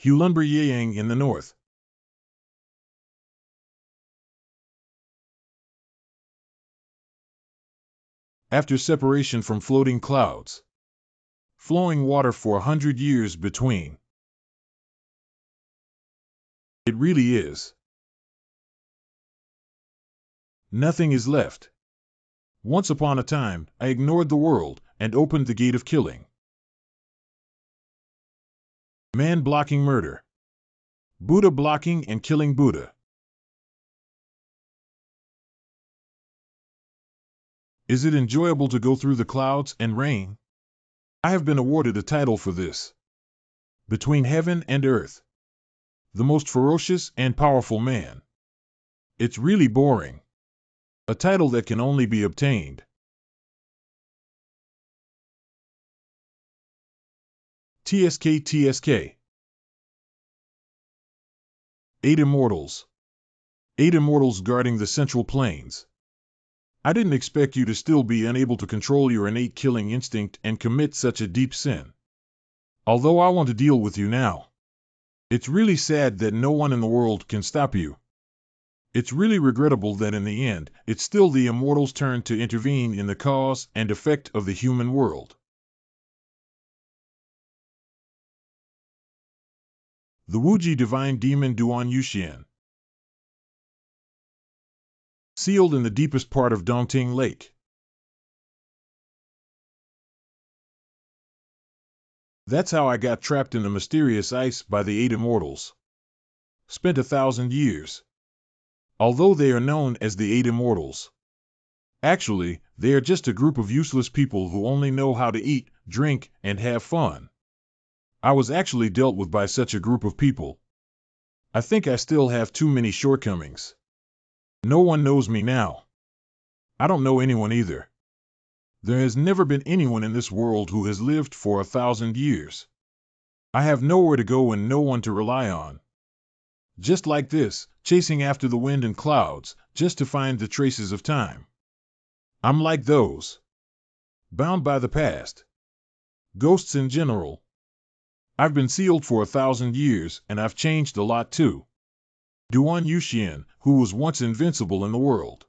Hulunburyang in the north. After separation from floating clouds. Flowing water for 100 years between. It really is. Nothing is left. Once upon a time, I ignored the world and opened the gate of killing. Man blocking murder. Buddha blocking and killing Buddha. Is it enjoyable to go through the clouds and rain? I have been awarded a title for this. Between heaven and earth. The most ferocious and powerful man. It's really boring. A title that can only be obtained. TSK. 8 immortals. 8 immortals guarding the central plains. I didn't expect you to still be unable to control your innate killing instinct and commit such a deep sin. Although I want to deal with you now. It's really sad that no one in the world can stop you. It's really regrettable that in the end, it's still the immortals' turn to intervene in the cause and effect of the human world. The Wuji divine demon Duan Yuxian. Sealed in the deepest part of Dongting Lake. That's how I got trapped in the mysterious ice by the 8 immortals. Spent 1,000 years. Although they are known as the 8 immortals. Actually, they are just a group of useless people who only know how to eat, drink, and have fun. I was actually dealt with by such a group of people. I think I still have too many shortcomings. No one knows me now. I don't know anyone either. There has never been anyone in this world who has lived for 1,000 years. I have nowhere to go and no one to rely on. Just like this, chasing after the wind and clouds, just to find the traces of time. I'm like those. Bound by the past. Ghosts in general. I've been sealed for 1,000 years, and I've changed a lot too. Duan Yuxian, who was once invincible in the world.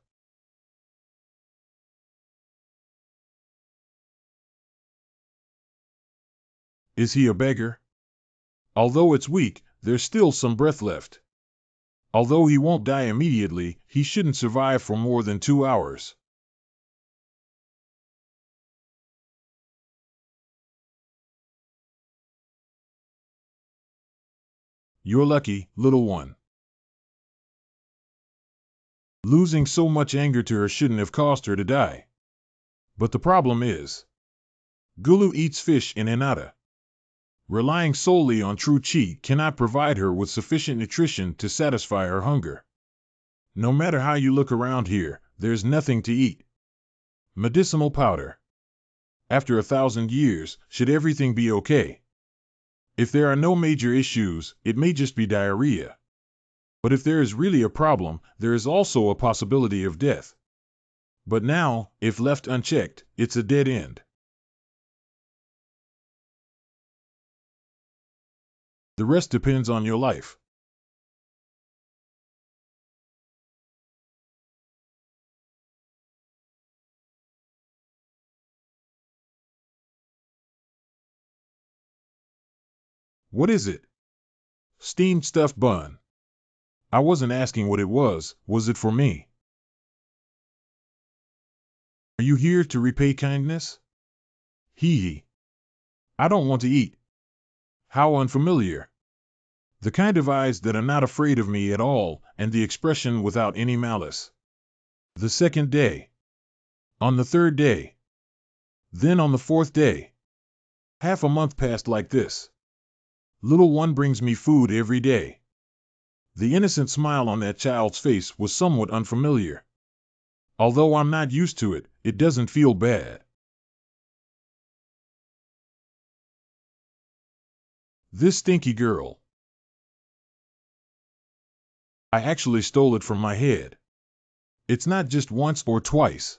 Is he a beggar? Although it's weak, there's still some breath left. Although he won't die immediately, he shouldn't survive for more than 2 hours. You're lucky, little one. Losing so much anger to her shouldn't have caused her to die. But the problem is, Gulu eats fish in Anata. Relying solely on true qi cannot provide her with sufficient nutrition to satisfy her hunger. No matter how you look around here, there's nothing to eat. Medicinal powder. After 1,000 years, should everything be okay? If there are no major issues, it may just be diarrhea. But if there is really a problem, there is also a possibility of death. But now, if left unchecked, it's a dead end. The rest depends on your life. What is it? Steamed stuffed bun. I wasn't asking what it was it for me? Are you here to repay kindness? Hee hee. I don't want to eat. How unfamiliar. The kind of eyes that are not afraid of me at all, and the expression without any malice. The second day. On the third day. Then on the fourth day. Half a month passed like this. Little one brings me food every day. The innocent smile on that child's face was somewhat unfamiliar. Although I'm not used to it, it doesn't feel bad. This stinky girl. I actually stole it from my head. It's not just once or twice.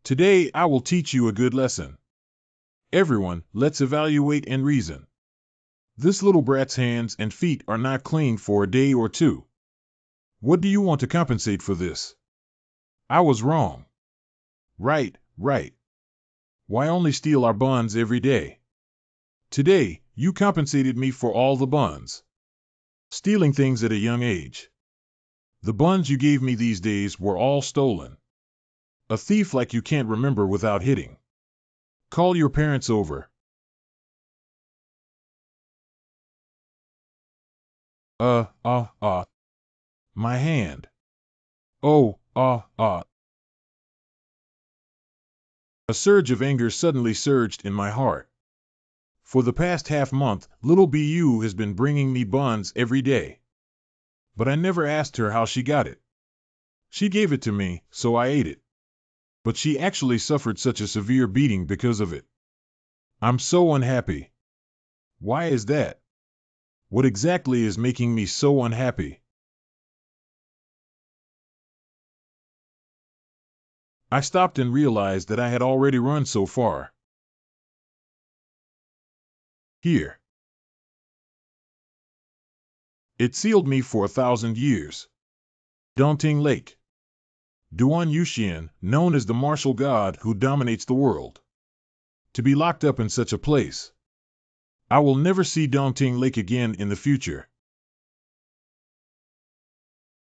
Today I will teach you a good lesson. Everyone, let's evaluate and reason. This little brat's hands and feet are not clean for a day or two. What do you want to compensate for this? I was wrong. Right, right. Why only steal our buns every day? Today, you compensated me for all the buns. Stealing things at a young age. The buns you gave me these days were all stolen. A thief like you can't remember without hitting. Call your parents over. Uh, uh, uh. My hand. Oh, A surge of anger suddenly surged in my heart. For the past half-month, little BU has been bringing me buns every day. But I never asked her how she got it. She gave it to me, so I ate it. But she actually suffered such a severe beating because of it. I'm so unhappy. Why is that? What exactly is making me so unhappy? I stopped and realized that I had already run so far. Here. It sealed me for 1,000 years. Daunting Lake. Duan Yuxian, known as the martial god who dominates the world. To be locked up in such a place. I will never see Daunting Lake again in the future.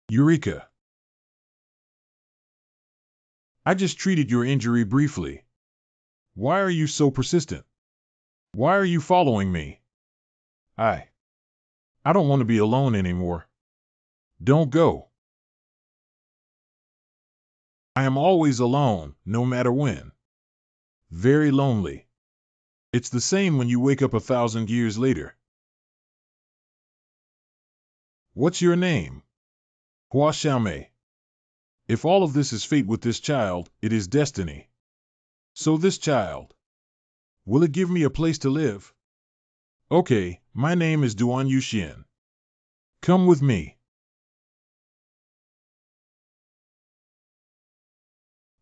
Eureka. I just treated your injury briefly. Why are you so persistent? Why are you following me? I don't want to be alone anymore. Don't go. I am always alone, no matter when. Very lonely. It's the same when you wake up 1,000 years later. What's your name? Hua Xiaomei. If all of this is fate with this child, it is destiny. So this child. Will it give me a place to live? Okay, my name is Duan Yuxian. Come with me.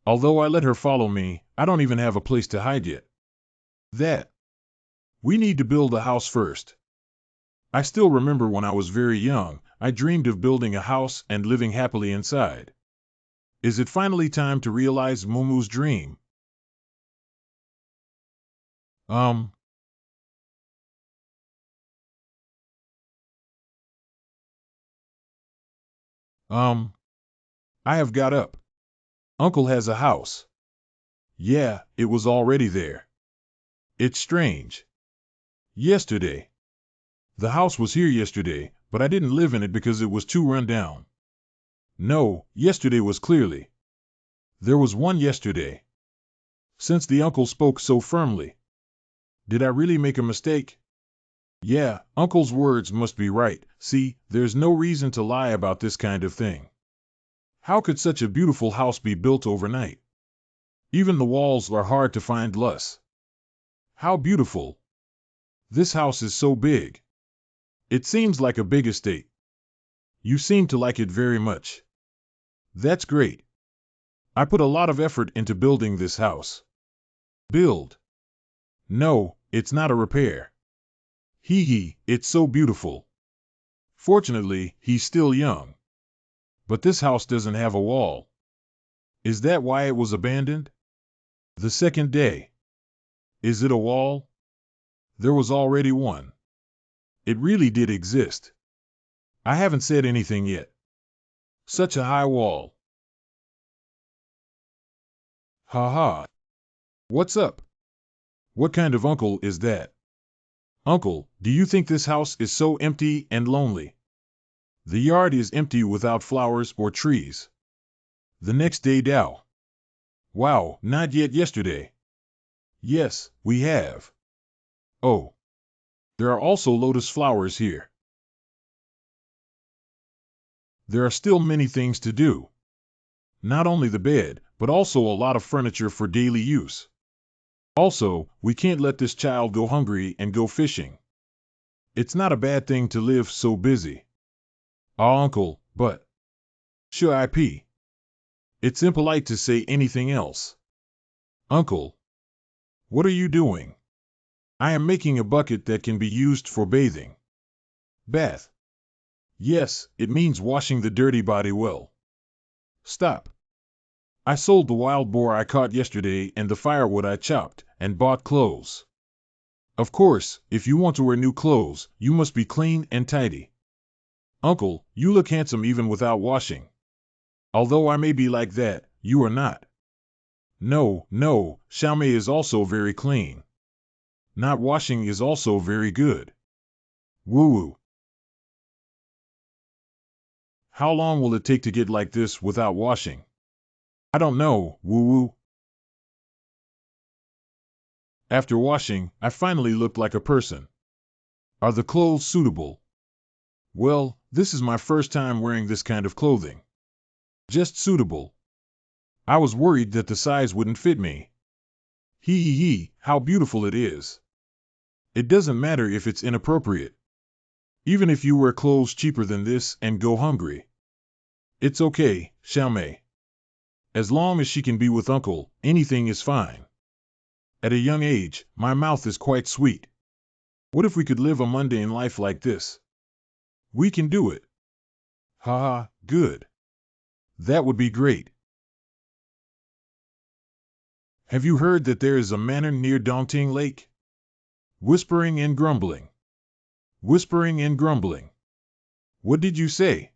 Although I let her follow me, I don't even have a place to hide yet. We need to build a house first. I still remember when I was very young, I dreamed of building a house and living happily inside. Is it finally time to realize Mumu's dream? Um, I have got up. Uncle has a house. Yeah, it was already there. It's strange. Yesterday. The house was here yesterday, but I didn't live in it because it was too run down. No, yesterday was clearly. There was one yesterday. Since the uncle spoke so firmly. Did I really make a mistake? Yeah, uncle's words must be right. See, there's no reason to lie about this kind of thing. How could such a beautiful house be built overnight? Even the walls are hard to find less. How beautiful. This house is so big. It seems like a big estate. You seem to like it very much. That's great. I put a lot of effort into building this house. Build. No, it's not a repair. Hee hee, it's so beautiful. Fortunately, he's still young. But this house doesn't have a wall. Is that why it was abandoned? The second day. Is it a wall? There was already one. It really did exist. I haven't said anything yet. Such a high wall. Ha ha. What's up? What kind of uncle is that? Uncle, do you think this house is so empty and lonely? The yard is empty without flowers or trees. The next day Dao. Wow, not yet yesterday. Yes, we have. Oh. There are also lotus flowers here. There are still many things to do. Not only the bed, but also a lot of furniture for daily use. Also, we can't let this child go hungry and go fishing. It's not a bad thing to live so busy. Ah, uncle, but. Sure IP. It's impolite to say anything else. Uncle. What are you doing? I am making a bucket that can be used for bathing. Bath. Yes, it means washing the dirty body well. Stop. I sold the wild boar I caught yesterday and the firewood I chopped, and bought clothes. Of course, if you want to wear new clothes, you must be clean and tidy. Uncle, you look handsome even without washing. Although I may be like that, you are not. No, no, Xiaomei is also very clean. Not washing is also very good. Woo-woo. How long will it take to get like this without washing? I don't know, woo-woo. After washing, I finally looked like a person. Are the clothes suitable? Well, this is my first time wearing this kind of clothing. Just suitable. I was worried that the size wouldn't fit me. Hee hee hee, how beautiful it is. It doesn't matter if it's inappropriate. Even if you wear clothes cheaper than this and go hungry. It's okay, Xiaomei. As long as she can be with Uncle, anything is fine. At a young age, my mouth is quite sweet. What if we could live a mundane life like this? We can do it. Ha ha, good. That would be great. Have you heard that there is a manor near Dongting Lake? Whispering and grumbling. Whispering and grumbling. What did you say?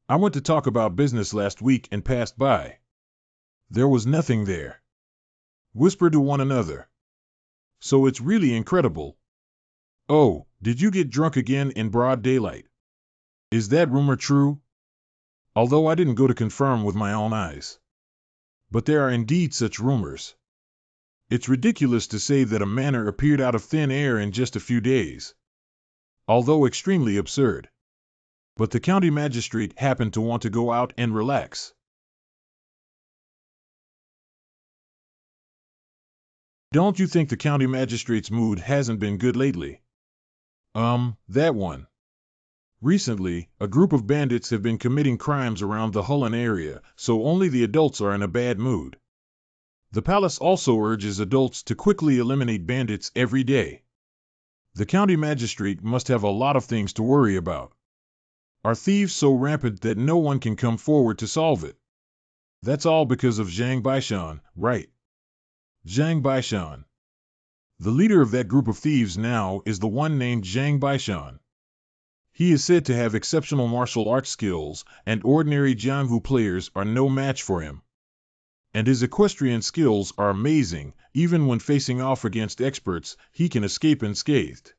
I went to talk about business last week and passed by. There was nothing there. Whisper to one another. So it's really incredible. Oh, did you get drunk again in broad daylight? Is that rumor true? Although I didn't go to confirm with my own eyes. But there are indeed such rumors. It's ridiculous to say that a manor appeared out of thin air in just a few days. Although extremely absurd. But the county magistrate happened to want to go out and relax. Don't you think the county magistrate's mood hasn't been good lately? That one. Recently, a group of bandits have been committing crimes around the Hulun area, so only the adults are in a bad mood. The palace also urges adults to quickly eliminate bandits every day. The county magistrate must have a lot of things to worry about. Are thieves so rampant that no one can come forward to solve it? That's all because of Zhang Baishan, right? Zhang Baishan. The leader of that group of thieves now is the one named Zhang Baishan. He is said to have exceptional martial arts skills, and ordinary Jianghu players are no match for him. And his equestrian skills are amazing, even when facing off against experts, he can escape unscathed.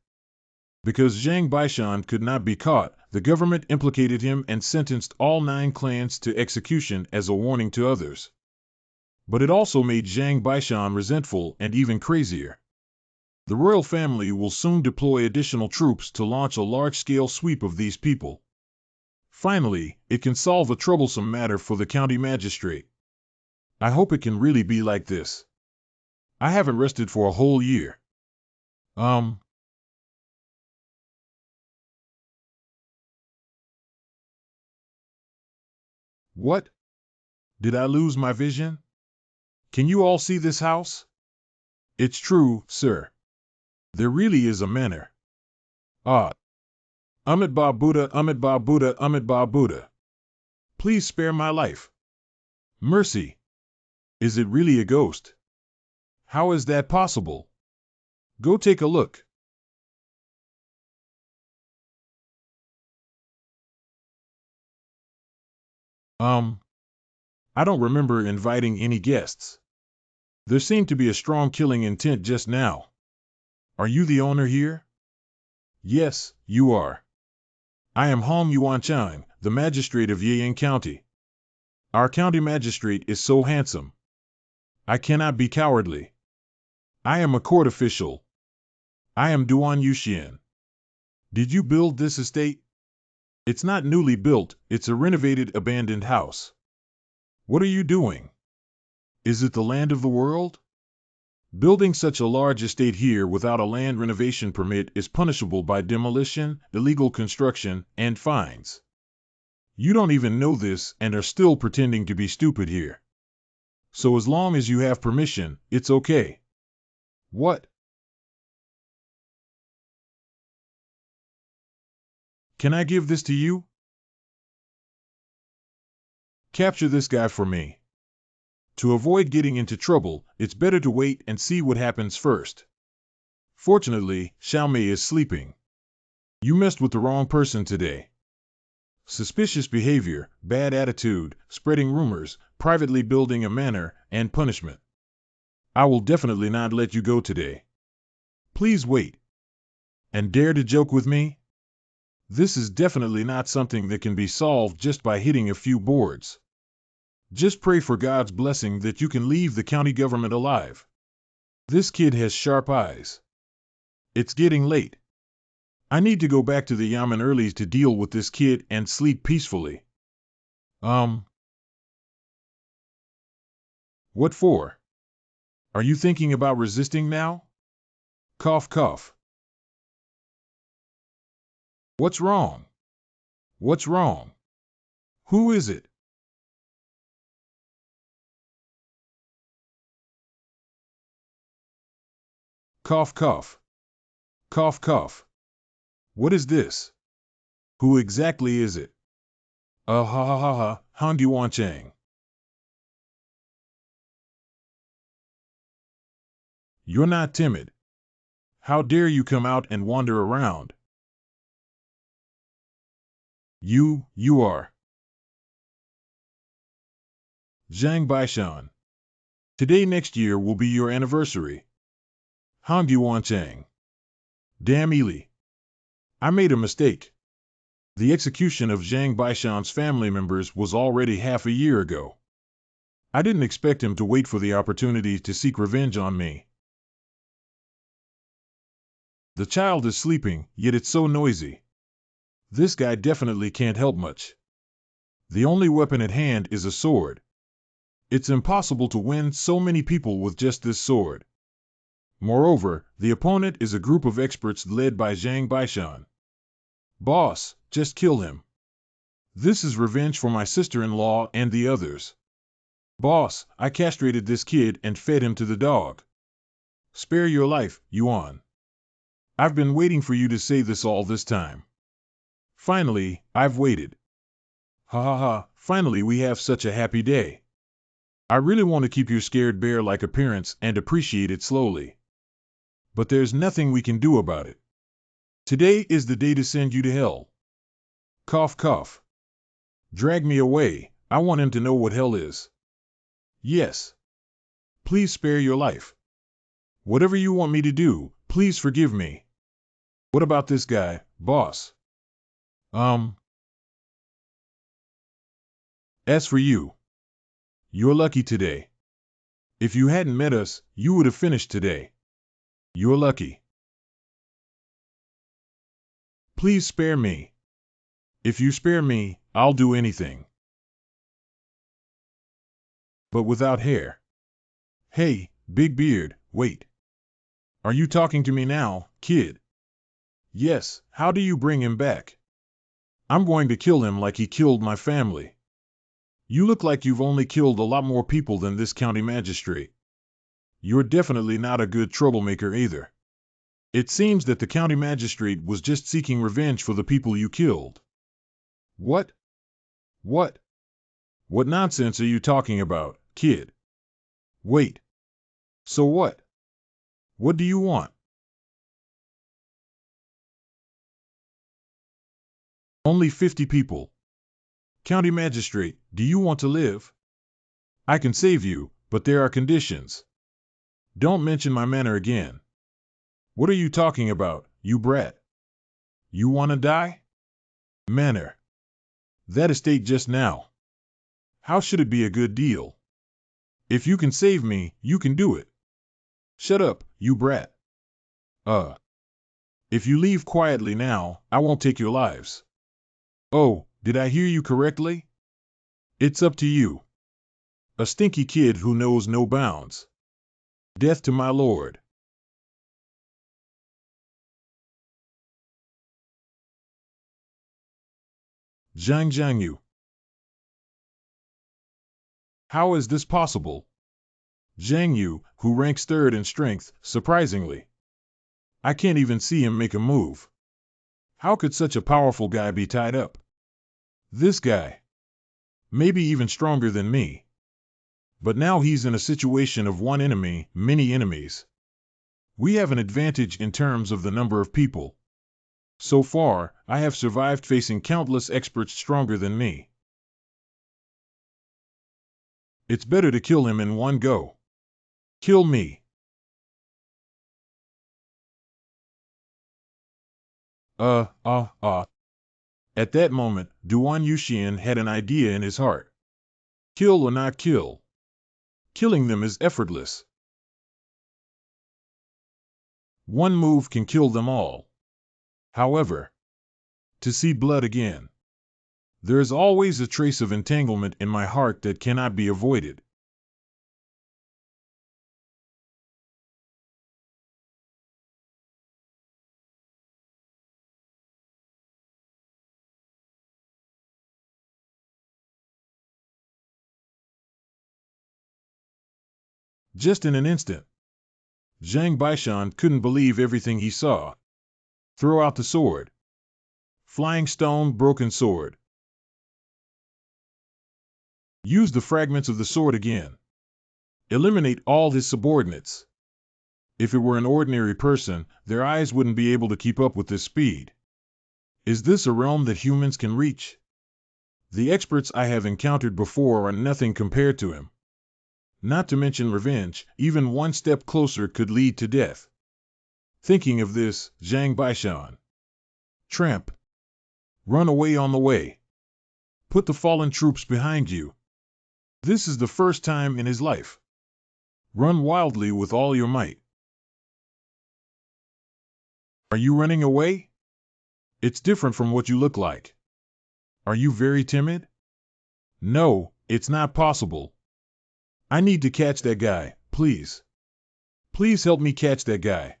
Because Zhang Baishan could not be caught, the government implicated him and sentenced all 9 clans to execution as a warning to others. But it also made Zhang Baishan resentful and even crazier. The royal family will soon deploy additional troops to launch a large-scale sweep of these people. Finally, it can solve a troublesome matter for the county magistrate. I hope it can really be like this. I haven't rested for a whole year. What? Did I lose my vision? Can you all see this house? It's true, sir. There really is a manor. Ah. Amitabha Buddha, Amitabha Buddha, Amitabha Buddha. Please spare my life. Mercy. Is it really a ghost? How is that possible? Go take a look. I don't remember inviting any guests. There seemed to be a strong killing intent just now. Are you the owner here? Yes, you are. I am Hong Yuanchang, the magistrate of Yiyang County. Our county magistrate is so handsome. I cannot be cowardly. I am a court official. I am Duan Yuxian. Did you build this estate? It's not newly built, it's a renovated abandoned house. What are you doing? Is it the land of the world? Building such a large estate here without a land renovation permit is punishable by demolition, illegal construction, and fines. You don't even know this and are still pretending to be stupid here. So as long as you have permission, it's okay. What? Can I give this to you? Capture this guy for me. To avoid getting into trouble, it's better to wait and see what happens first. Fortunately, Xiaomei is sleeping. You messed with the wrong person today. Suspicious behavior, bad attitude, spreading rumors, privately building a manor, and punishment. I will definitely not let you go today. Please wait. And dare to joke with me? This is definitely not something that can be solved just by hitting a few boards. Just pray for God's blessing that you can leave the county government alive. This kid has sharp eyes. It's getting late. I need to go back to the yamen early to deal with this kid and sleep peacefully. What for? Are you thinking about resisting now? Cough, cough. What's wrong? What's wrong? Who is it? Cough, cough. Cough, cough. What is this? Who exactly is it? Ha ha ha ha, Han Yuanchang. You're not timid. How dare you come out and wander around? You are. Zhang Baishan. Today next year will be your anniversary. Han Yuanchang. Damn Eli. I made a mistake. The execution of Zhang Baishan's family members was already half a year ago. I didn't expect him to wait for the opportunity to seek revenge on me. The child is sleeping, yet it's so noisy. This guy definitely can't help much. The only weapon at hand is a sword. It's impossible to win so many people with just this sword. Moreover, the opponent is a group of experts led by Zhang Baishan. Boss, just kill him. This is revenge for my sister-in-law and the others. Boss, I castrated this kid and fed him to the dog. Spare your life, Yuan. I've been waiting for you to say this all this time. Finally, I've waited. Ha ha ha, finally we have such a happy day. I really want to keep your scared bear-like appearance and appreciate it slowly. But there's nothing we can do about it. Today is the day to send you to hell. Cough, cough. Drag me away, I want him to know what hell is. Yes. Please spare your life. Whatever you want me to do, please forgive me. What about this guy, boss? As for you, you're lucky today. If you hadn't met us, you would have finished today. You're lucky. Please spare me. If you spare me, I'll do anything. But without hair. Hey, big beard, wait. Are you talking to me now, kid? Yes, how do you bring him back? I'm going to kill him like he killed my family. You look like you've only killed a lot more people than this county magistrate. You're definitely not a good troublemaker either. It seems that the county magistrate was just seeking revenge for the people you killed. What? What? What nonsense are you talking about, kid? Wait. So what? What do you want? Only 50 people. County magistrate, do you want to live? I can save you, but there are conditions. Don't mention my manor again. What are you talking about, you brat? You want to die? Manor. That estate just now. How should it be a good deal? If you can save me, you can do it. Shut up, you brat. If you leave quietly now, I won't take your lives. Oh, did I hear you correctly? It's up to you. A stinky kid who knows no bounds. Death to my lord. Zhang Jiangyu. How is this possible? Zhang Yu, who ranks third in strength, surprisingly. I can't even see him make a move. How could such a powerful guy be tied up? This guy. Maybe even stronger than me. But now he's in a situation of one enemy, many enemies. We have an advantage in terms of the number of people. So far, I have survived facing countless experts stronger than me. It's better to kill him in one go. Kill me. At that moment, Duan Yuxian had an idea in his heart. Kill or not kill. Killing them is effortless. One move can kill them all. However, to see blood again. There is always a trace of entanglement in my heart that cannot be avoided. Just in an instant, Zhang Baishan couldn't believe everything he saw. Throw out the sword. Flying stone, broken sword. Use the fragments of the sword again. Eliminate all his subordinates. If it were an ordinary person, their eyes wouldn't be able to keep up with this speed. Is this a realm that humans can reach? The experts I have encountered before are nothing compared to him. Not to mention revenge, even one step closer could lead to death. Thinking of this, Zhang Baishan. Tramp. Run away on the way. Put the fallen troops behind you. This is the first time in his life. Run wildly with all your might. Are you running away? It's different from what you look like. Are you very timid? No, it's not possible. I need to catch that guy, please. Please help me catch that guy.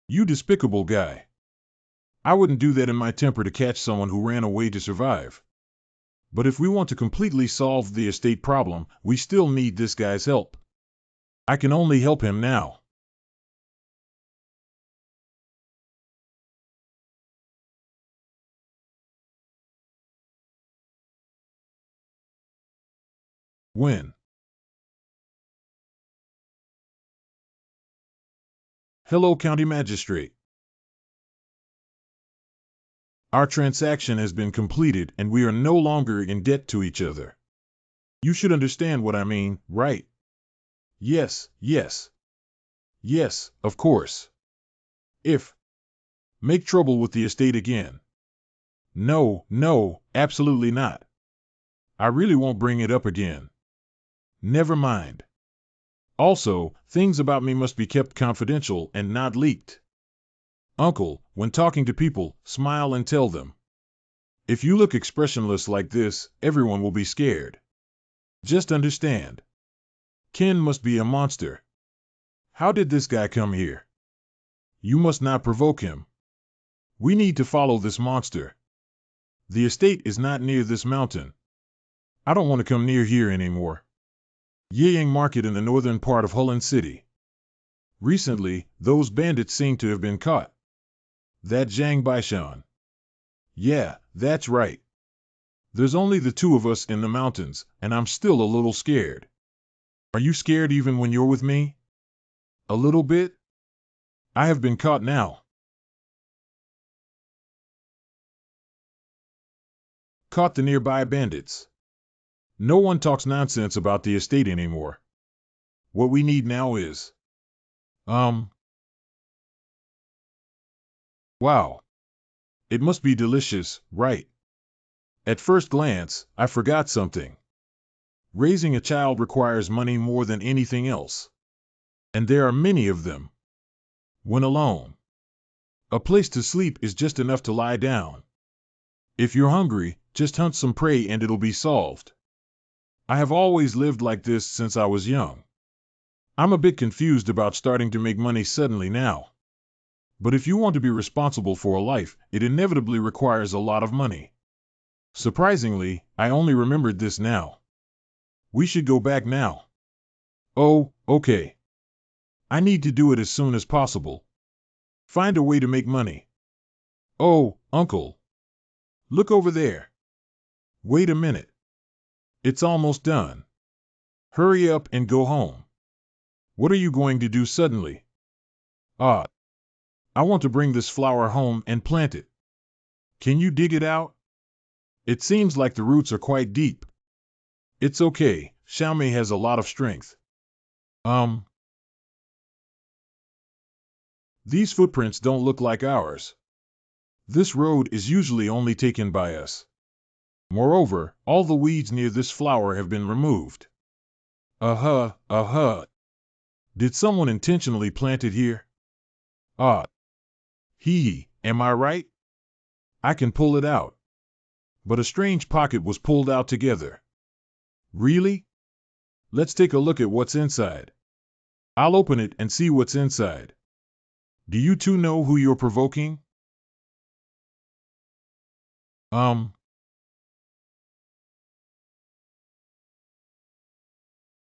You despicable guy. I wouldn't do that in my temper to catch someone who ran away to survive. But if we want to completely solve the estate problem, we still need this guy's help. I can only help him now. When? Hello, County Magistrate. Our transaction has been completed and we are no longer in debt to each other. You should understand what I mean, right? Yes, yes. Yes, of course. If. Make trouble with the estate again. No, no, absolutely not. I really won't bring it up again. Never mind. Also, things about me must be kept confidential and not leaked. Uncle, when talking to people, smile and tell them. If you look expressionless like this, everyone will be scared. Just understand. Ken must be a monster. How did this guy come here? You must not provoke him. We need to follow this monster. The estate is not near this mountain. I don't want to come near here anymore. Yiyang Market in the northern part of Hulun City. Recently, those bandits seem to have been caught. That Zhang Baishan. Yeah, that's right. There's only the two of us in the mountains, and I'm still a little scared. Are you scared even when you're with me? A little bit? I have been caught now. Caught the nearby bandits. No one talks nonsense about the estate anymore. What we need now is... Wow. It must be delicious, right? At first glance, I forgot something. Raising a child requires money more than anything else. And there are many of them. When alone, a place to sleep is just enough to lie down. If you're hungry, just hunt some prey and it'll be solved. I have always lived like this since I was young. I'm a bit confused about starting to make money suddenly now. But if you want to be responsible for a life, it inevitably requires a lot of money. Surprisingly, I only remembered this now. We should go back now. Oh, okay. I need to do it as soon as possible. Find a way to make money. Oh, uncle, look over there. Wait a minute. It's almost done. Hurry up and go home. What are you going to do suddenly? Ah, I want to bring this flower home and plant it. Can you dig it out? It seems like the roots are quite deep. It's okay. Xiaomei has a lot of strength. Um, these footprints don't look like ours. This road is usually only taken by us. Moreover, all the weeds near this flower have been removed. Uh-huh. Did someone intentionally plant it here? Ah, am I right? I can pull it out. But a strange pocket was pulled out together. Really? Let's take a look at what's inside. I'll open it and see what's inside. Do you two know who you're provoking?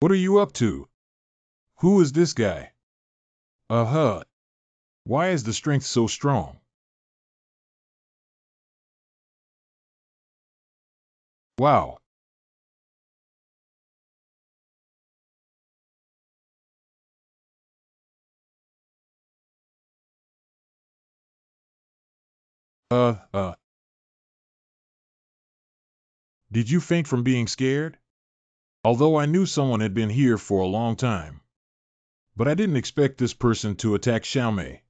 What are you up to? Who is this guy? Uh-huh. Why is the strength so strong? Wow. Uh, uh, did you faint from being scared? Although I knew someone had been here for a long time. But I didn't expect this person to attack Xiaomei.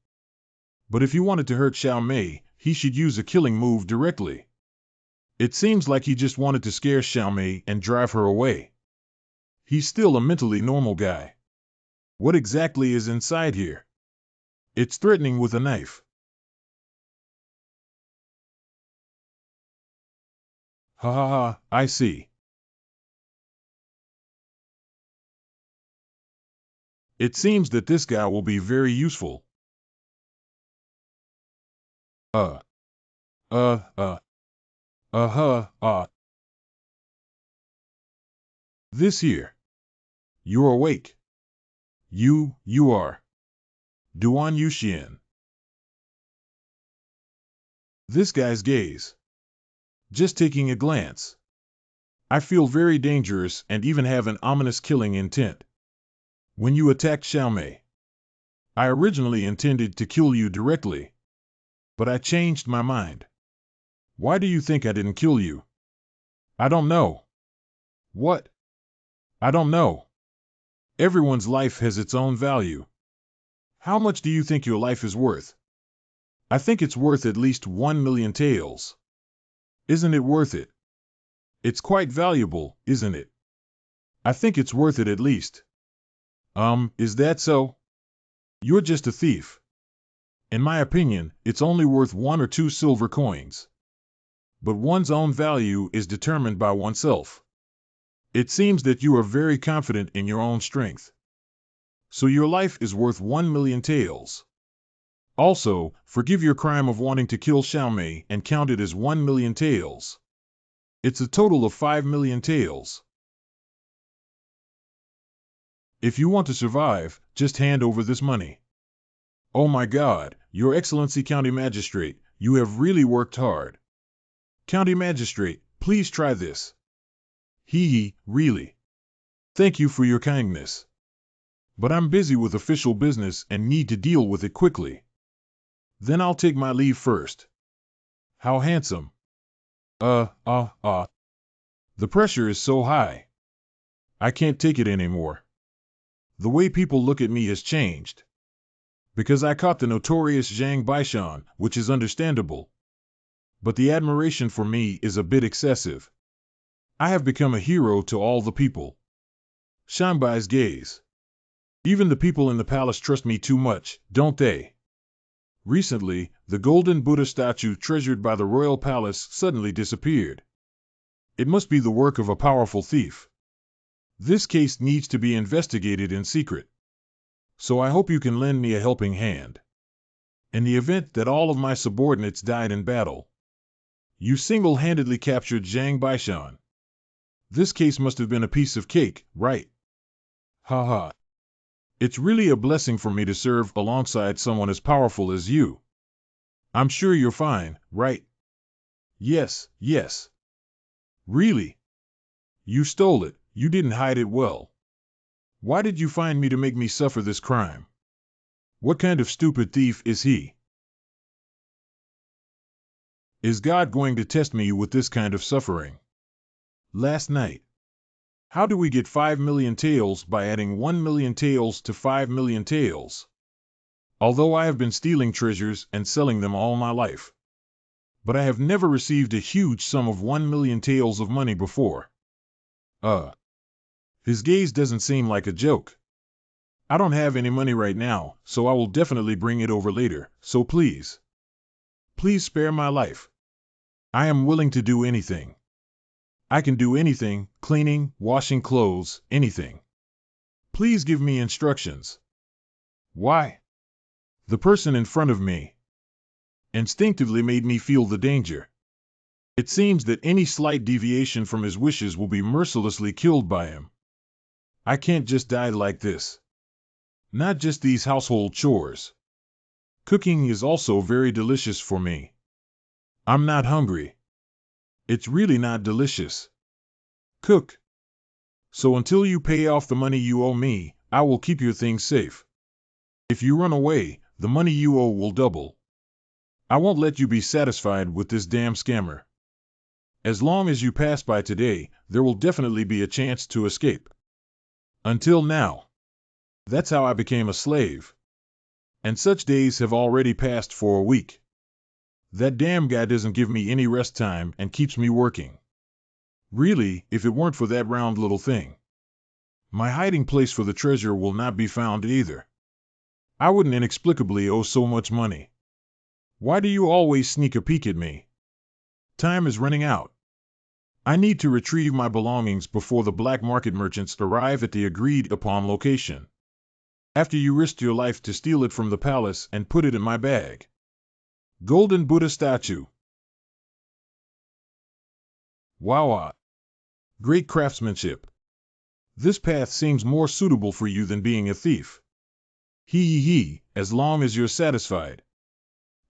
But if you wanted to hurt Xiaomei, he should use a killing move directly. It seems like he just wanted to scare Xiaomei and drive her away. He's still a mentally normal guy. What exactly is inside here? It's threatening with a knife. Ha ha ha, I see. It seems that this guy will be very useful. Uh, uh, uh, uh-huh, This here. You're awake. You are. Duan Yuxian. This guy's gaze. Just taking a glance. I feel very dangerous and even have an ominous killing intent. When you attacked Xiaomei, I originally intended to kill you directly. But I changed my mind. Why do you think I didn't kill you? I don't know. What? I don't know. Everyone's life has its own value. How much do you think your life is worth? I think it's worth at least 1,000,000 taels. Isn't it worth it? It's quite valuable, isn't it? I think it's worth it at least. Is that so? You're just a thief. In my opinion, it's only worth 1 or 2 silver coins. But one's own value is determined by oneself. It seems that you are very confident in your own strength. So your life is worth 1,000,000 taels. Also, forgive your crime of wanting to kill Xiaomei and count it as 1,000,000 taels. It's a total of 5,000,000 taels. If you want to survive, just hand over this money. Oh my God, Your Excellency County Magistrate, you have really worked hard. County Magistrate, please try this. Really. Thank you for your kindness. But I'm busy with official business and need to deal with it quickly. Then I'll take my leave first. How handsome. The pressure is so high. I can't take it anymore. The way people look at me has changed. Because I caught the notorious Zhang Baishan, which is understandable. But the admiration for me is a bit excessive. I have become a hero to all the people. Shanbai's gaze. Even the people in the palace trust me too much, don't they? Recently, the golden Buddha statue treasured by the royal palace suddenly disappeared. It must be the work of a powerful thief. This case needs to be investigated in secret. So I hope you can lend me a helping hand. In the event that all of my subordinates died in battle, you single-handedly captured Zhang Baishan. This case must have been a piece of cake, right? Haha. It's really a blessing for me to serve alongside someone as powerful as you. I'm sure you're fine, right? Yes, yes. Really? You stole it. You didn't hide it well. Why did you find me to make me suffer this crime? What kind of stupid thief is he? Is God going to test me with this kind of suffering? Last night. How do we get 5 million taels by adding 1 million taels to 5 million taels? Although I have been stealing treasures and selling them all my life. But I have never received a huge sum of 1 million taels of money before. His gaze doesn't seem like a joke. I don't have any money right now, so I will definitely bring it over later, so please. Please spare my life. I am willing to do anything. I can do anything, cleaning, washing clothes, anything. Please give me instructions. Why? The person in front of me instinctively made me feel the danger. It seems that any slight deviation from his wishes will be mercilessly killed by him. I can't just die like this. Not just these household chores. Cooking is also very delicious for me. I'm not hungry. It's really not delicious. Cook. So until you pay off the money you owe me, I will keep your things safe. If you run away, the money you owe will double. I won't let you be satisfied with this damn scammer. As long as you pass by today, there will definitely be a chance to escape. Until now. That's how I became a slave. And such days have already passed for a week. That damn guy doesn't give me any rest time and keeps me working. Really, if it weren't for that round little thing. My hiding place for the treasure will not be found either. I wouldn't inexplicably owe so much money. Why do you always sneak a peek at me? Time is running out. I need to retrieve my belongings before the black market merchants arrive at the agreed upon location. After you risked your life to steal it from the palace and put it in my bag. Golden Buddha statue. Wow. Great craftsmanship. This path seems more suitable for you than being a thief. He, as long as you're satisfied.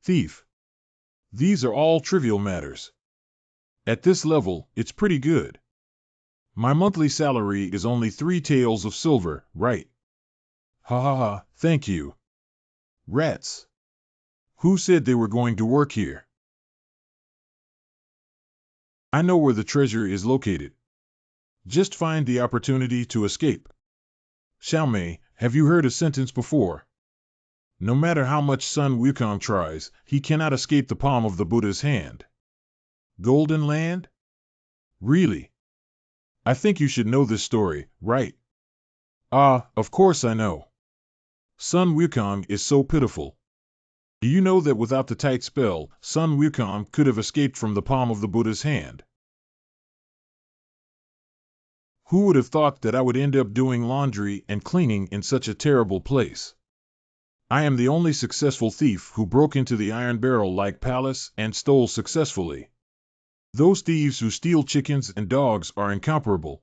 Thief. These are all trivial matters. At this level, it's pretty good. My monthly salary is only 3 taels of silver, right? Ha, thank you. Rats. Who said they were going to work here? I know where the treasure is located. Just find the opportunity to escape. Xiaomei, have you heard a sentence before? No matter how much Sun Wukong tries, he cannot escape the palm of the Buddha's hand. Golden Land? Really? I think you should know this story, right? Of course I know. Sun Wukong is so pitiful. Do you know that without the tight spell, Sun Wukong could have escaped from the palm of the Buddha's hand? Who would have thought that I would end up doing laundry and cleaning in such a terrible place? I am the only successful thief who broke into the Iron Barrel-like palace and stole successfully. Those thieves who steal chickens and dogs are incomparable.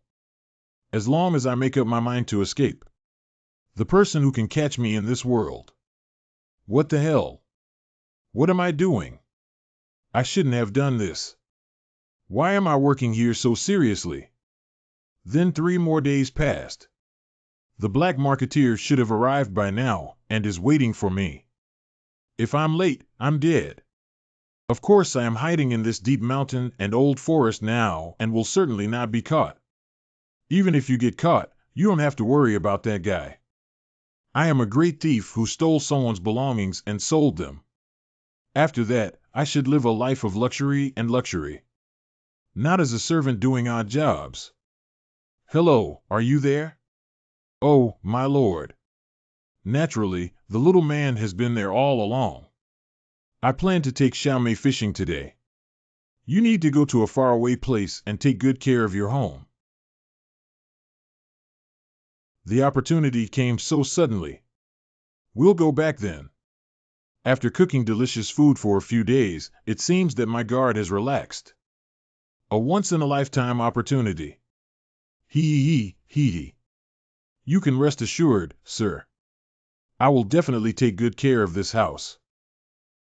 As long as I make up my mind to escape. The person who can catch me in this world. What the hell? What am I doing? I shouldn't have done this. Why am I working here so seriously? Then 3 more days passed. The black marketeer should have arrived by now and is waiting for me. If I'm late, I'm dead. Of course I am hiding in this deep mountain and old forest now and will certainly not be caught. Even if you get caught, you don't have to worry about that guy. I am a great thief who stole someone's belongings and sold them. After that, I should live a life of luxury and luxury. Not as a servant doing odd jobs. Hello, are you there? Oh, my lord. Naturally, the little man has been there all along. I plan to take Xiaomei fishing today. You need to go to a faraway place and take good care of your home. The opportunity came so suddenly. We'll go back then. After cooking delicious food for a few days, it seems that my guard has relaxed. A once-in-a-lifetime opportunity. Hee. You can rest assured, sir. I will definitely take good care of this house.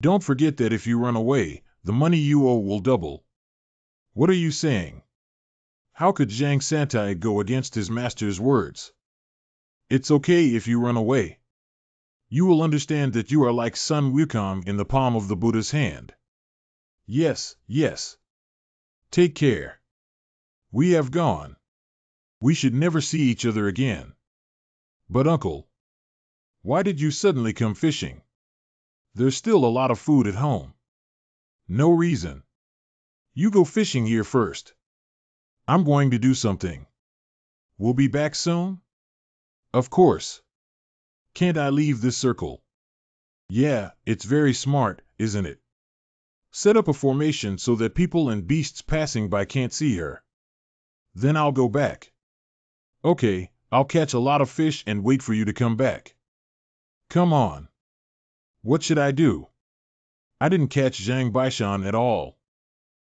Don't forget that if you run away, the money you owe will double. What are you saying? How could Zhang Santai go against his master's words? It's okay if you run away. You will understand that you are like Sun Wukong in the palm of the Buddha's hand. Yes, yes. Take care. We have gone. We should never see each other again. But uncle, why did you suddenly come fishing? There's still a lot of food at home. No reason. You go fishing here first. I'm going to do something. We'll be back soon? Of course. Can't I leave this circle? Yeah, it's very smart, isn't it? Set up a formation so that people and beasts passing by can't see her. Then I'll go back. Okay, I'll catch a lot of fish and wait for you to come back. Come on. What should I do? I didn't catch Zhang Baishan at all.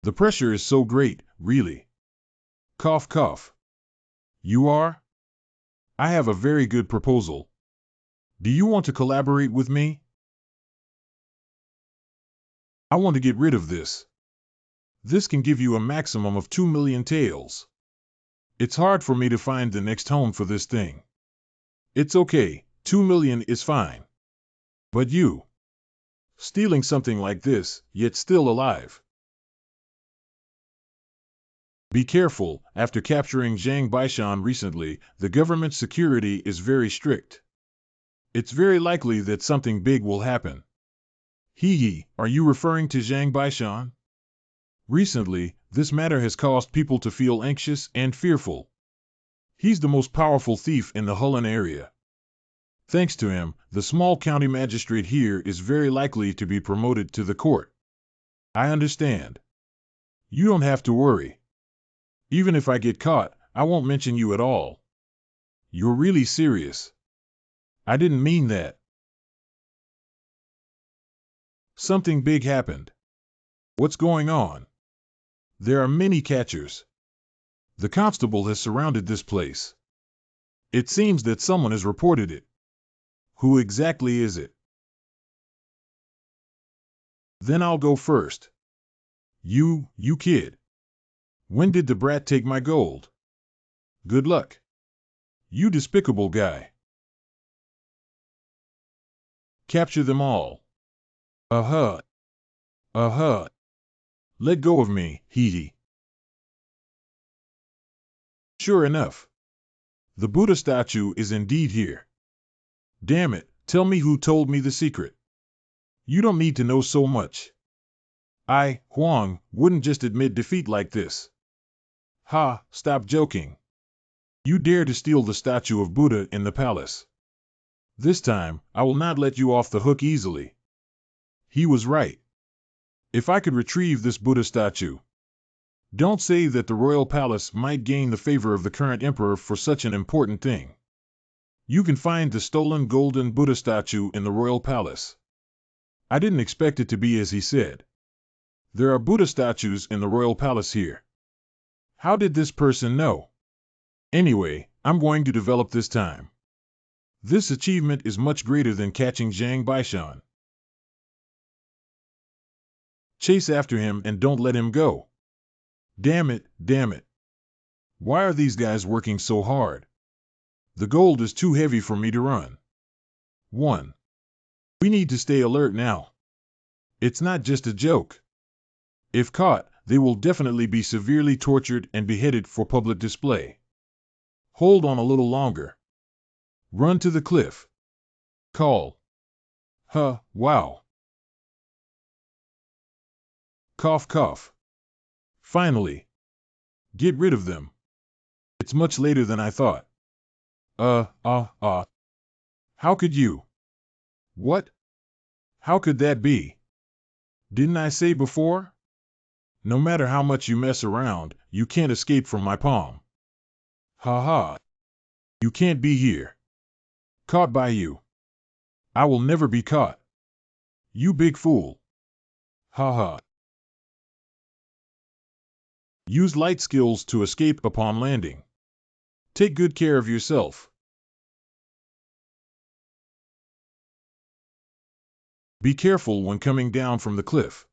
The pressure is so great, really. Cough, cough. You are? I have a very good proposal. Do you want to collaborate with me? I want to get rid of this. This can give you a maximum of 2 million taels. It's hard for me to find the next home for this thing. It's okay, 2 million is fine. But you, stealing something like this, yet still alive. Be careful, after capturing Zhang Baishan recently, the government security is very strict. It's very likely that something big will happen. Hee, are you referring to Zhang Baishan? Recently, this matter has caused people to feel anxious and fearful. He's the most powerful thief in the Hulun area. Thanks to him, the small county magistrate here is very likely to be promoted to the court. I understand. You don't have to worry. Even if I get caught, I won't mention you at all. You're really serious. I didn't mean that. Something big happened. What's going on? There are many catchers. The constable has surrounded this place. It seems that someone has reported it. Who exactly is it? Then I'll go first. You kid. When did the brat take my gold? Good luck. You despicable guy. Capture them all. Uh-huh. Uh-huh. Let go of me, hee. Sure enough. The Buddha statue is indeed here. Damn it, tell me who told me the secret. You don't need to know so much. I, Huang, wouldn't just admit defeat like this. Ha, stop joking. You dare to steal the statue of Buddha in the palace. This time, I will not let you off the hook easily. He was right. If I could retrieve this Buddha statue. Don't say that the royal palace might gain the favor of the current emperor for such an important thing. You can find the stolen golden Buddha statue in the royal palace. I didn't expect it to be as he said. There are Buddha statues in the royal palace here. How did this person know? Anyway, I'm going to develop this time. This achievement is much greater than catching Zhang Baishan. Chase after him and don't let him go. Damn it, damn it. Why are these guys working so hard? The gold is too heavy for me to run. 1. We need to stay alert now. It's not just a joke. If caught, they will definitely be severely tortured and beheaded for public display. Hold on a little longer. Run to the cliff. Call. Huh, wow. Cough, cough. Finally. Get rid of them. It's much later than I thought. How could you? What? How could that be? Didn't I say before? No matter how much you mess around, you can't escape from my palm. Ha ha. You can't be here. Caught by you. I will never be caught. You big fool. Ha ha. Use light skills to escape upon landing. Take good care of yourself. Be careful when coming down from the cliff.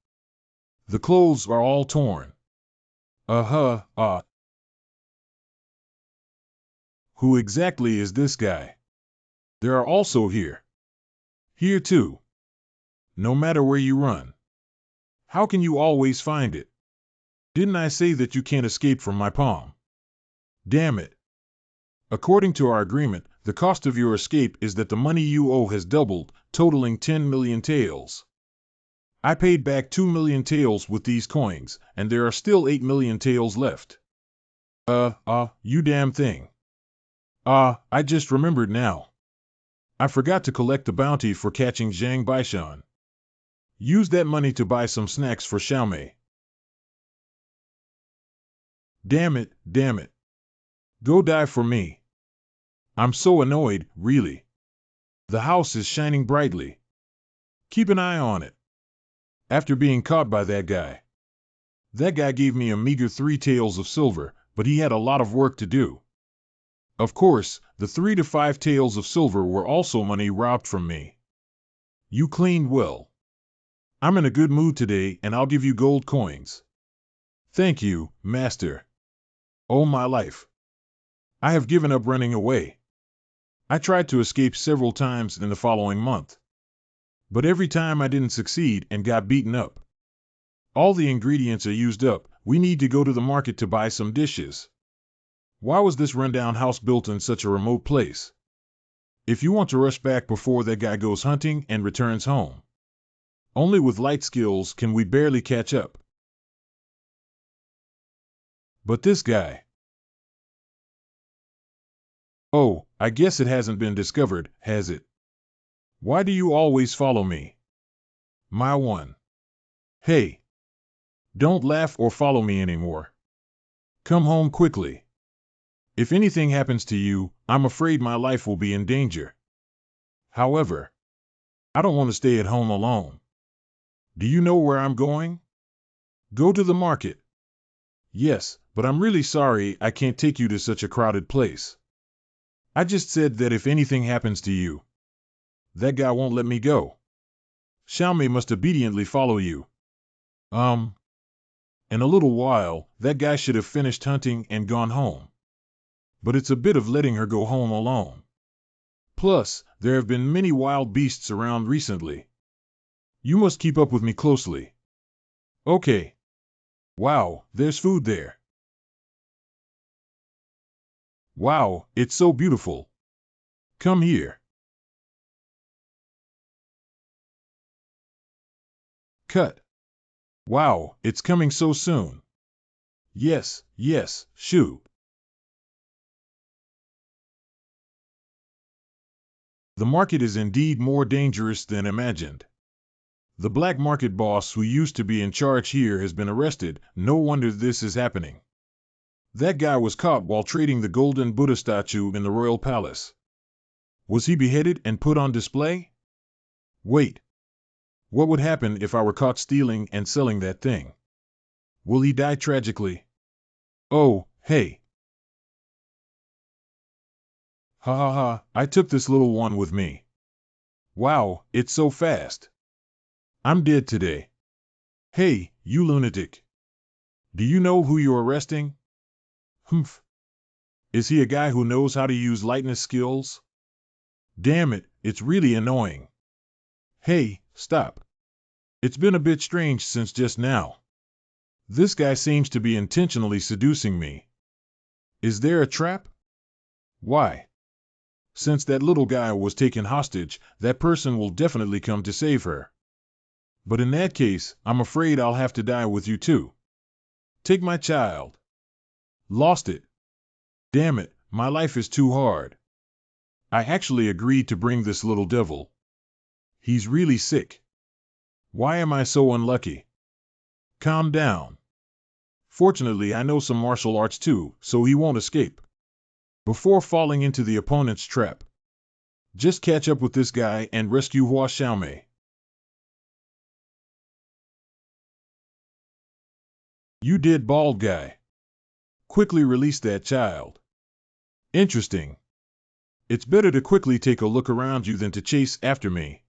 The clothes are all torn. Uh-huh. Who exactly is this guy? There are also here. Here too. No matter where you run. How can you always find it? Didn't I say that you can't escape from my palm? Damn it. According to our agreement, the cost of your escape is that the money you owe has doubled, totaling 10 million taels. I paid back 2 million taels with these coins, and there are still 8 million taels left. You damn thing. I just remembered now. I forgot to collect the bounty for catching Zhang Baishan. Use that money to buy some snacks for Xiaomei. Damn it. Go die for me. I'm so annoyed, really. The house is shining brightly. Keep an eye on it. After being caught by that guy gave me a meager 3 taels of silver, but he had a lot of work to do. Of course, the 3 to 5 taels of silver were also money robbed from me. You cleaned well. I'm in a good mood today, and I'll give you gold coins. Thank you, master. Oh my life. I have given up running away. I tried to escape several times in the following month. But every time I didn't succeed and got beaten up. All the ingredients are used up. We need to go to the market to buy some dishes. Why was this rundown house built in such a remote place? If you want to rush back before that guy goes hunting and returns home. Only with light skills can we barely catch up. But this guy. Oh, I guess it hasn't been discovered, has it? Why do you always follow me? My one. Hey. Don't laugh or follow me anymore. Come home quickly. If anything happens to you, I'm afraid my life will be in danger. However, I don't want to stay at home alone. Do you know where I'm going? Go to the market. Yes, but I'm really sorry I can't take you to such a crowded place. I just said that if anything happens to you, that guy won't let me go. Xiaomei must obediently follow you. In a little while, that guy should have finished hunting and gone home. But it's a bit of letting her go home alone. Plus, there have been many wild beasts around recently. You must keep up with me closely. Okay. Wow, there's food there. Wow, it's so beautiful. Come here. Cut. Wow, it's coming so soon. Yes, shoo. The market is indeed more dangerous than imagined. The black market boss who used to be in charge here has been arrested. No wonder this is happening. That guy was caught while trading the golden Buddha statue in the royal palace. Was he beheaded and put on display? Wait. What would happen if I were caught stealing and selling that thing? Will he die tragically? Oh, hey. I took this little one with me. Wow, it's so fast. I'm dead today. Hey, you lunatic. Do you know who you're arresting? Humph. Is he a guy who knows how to use lightness skills? Damn it, it's really annoying. Hey, stop. It's been a bit strange since just now. This guy seems to be intentionally seducing me. Is there a trap? Why? Since that little guy was taken hostage, that person will definitely come to save her. But in that case, I'm afraid I'll have to die with you too. Take my child. Lost it. Damn it, my life is too hard. I actually agreed to bring this little devil. He's really sick. Why am I so unlucky? Calm down. Fortunately, I know some martial arts too, so he won't escape. Before falling into the opponent's trap, just catch up with this guy and rescue Hua Xiaomei. You did, bald guy. Quickly release that child. Interesting. It's better to quickly take a look around you than to chase after me.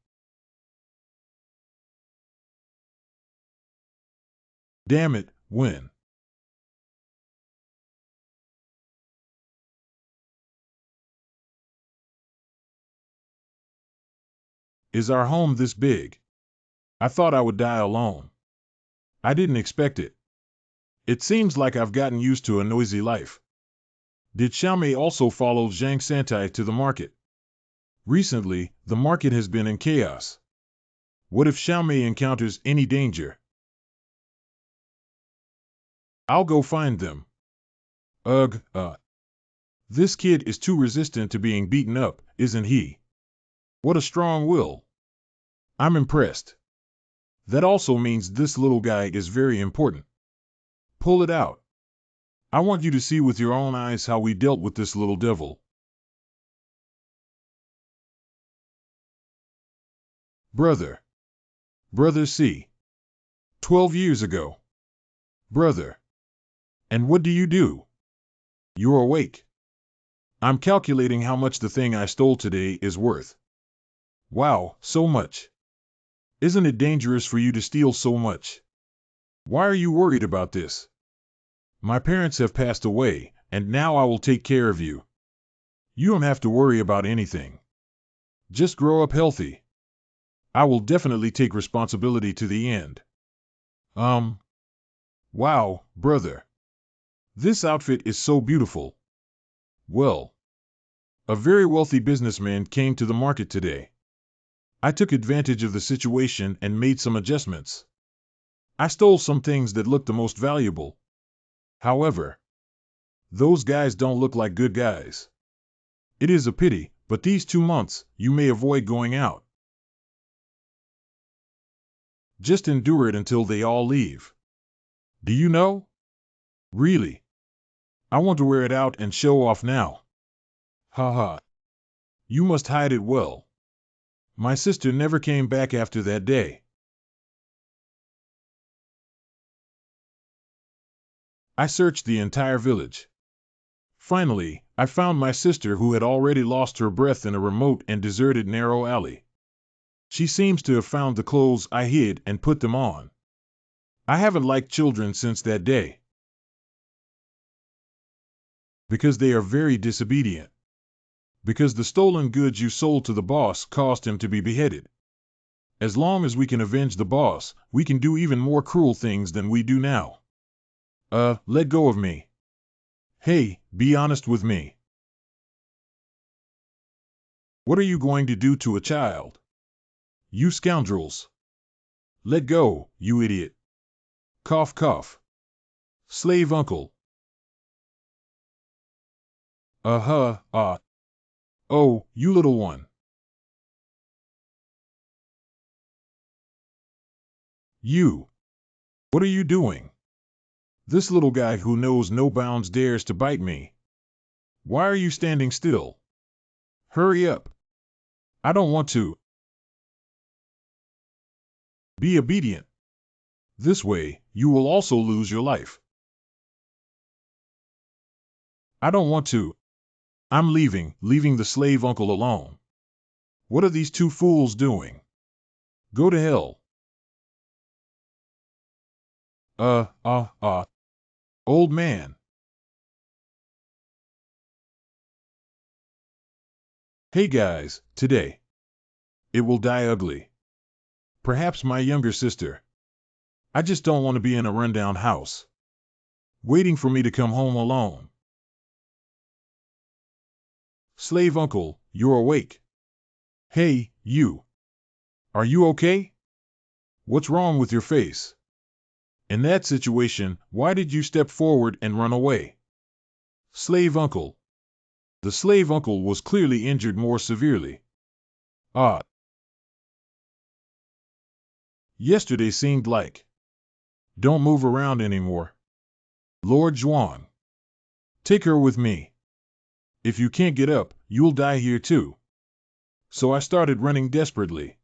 Damn it, when? Is our home this big? I thought I would die alone. I didn't expect it. It seems like I've gotten used to a noisy life. Did Xiaomei also follow Zhang Santai to the market? Recently, the market has been in chaos. What if Xiaomei encounters any danger? I'll go find them. Ugh, this kid is too resistant to being beaten up, isn't he? What a strong will. I'm impressed. That also means this little guy is very important. Pull it out. I want you to see with your own eyes how we dealt with this little devil. Brother. Brother C. 12 years ago. Brother. And what do you do? You're awake. I'm calculating how much the thing I stole today is worth. Wow, so much. Isn't it dangerous for you to steal so much? Why are you worried about this? My parents have passed away, and now I will take care of you. You don't have to worry about anything. Just grow up healthy. I will definitely take responsibility to the end. Wow, brother. This outfit is so beautiful. Well, a very wealthy businessman came to the market today. I took advantage of the situation and made some adjustments. I stole some things that looked the most valuable. However, those guys don't look like good guys. It is a pity, but these 2 months, you may avoid going out. Just endure it until they all leave. Do you know? Really? I want to wear it out and show off now. Haha. You must hide it well. My sister never came back after that day. I searched the entire village. Finally, I found my sister who had already lost her breath in a remote and deserted narrow alley. She seems to have found the clothes I hid and put them on. I haven't liked children since that day. Because they are very disobedient. Because the stolen goods you sold to the boss caused him to be beheaded. As long as we can avenge the boss, we can do even more cruel things than we do now. Let go of me. Hey, be honest with me. What are you going to do to a child? You scoundrels. Let go, you idiot. Cough, cough. Slave uncle. Oh, you little one. You. What are you doing? This little guy who knows no bounds dares to bite me. Why are you standing still? Hurry up. I don't want to. Be obedient. This way, you will also lose your life. I don't want to. I'm leaving the slave uncle alone. What are these two fools doing? Go to hell. Old man. Hey guys, today. It will die ugly. Perhaps my younger sister. I just don't want to be in a rundown house. Waiting for me to come home alone. Slave uncle, you're awake. Hey, you. Are you okay? What's wrong with your face? In that situation, why did you step forward and run away? Slave uncle. The slave uncle was clearly injured more severely. Ah. Yesterday seemed like. Don't move around anymore. Lord Zhuan. Take her with me. If you can't get up, you'll die here too. So I started running desperately.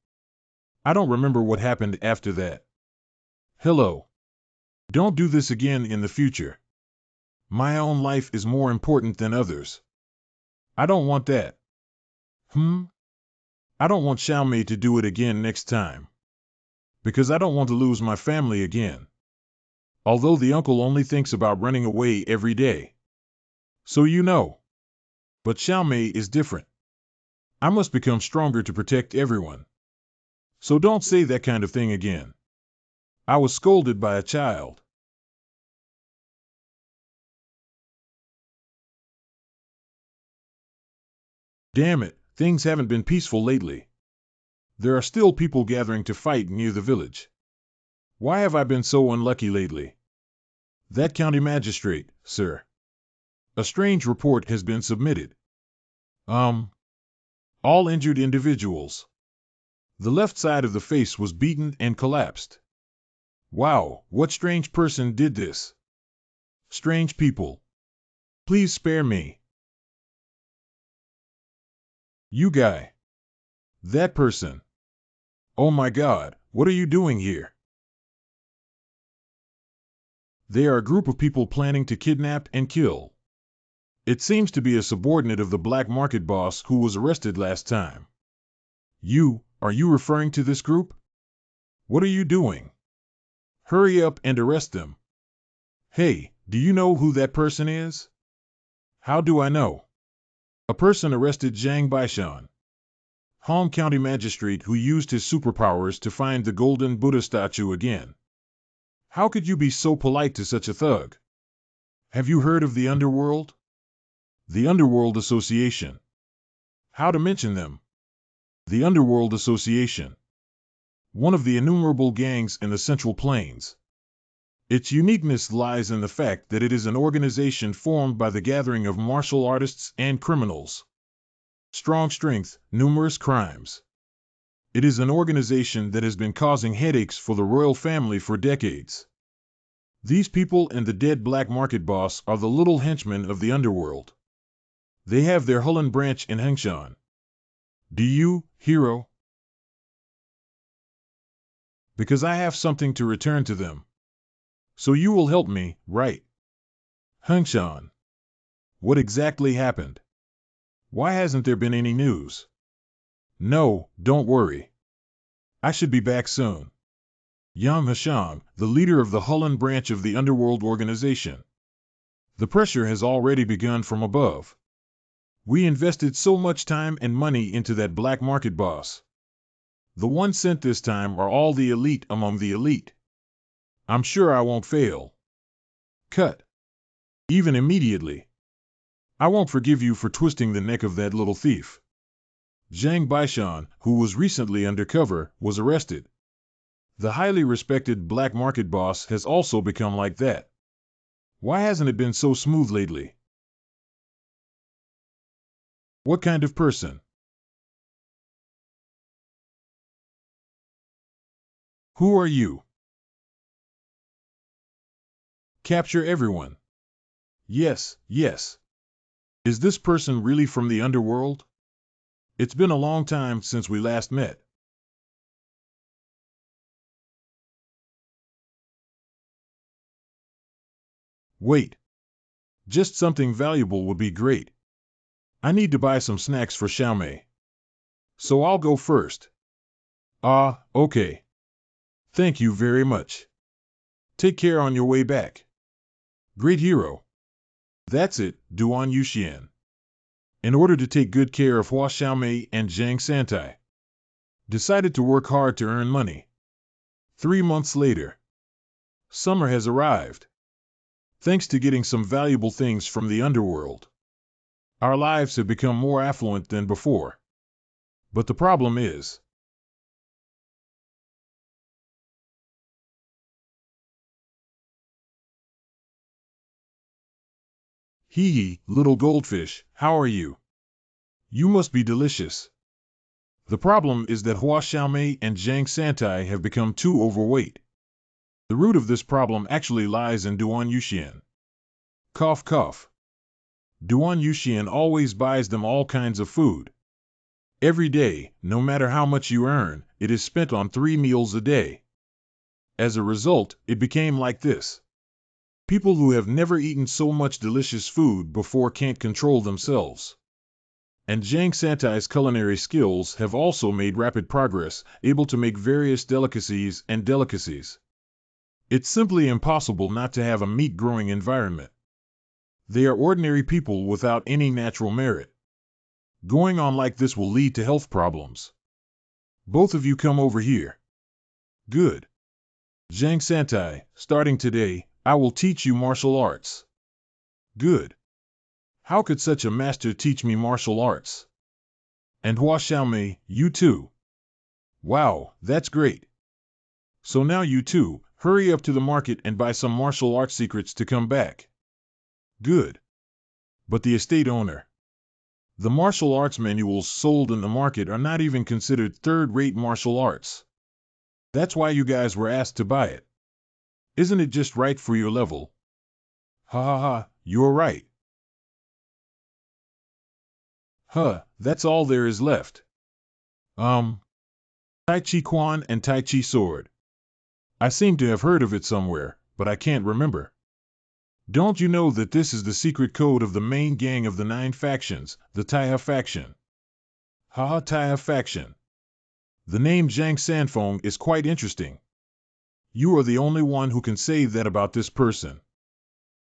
I don't remember what happened after that. Hello. Don't do this again in the future. My own life is more important than others. I don't want that. I don't want Xiaomei to do it again next time. Because I don't want to lose my family again. although the uncle only thinks about running away every day. So you know. But Xiaomei is different. I must become stronger to protect everyone. So don't say that kind of thing again. I was scolded by a child. Damn it, things haven't been peaceful lately. There are still people gathering to fight near the village. Why have I been so unlucky lately? That county magistrate, sir. A strange report has been submitted. All injured individuals. The left side of the face was beaten and collapsed. Wow, what strange person did this? Strange people. Please spare me. You guy. That person. Oh my God, what are you doing here? They are a group of people planning to kidnap and kill. It seems to be a subordinate of the black market boss who was arrested last time. Are you referring to this group? What are you doing? Hurry up and arrest them. Hey, do you know who that person is? How do I know? A person arrested Zhang Baishan, Hong County magistrate who used his superpowers to find the golden Buddha statue again. How could you be so polite to such a thug? Have you heard of the underworld? The Underworld Association. How to mention them? The Underworld Association. One of the innumerable gangs in the Central Plains. Its uniqueness lies in the fact that it is an organization formed by the gathering of martial artists and criminals. Strong strength, numerous crimes. It is an organization that has been causing headaches for the royal family for decades. These people and the dead black market boss are the little henchmen of the underworld. They have their Hulun branch in Hengshan. Do you, hero? Because I have something to return to them. So you will help me, right? Hengshan. What exactly happened? Why hasn't there been any news? No, don't worry. I should be back soon. Yang Hashang, the leader of the Hulun branch of the underworld organization. The pressure has already begun from above. We invested so much time and money into that black market boss. The ones sent this time are all the elite among the elite. I'm sure I won't fail. Cut. Even immediately. I won't forgive you for twisting the neck of that little thief. Zhang Baishan, who was recently undercover, was arrested. The highly respected black market boss has also become like that. Why hasn't it been so smooth lately? What kind of person? Who are you? Capture everyone. Yes, yes. Is this person really from the underworld? It's been a long time since we last met. Wait. Just something valuable would be great. I need to buy some snacks for Xiaomei. So I'll go first. Ah, okay. Thank you very much. Take care on your way back. Great hero. That's it, Duan Yuxian. In order to take good care of Hua Xiaomei and Zhang Santai. Decided to work hard to earn money. 3 months later. Summer has arrived. Thanks to getting some valuable things from the underworld. Our lives have become more affluent than before. But the problem is, hee, little goldfish, how are you? You must be delicious. The problem is that Hua Xiaomei and Zhang Santai have become too overweight. The root of this problem actually lies in Duan Yuxian. Cough cough. Duan Yuxian always buys them all kinds of food. Every day, no matter how much you earn, it is spent on 3 meals a day. As a result, it became like this. People who have never eaten so much delicious food before can't control themselves. And Zhang Santai's culinary skills have also made rapid progress, able to make various delicacies and delicacies. It's simply impossible not to have a meat-growing environment. They are ordinary people without any natural merit. Going on like this will lead to health problems. Both of you come over here. Good. Zhang Santai, starting today, I will teach you martial arts. Good. How could such a master teach me martial arts? And Hua Xiaomei, you too. Wow, that's great. So now you two, hurry up to the market and buy some martial arts secrets to come back. Good. But the estate owner. The martial arts manuals sold in the market are not even considered third-rate martial arts. That's why you guys were asked to buy it. Isn't it just right for your level? Ha ha ha, you're right. Huh, that's all there is left. Tai Chi Quan and Tai Chi Sword. I seem to have heard of it somewhere, but I can't remember. Don't you know that this is the secret code of the main gang of the 9 factions, the Taiha faction? Haha, Taiha faction. The name Zhang Sanfeng is quite interesting. You are the only one who can say that about this person.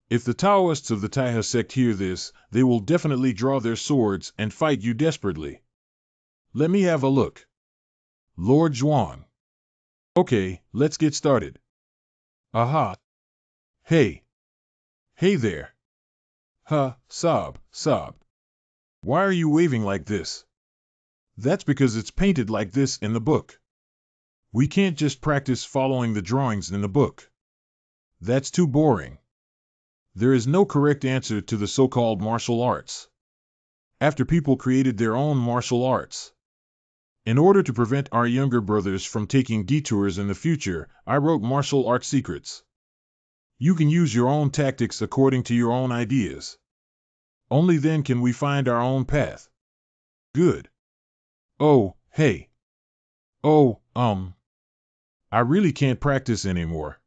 If the Taoists of the Taiha sect hear this, they will definitely draw their swords and fight you desperately. Let me have a look. Lord Zhuang. Okay, let's get started. Aha. Hey. Hey there. Sob. Why are you waving like this? That's because it's painted like this in the book. We can't just practice following the drawings in the book. That's too boring. There is no correct answer to the so-called martial arts. After people created their own martial arts. In order to prevent our younger brothers from taking detours in the future, I wrote martial arts secrets. You can use your own tactics according to your own ideas. Only then can we find our own path. Good. Oh, hey. Oh, I really can't practice anymore.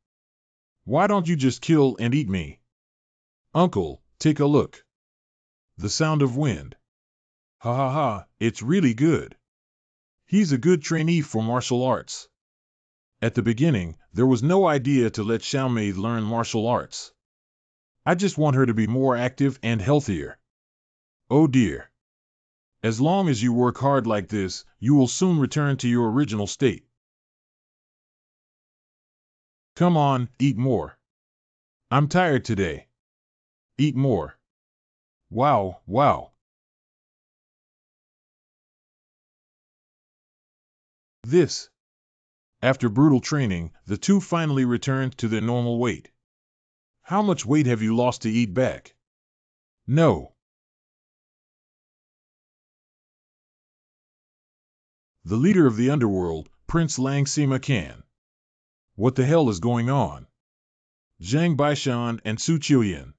Why don't you just kill and eat me? Uncle, take a look. The sound of wind. Ha ha ha, it's really good. He's a good trainee for martial arts. At the beginning, there was no idea to let Xiaomei learn martial arts. I just want her to be more active and healthier. Oh dear. As long as you work hard like this, you will soon return to your original state. Come on, eat more. I'm tired today. Eat more. Wow. This. After brutal training, the two finally returned to their normal weight. How much weight have you lost to eat back? No. The leader of the underworld, Prince Lang Sima Kan. What the hell is going on? Zhang Baishan and Su Qiuyan.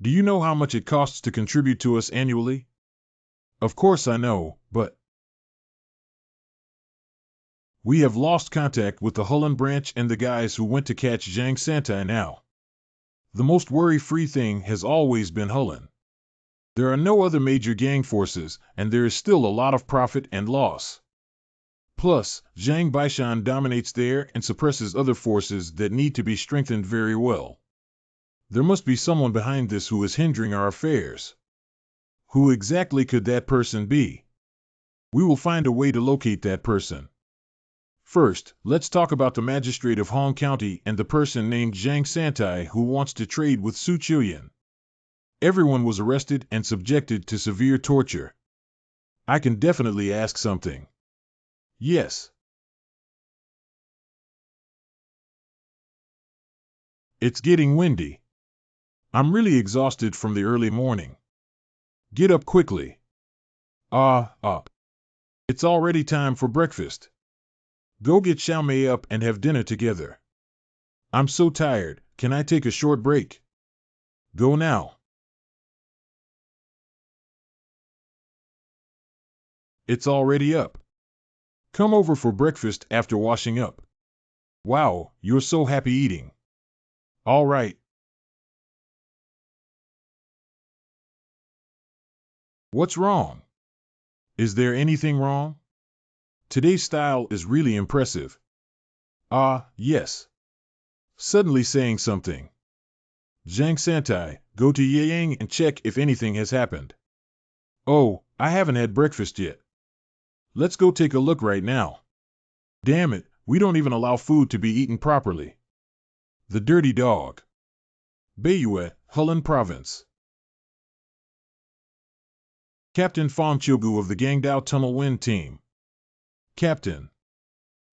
Do you know how much it costs to contribute to us annually? Of course I know, but we have lost contact with the Hulun branch and the guys who went to catch Zhang Santai now. The most worry-free thing has always been Hulun. There are no other major gang forces, and there is still a lot of profit and loss. Plus, Zhang Baishan dominates there and suppresses other forces that need to be strengthened very well. There must be someone behind this who is hindering our affairs. Who exactly could that person be? We will find a way to locate that person. First, let's talk about the magistrate of Hong County and the person named Zhang Santai who wants to trade with Su Qiuyan. Everyone was arrested and subjected to severe torture. I can definitely ask something. Yes. It's getting windy. I'm really exhausted from the early morning. Get up quickly. It's already time for breakfast. Go get Xiaomei up and have dinner together. I'm so tired, can I take a short break? Go now. It's already up. Come over for breakfast after washing up. Wow, you're so happy eating. All right. What's wrong? Is there anything wrong? Today's style is really impressive. Yes. Suddenly saying something. Zhang Santai, go to Yang and check if anything has happened. Oh, I haven't had breakfast yet. Let's go take a look right now. Damn it, we don't even allow food to be eaten properly. The dirty dog. Beiyue, Hulan Province. Captain Fong Chiogu of the Gangdao Tunnel Wind Team. Captain.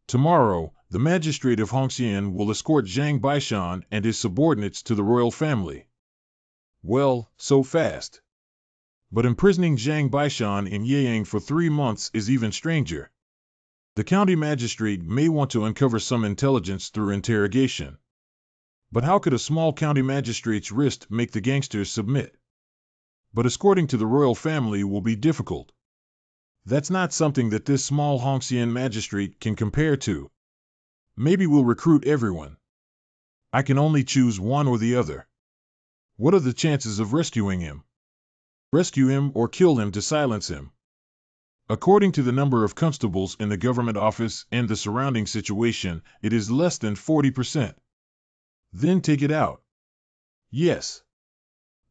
Tomorrow, the magistrate of Hongxian will escort Zhang Baishan and his subordinates to the royal family. Well, so fast. But imprisoning Zhang Baishan in Yeyang for 3 months is even stranger. The county magistrate may want to uncover some intelligence through interrogation. But how could a small county magistrate's wrist make the gangsters submit? But escorting to the royal family will be difficult. That's not something that this small Hongxian magistrate can compare to. Maybe we'll recruit everyone. I can only choose one or the other. What are the chances of rescuing him? Rescue him or kill him to silence him? According to the number of constables in the government office and the surrounding situation, it is less than 40%. Then take it out. Yes.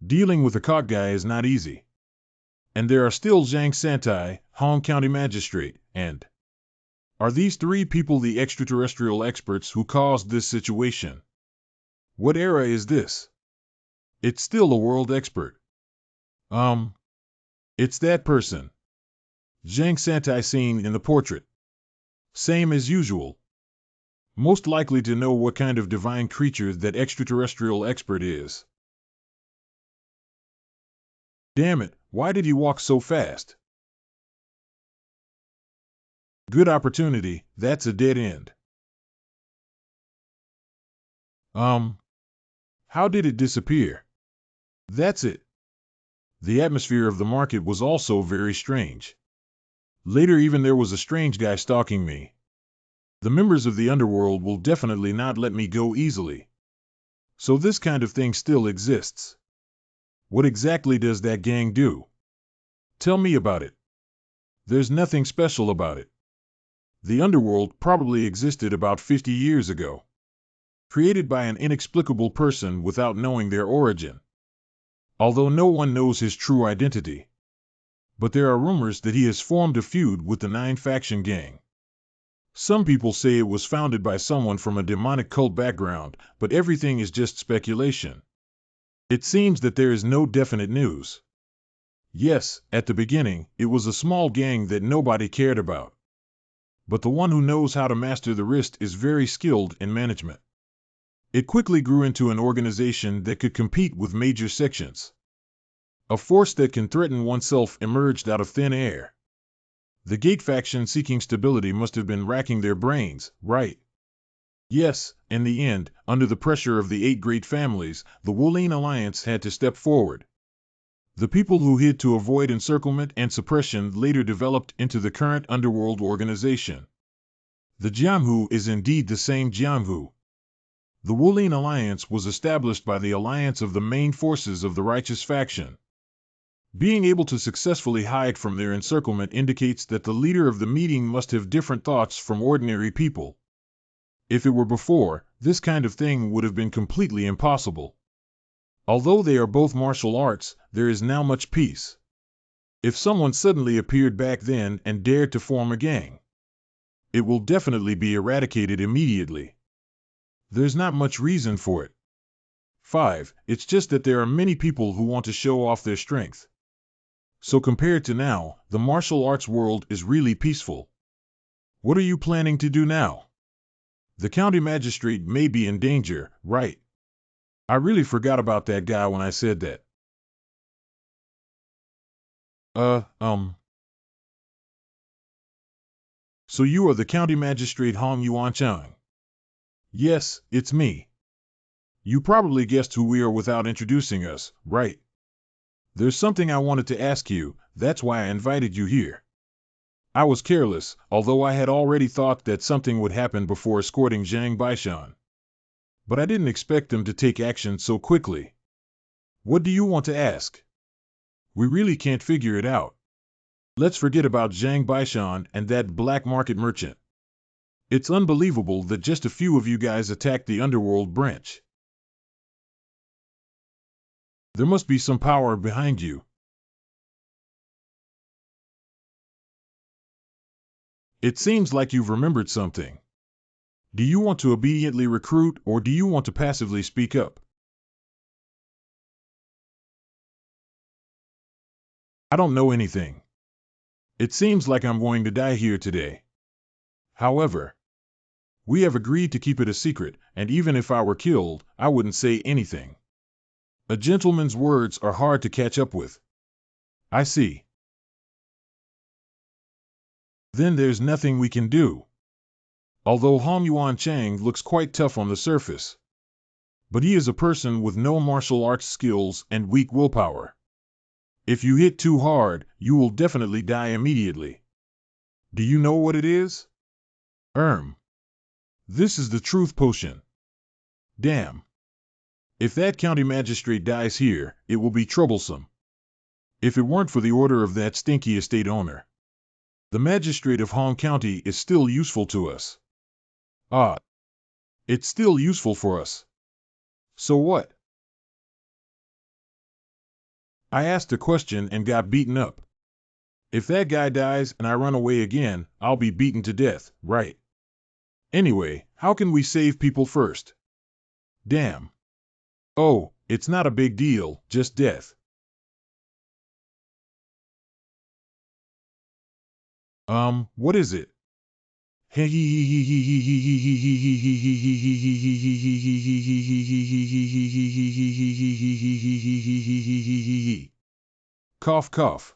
Dealing with a caught guy is not easy. And there are still Zhang Santai, Hong County Magistrate, and... Are these 3 people the extraterrestrial experts who caused this situation? What era is this? It's still a world expert. It's that person. Zhang Santai seen in the portrait. Same as usual. Most likely to know what kind of divine creature that extraterrestrial expert is. Damn it, why did he walk so fast? Good opportunity, that's a dead end. How did it disappear? That's it. The atmosphere of the market was also very strange. Later even there was a strange guy stalking me. The members of the underworld will definitely not let me go easily. So this kind of thing still exists. What exactly does that gang do? Tell me about it. There's nothing special about it. The underworld probably existed about 50 years ago. Created by an inexplicable person without knowing their origin. Although no one knows his true identity. But there are rumors that he has formed a feud with the 9-faction gang. Some people say it was founded by someone from a demonic cult background, but everything is just speculation. It seems that there is no definite news. Yes, at the beginning, it was a small gang that nobody cared about. But the one who knows how to master the wrist is very skilled in management. It quickly grew into an organization that could compete with major sections. A force that can threaten oneself emerged out of thin air. The Gate faction seeking stability must have been racking their brains, right? Yes, in the end, under the pressure of the 8 great families, the Wolin Alliance had to step forward. The people who hid to avoid encirclement and suppression later developed into the current underworld organization. The Jianghu is indeed the same Jianghu. The Wolin Alliance was established by the alliance of the main forces of the righteous faction. Being able to successfully hide from their encirclement indicates that the leader of the meeting must have different thoughts from ordinary people. If it were before, this kind of thing would have been completely impossible. Although they are both martial arts, there is now much peace. If someone suddenly appeared back then and dared to form a gang, it will definitely be eradicated immediately. There's not much reason for it. 5. It's just that there are many people who want to show off their strength. So compared to now, the martial arts world is really peaceful. What are you planning to do now? The county magistrate may be in danger, right? I really forgot about that guy when I said that. So you are the county magistrate Hong Yuanchang? Yes, it's me. You probably guessed who we are without introducing us, right? There's something I wanted to ask you, that's why I invited you here. I was careless, although I had already thought that something would happen before escorting Zhang Baishan. But I didn't expect them to take action so quickly. What do you want to ask? We really can't figure it out. Let's forget about Zhang Baishan and that black market merchant. It's unbelievable that just a few of you guys attacked the underworld branch. There must be some power behind you. It seems like you've remembered something. Do you want to obediently recruit, or do you want to passively speak up? I don't know anything. It seems like I'm going to die here today. However, we have agreed to keep it a secret, and even if I were killed, I wouldn't say anything. A gentleman's words are hard to catch up with. I see. Then there's nothing we can do. Although Hong Yuan Chang looks quite tough on the surface. But he is a person with no martial arts skills and weak willpower. If you hit too hard, you will definitely die immediately. Do you know what it is? This is the truth potion. Damn. If that county magistrate dies here, it will be troublesome. If it weren't for the order of that stinky estate owner. The magistrate of Hong County is still useful to us. Ah. It's still useful for us. So what? I asked a question and got beaten up. If that guy dies and I run away again, I'll be beaten to death, right? Anyway, how can we save people first? Damn. Oh, it's not a big deal, just death. What is it? Cough, cough.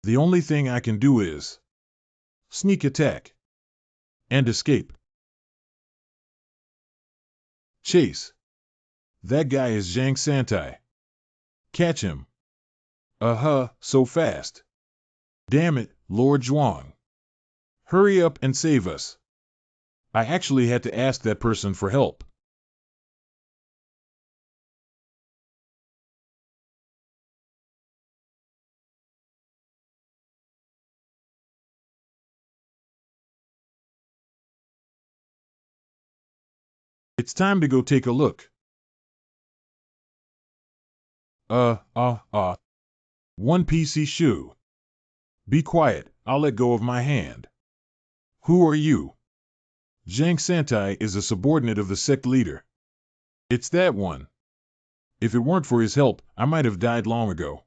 The only thing I can do is sneak attack and escape. Chase. That guy is Zhang Santai. Catch him. So fast. Damn it, Lord Zhuang. Hurry up and save us. I actually had to ask that person for help. It's time to go take a look. One PC shoe. Be quiet, I'll let go of my hand. Who are you? Zhang Santai is a subordinate of the sect leader. It's that one. If it weren't for his help, I might have died long ago.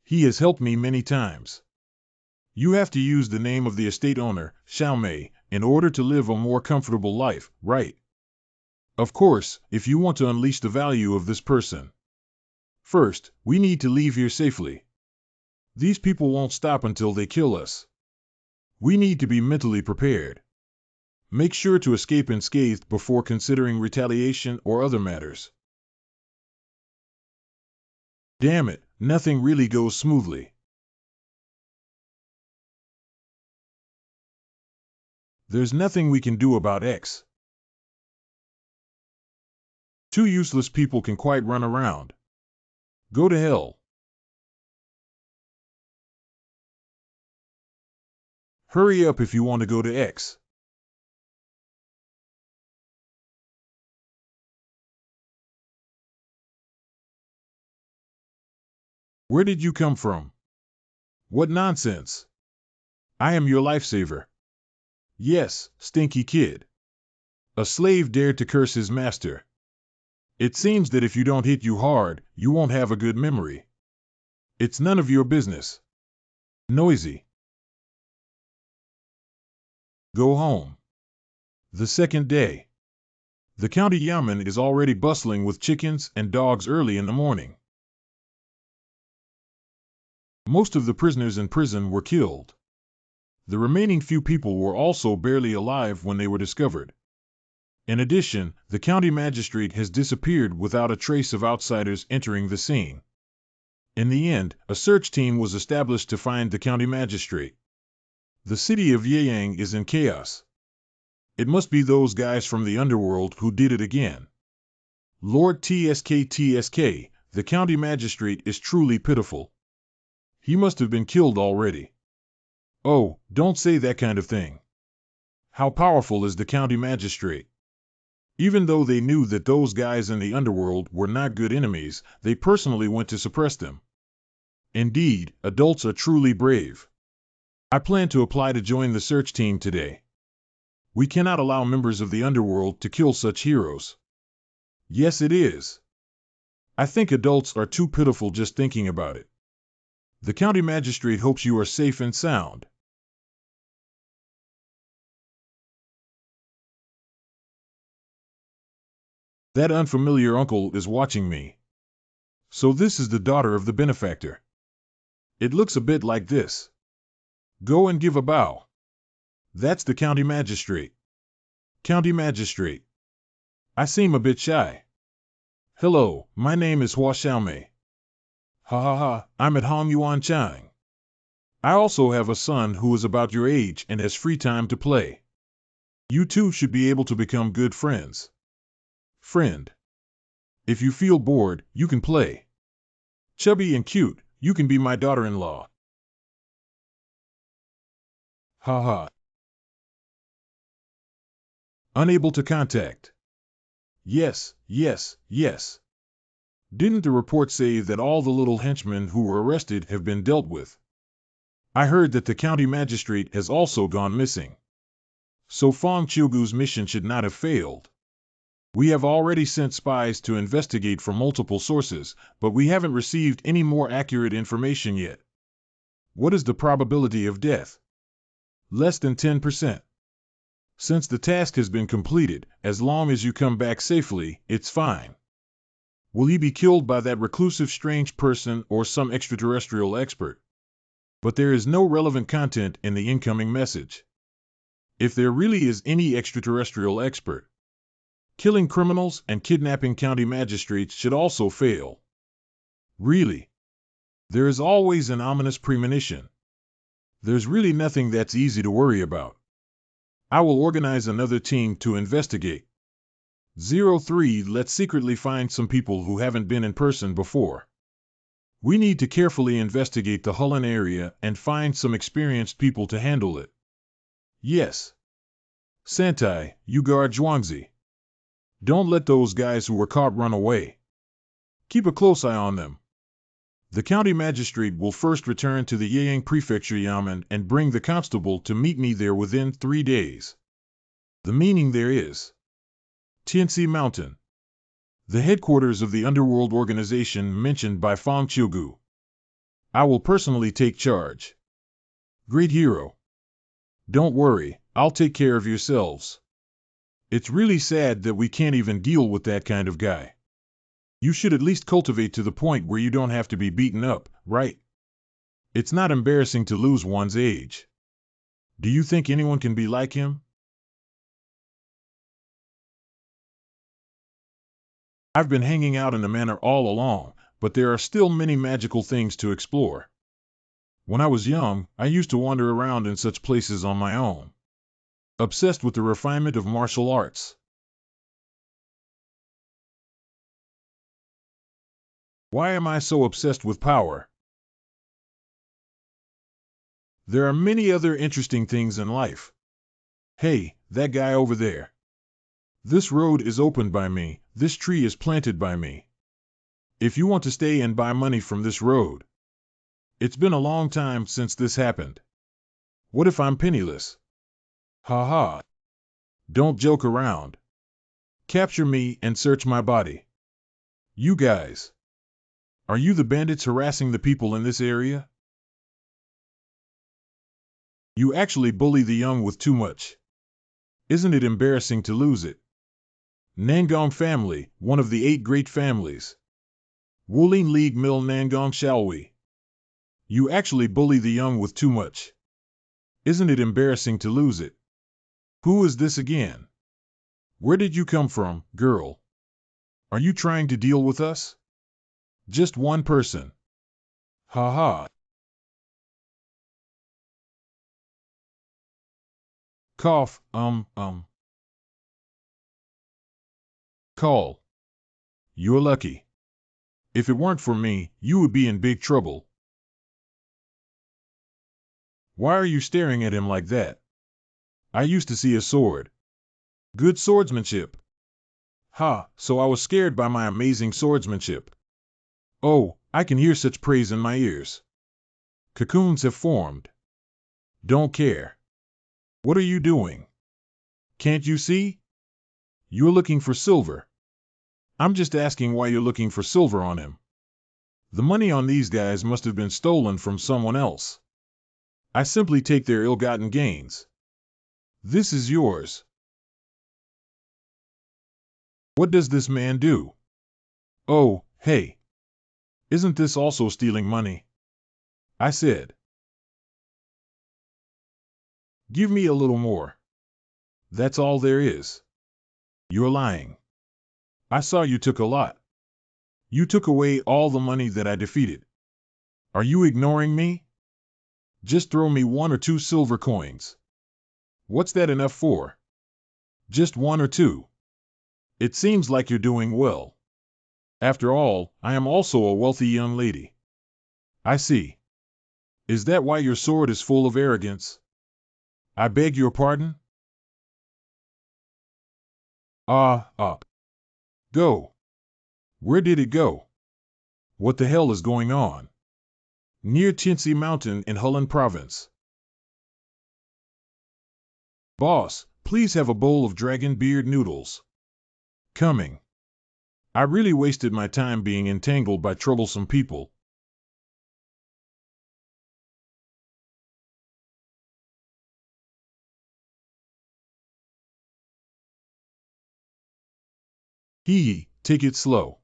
He has helped me many times. You have to use the name of the estate owner, Xiaomei, in order to live a more comfortable life, right? Of course, if you want to unleash the value of this person. First, we need to leave here safely. These people won't stop until they kill us. We need to be mentally prepared. Make sure to escape unscathed before considering retaliation or other matters. Damn it, nothing really goes smoothly. There's nothing we can do about X. Two useless people can quite run around. Go to hell. Hurry up if you want to go to X. Where did you come from? What nonsense. I am your lifesaver. Yes, stinky kid. A slave dared to curse his master. It seems that if you don't hit you hard, you won't have a good memory. It's none of your business. Noisy. Go home. The second day. The county yamen is already bustling with chickens and dogs early in the morning. Most of the prisoners in prison were killed. The remaining few people were also barely alive when they were discovered. In addition, the county magistrate has disappeared without a trace of outsiders entering the scene. In the end, a search team was established to find the county magistrate. The city of Yeyang is in chaos. It must be those guys from the underworld who did it again. Lord TSK, the county magistrate is truly pitiful. He must have been killed already. Oh, don't say that kind of thing. How powerful is the county magistrate? Even though they knew that those guys in the underworld were not good enemies, they personally went to suppress them. Indeed, adults are truly brave. I plan to apply to join the search team today. We cannot allow members of the underworld to kill such heroes. Yes, it is. I think adults are too pitiful just thinking about it. The county magistrate hopes you are safe and sound. That unfamiliar uncle is watching me. So this is the daughter of the benefactor. It looks a bit like this. Go and give a bow. That's the county magistrate. County magistrate. I seem a bit shy. Hello, my name is Hua Xiaomei. Ha ha ha, I'm at Hong Yuan Chang. I also have a son who is about your age and has free time to play. You two should be able to become good friends. Friend. If you feel bored, you can play. Chubby and cute, you can be my daughter-in-law. Ha ha. Unable to contact. Yes, yes, yes. Didn't the report say that all the little henchmen who were arrested have been dealt with? I heard that the county magistrate has also gone missing. So Fang Qiugu's mission should not have failed. We have already sent spies to investigate from multiple sources, but we haven't received any more accurate information yet. What is the probability of death? Less than 10%. Since the task has been completed, as long as you come back safely, it's fine. Will he be killed by that reclusive strange person or some extraterrestrial expert? But there is no relevant content in the incoming message. If there really is any extraterrestrial expert, killing criminals and kidnapping county magistrates should also fail. Really? There is always an ominous premonition. There's really nothing that's easy to worry about. I will organize another team to investigate. 03, let's secretly find some people who haven't been in person before. We need to carefully investigate the Hulun area and find some experienced people to handle it. Yes. Santai, you guard Zhuangzi. Don't let those guys who were caught run away. Keep a close eye on them. The county magistrate will first return to the Yeyang Prefecture Yamen and bring the constable to meet me there within 3 days. The meaning there is Tianxi Mountain, the headquarters of the underworld organization mentioned by Fang Qiugu. I will personally take charge. Great hero. Don't worry, I'll take care of yourselves. It's really sad that we can't even deal with that kind of guy. You should at least cultivate to the point where you don't have to be beaten up, right? It's not embarrassing to lose one's age. Do you think anyone can be like him? I've been hanging out in the manor all along, but there are still many magical things to explore. When I was young, I used to wander around in such places on my own, obsessed with the refinement of martial arts. Why am I so obsessed with power? There are many other interesting things in life. Hey, that guy over there. This road is opened by me, this tree is planted by me. If you want to stay and buy money from this road. It's been a long time since this happened. What if I'm penniless? Ha ha. Don't joke around. Capture me and search my body. You guys. Are you the bandits harassing the people in this area? You actually bully the young with too much. Isn't it embarrassing to lose it? Nangong family, one of the 8 great families. Wulin League Mill Nangong shall we? You actually bully the young with too much. Isn't it embarrassing to lose it? Who is this again? Where did you come from, girl? Are you trying to deal with us? Just one person. Ha ha. Cough, Call. You're lucky. If it weren't for me, you would be in big trouble. Why are you staring at him like that? I used to see a sword. Good swordsmanship. Ha, so I was scared by my amazing swordsmanship. Oh, I can hear such praise in my ears. Cocoons have formed. Don't care. What are you doing? Can't you see? You're looking for silver. I'm just asking why you're looking for silver on him. The money on these guys must have been stolen from someone else. I simply take their ill-gotten gains. This is yours. What does this man do? Oh, hey. Isn't this also stealing money? I said. Give me a little more. That's all there is. You're lying. I saw you took a lot. You took away all the money that I defeated. Are you ignoring me? Just throw me 1 or 2 silver coins. What's that enough for? Just 1 or 2. It seems like you're doing well. After all, I am also a wealthy young lady. I see. Is that why your sword is full of arrogance? I beg your pardon? Go. Where did it go? What the hell is going on? Near Tinsy Mountain in Hulun Province. Boss, please have a bowl of dragon beard noodles. Coming. I really wasted my time being entangled by troublesome people. Hee, take it slow.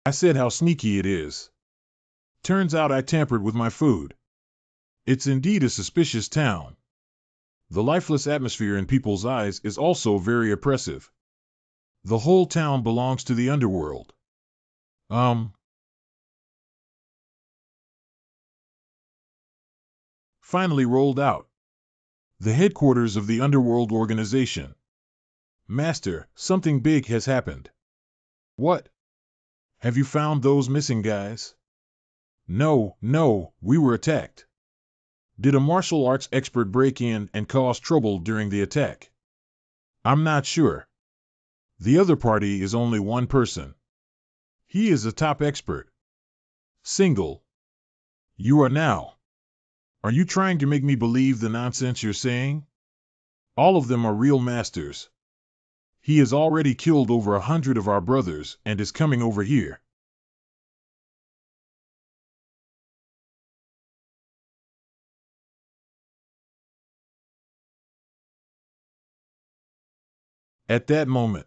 I said how sneaky it is. Turns out I tampered with my food. It's indeed a suspicious town. The lifeless atmosphere in people's eyes is also very oppressive. The whole town belongs to the underworld. Finally rolled out. The headquarters of the underworld organization. Master, something big has happened. What? Have you found those missing guys? No, we were attacked. Did a martial arts expert break in and cause trouble during the attack? I'm not sure. The other party is only one person. He is a top expert. Single. You are now. Are you trying to make me believe the nonsense you're saying? All of them are real masters. He has already killed over 100 of our brothers and is coming over here. At that moment,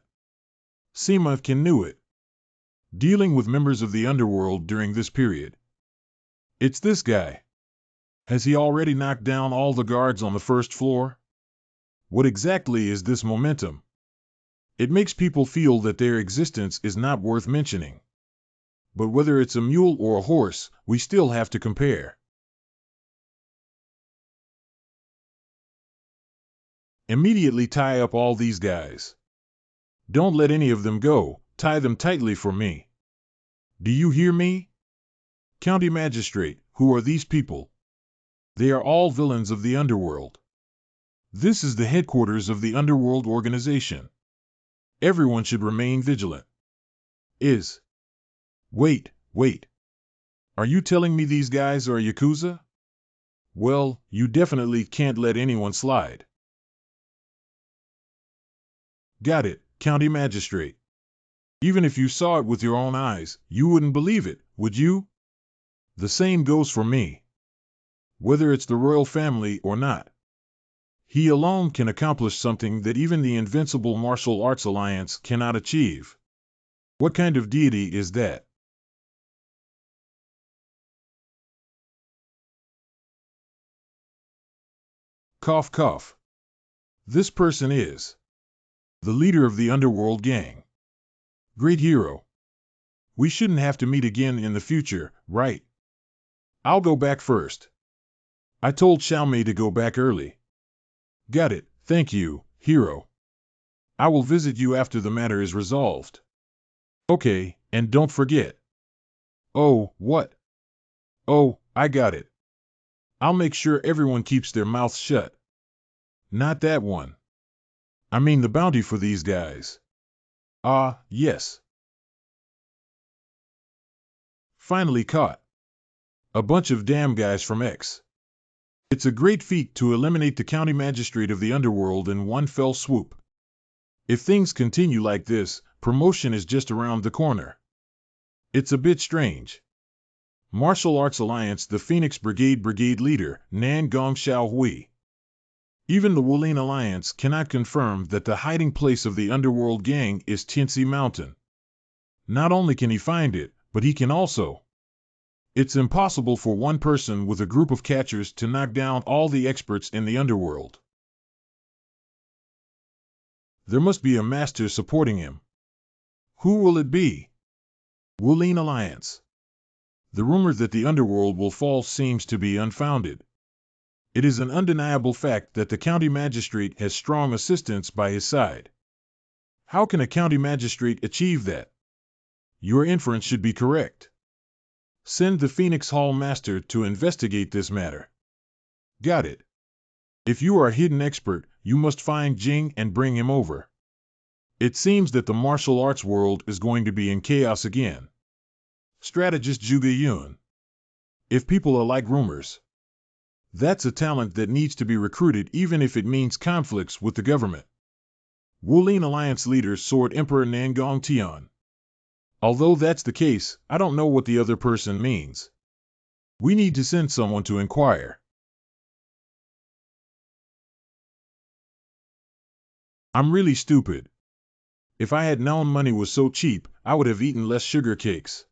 Simavkin knew it. Dealing with members of the underworld during this period. It's this guy. Has he already knocked down all the guards on the first floor? What exactly is this momentum? It makes people feel that their existence is not worth mentioning. But whether it's a mule or a horse, we still have to compare. Immediately tie up all these guys. Don't let any of them go, tie them tightly for me. Do you hear me? County Magistrate, who are these people? They are all villains of the underworld. This is the headquarters of the underworld organization. Everyone should remain vigilant. Wait. Are you telling me these guys are Yakuza? Well, you definitely can't let anyone slide. Got it, County Magistrate. Even if you saw it with your own eyes, you wouldn't believe it, would you? The same goes for me. Whether it's the royal family or not. He alone can accomplish something that even the invincible martial arts alliance cannot achieve. What kind of deity is that? Cough, cough. This person is the leader of the underworld gang. Great hero. We shouldn't have to meet again in the future, right? I'll go back first. I told Xiaomei to go back early. Got it, thank you, hero. I will visit you after the matter is resolved. Okay, and don't forget. Oh, what? Oh, I got it. I'll make sure everyone keeps their mouths shut. Not that one. I mean the bounty for these guys. Ah, yes. Finally caught. A bunch of damn guys from X. It's a great feat to eliminate the county magistrate of the underworld in one fell swoop. If things continue like this, promotion is just around the corner. It's a bit strange. Martial Arts Alliance, the Phoenix Brigade leader, Nan Gong Xiao Hui. Even the Wulin Alliance cannot confirm that the hiding place of the underworld gang is Tianxi Mountain. Not only can he find it, but he can also. It's impossible for one person with a group of catchers to knock down all the experts in the underworld. There must be a master supporting him. Who will it be? Wulin Alliance. The rumor that the underworld will fall seems to be unfounded. It is an undeniable fact that the county magistrate has strong assistance by his side. How can a county magistrate achieve that? Your inference should be correct. Send the Phoenix Hall Master to investigate this matter. Got it. If you are a hidden expert, you must find Jing and bring him over. It seems that the martial arts world is going to be in chaos again. Strategist Zhuge Yun. If people are like rumors, that's a talent that needs to be recruited even if it means conflicts with the government. Wulin Alliance leader Sword Emperor Nangong Tian. Although that's the case, I don't know what the other person means. We need to send someone to inquire. I'm really stupid. If I had known money was so cheap, I would have eaten less sugar cakes.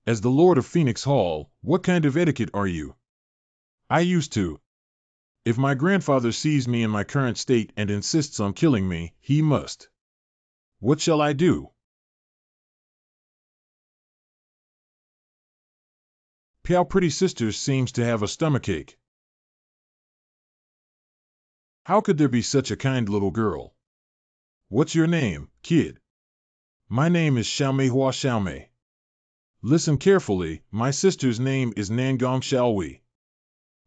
As the Lord of Phoenix Hall, what kind of etiquette are you? I used to. If my grandfather sees me in my current state and insists on killing me, he must. What shall I do? Piao Pretty Sisters seems to have a stomachache. How could there be such a kind little girl? What's your name, kid? My name is Xiaomei Hua Xiaomei. Listen carefully, my sister's name is Nangong Xiaohui.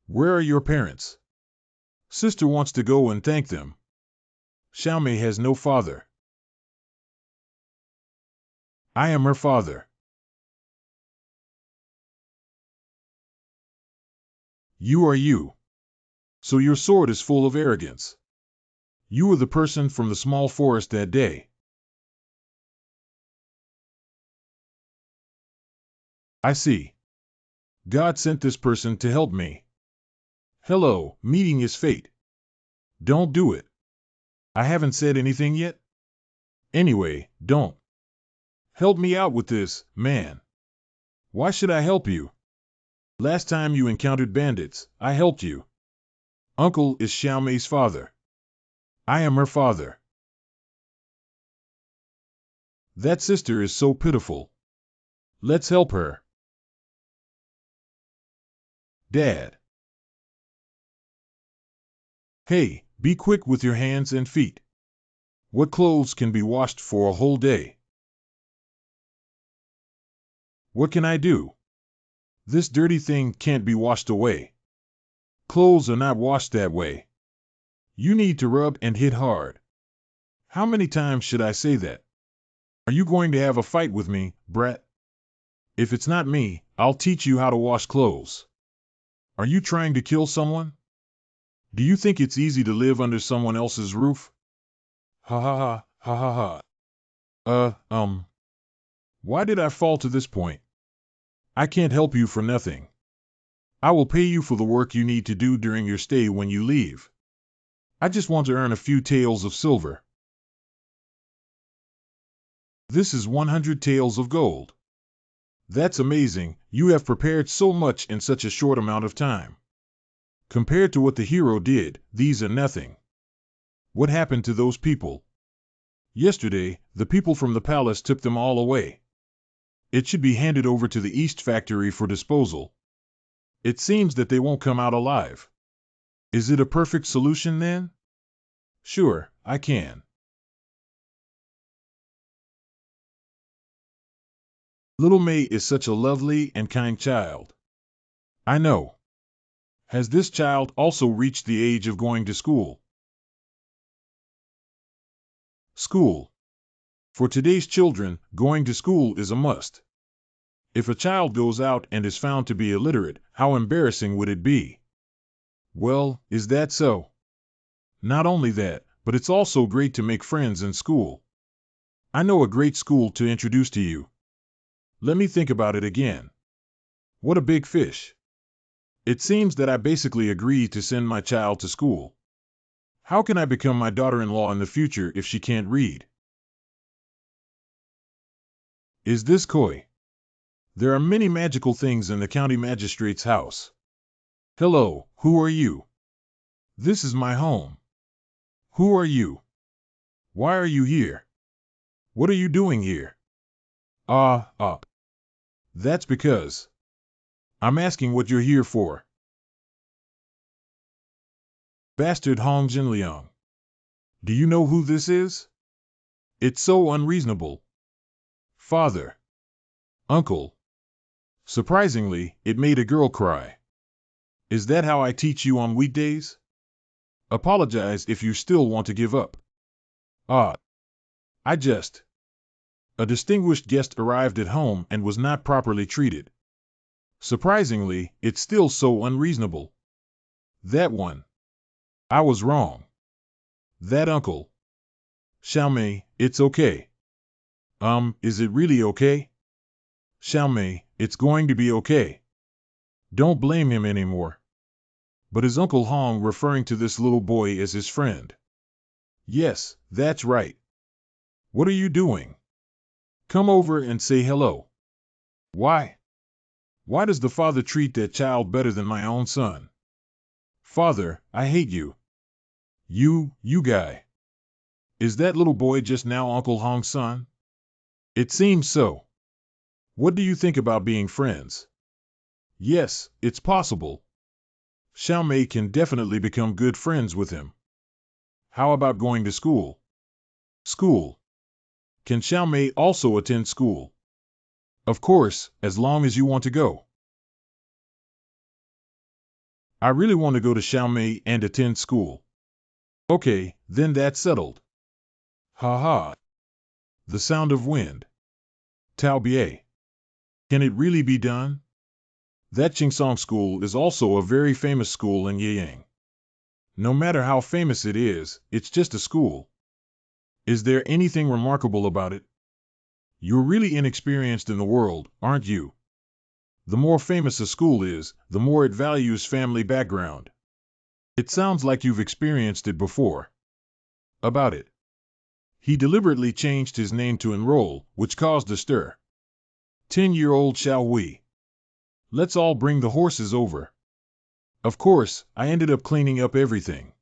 Where are your parents? Sister wants to go and thank them. Xiaomei has no father. I am her father. You are you. So your sword is full of arrogance. You were the person from the small forest that day. I see. God sent this person to help me. Hello, meeting is fate. Don't do it. I haven't said anything yet. Anyway, don't. Help me out with this, man. Why should I help you? Last time you encountered bandits, I helped you. Uncle is Xiaomei's father. I am her father. That sister is so pitiful. Let's help her. Dad. Hey, be quick with your hands and feet. What clothes can be washed for a whole day? What can I do? This dirty thing can't be washed away. Clothes are not washed that way. You need to rub and hit hard. How many times should I say that? Are you going to have a fight with me, brat? If it's not me, I'll teach you how to wash clothes. Are you trying to kill someone? Do you think it's easy to live under someone else's roof? Ha ha ha, ha ha ha. Why did I fall to this point? I can't help you for nothing. I will pay you for the work you need to do during your stay when you leave. I just want to earn a few taels of silver. This is 100 taels of gold. That's amazing, you have prepared so much in such a short amount of time. Compared to what the hero did, these are nothing. What happened to those people? Yesterday, the people from the palace took them all away. It should be handed over to the East Factory for disposal. It seems that they won't come out alive. Is it a perfect solution then? Sure, I can. Little May is such a lovely and kind child. I know. Has this child also reached the age of going to school? School. For today's children, going to school is a must. If a child goes out and is found to be illiterate, how embarrassing would it be? Well, is that so? Not only that, but it's also great to make friends in school. I know a great school to introduce to you. Let me think about it again. What a big fish. It seems that I basically agreed to send my child to school. How can I become my daughter-in-law in the future if she can't read? Is this coy? There are many magical things in the county magistrate's house. Hello, who are you? This is my home. Who are you? Why are you here? What are you doing here? That's because I'm asking what you're here for. Bastard Hong Jinliang. Do you know who this is? It's so unreasonable. Father. Uncle. Surprisingly, it made a girl cry. Is that how I teach you on weekdays? Apologize if you still want to give up. I just. A distinguished guest arrived at home and was not properly treated. Surprisingly, it's still so unreasonable. That one. I was wrong. That uncle. Xiaomei, it's okay. Is it really okay? Xiaomei, it's going to be okay. Don't blame him anymore. But is Uncle Hong referring to this little boy as his friend? Yes, that's right. What are you doing? Come over and say hello. Why? Why does the father treat that child better than my own son? Father, I hate you. You guy. Is that little boy just now Uncle Hong's son? It seems so. What do you think about being friends? Yes, it's possible. Xiaomei can definitely become good friends with him. How about going to school? School. Can Xiaomei also attend school? Of course, as long as you want to go. I really want to go to Xiaomei and attend school. Okay, then that's settled. Ha ha. The sound of wind. Tao Bie. Can it really be done? That Qingsong school is also a very famous school in Yiyang. No matter how famous it is, it's just a school. Is there anything remarkable about it? You're really inexperienced in the world, aren't you? The more famous a school is, the more it values family background. It sounds like you've experienced it before. About it. He deliberately changed his name to enroll, which caused a stir. 10-year-old shall we? Let's all bring the horses over. Of course, I ended up cleaning up everything.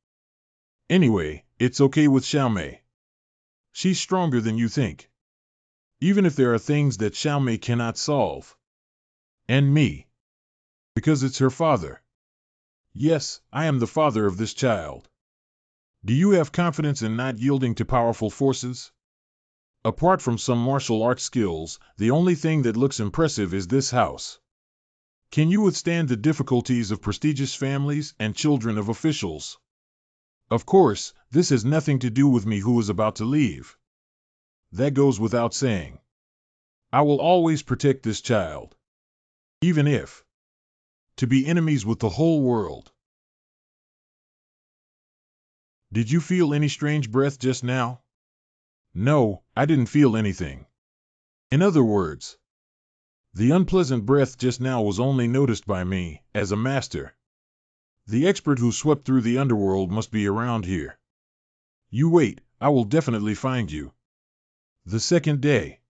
Anyway, it's okay with Xiaomei. She's stronger than you think. Even if there are things that Xiaomei cannot solve. And me. Because it's her father. Yes, I am the father of this child. Do you have confidence in not yielding to powerful forces? Apart from some martial arts skills, the only thing that looks impressive is this house. Can you withstand the difficulties of prestigious families and children of officials? Of course, this has nothing to do with me who is about to leave. That goes without saying. I will always protect this child. Even if to be enemies with the whole world. Did you feel any strange breath just now? No, I didn't feel anything. In other words, the unpleasant breath just now was only noticed by me, as a master. The expert who swept through the underworld must be around here. You wait, I will definitely find you. The second day.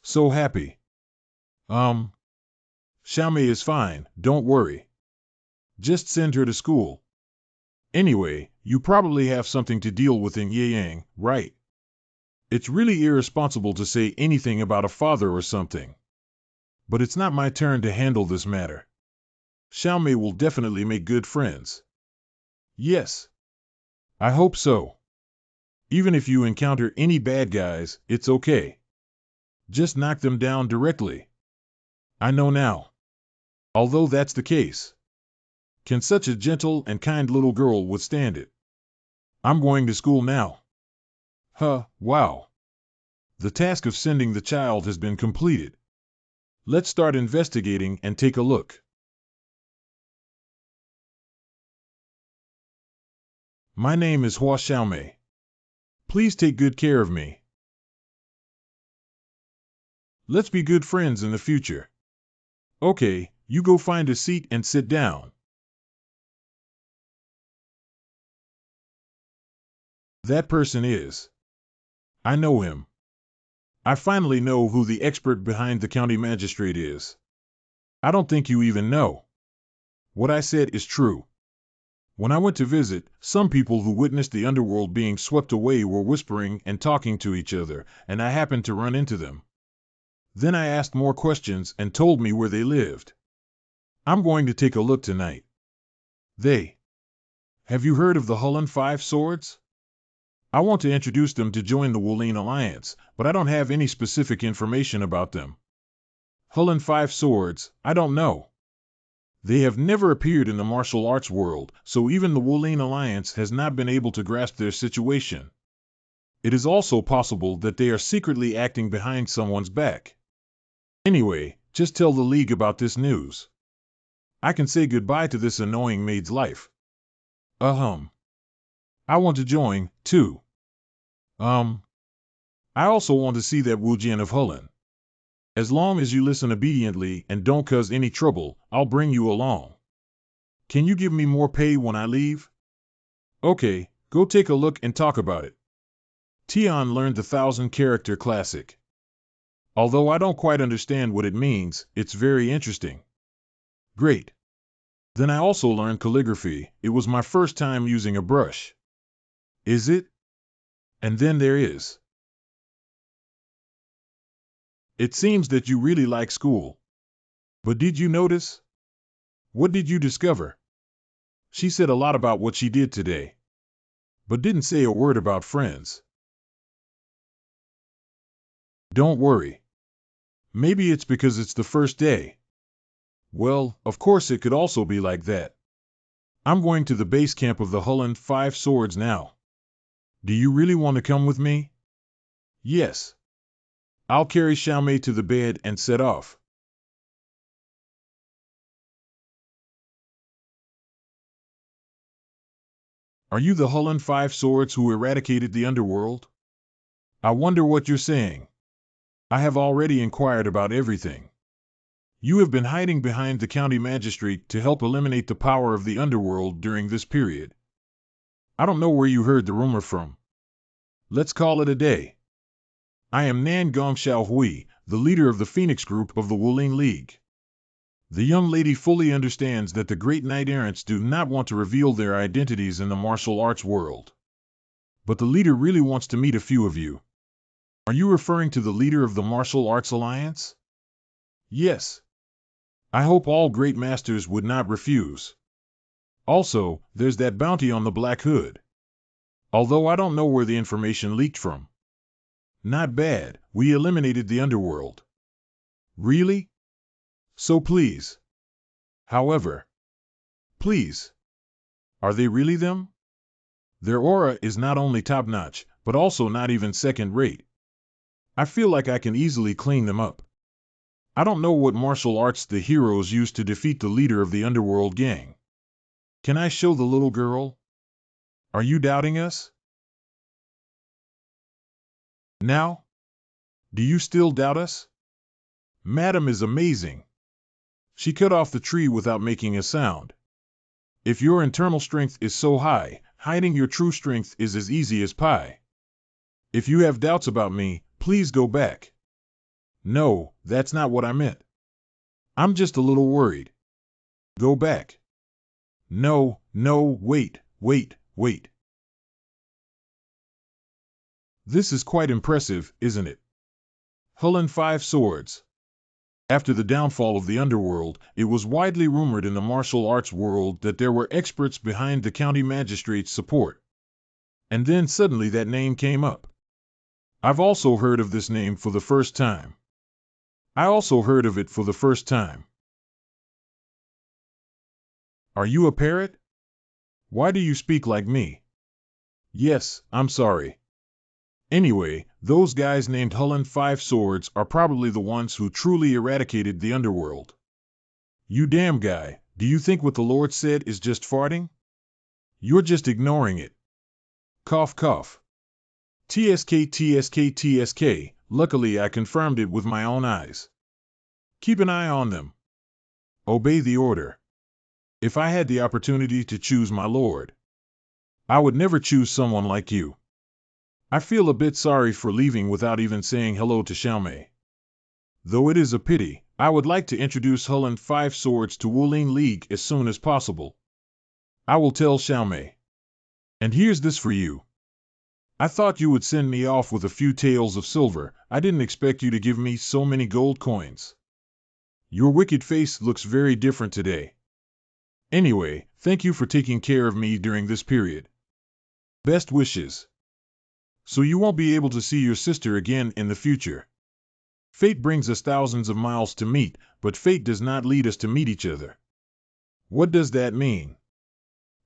So happy. Xiaomei is fine, don't worry. Just send her to school. Anyway, you probably have something to deal with in Yiyang, right? It's really irresponsible to say anything about a father or something. But it's not my turn to handle this matter. Xiaomei will definitely make good friends. Yes, I hope so. Even if you encounter any bad guys, it's okay. Just knock them down directly. I know now. Although that's the case, can such a gentle and kind little girl withstand it? I'm going to school now. Huh, wow. The task of sending the child has been completed. Let's start investigating and take a look. My name is Hua Xiaomei. Please take good care of me. Let's be good friends in the future. Okay, you go find a seat and sit down. That person is. I know him. I finally know who the expert behind the county magistrate is. I don't think you even know. What I said is true. When I went to visit, some people who witnessed the underworld being swept away were whispering and talking to each other, and I happened to run into them. Then I asked more questions and told me where they lived. I'm going to take a look tonight. They. Have you heard of the Hullen Five Swords? I want to introduce them to join the Wolene Alliance, but I don't have any specific information about them. Hullen Five Swords, I don't know. They have never appeared in the martial arts world, so even the Wolene Alliance has not been able to grasp their situation. It is also possible that they are secretly acting behind someone's back. Anyway, just tell the League about this news. I can say goodbye to this annoying maid's life. I want to join, too. I also want to see that Wujian of Hullen. As long as you listen obediently and don't cause any trouble, I'll bring you along. Can you give me more pay when I leave? Okay, go take a look and talk about it. Tian learned the 1,000-character classic. Although I don't quite understand what it means, it's very interesting. Great. Then I also learned calligraphy. It was my first time using a brush. Is it? And then there is. It seems that you really like school. But did you notice? What did you discover? She said a lot about what she did today, but didn't say a word about friends. Don't worry. Maybe it's because it's the first day. Well, of course it could also be like that. I'm going to the base camp of the Hullen Five Swords now. Do you really want to come with me? Yes. I'll carry Xiaomei to the bed and set off. Are you the Hullen Five Swords who eradicated the underworld? I wonder what you're saying. I have already inquired about everything. You have been hiding behind the county magistrate to help eliminate the power of the underworld during this period. I don't know where you heard the rumor from. Let's call it a day. I am Nan Gong Xiaohui, the leader of the Phoenix Group of the Wolene League. The young lady fully understands that the great knight-errants do not want to reveal their identities in the martial arts world. But the leader really wants to meet a few of you. Are you referring to the leader of the Martial Arts Alliance? Yes. I hope all great masters would not refuse. Also, there's that bounty on the Black Hood. Although I don't know where the information leaked from. Not bad, we eliminated the underworld. Really? So please. However. Please. Are they really them? Their aura is not only top-notch, but also not even second-rate. I feel like I can easily clean them up. I don't know what martial arts the heroes use to defeat the leader of the underworld gang. Can I show the little girl? Are you doubting us? Now? Do you still doubt us? Madam is amazing. She cut off the tree without making a sound. If your internal strength is so high, hiding your true strength is as easy as pie. If you have doubts about me, please go back. No, that's not what I meant. I'm just a little worried. Go back. No, wait. This is quite impressive, isn't it? Hullen Five Swords. After the downfall of the underworld, it was widely rumored in the martial arts world that there were experts behind the county magistrate's support. And then suddenly that name came up. I've also heard of this name for the first time. I also heard of it for the first time. Are you a parrot? Why do you speak like me? Yes, I'm sorry. Anyway, those guys named Hullen Five Swords are probably the ones who truly eradicated the underworld. You damn guy, do you think what the Lord said is just farting? You're just ignoring it. Cough cough. TSK TSK TSK, luckily I confirmed it with my own eyes. Keep an eye on them. Obey the order. If I had the opportunity to choose my lord, I would never choose someone like you. I feel a bit sorry for leaving without even saying hello to Xiaomei. Though it is a pity, I would like to introduce Hullen Five Swords to Wulin League as soon as possible. I will tell Xiaomei. And here's this for you. I thought you would send me off with a few taels of silver. I didn't expect you to give me so many gold coins. Your wicked face looks very different today. Anyway, thank you for taking care of me during this period. Best wishes. So you won't be able to see your sister again in the future. Fate brings us thousands of miles to meet, but fate does not lead us to meet each other. What does that mean?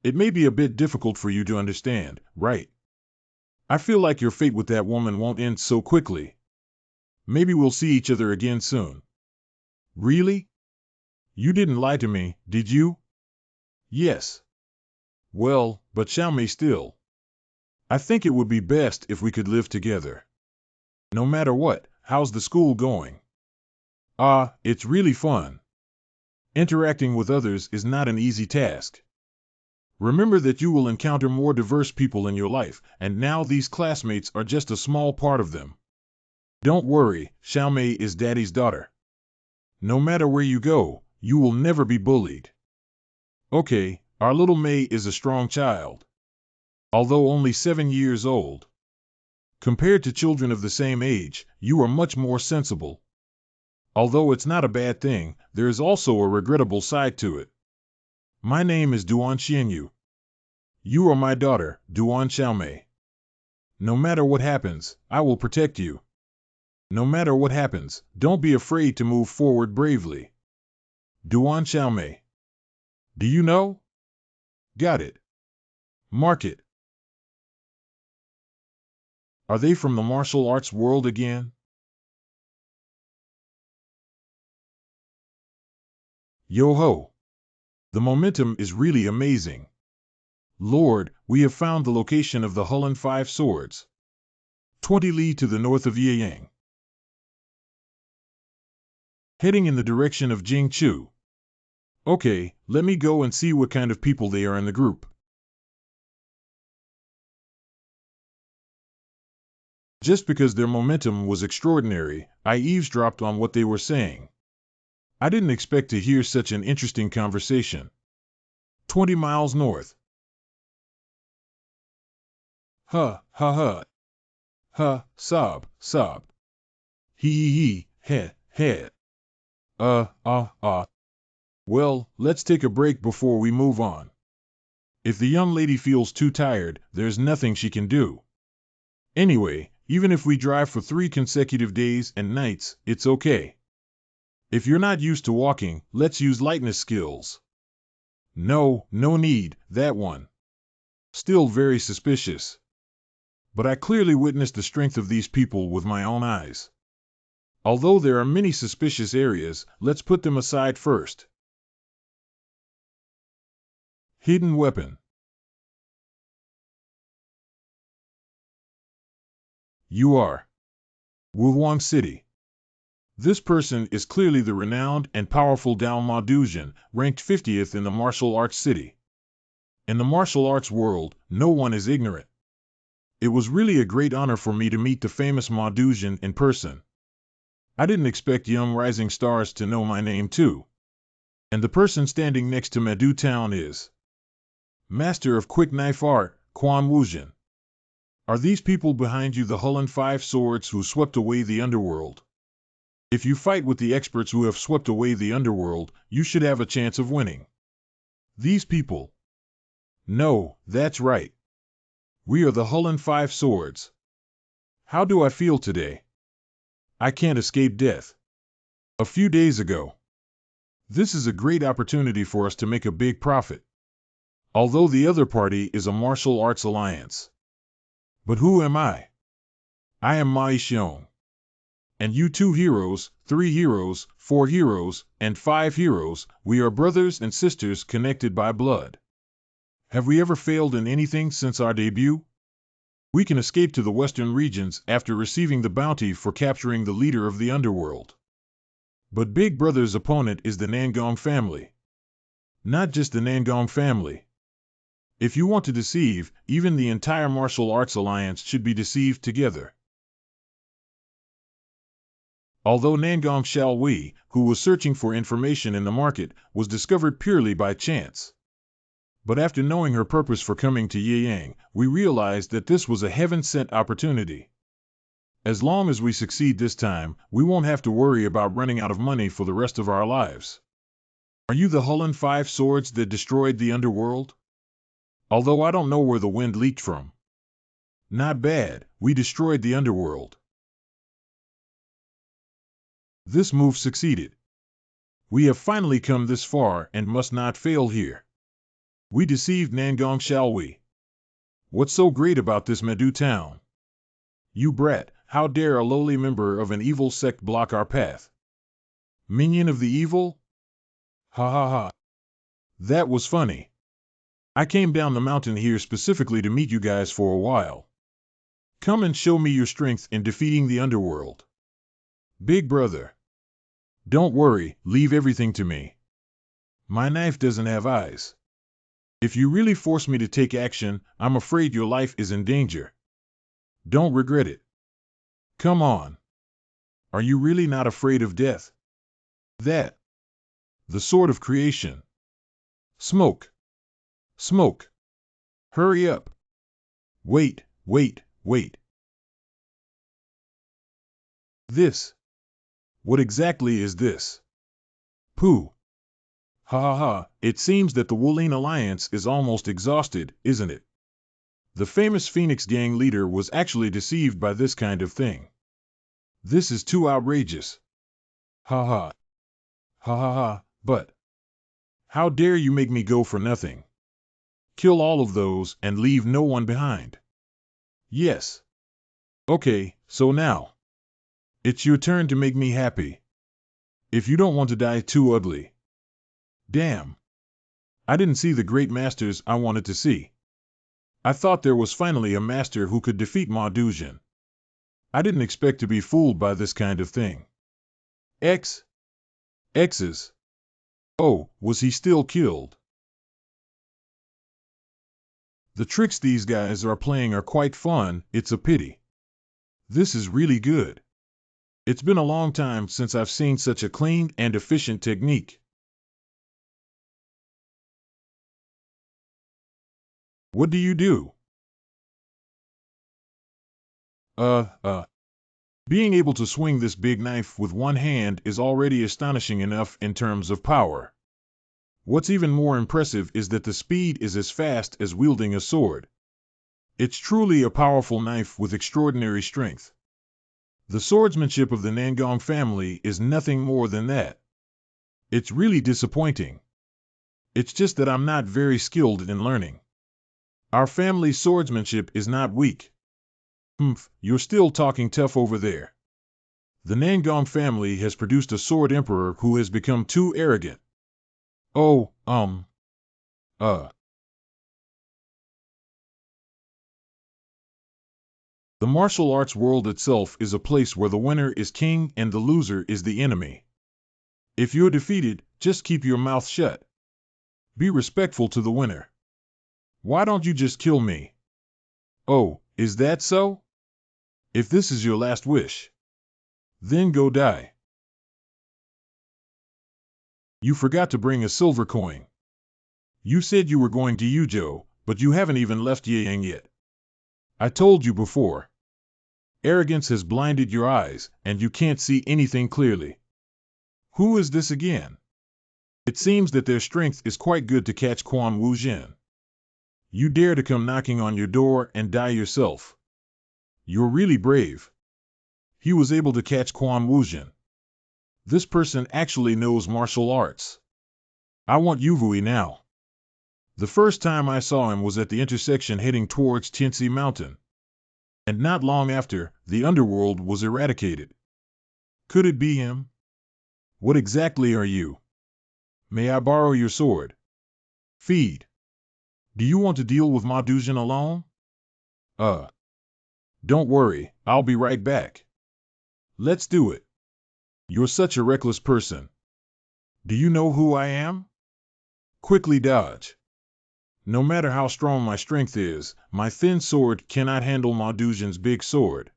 It may be a bit difficult for you to understand, right? I feel like your fate with that woman won't end so quickly. Maybe we'll see each other again soon. Really? You didn't lie to me, did you? Yes. Well, but Xiaomei still. I think it would be best if we could live together. No matter what, how's the school going? It's really fun. Interacting with others is not an easy task. Remember that you will encounter more diverse people in your life, and now these classmates are just a small part of them. Don't worry, Xiaomei is Daddy's daughter. No matter where you go, you will never be bullied. Okay, our little Mei is a strong child. Although only 7 years old. Compared to children of the same age, you are much more sensible. Although it's not a bad thing, there is also a regrettable side to it. My name is Duan Xianyu. You are my daughter, Duan Xiaomei. No matter what happens, I will protect you. No matter what happens, don't be afraid to move forward bravely. Duan Xiaomei. Do you know? Got it. Mark it. Are they from the martial arts world again? Yo-ho! The momentum is really amazing. Lord, we have found the location of the Hullen Five Swords. 20 li to the north of Yiyang. Heading in the direction of Jingchu. Okay, let me go and see what kind of people they are in the group. Just because their momentum was extraordinary, I eavesdropped on what they were saying. I didn't expect to hear such an interesting conversation. 20 miles north. Ha, ha, ha. Ha, sob, sob. He, he. Well, let's take a break before we move on. If the young lady feels too tired, there's nothing she can do. Anyway, even if we drive for 3 consecutive days and nights, it's okay. If you're not used to walking, let's use lightness skills. No need, that one. Still very suspicious. But I clearly witnessed the strength of these people with my own eyes. Although there are many suspicious areas, let's put them aside first. Hidden weapon. You are. Wuhuan City. This person is clearly the renowned and powerful Dao Ma Duzhen, ranked 50th in the martial arts city. In the martial arts world, no one is ignorant. It was really a great honor for me to meet the famous Ma Duzhen in person. I didn't expect young rising stars to know my name too. And the person standing next to Madu Town is Master of Quick Knife Art, Quan Wuzhen. Are these people behind you the Hullen Five Swords who swept away the underworld? If you fight with the experts who have swept away the underworld, you should have a chance of winning. These people. No, that's right. We are the Hullen Five Swords. How do I feel today? I can't escape death. A few days ago. This is a great opportunity for us to make a big profit. Although the other party is a martial arts alliance. But who am I? I am Mai Xiong. And you 2 heroes, 3 heroes, 4 heroes, and 5 heroes, we are brothers and sisters connected by blood. Have we ever failed in anything since our debut? We can escape to the western regions after receiving the bounty for capturing the leader of the underworld. But Big Brother's opponent is the Nangong family. Not just the Nangong family. If you want to deceive, even the entire martial arts alliance should be deceived together. Although Nangong Xiaowei, who was searching for information in the market, was discovered purely by chance. But after knowing her purpose for coming to Yiyang, we realized that this was a heaven-sent opportunity. As long as we succeed this time, we won't have to worry about running out of money for the rest of our lives. Are you the Hullen Five Swords that destroyed the underworld? Although I don't know where the wind leaked from. Not bad, we destroyed the underworld. This move succeeded. We have finally come this far and must not fail here. We deceived Nangong Xiaowei. What's so great about this Medu town? You brat, how dare a lowly member of an evil sect block our path? Minion of the evil? Ha ha ha. That was funny. I came down the mountain here specifically to meet you guys for a while. Come and show me your strength in defeating the underworld. Big brother. Don't worry, leave everything to me. My knife doesn't have eyes. If you really force me to take action, I'm afraid your life is in danger. Don't regret it. Come on. Are you really not afraid of death? That. The sword of creation. Smoke. Smoke. Hurry up. Wait, wait, wait. This. What exactly is this? Pooh. Ha ha ha, it seems that the Wulin Alliance is almost exhausted, isn't it? The famous Phoenix Gang leader was actually deceived by this kind of thing. This is too outrageous. Ha ha. Ha ha ha, but. How dare you make me go for nothing? Kill all of those and leave no one behind. Yes. Okay, so now. It's your turn to make me happy. If you don't want to die too ugly. Damn. I didn't see the great masters I wanted to see. I thought there was finally a master who could defeat Ma Duzhen. I didn't expect to be fooled by this kind of thing. X's. Oh, was he still killed? The tricks these guys are playing are quite fun, it's a pity. This is really good. It's been a long time since I've seen such a clean and efficient technique. What do you do? Being able to swing this big knife with one hand is already astonishing enough in terms of power. What's even more impressive is that the speed is as fast as wielding a sword. It's truly a powerful knife with extraordinary strength. The swordsmanship of the Nangong family is nothing more than that. It's really disappointing. It's just that I'm not very skilled in learning. Our family's swordsmanship is not weak. Humph, you're still talking tough over there. The Nangong family has produced a sword emperor who has become too arrogant. Oh, The martial arts world itself is a place where the winner is king and the loser is the enemy. If you're defeated, just keep your mouth shut. Be respectful to the winner. Why don't you just kill me? Oh, is that so? If this is your last wish, then go die. You forgot to bring a silver coin. You said you were going to Yuzhou, but you haven't even left Yiyang yet. I told you before. Arrogance has blinded your eyes, and you can't see anything clearly. Who is this again? It seems that their strength is quite good to catch Quan Wu Jin. You dare to come knocking on your door and die yourself. You're really brave. He was able to catch Quan Wu Jin. This person actually knows martial arts. I want Yuvui now. The first time I saw him was at the intersection heading towards Tianxi Mountain. And not long after, the underworld was eradicated. Could it be him? What exactly are you? May I borrow your sword? Feed. Do you want to deal with Ma Duzhen alone? Don't worry, I'll be right back. Let's do it. You're such a reckless person. Do you know who I am? Quickly dodge. No matter how strong my strength is, my thin sword cannot handle Ma Duzhen's big sword.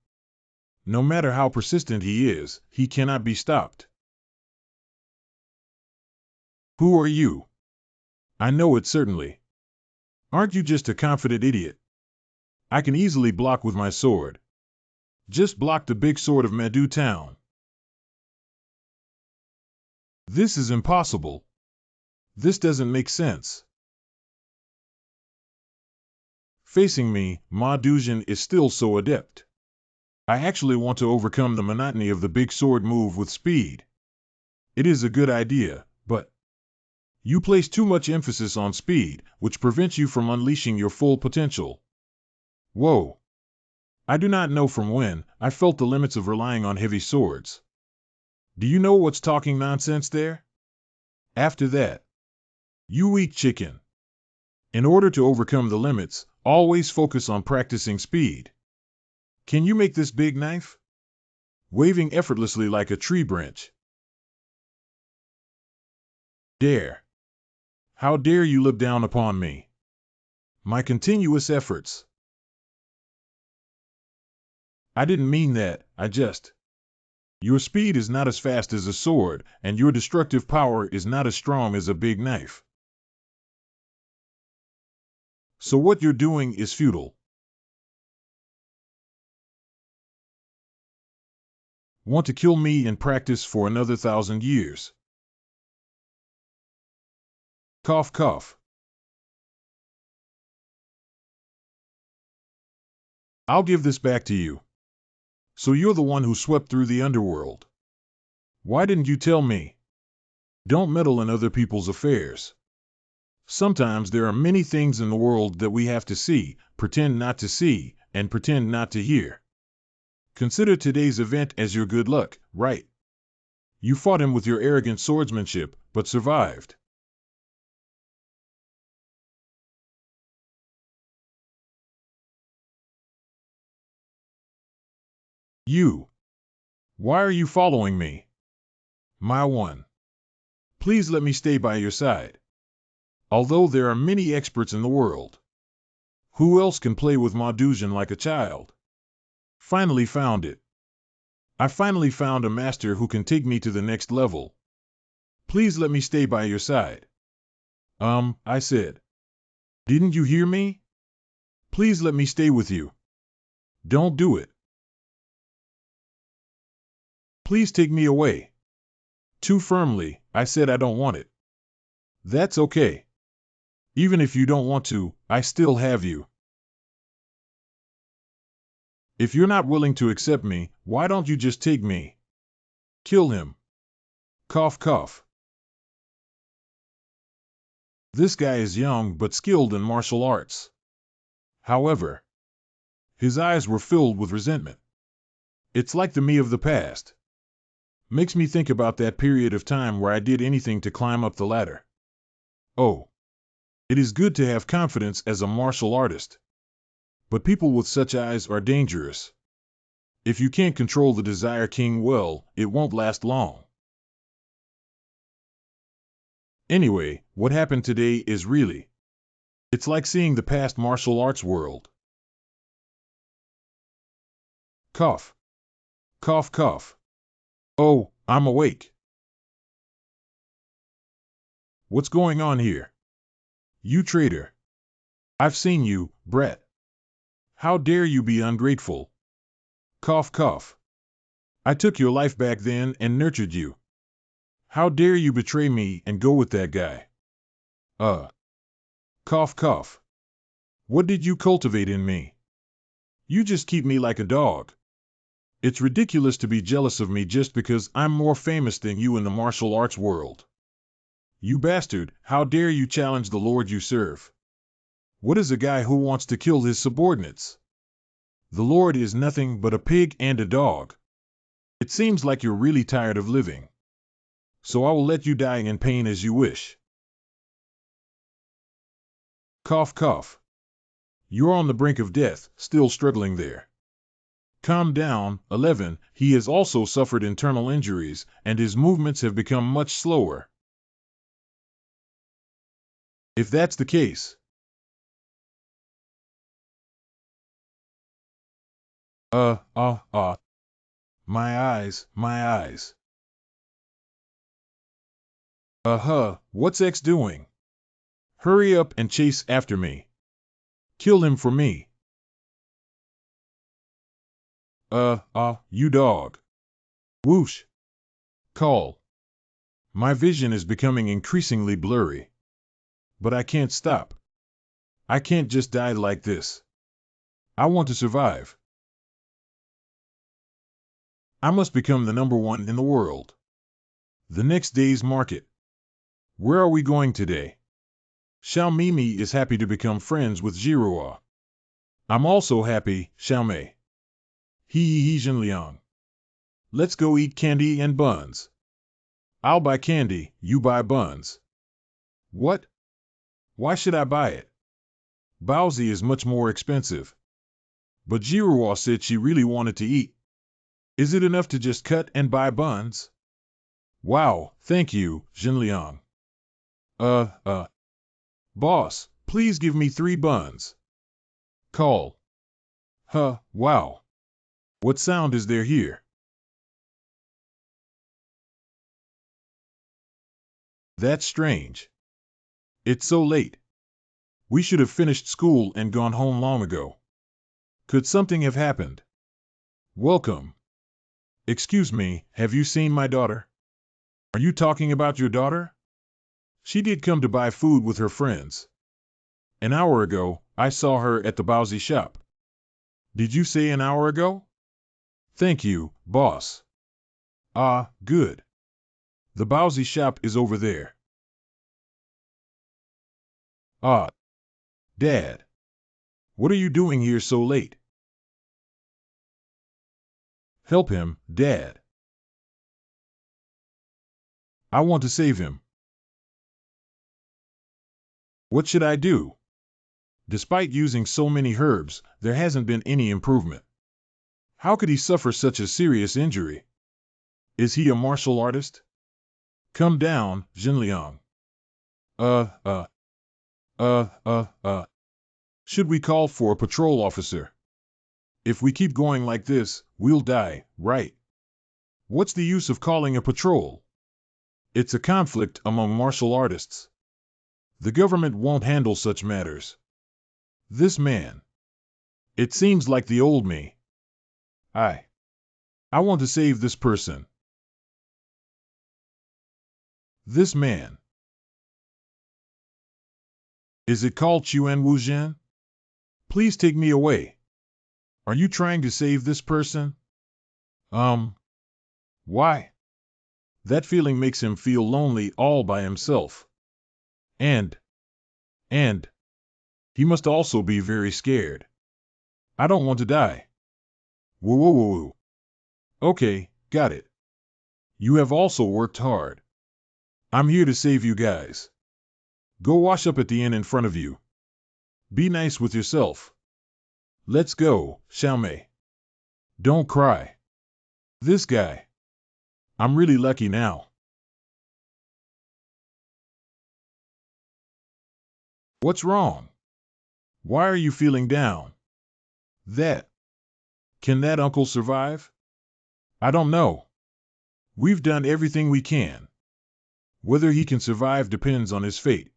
No matter how persistent he is, he cannot be stopped. Who are you? I know it certainly. Aren't you just a confident idiot? I can easily block with my sword. Just block the big sword of Madu Town. This is impossible. This doesn't make sense. Facing me, Ma Duzhen is still so adept. I actually want to overcome the monotony of the big sword move with speed. It is a good idea, but you place too much emphasis on speed, which prevents you from unleashing your full potential. Whoa. I do not know from when I felt the limits of relying on heavy swords. Do you know what's talking nonsense there? After that, you weak chicken. In order to overcome the limits, always focus on practicing speed. Can you make this big knife? Waving effortlessly like a tree branch. Dare. How dare you look down upon me? My continuous efforts. I didn't mean that, I just. Your speed is not as fast as a sword, and your destructive power is not as strong as a big knife. So what you're doing is futile. Want to kill me in practice for another 1,000 years. Cough, cough. I'll give this back to you. So you're the one who swept through the underworld. Why didn't you tell me? Don't meddle in other people's affairs. Sometimes there are many things in the world that we have to see, pretend not to see, and pretend not to hear. Consider today's event as your good luck, right? You fought him with your arrogant swordsmanship, but survived. You. Why are you following me? My one. Please let me stay by your side. Although there are many experts in the world. Who else can play with Ma Duzhen like a child? Finally found it. I finally found a master who can take me to the next level. Please let me stay by your side. I said. Didn't you hear me? Please let me stay with you. Don't do it. Please take me away. Too firmly, I said I don't want it. That's okay. Even if you don't want to, I still have you. If you're not willing to accept me, why don't you just take me? Kill him. Cough, cough. This guy is young but skilled in martial arts. However, his eyes were filled with resentment. It's like the me of the past. Makes me think about that period of time where I did anything to climb up the ladder. Oh. It is good to have confidence as a martial artist. But people with such eyes are dangerous. If you can't control the Desire King well, it won't last long. Anyway, what happened today is really. It's like seeing the past martial arts world. Cough. Cough, cough. Oh, I'm awake. What's going on here? You traitor. I've seen you, Brett. How dare you be ungrateful? Cough, cough. I took your life back then and nurtured you. How dare you betray me and go with that guy? Cough, cough. What did you cultivate in me? You just keep me like a dog. It's ridiculous to be jealous of me just because I'm more famous than you in the martial arts world. You bastard, how dare you challenge the Lord you serve? What is a guy who wants to kill his subordinates? The Lord is nothing but a pig and a dog. It seems like you're really tired of living. So I will let you die in pain as you wish. Cough, cough. You're on the brink of death, still struggling there. Calm down. 11. He has also suffered internal injuries, and his movements have become much slower. If that's the case, my eyes, my eyes. What's X doing? Hurry up and chase after me. Kill him for me. You dog. Whoosh. Call. My vision is becoming increasingly blurry. But I can't stop. I can't just die like this. I want to survive. I must become the number one in the world. The next day's market. Where are we going today? Xiao Mimi is happy to become friends with Jiruo. I'm also happy, Xiao Mei. He Zhenliang. Let's go eat candy and buns. I'll buy candy, you buy buns. What? Why should I buy it? Baozi is much more expensive. But Jiruo said she really wanted to eat. Is it enough to just cut and buy buns? Wow, thank you, Zhenliang. Boss, please give me 3 buns. Call. Wow. What sound is there here? That's strange. It's so late. We should have finished school and gone home long ago. Could something have happened? Welcome. Excuse me, have you seen my daughter? Are you talking about your daughter? She did come to buy food with her friends. An hour ago, I saw her at the Baozi shop. Did you say an hour ago? Thank you, boss. Ah, good. The Baozi shop is over there. Ah, Dad. What are you doing here so late? Help him, Dad. I want to save him. What should I do? Despite using so many herbs, there hasn't been any improvement. How could he suffer such a serious injury? Is he a martial artist? Come down, Zhenliang. Should we call for a patrol officer? If we keep going like this, we'll die, right? What's the use of calling a patrol? It's a conflict among martial artists. The government won't handle such matters. This man. It seems like the old me. I want to save this person. This man. Is it called Chuan Wuzhen? Please take me away. Are you trying to save this person? Why? That feeling makes him feel lonely all by himself. And he must also be very scared. I don't want to die. Woo. Okay, got it. You have also worked hard. I'm here to save you guys. Go wash up at the inn in front of you. Be nice with yourself. Let's go, Xiao Mei. Don't cry. This guy. I'm really lucky now. What's wrong? Why are you feeling down? Can that uncle survive? I don't know. We've done everything we can. Whether he can survive depends on his fate.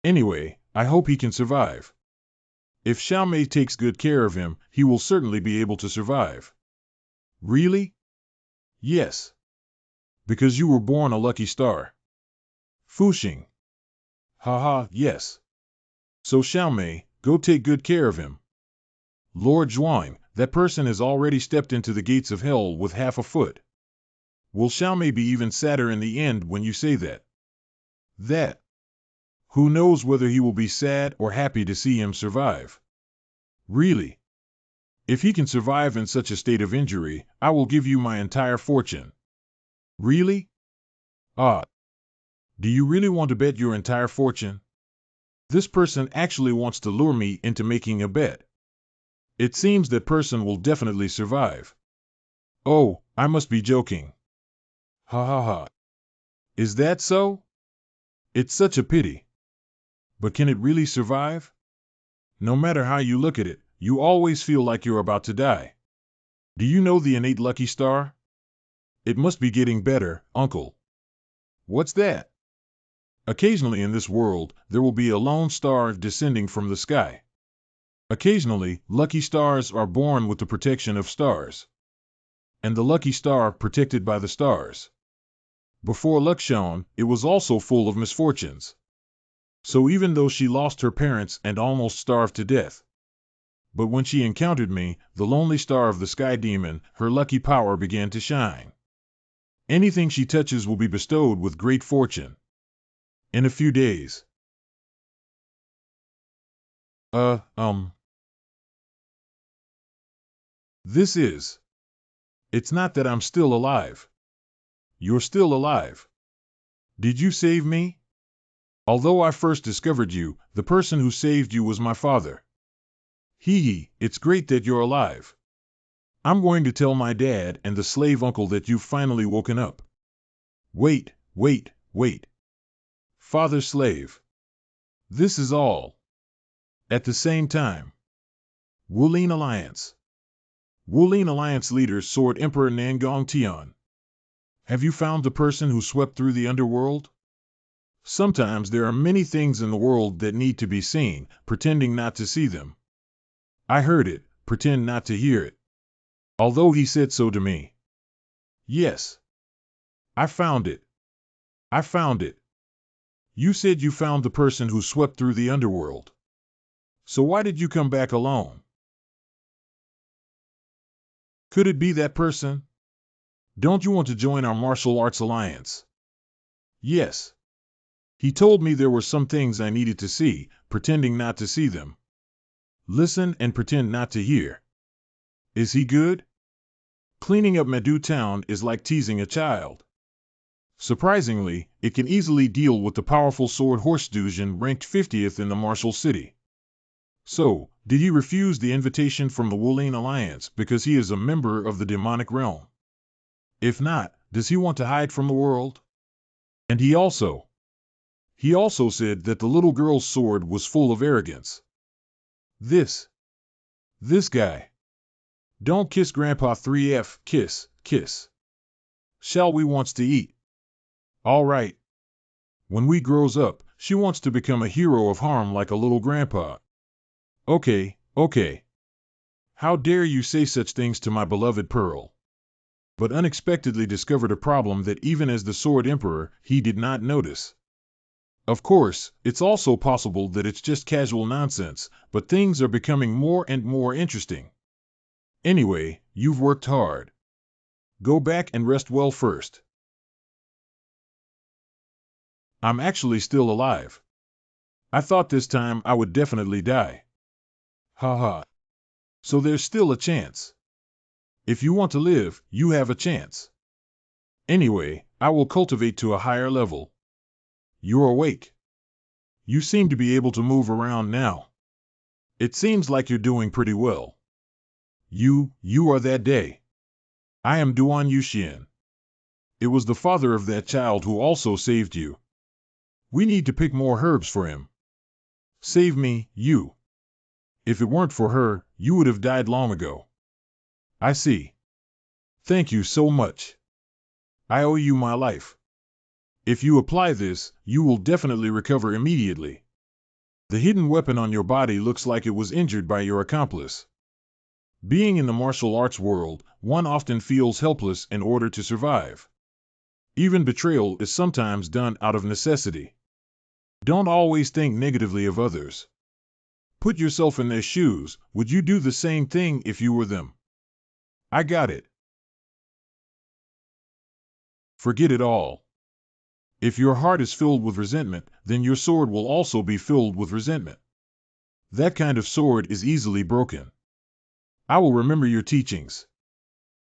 Anyway, I hope he can survive. If Xiao Mei takes good care of him, he will certainly be able to survive. Really? Yes. Because you were born a lucky star. Fuxing. Haha, yes. So Xiaomei, go take good care of him. Lord Zhuang, that person has already stepped into the gates of hell with half a foot. Will Xiaomei be even sadder in the end when you say that? That. Who knows whether he will be sad or happy to see him survive? Really? If he can survive in such a state of injury, I will give you my entire fortune. Really? Ah. Do you really want to bet your entire fortune? This person actually wants to lure me into making a bet. It seems that person will definitely survive. Oh, I must be joking. Ha ha ha. Is that so? It's such a pity. But can it really survive? No matter how you look at it, you always feel like you're about to die. Do you know the innate lucky star? It must be getting better, uncle. What's that? Occasionally in this world, there will be a lone star descending from the sky. Occasionally, lucky stars are born with the protection of stars. And the lucky star protected by the stars. Before luck shone, it was also full of misfortunes. So even though she lost her parents and almost starved to death, but when she encountered me, the lonely star of the sky demon, her lucky power began to shine. Anything she touches will be bestowed with great fortune. In a few days. This is. It's not that I'm still alive. You're still alive. Did you save me? Although I first discovered you, the person who saved you was my father. It's great that you're alive. I'm going to tell my dad and the slave uncle that you've finally woken up. Wait. Father slave. This is all. At the same time. Wulin Alliance. Wulin Alliance leader Sword Emperor Nangong Tian. Have you found the person who swept through the underworld? Sometimes there are many things in the world that need to be seen, pretending not to see them. I heard it, pretend not to hear it. Although he said so to me. Yes. I found it. You said you found the person who swept through the underworld. So why did you come back alone? Could it be that person? Don't you want to join our martial arts alliance? Yes. He told me there were some things I needed to see, pretending not to see them. Listen and pretend not to hear. Is he good? Cleaning up Medu Town is like teasing a child. Surprisingly, it can easily deal with the powerful sword horse Duzhen ranked 50th in the martial city. So, did he refuse the invitation from the Wulin Alliance because he is a member of the demonic realm? If not, does he want to hide from the world? And he also said that the little girl's sword was full of arrogance. This guy. Don't kiss Grandpa 3F, kiss. Shall we wants to eat? All right. When we grows up, she wants to become a hero of harm like a little grandpa. Okay. How dare you say such things to my beloved Pearl? But unexpectedly discovered a problem that even as the Sword Emperor, he did not notice. Of course, it's also possible that it's just casual nonsense, but things are becoming more and more interesting. Anyway, you've worked hard. Go back and rest well first. I'm actually still alive. I thought this time I would definitely die. Ha. So there's still a chance. If you want to live, you have a chance. Anyway, I will cultivate to a higher level. You're awake. You seem to be able to move around now. It seems like you're doing pretty well. You are that day. I am Duan Yuxian. It was the father of that child who also saved you. We need to pick more herbs for him. Save me, you. If it weren't for her, you would have died long ago. I see. Thank you so much. I owe you my life. If you apply this, you will definitely recover immediately. The hidden weapon on your body looks like it was injured by your accomplice. Being in the martial arts world, one often feels helpless in order to survive. Even betrayal is sometimes done out of necessity. Don't always think negatively of others. Put yourself in their shoes. Would you do the same thing if you were them? I got it. Forget it all. If your heart is filled with resentment, then your sword will also be filled with resentment. That kind of sword is easily broken. I will remember your teachings.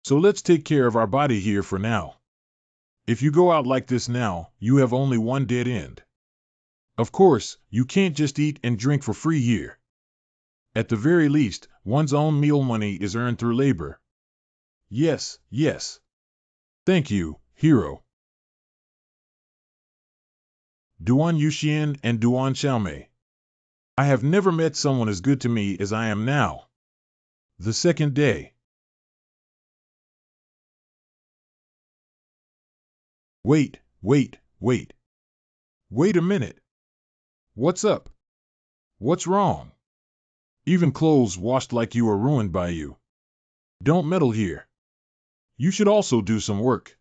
So let's take care of our body here for now. If you go out like this now, you have only one dead end. Of course, you can't just eat and drink for free here. At the very least, one's own meal money is earned through labor. Yes, yes. Thank you, hero. Duan Yuxian and Duan Xiaomei. I have never met someone as good to me as I am now. The second day. Wait. Wait a minute. What's up? What's wrong? Even clothes washed like you are ruined by you. Don't meddle here. You should also do some work.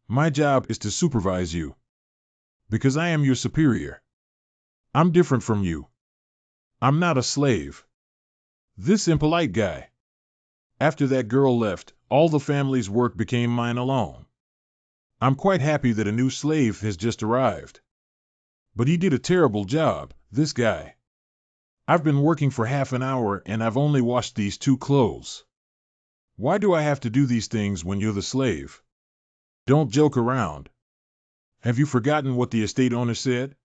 My job is to supervise you. Because I am your superior. I'm different from you. I'm not a slave. This impolite guy. After that girl left, all the family's work became mine alone. I'm quite happy that a new slave has just arrived. But he did a terrible job, this guy. I've been working for half an hour and I've only washed these 2 clothes. Why do I have to do these things when you're the slave? Don't joke around. Have you forgotten what the estate owner said?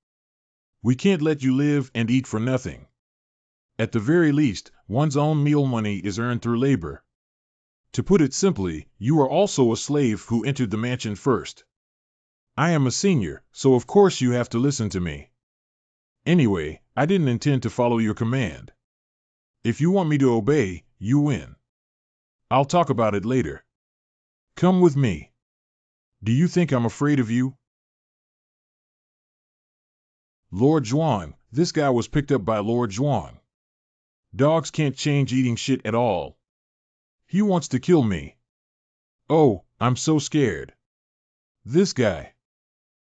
We can't let you live and eat for nothing. At the very least, one's own meal money is earned through labor. To put it simply, you are also a slave who entered the mansion first. I am a senior, so of course you have to listen to me. Anyway, I didn't intend to follow your command. If you want me to obey, you win. I'll talk about it later. Come with me. Do you think I'm afraid of you? Lord Zhuang, this guy was picked up by Lord Zhuang. Dogs can't change eating shit at all. He wants to kill me. Oh, I'm so scared. This guy.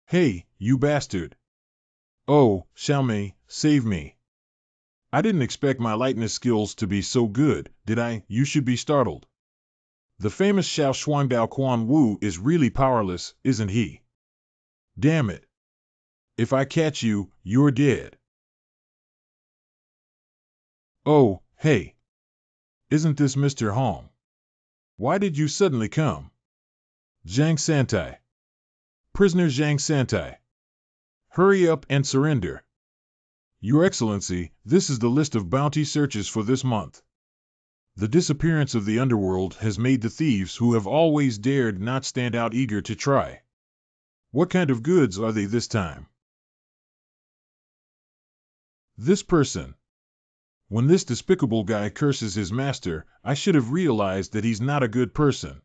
Hey, you bastard. Oh, Xiaomei, save me. I didn't expect my lightness skills to be so good, did I? You should be startled. The famous Xiao Shuangdao Quan Wu is really powerless, isn't he? Damn it. If I catch you, you're dead. Oh, hey. Isn't this Mr. Hong? Why did you suddenly come? Zhang Santai. Prisoner Zhang Santai. Hurry up and surrender. Your Excellency, this is the list of bounty searches for this month. The disappearance of the underworld has made the thieves who have always dared not stand out eager to try. What kind of goods are they this time? This person. When this despicable guy curses his master, I should have realized that he's not a good person.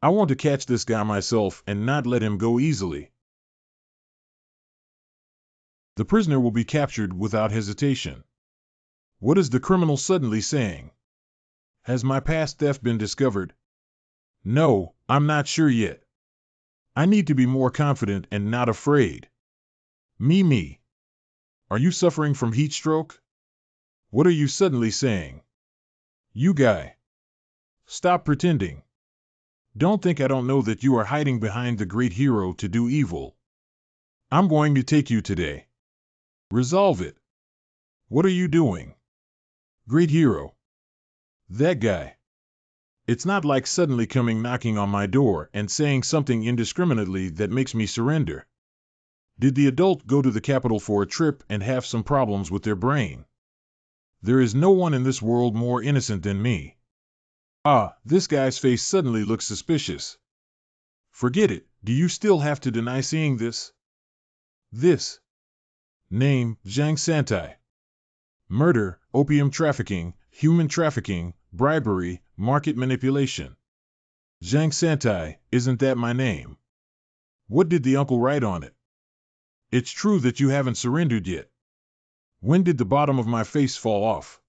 I want to catch this guy myself and not let him go easily. The prisoner will be captured without hesitation. What is the criminal suddenly saying? Has my past theft been discovered? No, I'm not sure yet. I need to be more confident and not afraid. Me. Are you suffering from heat stroke? What are you suddenly saying? You guy. Stop pretending. Don't think I don't know that you are hiding behind the great hero to do evil. I'm going to take you today. Resolve it. What are you doing? Great hero. That guy. It's not like suddenly coming knocking on my door and saying something indiscriminately that makes me surrender. Did the adult go to the capital for a trip and have some problems with their brain? There is no one in this world more innocent than me. Ah, this guy's face suddenly looks suspicious. Forget it, do you still have to deny seeing this? This. Name, Zhang Santai. Murder, opium trafficking, human trafficking, bribery, market manipulation. Zhang Santai, isn't that my name? What did the uncle write on it? It's true that you haven't surrendered yet. When did the bottom of my face fall off?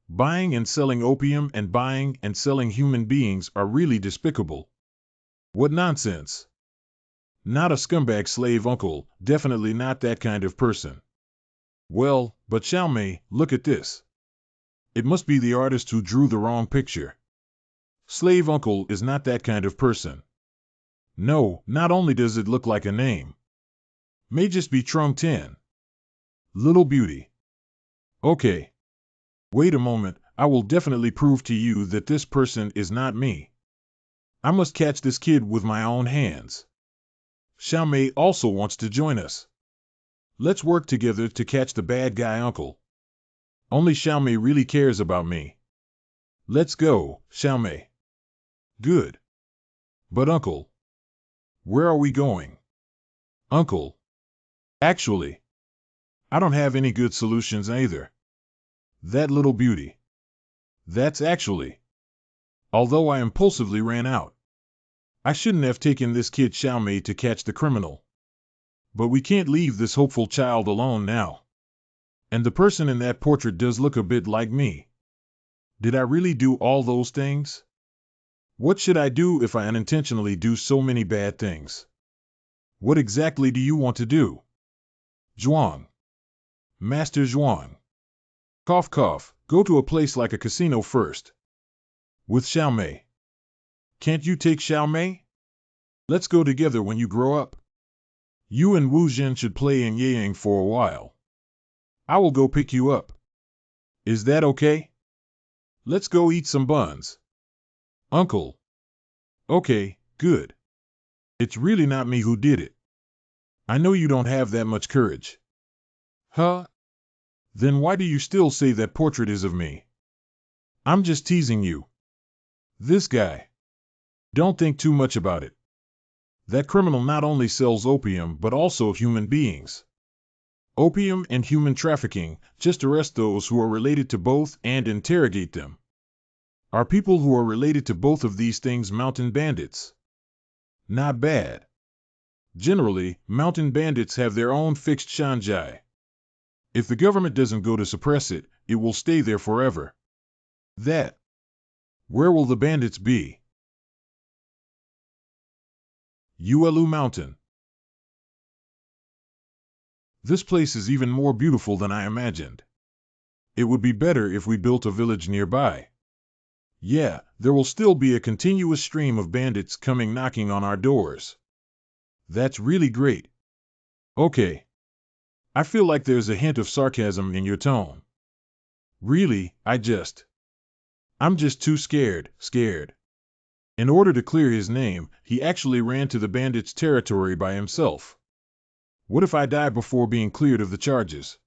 Buying and selling opium and buying and selling human beings are really despicable. What nonsense. Not a scumbag slave uncle, definitely not that kind of person. Well, but Xiaomei, look at this. It must be the artist who drew the wrong picture. Slave uncle is not that kind of person. No, not only does it look like a name. May just be Trung Tin. Little beauty. Okay. Wait a moment, I will definitely prove to you that this person is not me. I must catch this kid with my own hands. Xiaomei also wants to join us. Let's work together to catch the bad guy uncle. Only Xiaomei really cares about me. Let's go, Xiaomei. Good. But uncle, where are we going? Uncle. Actually, I don't have any good solutions either. That little beauty. That's actually. Although I impulsively ran out. I shouldn't have taken this kid Xiaomei to catch the criminal. But we can't leave this hopeful child alone now. And the person in that portrait does look a bit like me. Did I really do all those things? What should I do if I unintentionally do so many bad things? What exactly do you want to do? Zhuang. Master Zhuang. Cough cough, go to a place like a casino first. With Xiaomei. Can't you take Xiaomei? Let's go together when you grow up. You and Wu Jin should play in Yang for a while. I will go pick you up. Is that okay? Let's go eat some buns. Uncle. Okay, good. It's really not me who did it. I know you don't have that much courage. Huh? Then why do you still say that portrait is of me? I'm just teasing you. This guy. Don't think too much about it. That criminal not only sells opium but also human beings. Opium and human trafficking, just arrest those who are related to both and interrogate them. Are people who are related to both of these things mountain bandits? Not bad. Generally, mountain bandits have their own fixed shanzhai. If the government doesn't go to suppress it, it will stay there forever. That. Where will the bandits be? Yuelu Mountain. This place is even more beautiful than I imagined. It would be better if we built a village nearby. Yeah, there will still be a continuous stream of bandits coming knocking on our doors. That's really great. Okay. I feel like there's a hint of sarcasm in your tone. Really, I'm just too scared. In order to clear his name, he actually ran to the bandits' territory by himself. What if I die before being cleared of the charges?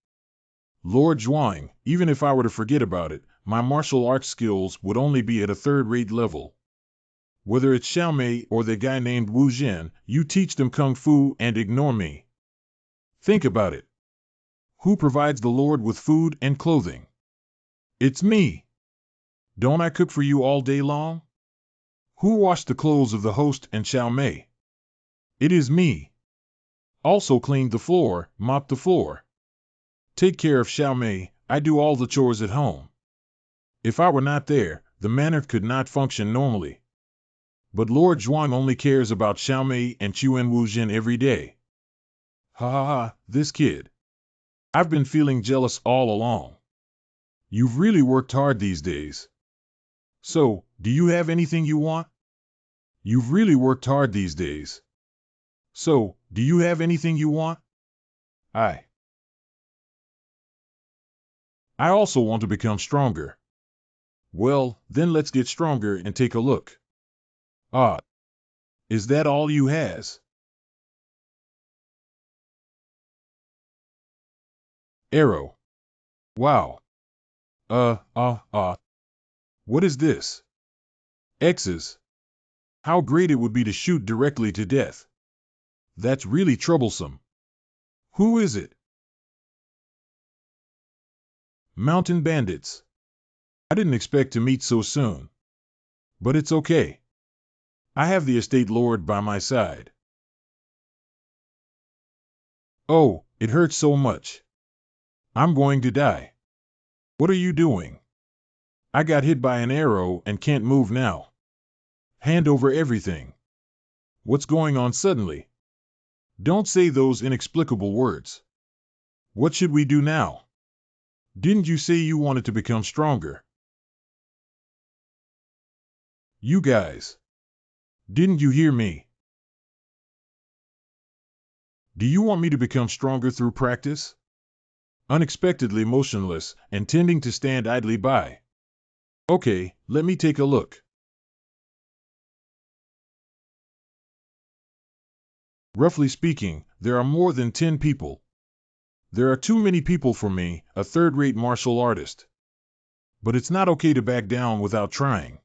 Lord Zhuang, even if I were to forget about it, my martial arts skills would only be at a third-rate level. Whether it's Xiaomei or the guy named Wu Jin, you teach them kung fu and ignore me. Think about it. Who provides the Lord with food and clothing? It's me. Don't I cook for you all day long? Who washed the clothes of the host and Xiaomei? It is me. Also cleaned the floor, mopped the floor. Take care of Xiaomei, I do all the chores at home. If I were not there, the manor could not function normally. But Lord Zhuang only cares about Xiaomei and Chuan Wuzhen every day. Ha ha ha, this kid. I've been feeling jealous all along. You've really worked hard these days. So, do you have anything you want? You've really worked hard these days. So, do you have anything you want? I also want to become stronger. Well, then let's get stronger and take a look. Ah, is that all you has? Arrow. Wow. What is this? X's. How great it would be to shoot directly to death. That's really troublesome. Who is it? Mountain bandits. I didn't expect to meet so soon. But it's okay. I have the estate lord by my side. Oh, it hurts so much. I'm going to die. What are you doing? I got hit by an arrow and can't move now. Hand over everything. What's going on suddenly? Don't say those inexplicable words. What should we do now? Didn't you say you wanted to become stronger? You guys. Didn't you hear me? Do you want me to become stronger through practice? Unexpectedly motionless and tending to stand idly by. Okay, let me take a look. Roughly speaking, there are more than 10 people. There are too many people for me, a third-rate martial artist. But it's not okay to back down without trying.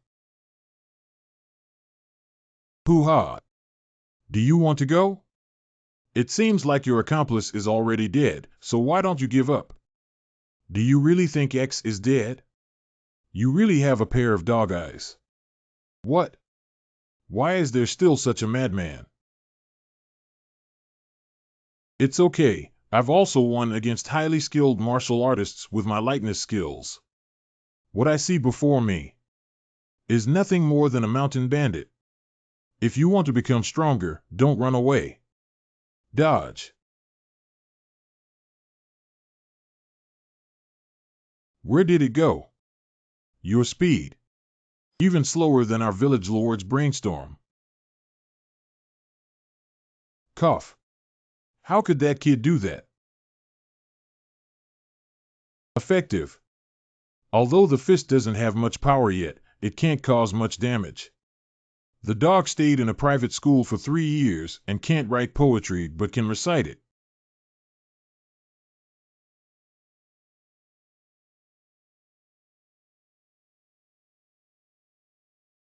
Hoo-ha! Do you want to go? It seems like your accomplice is already dead, so why don't you give up? Do you really think X is dead? You really have a pair of dog eyes. What? Why is there still such a madman? It's okay. I've also won against highly skilled martial artists with my lightness skills. What I see before me is nothing more than a mountain bandit. If you want to become stronger, don't run away. Dodge. Where did it go? Your speed. Even slower than our village lord's brainstorm. Cough. How could that kid do that? Effective. Although the fist doesn't have much power yet, it can't cause much damage. The dog stayed in a private school for 3 years and can't write poetry but can recite it.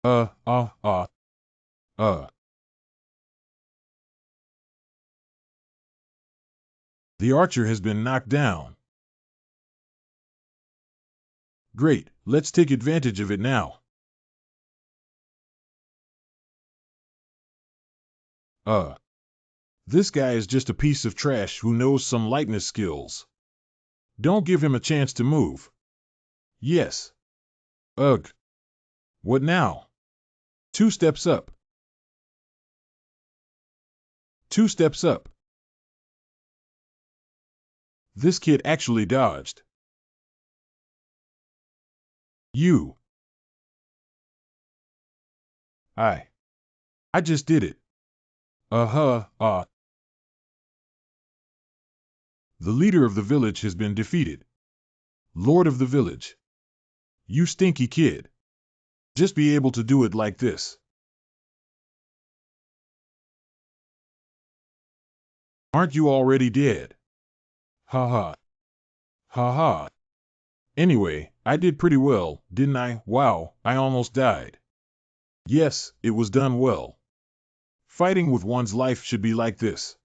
Uh, uh, uh, uh. The archer has been knocked down. Great, let's take advantage of it now. This guy is just a piece of trash who knows some lightness skills. Don't give him a chance to move. Yes. Ugh. What now? 2 steps up. 2 steps up. This kid actually dodged. You. I just did it. The leader of the village has been defeated. Lord of the village. You stinky kid. Just be able to do it like this. Aren't you already dead? Ha ha. Ha ha. Anyway, I did pretty well, didn't I? Wow, I almost died. Yes, it was done well. Fighting with one's life should be like this.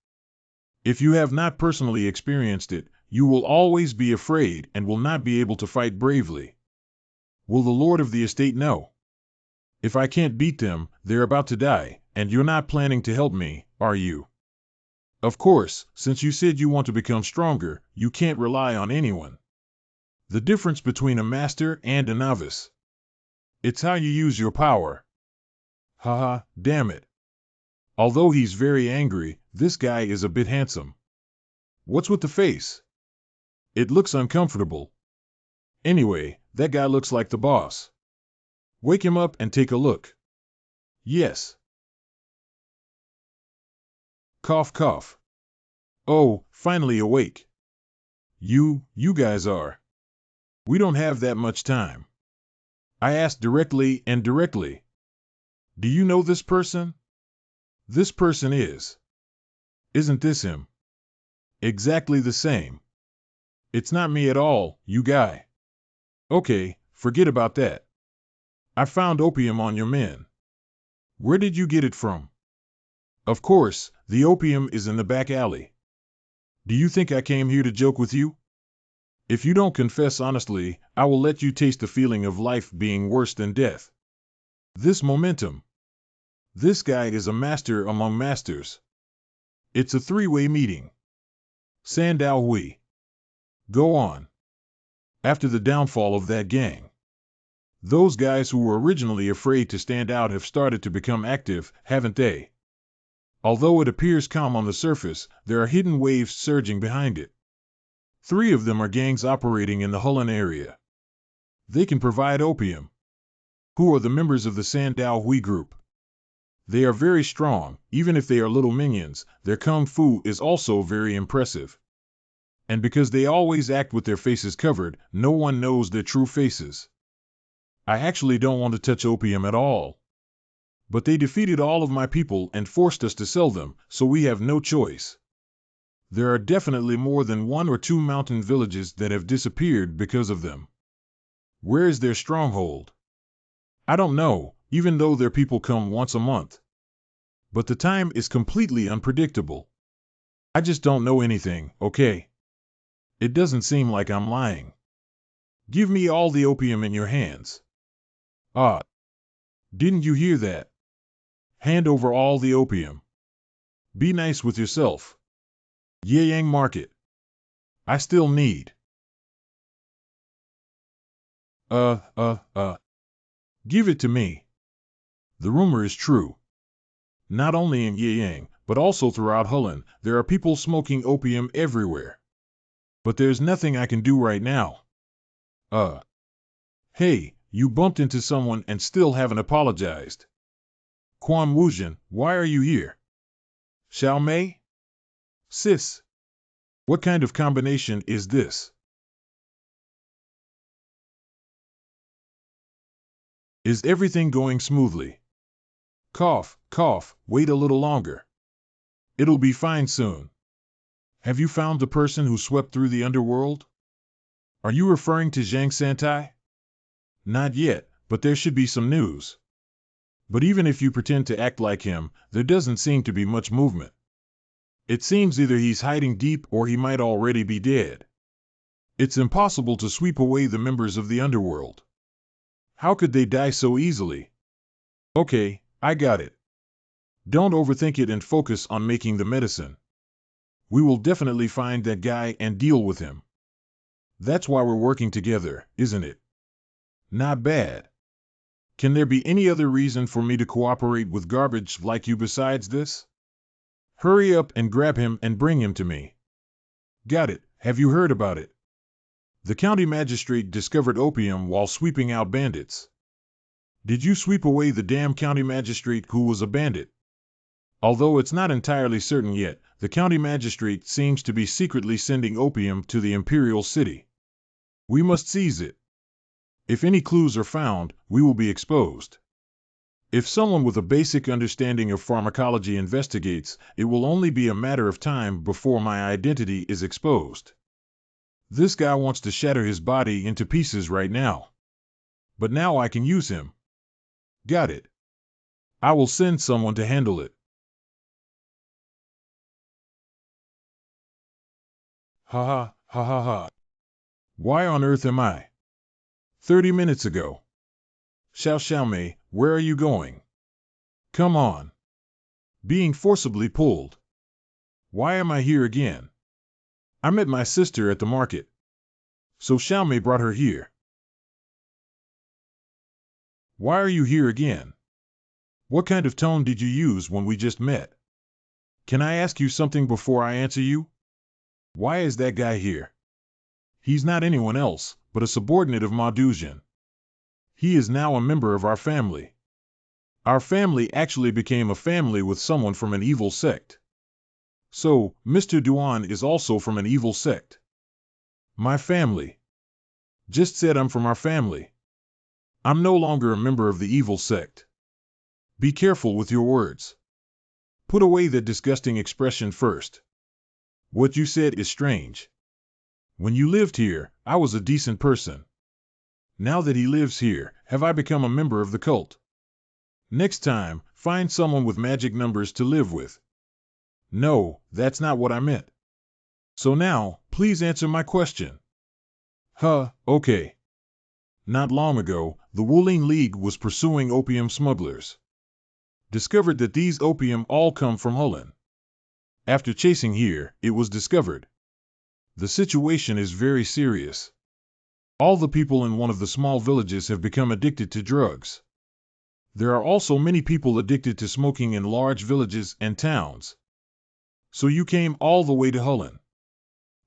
If you have not personally experienced it, you will always be afraid and will not be able to fight bravely. Will the lord of the estate know? If I can't beat them, they're about to die, and you're not planning to help me, are you? Of course, since you said you want to become stronger, you can't rely on anyone. The difference between a master and a novice. It's how you use your power. Haha, damn it. Although he's very angry, this guy is a bit handsome. What's with the face? It looks uncomfortable. Anyway, that guy looks like the boss. Wake him up and take a look. Yes. Cough, cough. Oh, finally awake. You guys are. We don't have that much time. I asked directly and directly. Do you know this person? This person is. Isn't this him? Exactly the same. It's not me at all, you guy. Okay, forget about that. I found opium on your men. Where did you get it from? Of course, the opium is in the back alley. Do you think I came here to joke with you? If you don't confess honestly, I will let you taste the feeling of life being worse than death. This momentum. This guy is a master among masters. It's a 3-way meeting. Sandow Hui. Go on. After the downfall of that gang. Those guys who were originally afraid to stand out have started to become active, haven't they? Although it appears calm on the surface, there are hidden waves surging behind it. 3 of them are gangs operating in the Hulun area. They can provide opium. Who are the members of the Sandao Hui group? They are very strong, even if they are little minions. Their kung fu is also very impressive. And because they always act with their faces covered, no one knows their true faces. I actually don't want to touch opium at all. But they defeated all of my people and forced us to sell them, so we have no choice. There are definitely more than 1 or 2 mountain villages that have disappeared because of them. Where is their stronghold? I don't know, even though their people come once a month. But the time is completely unpredictable. I just don't know anything, okay? It doesn't seem like I'm lying. Give me all the opium in your hands. Ah, didn't you hear that? Hand over all the opium. Be nice with yourself. Yang Market. I still need. Give it to me. The rumor is true. Not only in Yang, but also throughout Hulun, there are people smoking opium everywhere. But there's nothing I can do right now. Hey, you bumped into someone and still haven't apologized. Quan Wuzhen, why are you here? Xiao Mei? Sis. What kind of combination is this? Is everything going smoothly? Cough, cough, wait a little longer. It'll be fine soon. Have you found the person who swept through the underworld? Are you referring to Zhang Santai? Not yet, but there should be some news. But even if you pretend to act like him, there doesn't seem to be much movement. It seems either he's hiding deep or he might already be dead. It's impossible to sweep away the members of the underworld. How could they die so easily? Okay, I got it. Don't overthink it and focus on making the medicine. We will definitely find that guy and deal with him. That's why we're working together, isn't it? Not bad. Can there be any other reason for me to cooperate with garbage like you besides this? Hurry up and grab him and bring him to me. Got it. Have you heard about it? The county magistrate discovered opium while sweeping out bandits. Did you sweep away the damn county magistrate who was a bandit? Although it's not entirely certain yet, the county magistrate seems to be secretly sending opium to the imperial city. We must seize it. If any clues are found, we will be exposed. If someone with a basic understanding of pharmacology investigates, it will only be a matter of time before my identity is exposed. This guy wants to shatter his body into pieces right now. But now I can use him. Got it. I will send someone to handle it. Ha ha, ha ha ha. Why on earth am I? 30 minutes ago. Xiao Mei, where are you going? Come on. Being forcibly pulled. Why am I here again? I met my sister at the market. So Xiao Mei brought her here. Why are you here again? What kind of tone did you use when we just met? Can I ask you something before I answer you? Why is that guy here? He's not anyone else, but a subordinate of Ma Duzhen. He is now a member of our family. Our family actually became a family with someone from an evil sect. So, Mr. Duan is also from an evil sect. My family. Just said I'm from our family. I'm no longer a member of the evil sect. Be careful with your words. Put away that disgusting expression first. What you said is strange. When you lived here, I was a decent person. Now that he lives here, have I become a member of the cult? Next time, find someone with magic numbers to live with. No, that's not what I meant. So now, please answer my question. Okay. Not long ago, the Wulin League was pursuing opium smugglers. Discovered that these opium all come from Hulun. After chasing here, it was discovered. The situation is very serious. All the people in one of the small villages have become addicted to drugs. There are also many people addicted to smoking in large villages and towns. So you came all the way to Hullen.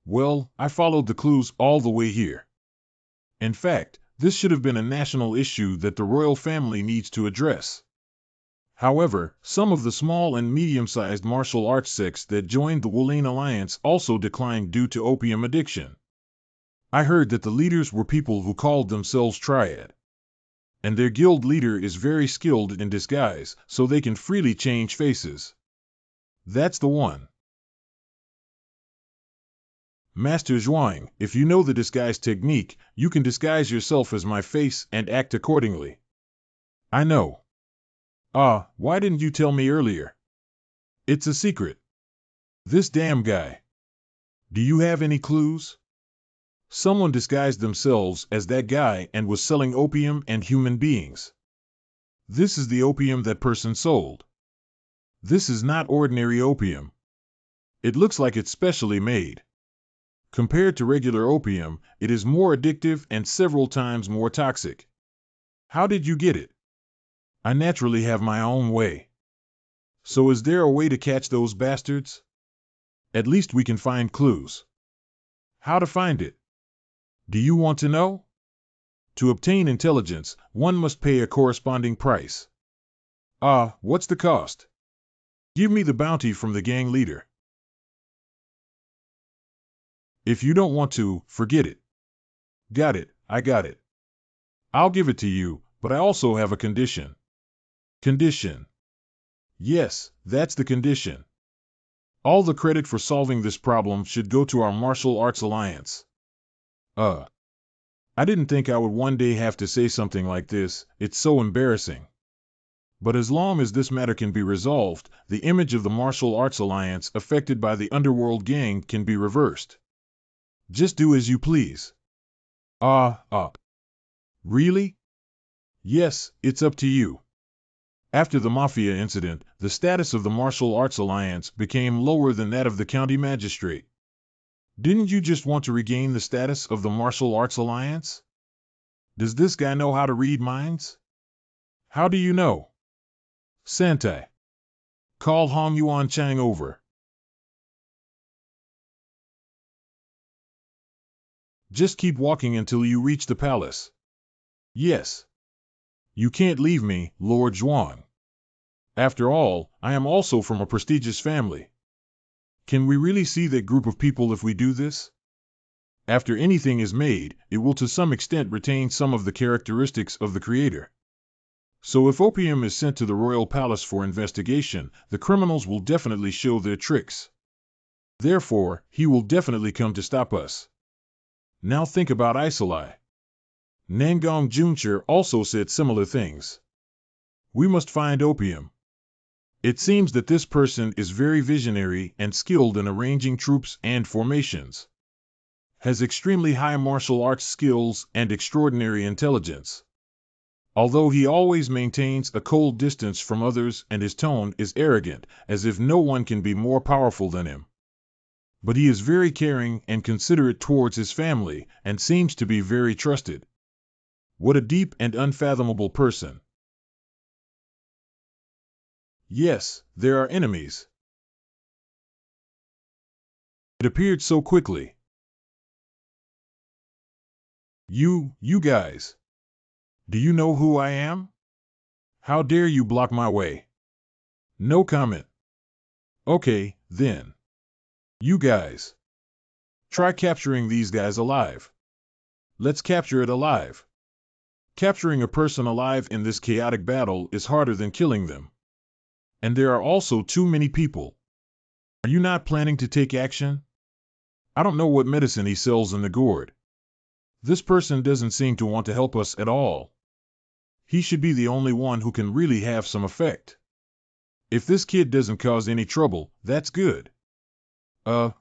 Well, I followed the clues all the way here. In fact, this should have been a national issue that the royal family needs to address. However, some of the small and medium-sized martial arts sects that joined the Wulain Alliance also declined due to opium addiction. I heard that the leaders were people who called themselves Triad. And their guild leader is very skilled in disguise, so they can freely change faces. That's the one. Master Zhuang, if you know the disguise technique, you can disguise yourself as my face and act accordingly. I know. Why didn't you tell me earlier? It's a secret. This damn guy. Do you have any clues? Someone disguised themselves as that guy and was selling opium and human beings. This is the opium that person sold. This is not ordinary opium. It looks like it's specially made. Compared to regular opium, it is more addictive and several times more toxic. How did you get it? I naturally have my own way. So is there a way to catch those bastards? At least we can find clues. How to find it? Do you want to know? To obtain intelligence, one must pay a corresponding price. What's the cost? Give me the bounty from the gang leader. If you don't want to, forget it. Got it, I got it. I'll give it to you, but I also have a condition. Condition. Yes, that's the condition. All the credit for solving this problem should go to our martial arts alliance. I didn't think I would one day have to say something like this, it's so embarrassing. But as long as this matter can be resolved, the image of the martial arts alliance affected by the underworld gang can be reversed. Just do as you please. Really? Yes, it's up to you. After the Mafia incident, the status of the Martial Arts Alliance became lower than that of the county magistrate. Didn't you just want to regain the status of the Martial Arts Alliance? Does this guy know how to read minds? How do you know? Santai. Call Hong Yuan Chang over. Just keep walking until you reach the palace. Yes. You can't leave me, Lord Zhuang. After all, I am also from a prestigious family. Can we really see that group of people if we do this? After anything is made, it will to some extent retain some of the characteristics of the creator. So if opium is sent to the royal palace for investigation, the criminals will definitely show their tricks. Therefore, he will definitely come to stop us. Now think about Isolai. Nangong Juncher also said similar things. We must find opium. It seems that this person is very visionary and skilled in arranging troops and formations. Has extremely high martial arts skills and extraordinary intelligence. Although he always maintains a cold distance from others and his tone is arrogant, as if no one can be more powerful than him. But he is very caring and considerate towards his family and seems to be very trusted. What a deep and unfathomable person. Yes, there are enemies. It appeared so quickly. You guys. Do you know who I am? How dare you block my way? No comment. Okay, then. You guys. Try capturing these guys alive. Let's capture it alive. Capturing a person alive in this chaotic battle is harder than killing them. And there are also too many people. Are you not planning to take action? I don't know what medicine he sells in the gourd. This person doesn't seem to want to help us at all. He should be the only one who can really have some effect. If this kid doesn't cause any trouble, that's good.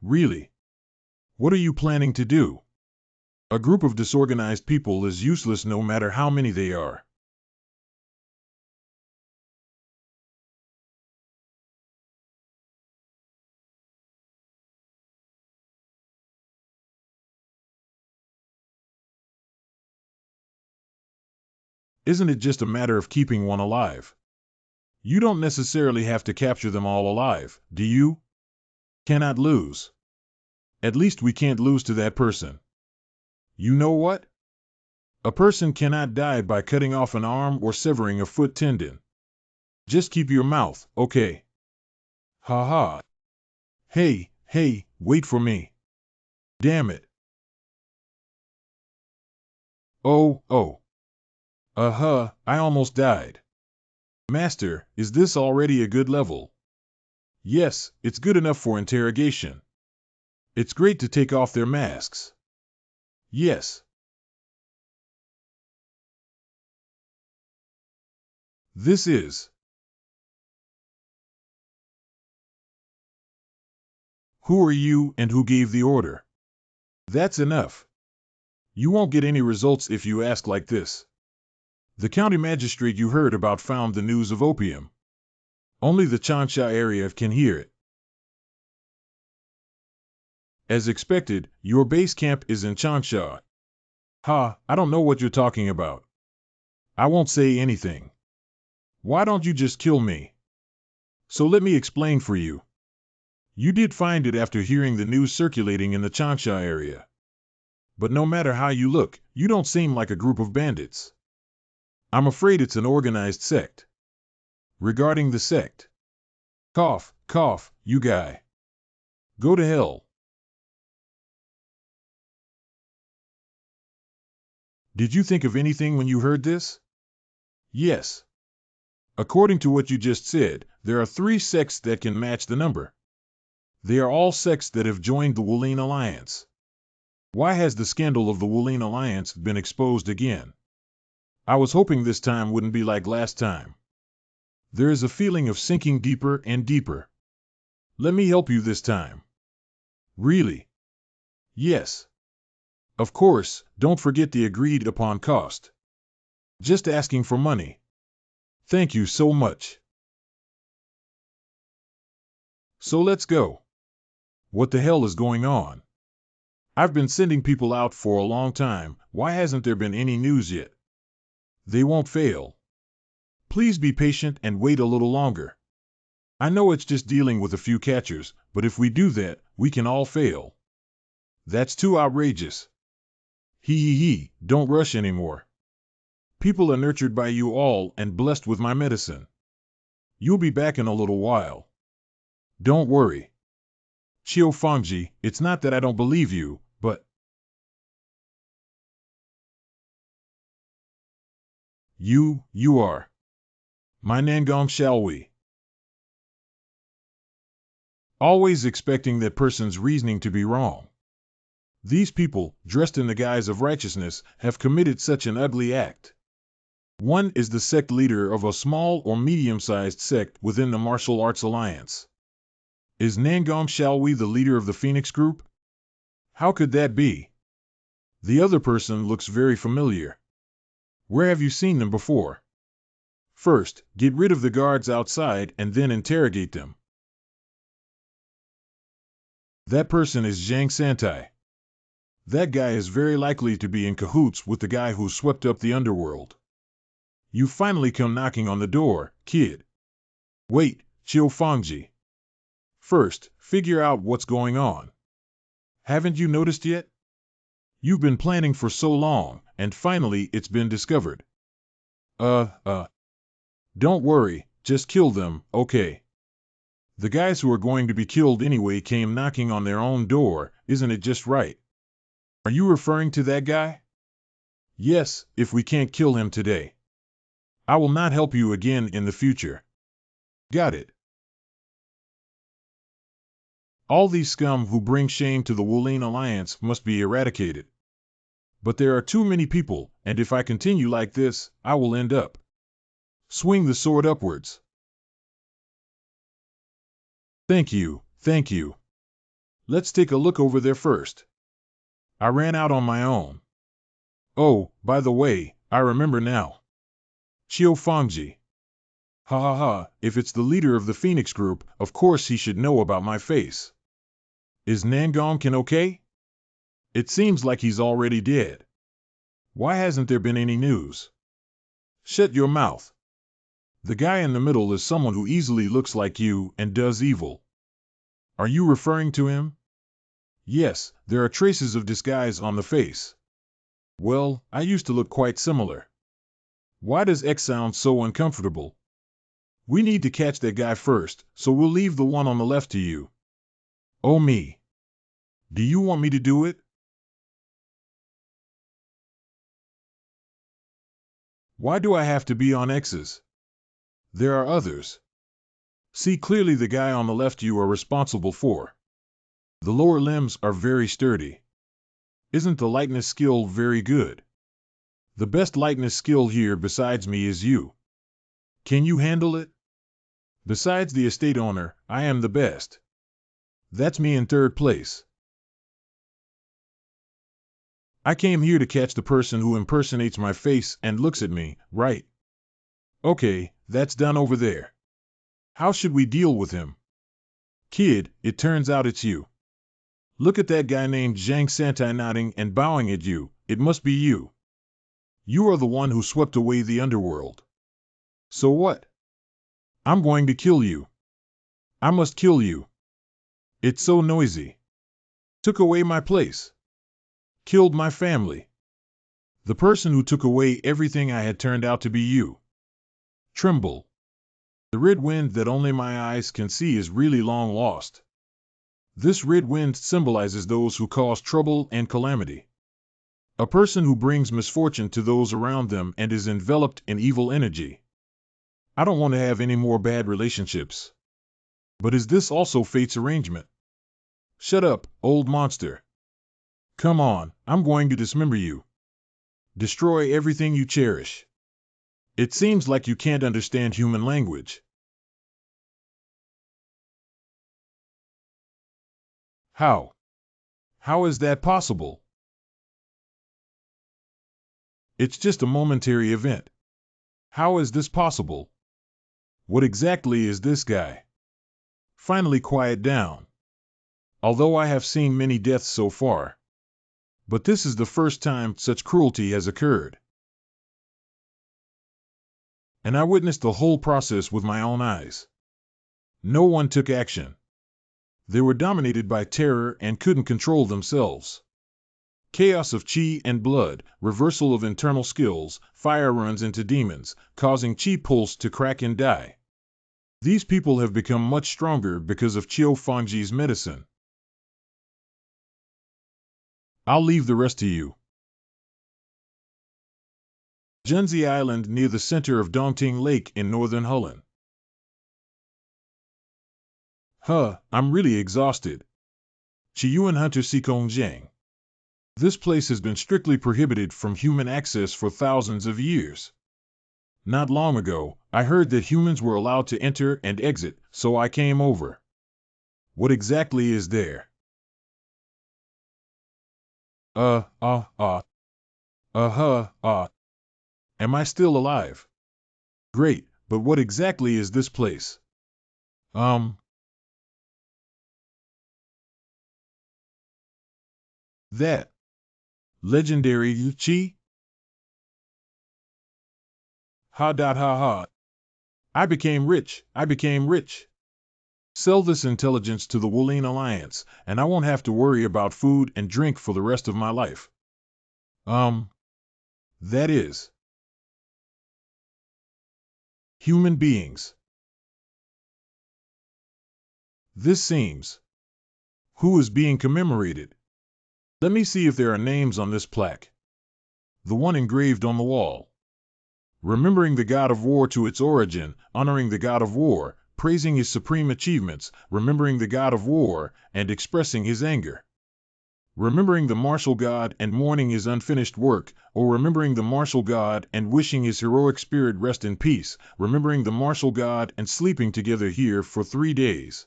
Really? What are you planning to do? A group of disorganized people is useless no matter how many they are. Isn't it just a matter of keeping one alive? You don't necessarily have to capture them all alive, do you? Cannot lose. At least we can't lose to that person. You know what? A person cannot die by cutting off an arm or severing a foot tendon. Just keep your mouth, okay? Ha ha. Hey, wait for me. Damn it. Oh. I almost died. Master, is this already a good level? Yes, it's good enough for interrogation. It's great to take off their masks. Yes. This is. Who are you and who gave the order? That's enough. You won't get any results if you ask like this. The county magistrate you heard about found the news of opium. Only the Changsha area can hear it. As expected, your base camp is in Changsha. Ha, I don't know what you're talking about. I won't say anything. Why don't you just kill me? So let me explain for you. You did find it after hearing the news circulating in the Changsha area. But no matter how you look, you don't seem like a group of bandits. I'm afraid it's an organized sect. Regarding the sect. Cough, you guy. Go to hell. Did you think of anything when you heard this? Yes. According to what you just said, there are 3 sects that can match the number. They are all sects that have joined the Wulin Alliance. Why has the scandal of the Wulin Alliance been exposed again? I was hoping this time wouldn't be like last time. There is a feeling of sinking deeper and deeper. Let me help you this time. Really? Yes. Of course, don't forget the agreed upon cost. Just asking for money. Thank you so much. So let's go. What the hell is going on? I've been sending people out for a long time. Why hasn't there been any news yet? They won't fail. Please be patient and wait a little longer. I know it's just dealing with a few catchers, but if we do that, we can all fail. That's too outrageous. Don't rush anymore. People are nurtured by you all and blessed with my medicine. You'll be back in a little while. Don't worry. Chiu Fangji, it's not that I don't believe you, but you are. My Nangong, shall we? Always expecting that person's reasoning to be wrong. These people, dressed in the guise of righteousness, have committed such an ugly act. One is the sect leader of a small or medium-sized sect within the Martial Arts Alliance. Is Nangong Xiaowei the leader of the Phoenix Group? How could that be? The other person looks very familiar. Where have you seen them before? First, get rid of the guards outside and then interrogate them. That person is Zhang Santai. That guy is very likely to be in cahoots with the guy who swept up the underworld. You finally come knocking on the door, kid. Wait, Chiu Fangji. First, figure out what's going on. Haven't you noticed yet? You've been planning for so long, and finally it's been discovered. Don't worry, just kill them, okay? The guys who are going to be killed anyway came knocking on their own door, isn't it just right? Are you referring to that guy? Yes, if we can't kill him today. I will not help you again in the future. Got it. All these scum who bring shame to the Wulin Alliance must be eradicated. But there are too many people, and if I continue like this, I will end up. Swing the sword upwards. Thank you. Let's take a look over there first. I ran out on my own. Oh, by the way, I remember now. Chiu Fangji. Ha, if it's the leader of the Phoenix Group, of course he should know about my face. Is Nangong Ken okay? It seems like he's already dead. Why hasn't there been any news? Shut your mouth. The guy in the middle is someone who easily looks like you and does evil. Are you referring to him? Yes, there are traces of disguise on the face. Well, I used to look quite similar. Why does X sound so uncomfortable? We need to catch that guy first, so we'll leave the one on the left to you. Oh me. Do you want me to do it? Why do I have to be on X's? There are others. See clearly the guy on the left you are responsible for. The lower limbs are very sturdy. Isn't the lightness skill very good? The best lightness skill here besides me is you. Can you handle it? Besides the estate owner, I am the best. That's me in third place. I came here to catch the person who impersonates my face and looks at me, right? Okay, that's done over there. How should we deal with him? Kid, it turns out it's you. Look at that guy named Zhang Santai nodding and bowing at you. It must be you. You are the one who swept away the underworld. So what? I'm going to kill you. I must kill you. It's so noisy. Took away my place. Killed my family. The person who took away everything I had turned out to be you. Tremble. The red wind that only my eyes can see is really long lost. This red wind symbolizes those who cause trouble and calamity. A person who brings misfortune to those around them and is enveloped in evil energy. I don't want to have any more bad relationships. But is this also fate's arrangement? Shut up, old monster. Come on, I'm going to dismember you. Destroy everything you cherish. It seems like you can't understand human language. How? How is that possible? It's just a momentary event. How is this possible? What exactly is this guy? Finally quiet down. Although I have seen many deaths so far. But this is the first time such cruelty has occurred. And I witnessed the whole process with my own eyes. No one took action. They were dominated by terror and couldn't control themselves. Chaos of chi and blood, reversal of internal skills, fire runs into demons, causing chi pulse to crack and die. These people have become much stronger because of Chiu Fangji's medicine. I'll leave the rest to you. Junzi Island near the center of Dongting Lake in northern Holland. I'm really exhausted. Chiyuan Hunter Sikong Zhang. This place has been strictly prohibited from human access for thousands of years. Not long ago, I heard that humans were allowed to enter and exit, so I came over. What exactly is there? Am I still alive? Great, but what exactly is this place? That. Legendary Yuchi? Ha. I became rich. Sell this intelligence to the Wooling Alliance, and I won't have to worry about food and drink for the rest of my life. That is. Human beings. This seems. Who is being commemorated? Let me see if there are names on this plaque. The one engraved on the wall. Remembering the god of war to its origin, honoring the god of war, praising his supreme achievements, remembering the god of war, and expressing his anger. Remembering the martial god and mourning his unfinished work, or remembering the martial god and wishing his heroic spirit rest in peace, remembering the martial god and sleeping together here for 3 days.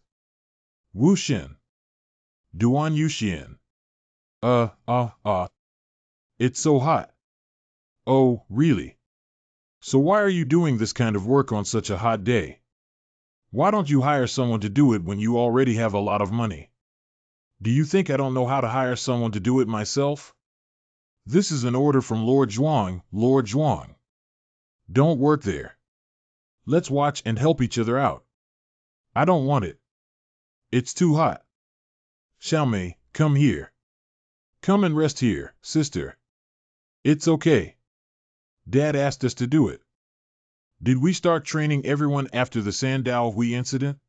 Wu Xin. Duan Yuxian. It's so hot. Oh, really? So why are you doing this kind of work on such a hot day? Why don't you hire someone to do it when you already have a lot of money? Do you think I don't know how to hire someone to do it myself? This is an order from Lord Zhuang, Lord Zhuang. Don't work there. Let's watch and help each other out. I don't want it. It's too hot. Xiaomei, come here. Come and rest here, sister. It's okay. Dad asked us to do it. Did we start training everyone after the Sandao Hui incident?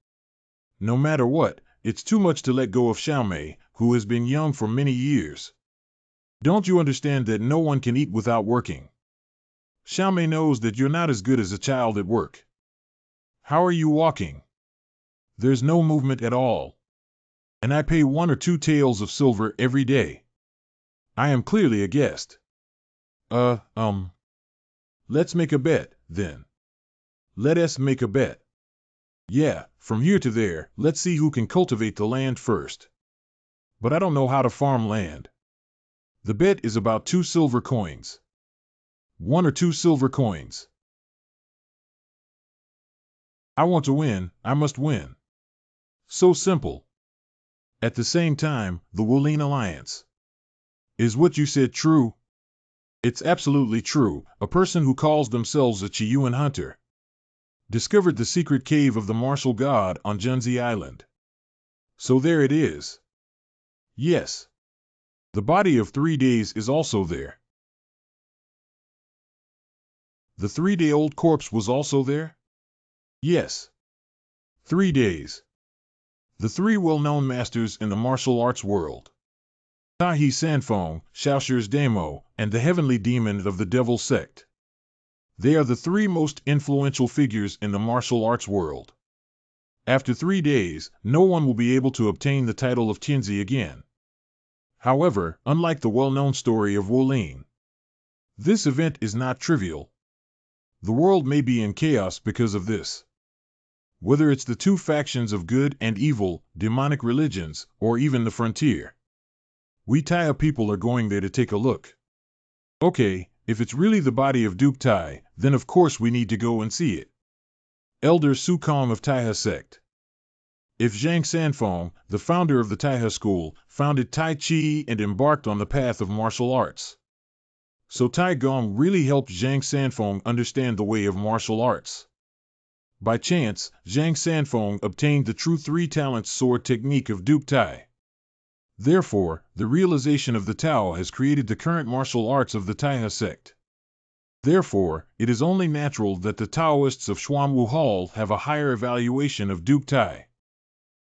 No matter what, it's too much to let go of Xiaomei, who has been young for many years. Don't you understand that no one can eat without working? Xiaomei knows that you're not as good as a child at work. How are you walking? There's no movement at all. And I pay 1 or 2 taels of silver every day. I am clearly a guest. Let's make a bet, then. Let us make a bet. Yeah, from here to there, let's see who can cultivate the land first. But I don't know how to farm land. The bet is about 2 silver coins. 1 or 2 silver coins. I want to win, I must win. So simple. At the same time, the Wulin Alliance. Is what you said true? It's absolutely true. A person who calls themselves a Chiyuan hunter discovered the secret cave of the martial god on Junzi Island. So there it is. Yes. The body of 3 days is also there. The 3-day-old corpse was also there? Yes. 3 days. The 3 well-known masters in the martial arts world. Tahi Sanfeng, Xiaoshir's Damo, and the heavenly demon of the devil sect. They are the 3 most influential figures in the martial arts world. After 3 days, no one will be able to obtain the title of Tianzi again. However, unlike the well-known story of Wulin, this event is not trivial. The world may be in chaos because of this. Whether it's the 2 factions of good and evil, demonic religions, or even the frontier. We Taiya people are going there to take a look. Okay, if it's really the body of Duke Tai, then of course we need to go and see it. Elder Su Kong of Taiha sect. If Zhang Sanfeng, the founder of the Taiha school, founded Tai Chi and embarked on the path of martial arts. So Tai Gong really helped Zhang Sanfeng understand the way of martial arts. By chance, Zhang Sanfeng obtained the true 3-talent sword technique of Duke Tai. Therefore, the realization of the Tao has created the current martial arts of the Taiha sect. Therefore, it is only natural that the Taoists of Xuanwu Hall have a higher evaluation of Duke Tai.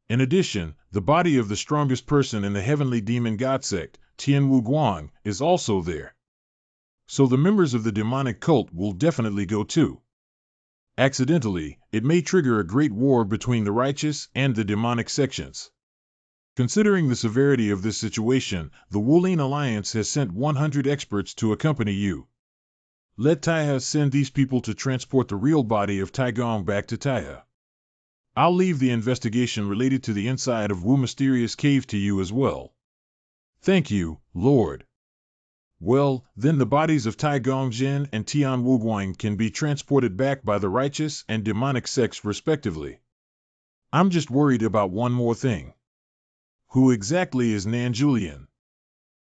In addition, the body of the strongest person in the heavenly demon god sect, Tianwu Guang, is also there. So the members of the demonic cult will definitely go too. Accidentally, it may trigger a great war between the righteous and the demonic sections. Considering the severity of this situation, the Wulin Alliance has sent 100 experts to accompany you. Let Taiha send these people to transport the real body of Taigong back to Taiha. I'll leave the investigation related to the inside of Wu Mysterious Cave to you as well. Thank you, Lord. Well, then the bodies of Tai Gongjin and Tian Wuguang can be transported back by the righteous and demonic sects respectively. I'm just worried about one more thing. Who exactly is Nan Julian?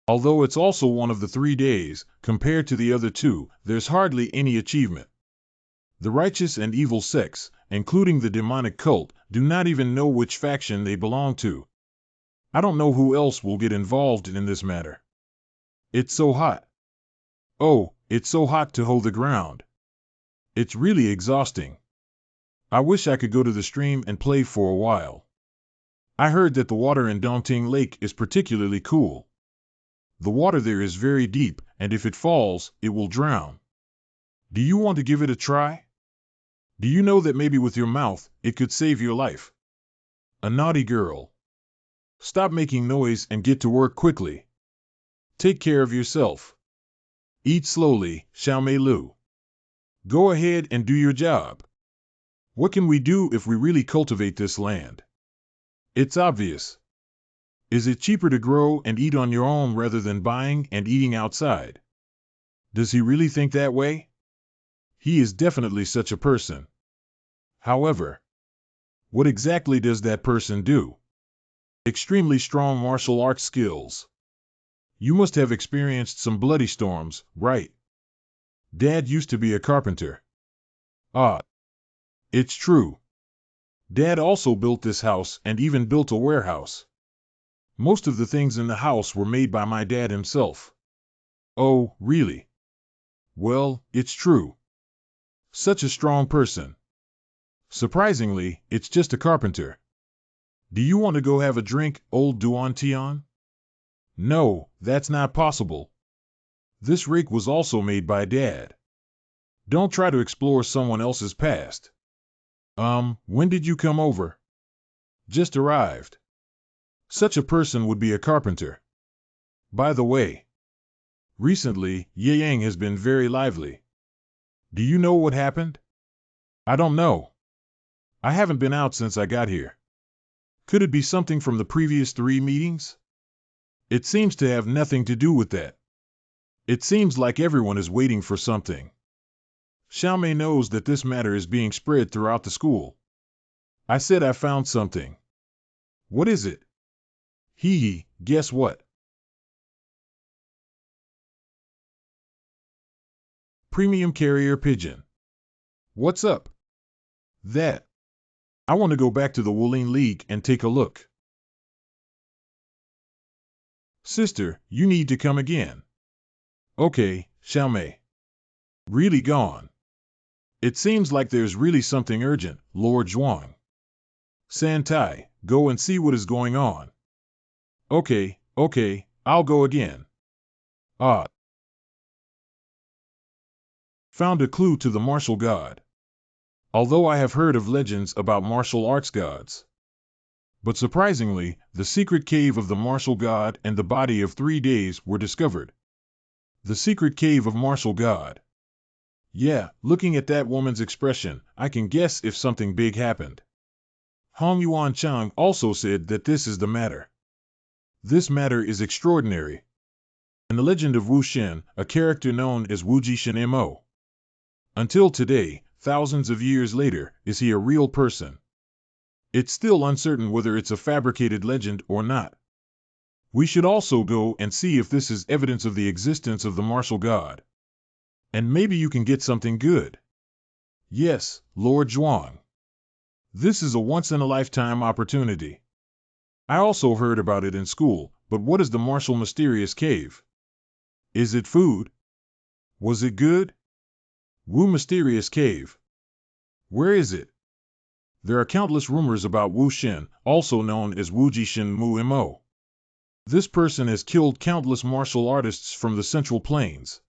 Although it's also one of the 3 days, compared to the other 2, there's hardly any achievement. The righteous and evil sects, including the demonic cult, do not even know which faction they belong to. I don't know who else will get involved in this matter. It's so hot. Oh, it's so hot to hold the ground. It's really exhausting. I wish I could go to the stream and play for a while. I heard that the water in Dongting Lake is particularly cool. The water there is very deep, and if it falls, it will drown. Do you want to give it a try? Do you know that maybe with your mouth, it could save your life? A naughty girl. Stop making noise and get to work quickly. Take care of yourself. Eat slowly, Xiaomei Lu. Go ahead and do your job. What can we do if we really cultivate this land? It's obvious. Is it cheaper to grow and eat on your own rather than buying and eating outside? Does he really think that way? He is definitely such a person. However, what exactly does that person do? Extremely strong martial arts skills. You must have experienced some bloody storms, right? Dad used to be a carpenter. Ah, it's true. Dad also built this house and even built a warehouse. Most of the things in the house were made by my dad himself. Oh, really? Well, it's true. Such a strong person. Surprisingly, it's just a carpenter. Do you want to go have a drink, old Duan Tian? No, that's not possible. This rake was also made by Dad. Don't try to explore someone else's past. When did you come over? Just arrived. Such a person would be a carpenter. By the way, recently, Yang has been very lively. Do you know what happened? I don't know. I haven't been out since I got here. Could it be something from the previous 3 meetings? It seems to have nothing to do with that. It seems like everyone is waiting for something. Xiaomei knows that this matter is being spread throughout the school. I said I found something. What is it? Hee hee, guess what? Premium carrier pigeon. What's up? That. I want to go back to the Wulin League and take a look. Sister, you need to come again. Okay, Xiaomei. Really gone. It seems like there's really something urgent, Lord Zhuang. Santai, go and see what is going on. Okay, I'll go again. Ah. Found a clue to the martial god. Although I have heard of legends about martial arts gods. But surprisingly, the secret cave of the martial god and the body of 3 days were discovered. The secret cave of martial god. Yeah, looking at that woman's expression, I can guess if something big happened. Hong Yuan Chang also said that this is the matter. This matter is extraordinary. In the legend of Wu Shen, a character known as Wu Jishen Mo. Until today, thousands of years later, is he a real person? It's still uncertain whether it's a fabricated legend or not. We should also go and see if this is evidence of the existence of the martial god. And maybe you can get something good. Yes, Lord Zhuang. This is a once-in-a-lifetime opportunity. I also heard about it in school, but what is the martial mysterious cave? Is it food? Was it good? Wu Mysterious Cave. Where is it? There are countless rumors about Wu Shen, also known as Wu Jishin Mu Mo. This person has killed countless martial artists from the Central Plains.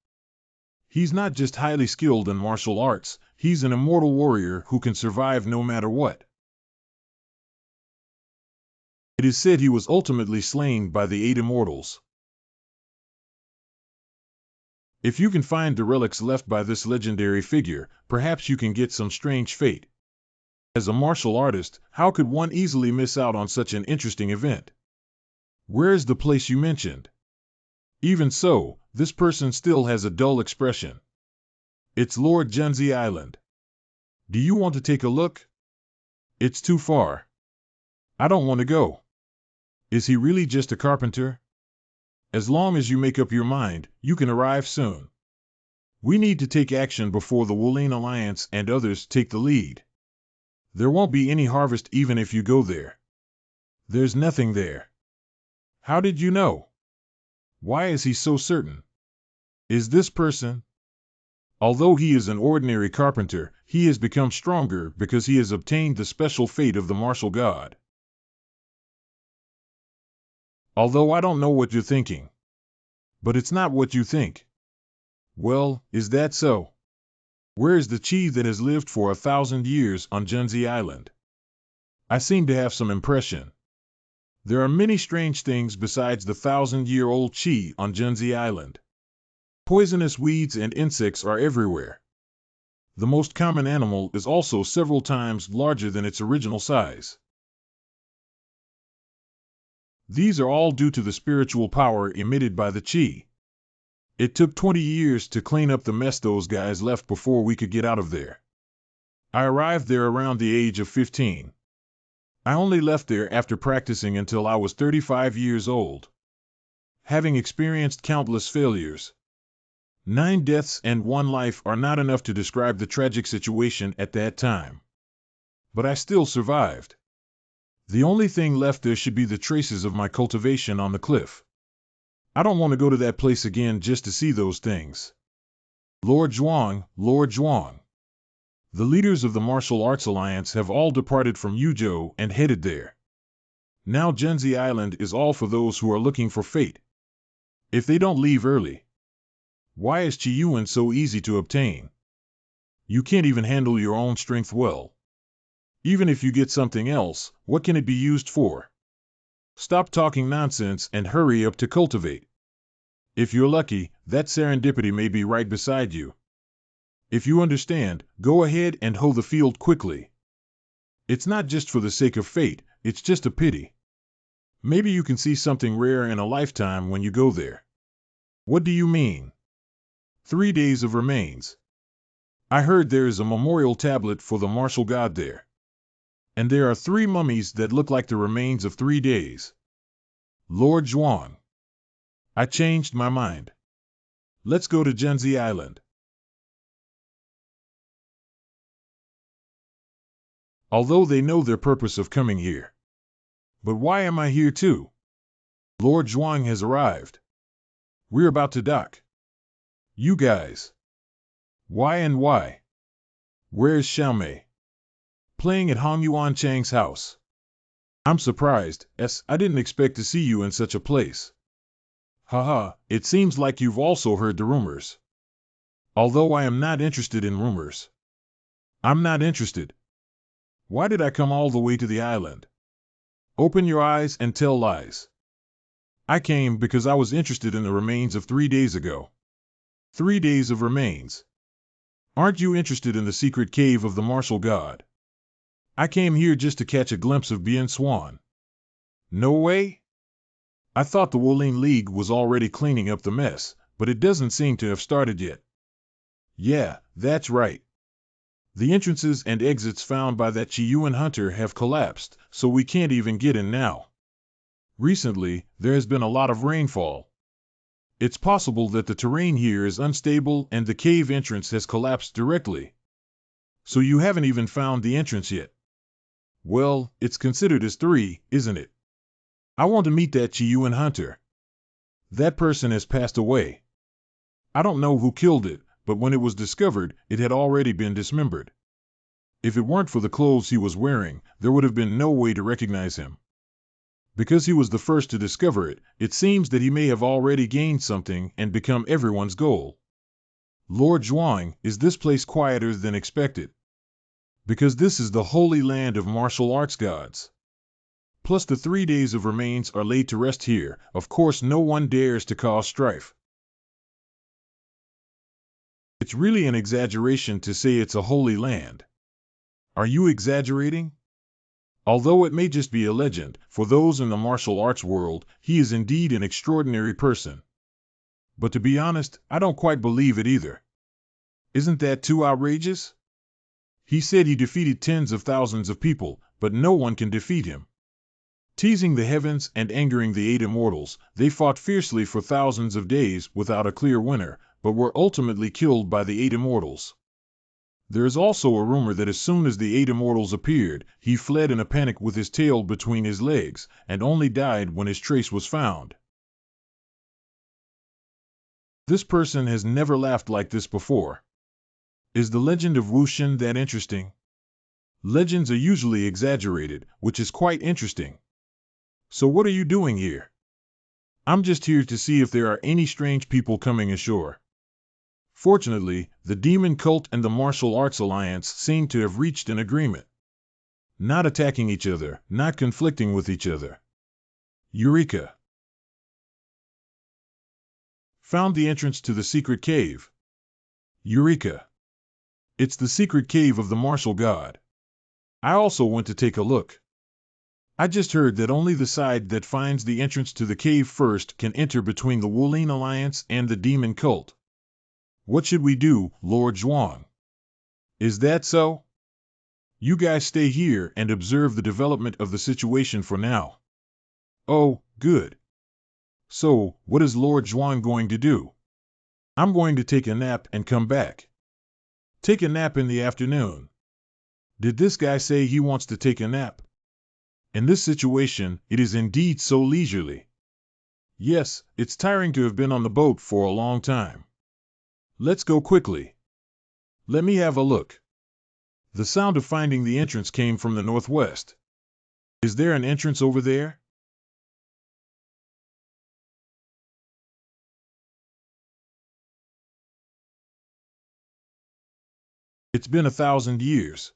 He's not just highly skilled in martial arts, he's an immortal warrior who can survive no matter what. It is said he was ultimately slain by the 8 immortals. If you can find the relics left by this legendary figure, perhaps you can get some strange fate. As a martial artist, how could one easily miss out on such an interesting event? Where is the place you mentioned? Even so, this person still has a dull expression. It's Lord Zhenzi Island. Do you want to take a look? It's too far. I don't want to go. Is he really just a carpenter? As long as you make up your mind, you can arrive soon. We need to take action before the Wulin Alliance and others take the lead. There won't be any harvest even if you go there. There's nothing there. How did you know? Why is he so certain? Is this person? Although he is an ordinary carpenter, he has become stronger because he has obtained the special fate of the martial god. Although I don't know what you're thinking. But it's not what you think. Well, is that so? Where is the chi that has lived for 1,000 years on Zhenzi Island? I seem to have some impression. There are many strange things besides the 1,000-year-old chi on Zhenzi Island. Poisonous weeds and insects are everywhere. The most common animal is also several times larger than its original size. These are all due to the spiritual power emitted by the chi. It took 20 years to clean up the mess those guys left before we could get out of there. I arrived there around the age of 15. I only left there after practicing until I was 35 years old. Having experienced countless failures, 9 deaths and 1 life are not enough to describe the tragic situation at that time. But I still survived. The only thing left there should be the traces of my cultivation on the cliff. I don't want to go to that place again just to see those things. Lord Zhuang, Lord Zhuang. The leaders of the Martial Arts Alliance have all departed from Yuzhou and headed there. Now Genzi Island is all for those who are looking for fate. If they don't leave early. Why is Qiyuan so easy to obtain? You can't even handle your own strength well. Even if you get something else, what can it be used for? Stop talking nonsense and hurry up to cultivate. If you're lucky, that serendipity may be right beside you. If you understand, go ahead and hoe the field quickly. It's not just for the sake of fate, it's just a pity. Maybe you can see something rare in a lifetime when you go there. What do you mean? 3 days of remains. I heard there is a memorial tablet for the martial god there. And there are 3 mummies that look like the remains of 3 days. Lord Zhuang. I changed my mind. Let's go to Genzi Island. Although they know their purpose of coming here. But why am I here too? Lord Zhuang has arrived. We're about to dock. You guys. Why and why? Where's Xiaomei? Playing at Hong Yuan Chang's house. I'm surprised, I didn't expect to see you in such a place. Haha, it seems like you've also heard the rumors. Although I am not interested in rumors. I'm not interested. Why did I come all the way to the island? Open your eyes and tell lies. I came because I was interested in the remains of 3 days ago. 3 days of remains. Aren't you interested in the secret cave of the martial god? I came here just to catch a glimpse of Bien Swan. No way? I thought the Wolin League was already cleaning up the mess, but it doesn't seem to have started yet. Yeah, that's right. The entrances and exits found by that Qiyuan hunter have collapsed, so we can't even get in now. Recently, there has been a lot of rainfall. It's possible that the terrain here is unstable and the cave entrance has collapsed directly. So you haven't even found the entrance yet. Well, it's considered as 3, isn't it? I want to meet that Qiyuan hunter. That person has passed away. I don't know who killed it, but when it was discovered, it had already been dismembered. If it weren't for the clothes he was wearing, there would have been no way to recognize him. Because he was the first to discover it, it seems that he may have already gained something and become everyone's goal. Lord Zhuang, is this place quieter than expected? Because this is the holy land of martial arts gods. Plus the 3 days of remains are laid to rest here, of course no one dares to cause strife. It's really an exaggeration to say it's a holy land. Are you exaggerating? Although it may just be a legend, for those in the martial arts world, he is indeed an extraordinary person. But to be honest, I don't quite believe it either. Isn't that too outrageous? He said he defeated tens of thousands of people, but no one can defeat him. Teasing the heavens and angering the 8 immortals, they fought fiercely for thousands of days without a clear winner, but were ultimately killed by the 8 immortals. There is also a rumor that as soon as the 8 immortals appeared, he fled in a panic with his tail between his legs, and only died when his trace was found. This person has never laughed like this before. Is the legend of Wuxian that interesting? Legends are usually exaggerated, which is quite interesting. So what are you doing here? I'm just here to see if there are any strange people coming ashore. Fortunately, the demon cult and the martial arts alliance seem to have reached an agreement. Not attacking each other, not conflicting with each other. Eureka! Found the entrance to the secret cave. Eureka! It's the secret cave of the martial god. I also went to take a look. I just heard that only the side that finds the entrance to the cave first can enter between the Wolin Alliance and the demon cult. What should we do, Lord Zhuang? Is that so? You guys stay here and observe the development of the situation for now. Oh, good. So, what is Lord Zhuang going to do? I'm going to take a nap and come back. Take a nap in the afternoon. Did this guy say he wants to take a nap? In this situation, it is indeed so leisurely. Yes, it's tiring to have been on the boat for a long time. Let's go quickly. Let me have a look. The sound of finding the entrance came from the northwest. Is there an entrance over there? It's been 1,000 years.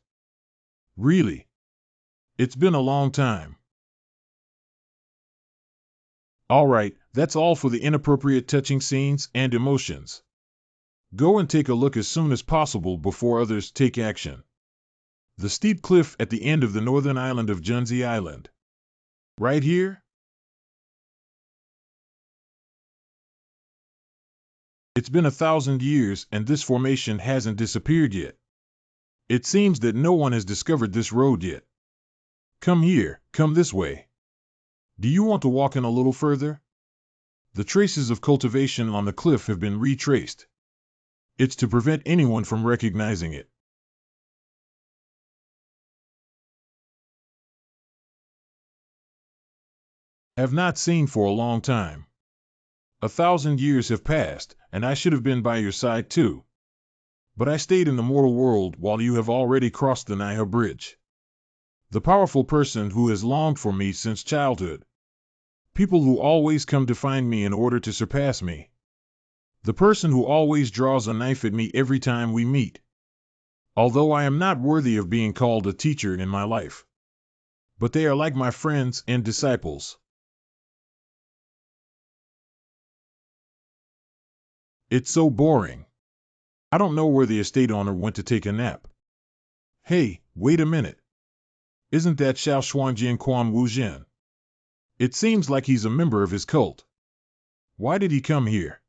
Really? It's been a long time. All right, that's all for the inappropriate touching scenes and emotions. Go and take a look as soon as possible before others take action. The steep cliff at the end of the northern island of Junzi Island. Right here? It's been 1,000 years and this formation hasn't disappeared yet. It seems that no one has discovered this road yet. Come here, come this way. Do you want to walk in a little further? The traces of cultivation on the cliff have been retraced. It's to prevent anyone from recognizing it. Have not seen for a long time. 1,000 years have passed, and I should have been by your side too. But I stayed in the mortal world while you have already crossed the Niha Bridge. The powerful person who has longed for me since childhood. People who always come to find me in order to surpass me. The person who always draws a knife at me every time we meet. Although I am not worthy of being called a teacher in my life. But they are like my friends and disciples. It's so boring. I don't know where the estate owner went to take a nap. Hey, wait a minute. Isn't that Xiao Shuangjian Quan Wuzhen? It seems like he's a member of his cult. Why did he come here?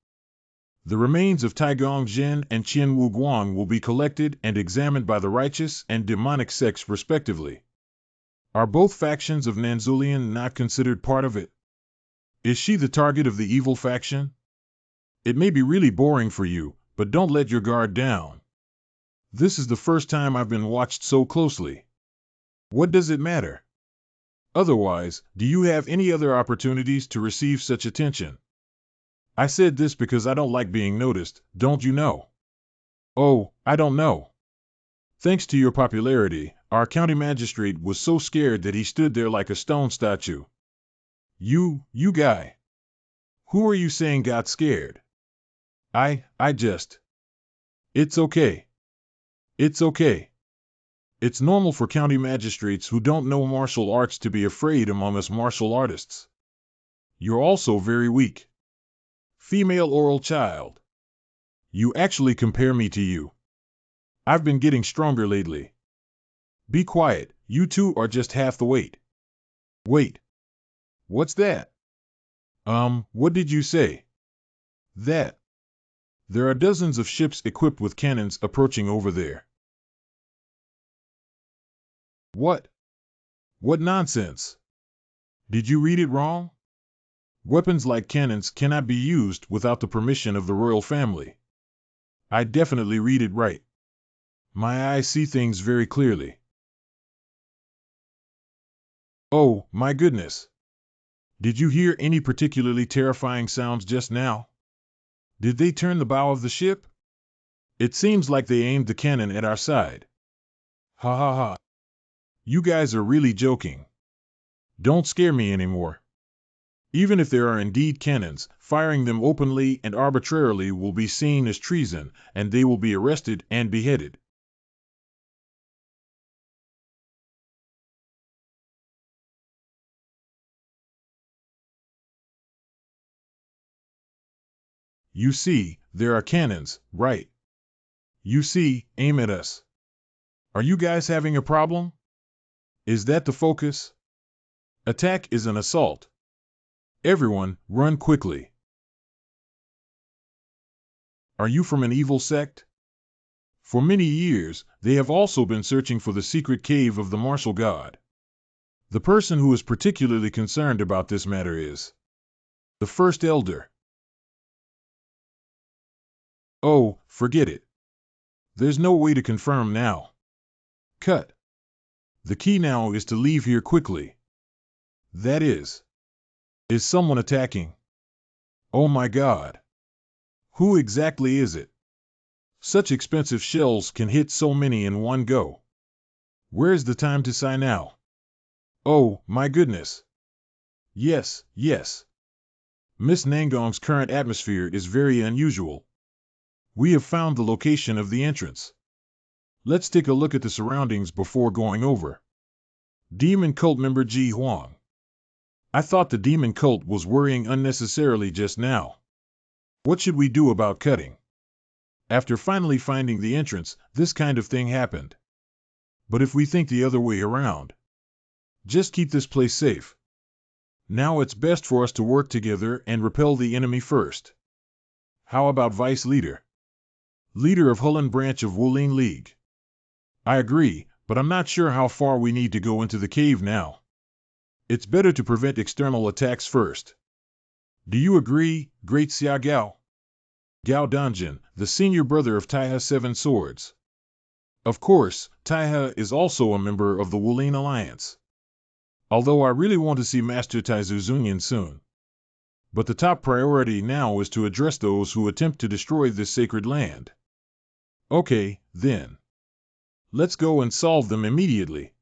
The remains of Taigong Zhen and Qian Wu Guang will be collected and examined by the righteous and demonic sects respectively. Are both factions of Nanzulian not considered part of it? Is she the target of the evil faction? It may be really boring for you, but don't let your guard down. This is the first time I've been watched so closely. What does it matter? Otherwise, do you have any other opportunities to receive such attention? I said this because I don't like being noticed, don't you know? Oh, I don't know. Thanks to your popularity, our county magistrate was so scared that he stood there like a stone statue. You guy. Who are you saying got scared? I just. It's okay. It's okay. It's normal for county magistrates who don't know martial arts to be afraid among us martial artists. You're also very weak. Female oral child. You actually compare me to you. I've been getting stronger lately. Be quiet, you two are just half the weight. Wait. What's that? What did you say? That. There are dozens of ships equipped with cannons approaching over there. What? What nonsense? Did you read it wrong? Weapons like cannons cannot be used without the permission of the royal family. I definitely read it right. My eyes see things very clearly. Oh, my goodness. Did you hear any particularly terrifying sounds just now? Did they turn the bow of the ship? It seems like they aimed the cannon at our side. Ha ha ha. You guys are really joking. Don't scare me anymore. Even if there are indeed cannons, firing them openly and arbitrarily will be seen as treason, and they will be arrested and beheaded. You see, there are cannons, right? You see, aim at us. Are you guys having a problem? Is that the focus? Attack is an assault. Everyone, run quickly. Are you from an evil sect? For many years, they have also been searching for the secret cave of the martial god. The person who is particularly concerned about this matter is the first elder. Oh, forget it. There's no way to confirm now. Cut. The key now is to leave here quickly. That is. Is someone attacking? Oh my God. Who exactly is it? Such expensive shells can hit so many in one go. Where's the time to sign now? Oh, my goodness. Yes, yes. Miss Nangong's current atmosphere is very unusual. We have found the location of the entrance. Let's take a look at the surroundings before going over. Demon Cult member Ji Huang. I thought the Demon Cult was worrying unnecessarily just now. What should we do about cutting? After finally finding the entrance, this kind of thing happened. But if we think the other way around, just keep this place safe. Now it's best for us to work together and repel the enemy first. How about Vice Leader? Leader of Hulun branch of Wulin League. I agree, but I'm not sure how far we need to go into the cave now. It's better to prevent external attacks first. Do you agree, Great Xia Gao? Gao Danjin, the senior brother of Taiha Seven Swords. Of course, Taiha is also a member of the Wulin Alliance. Although I really want to see Master Taizu Zunyan soon. But the top priority now is to address those who attempt to destroy this sacred land. Okay, then. Let's go and solve them immediately.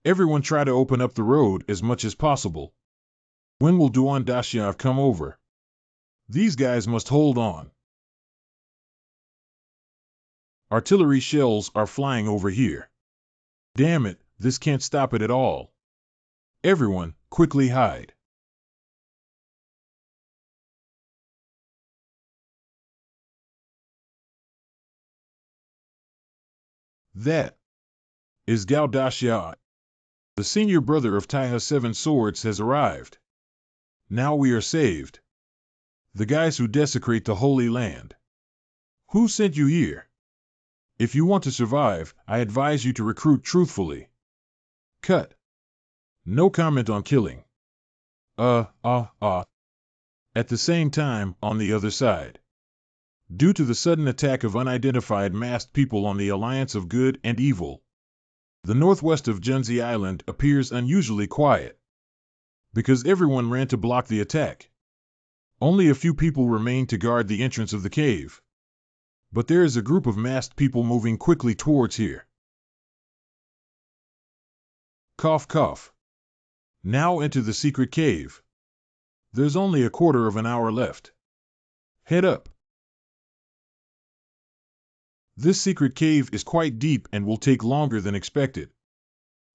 Everyone try to open up the road as much as possible. When will Duan Dashiav come over? These guys must hold on. Artillery shells are flying over here. Damn it, this can't stop it at all. Everyone, quickly hide. That is Gao Daxia. The senior brother of Taiha Seven Swords has arrived. Now we are saved. The guys who desecrate the Holy Land. Who sent you here? If you want to survive, I advise you to recruit truthfully. Cut. No comment on killing. At the same time, on the other side. Due to the sudden attack of unidentified masked people on the alliance of good and evil, the northwest of Junzi Island appears unusually quiet. Because everyone ran to block the attack. Only a few people remain to guard the entrance of the cave. But there is a group of masked people moving quickly towards here. Cough cough. Now enter the secret cave. There's only a quarter of an hour left. Head up. This secret cave is quite deep and will take longer than expected.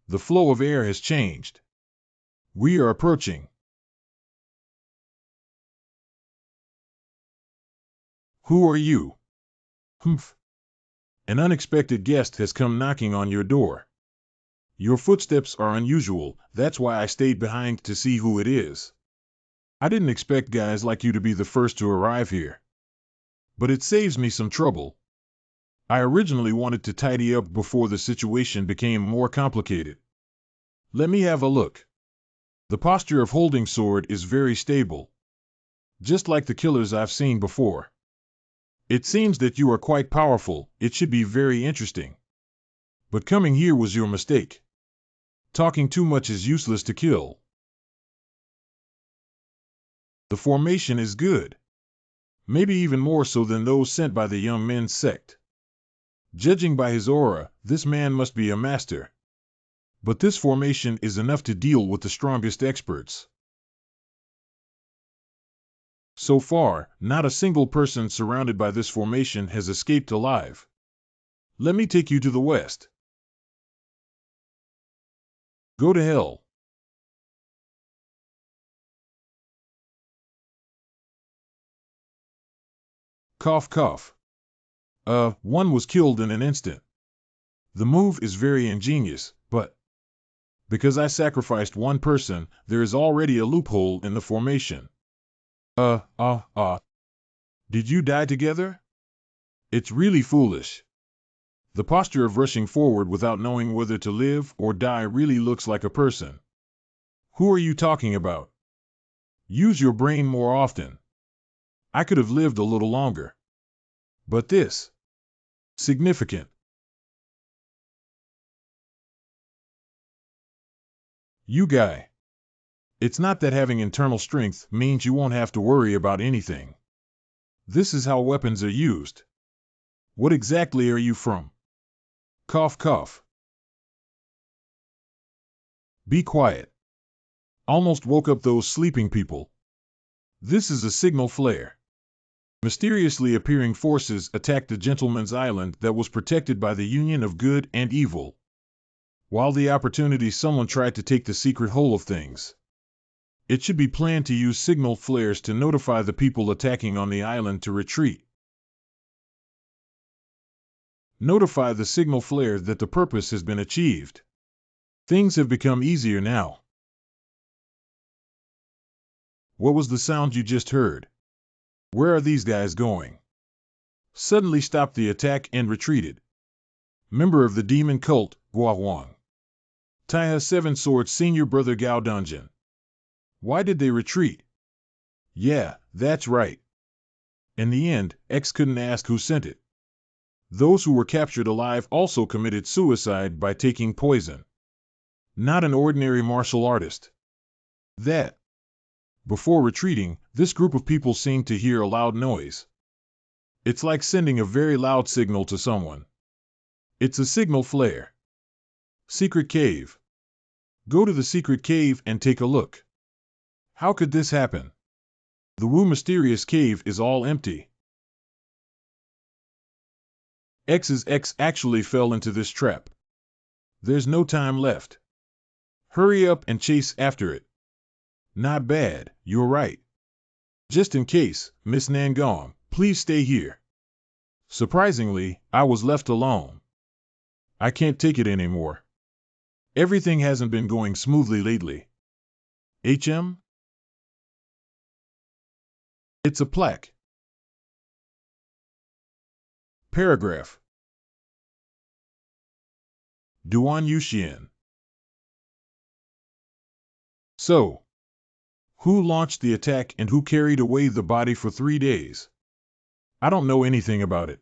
The flow of air has changed. We are approaching. Who are you? Humph. An unexpected guest has come knocking on your door. Your footsteps are unusual, that's why I stayed behind to see who it is. I didn't expect guys like you to be the first to arrive here. But it saves me some trouble. I originally wanted to tidy up before the situation became more complicated. Let me have a look. The posture of holding sword is very stable. Just like the killers I've seen before. It seems that you are quite powerful, it should be very interesting. But coming here was your mistake. Talking too much is useless to kill. The formation is good. Maybe even more so than those sent by the young men's sect. Judging by his aura, this man must be a master. But this formation is enough to deal with the strongest experts. So far, not a single person surrounded by this formation has escaped alive. Let me take you to the west. Go to hell. Cough cough. One was killed in an instant. The move is very ingenious, but because I sacrificed one person, there is already a loophole in the formation. Did you die together? It's really foolish. The posture of rushing forward without knowing whether to live or die really looks like a person. Who are you talking about? Use your brain more often. I could have lived a little longer. But this. Significant. You guy. It's not that having internal strength means you won't have to worry about anything. This is how weapons are used. What exactly are you from? Cough, cough. Be quiet. Almost woke up those sleeping people. This is a signal flare. Mysteriously appearing forces attacked the gentleman's island that was protected by the union of good and evil. While the opportunity someone tried to take the secret whole of things. It should be planned to use signal flares to notify the people attacking on the island to retreat. Notify the signal flare that the purpose has been achieved. Things have become easier now. What was the sound you just heard? Where are these guys going? Suddenly stopped the attack and retreated. Member of the demon cult, Gua Huang. Taiha Seven Swords Senior Brother Gao Dungeon. Why did they retreat? Yeah, that's right. In the end, X couldn't ask who sent it. Those who were captured alive also committed suicide by taking poison. Not an ordinary martial artist. That. Before retreating, this group of people seemed to hear a loud noise. It's like sending a very loud signal to someone. It's a signal flare. Secret cave. Go to the secret cave and take a look. How could this happen? The Wu mysterious cave is all empty. X's X actually fell into this trap. There's no time left. Hurry up and chase after it. Not bad, you're right. Just in case, Miss Nangong, please stay here. Surprisingly, I was left alone. I can't take it anymore. Everything hasn't been going smoothly lately. HM? It's a plaque. Paragraph. Duan Yuxian. So, who launched the attack and who carried away the body for 3 days? I don't know anything about it.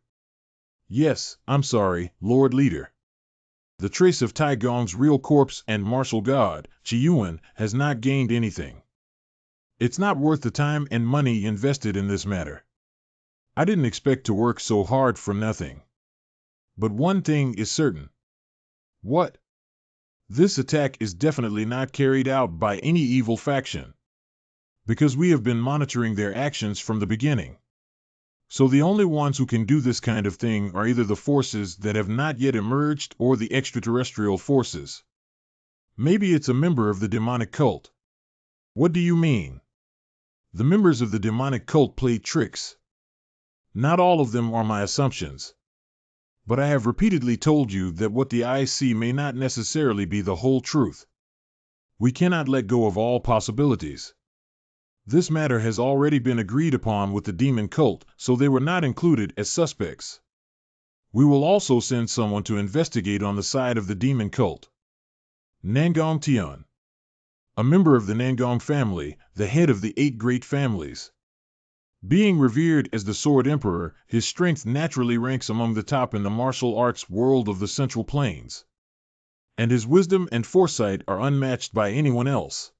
Yes, I'm sorry, Lord Leader. The trace of Tai Gong's real corpse and martial god, Qi Yuan, has not gained anything. It's not worth the time and money invested in this matter. I didn't expect to work so hard for nothing. But one thing is certain. What? This attack is definitely not carried out by any evil faction. Because we have been monitoring their actions from the beginning. So the only ones who can do this kind of thing are either the forces that have not yet emerged or the extraterrestrial forces. Maybe it's a member of the demonic cult. What do you mean? The members of the demonic cult play tricks. Not all of them are my assumptions. But I have repeatedly told you that what the eyes see may not necessarily be the whole truth. We cannot let go of all possibilities. This matter has already been agreed upon with the demon cult, so they were not included as suspects. We will also send someone to investigate on the side of the demon cult. Nangong Tian. A member of the Nangong family, the head of the 8 great families. Being revered as the Sword Emperor, his strength naturally ranks among the top in the martial arts world of the Central Plains. And his wisdom and foresight are unmatched by anyone else.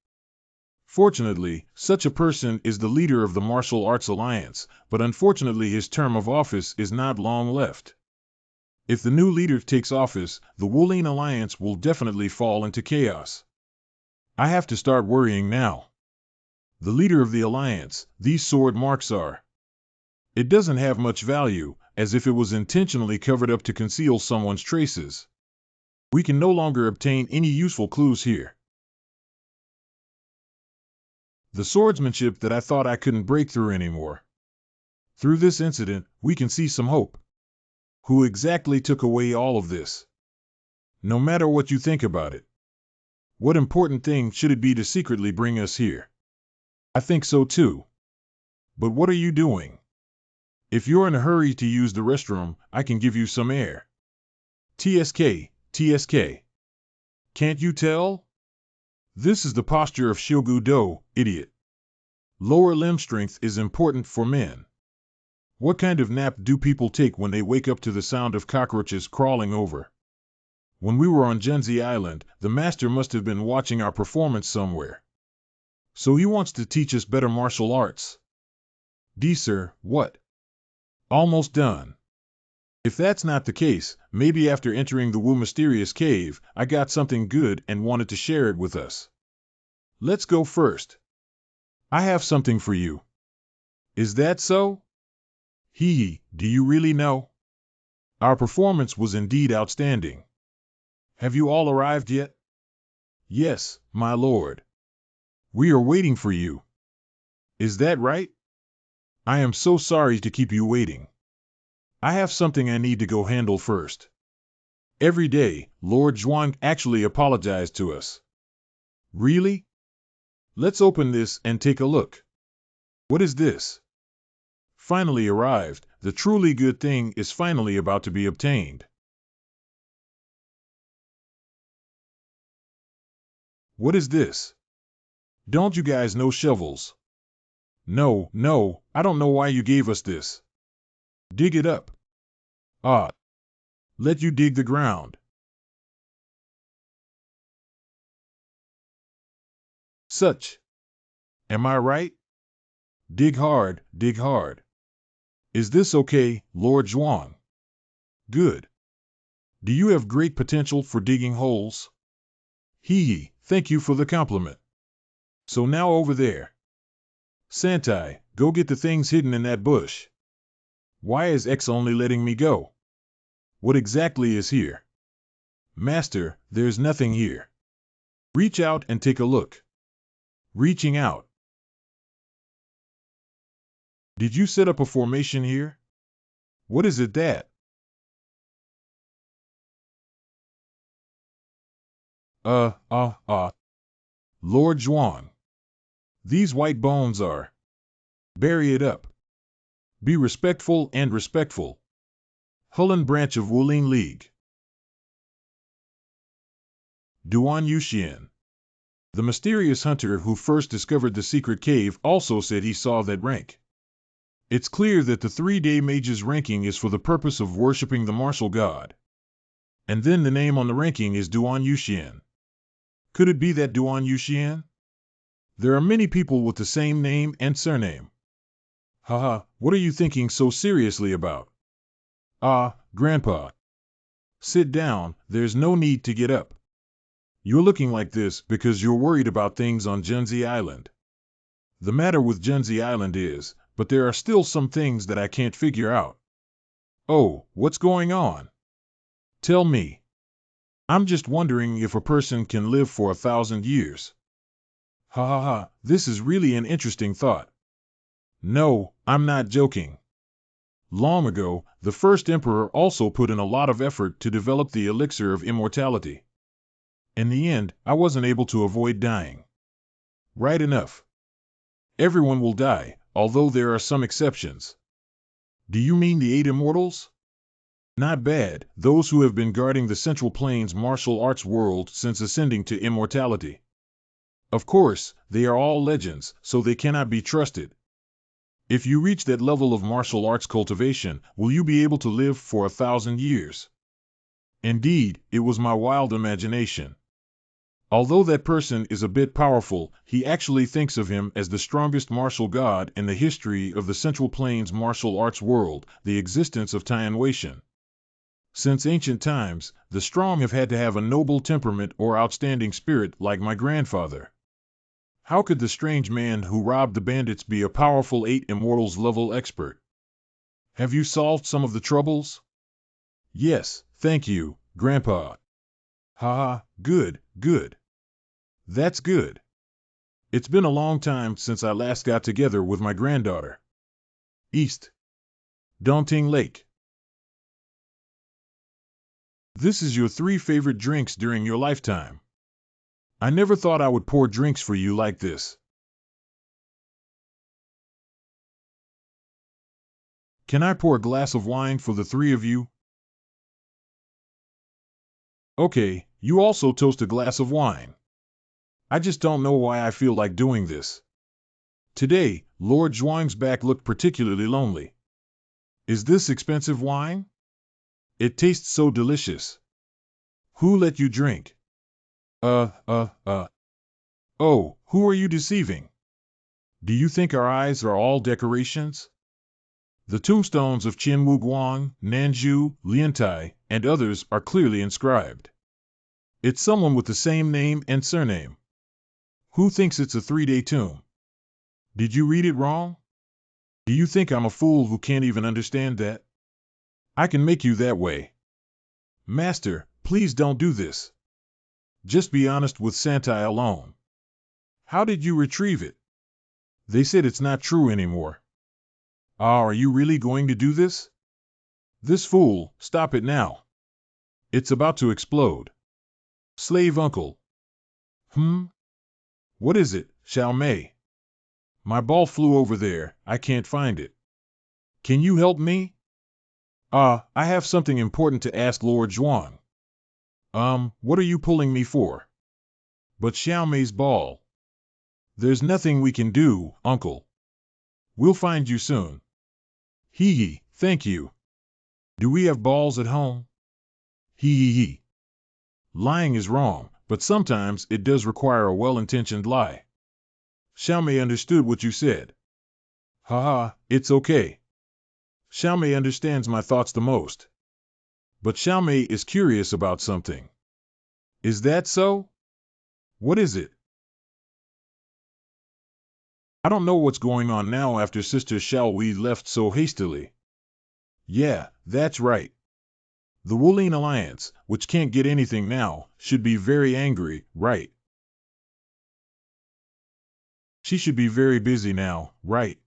Fortunately, such a person is the leader of the Martial Arts Alliance, but unfortunately his term of office is not long left. If the new leader takes office, the Wulin Alliance will definitely fall into chaos. I have to start worrying now. The leader of the alliance, these sword marks are. It doesn't have much value, as if it was intentionally covered up to conceal someone's traces. We can no longer obtain any useful clues here. The swordsmanship that I thought I couldn't break through anymore. Through this incident, we can see some hope. Who exactly took away all of this? No matter what you think about it. What important thing should it be to secretly bring us here? I think so too. But what are you doing? If you're in a hurry to use the restroom, I can give you some air. TSK, TSK. Can't you tell? This is the posture of Shogu Do, idiot. Lower limb strength is important for men. What kind of nap do people take when they wake up to the sound of cockroaches crawling over? When we were on Genzi Island, the master must have been watching our performance somewhere. So he wants to teach us better martial arts. Sir, what? Almost done. If that's not the case, maybe after entering the Wu mysterious cave, I got something good and wanted to share it with us. Let's go first. I have something for you. Is that so? Hee, do you really know? Our performance was indeed outstanding. Have you all arrived yet? Yes, my lord. We are waiting for you. Is that right? I am so sorry to keep you waiting. I have something I need to go handle first. Every day, Lord Zhuang actually apologized to us. Really? Let's open this and take a look. What is this? Finally arrived, the truly good thing is finally about to be obtained. What is this? Don't you guys know shovels? No, I don't know why you gave us this. Dig it up. Ah, let you dig the ground. Such. Am I right? Dig hard, dig hard. Is this okay, Lord Zhuang? Good. Do you have great potential for digging holes? Hee, thank you for the compliment. So now over there. Santai, go get the things hidden in that bush. Why is X only letting me go? What exactly is here? Master, there's nothing here. Reach out and take a look. Reaching out. Did you set up a formation here? What is it that? Lord Zhuang. These white bones are. Bury it up. Be respectful and respectful. Hulun branch of Wulin League. Duan Yuxian. The mysterious hunter who first discovered the secret cave also said he saw that rank. It's clear that the 3-day mage's ranking is for the purpose of worshipping the martial god. And then the name on the ranking is Duan Yuxian. Could it be that Duan Yuxian? There are many people with the same name and surname. Haha, what are you thinking so seriously about? Ah, Grandpa. Sit down, there's no need to get up. You're looking like this because you're worried about things on Genzi Island. The matter with Genzi Island is, but there are still some things that I can't figure out. Oh, what's going on? Tell me. I'm just wondering if a person can live for 1,000 years. Ha, this is really an interesting thought. No, I'm not joking. Long ago, the first emperor also put in a lot of effort to develop the elixir of immortality. In the end, I wasn't able to avoid dying. Right enough. Everyone will die, although there are some exceptions. Do you mean the 8 immortals? Not bad, those who have been guarding the Central Plains martial arts world since ascending to immortality. Of course, they are all legends, so they cannot be trusted. If you reach that level of martial arts cultivation, will you be able to live for 1,000 years? Indeed, it was my wild imagination. Although that person is a bit powerful, he actually thinks of him as the strongest martial god in the history of the Central Plains martial arts world, the existence of Tian Weishan. Since ancient times, the strong have had to have a noble temperament or outstanding spirit like my grandfather. How could the strange man who robbed the bandits be a powerful 8 immortals level expert? Have you solved some of the troubles? Yes, thank you, Grandpa. Haha, good. That's good. It's been a long time since I last got together with my granddaughter. East. Dongting Lake. This is your 3 favorite drinks during your lifetime. I never thought I would pour drinks for you like this. Can I pour a glass of wine for the 3 of you? Okay, you also toast a glass of wine. I just don't know why I feel like doing this. Today, Lord Zhuang's back looked particularly lonely. Is this expensive wine? It tastes so delicious. Who let you drink? Oh, who are you deceiving? Do you think our eyes are all decorations? The tombstones of Qianwu Guang, Nanzhu, Liantai, and others are clearly inscribed. It's someone with the same name and surname. Who thinks it's a 3-day tomb? Did you read it wrong? Do you think I'm a fool who can't even understand that? I can make you that way. Master, please don't do this. Just be honest with Santai alone. How did you retrieve it? They said it's not true anymore. Are you really going to do this? This fool, stop it now. It's about to explode. Slave uncle. What is it, Xiao Mei? My ball flew over there, I can't find it. Can you help me? I have something important to ask Lord Zhuang. What are you pulling me for? But Xiao Mei's ball. There's nothing we can do, uncle. We'll find you soon. Hee, thank you. Do we have balls at home? Hee. Lying is wrong, but sometimes it does require a well-intentioned lie. Xiao Mei understood what you said. Haha, it's okay. Xiao Mei understands my thoughts the most. But Xiao Mei is curious about something. Is that so? What is it? I don't know what's going on now after Sister Xiaowei left so hastily. Yeah, that's right. The Wulin Alliance, which can't get anything now, should be very angry, right? She should be very busy now, right?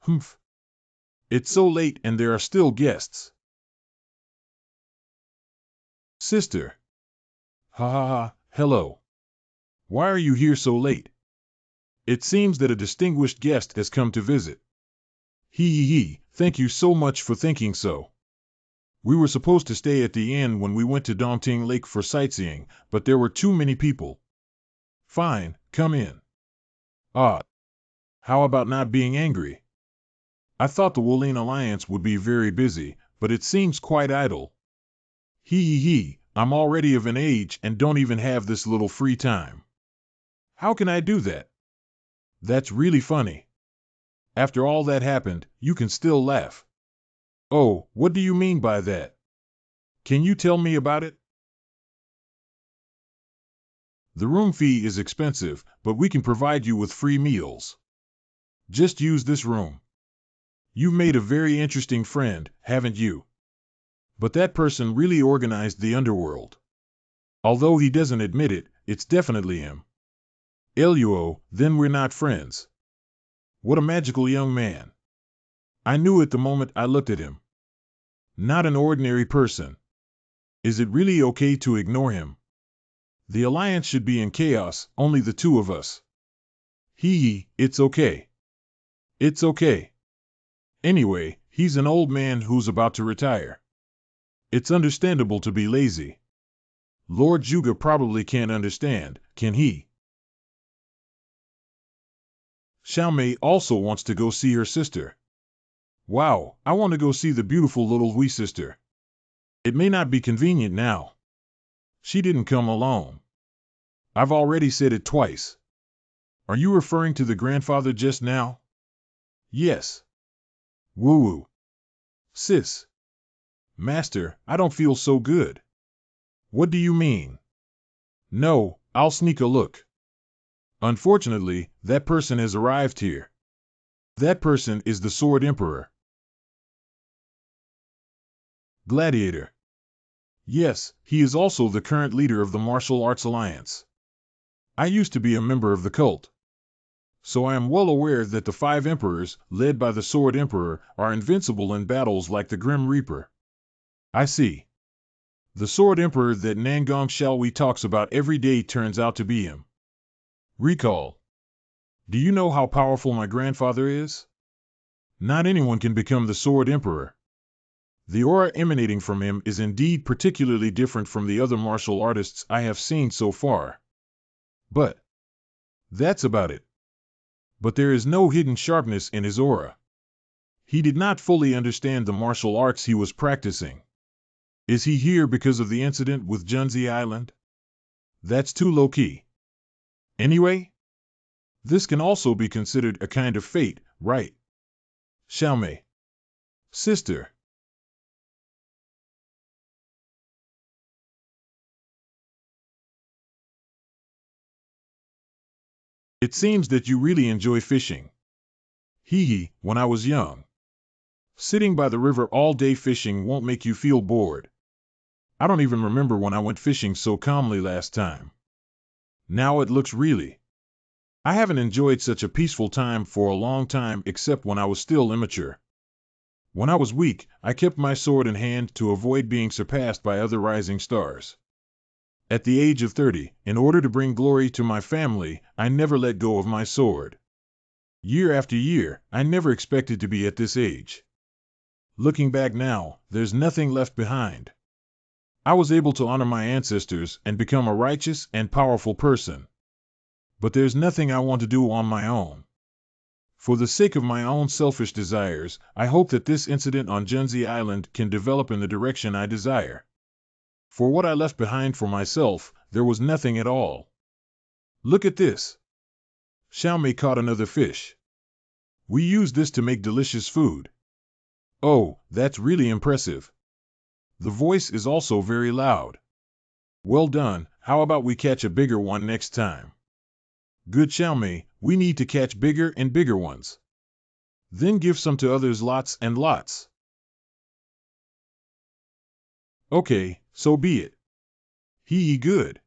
Humph. It's so late and there are still guests. Sister. Hello. Why are you here so late? It seems that a distinguished guest has come to visit. Thank you so much for thinking so. We were supposed to stay at the inn when we went to Dongting Lake for sightseeing, but there were too many people. Fine, come in. How about not being angry? I thought the Wulin Alliance would be very busy, but it seems quite idle. I'm already of an age and don't even have this little free time. How can I do that? That's really funny. After all that happened, you can still laugh. Oh, what do you mean by that? Can you tell me about it? The room fee is expensive, but we can provide you with free meals. Just use this room. You've made a very interesting friend, haven't you? But that person really organized the underworld. Although he doesn't admit it, it's definitely him. Eluo, then we're not friends. What a magical young man. I knew it the moment I looked at him. Not an ordinary person. Is it really okay to ignore him? The Alliance should be in chaos, only the two of us. It's okay. It's okay. Anyway, he's an old man who's about to retire. It's understandable to be lazy. Lord Zhuge probably can't understand, can he? Xiao Mei also wants to go see her sister. Wow, I want to go see the beautiful little wee sister. It may not be convenient now. She didn't come alone. I've already said it twice. Are you referring to the grandfather just now? Yes. Woo-woo. Sis. Master, I don't feel so good. What do you mean? No, I'll sneak a look. Unfortunately, that person has arrived here. That person is the Sword Emperor. Gladiator. Yes, he is also the current leader of the Martial Arts Alliance. I used to be a member of the cult. So I am well aware that the 5 emperors, led by the Sword Emperor, are invincible in battles like the Grim Reaper. I see. The Sword Emperor that Nangong Xiaowei talks about every day turns out to be him. Recall. Do you know how powerful my grandfather is? Not anyone can become the Sword Emperor. The aura emanating from him is indeed particularly different from the other martial artists I have seen so far. But that's about it. but there is no hidden sharpness in his aura. He did not fully understand the martial arts he was practicing. Is he here because of the incident with Junzi Island? That's too low-key. Anyway, this can also be considered a kind of fate, right? Xiaomei. Sister. It seems that you really enjoy fishing. Hee hee, when I was young. Sitting by the river all day fishing won't make you feel bored. I don't even remember when I went fishing so calmly last time. Now it looks really. I haven't enjoyed such a peaceful time for a long time except when I was still immature. When I was weak, I kept my sword in hand to avoid being surpassed by other rising stars. At the age of 30, in order to bring glory to my family, I never let go of my sword. Year after year, I never expected to be at this age. Looking back now, there's nothing left behind. I was able to honor my ancestors and become a righteous and powerful person. But there's nothing I want to do on my own. For the sake of my own selfish desires, I hope that this incident on Junzi Island can develop in the direction I desire. For what I left behind for myself, there was nothing at all. Look at this. Xiaomei caught another fish. We use this to make delicious food. Oh, that's really impressive. The voice is also very loud. Well done, how about we catch a bigger one next time? Good Xiaomei, we need to catch bigger and bigger ones. Then give some to others lots and lots. Okay, so be it. Hee good.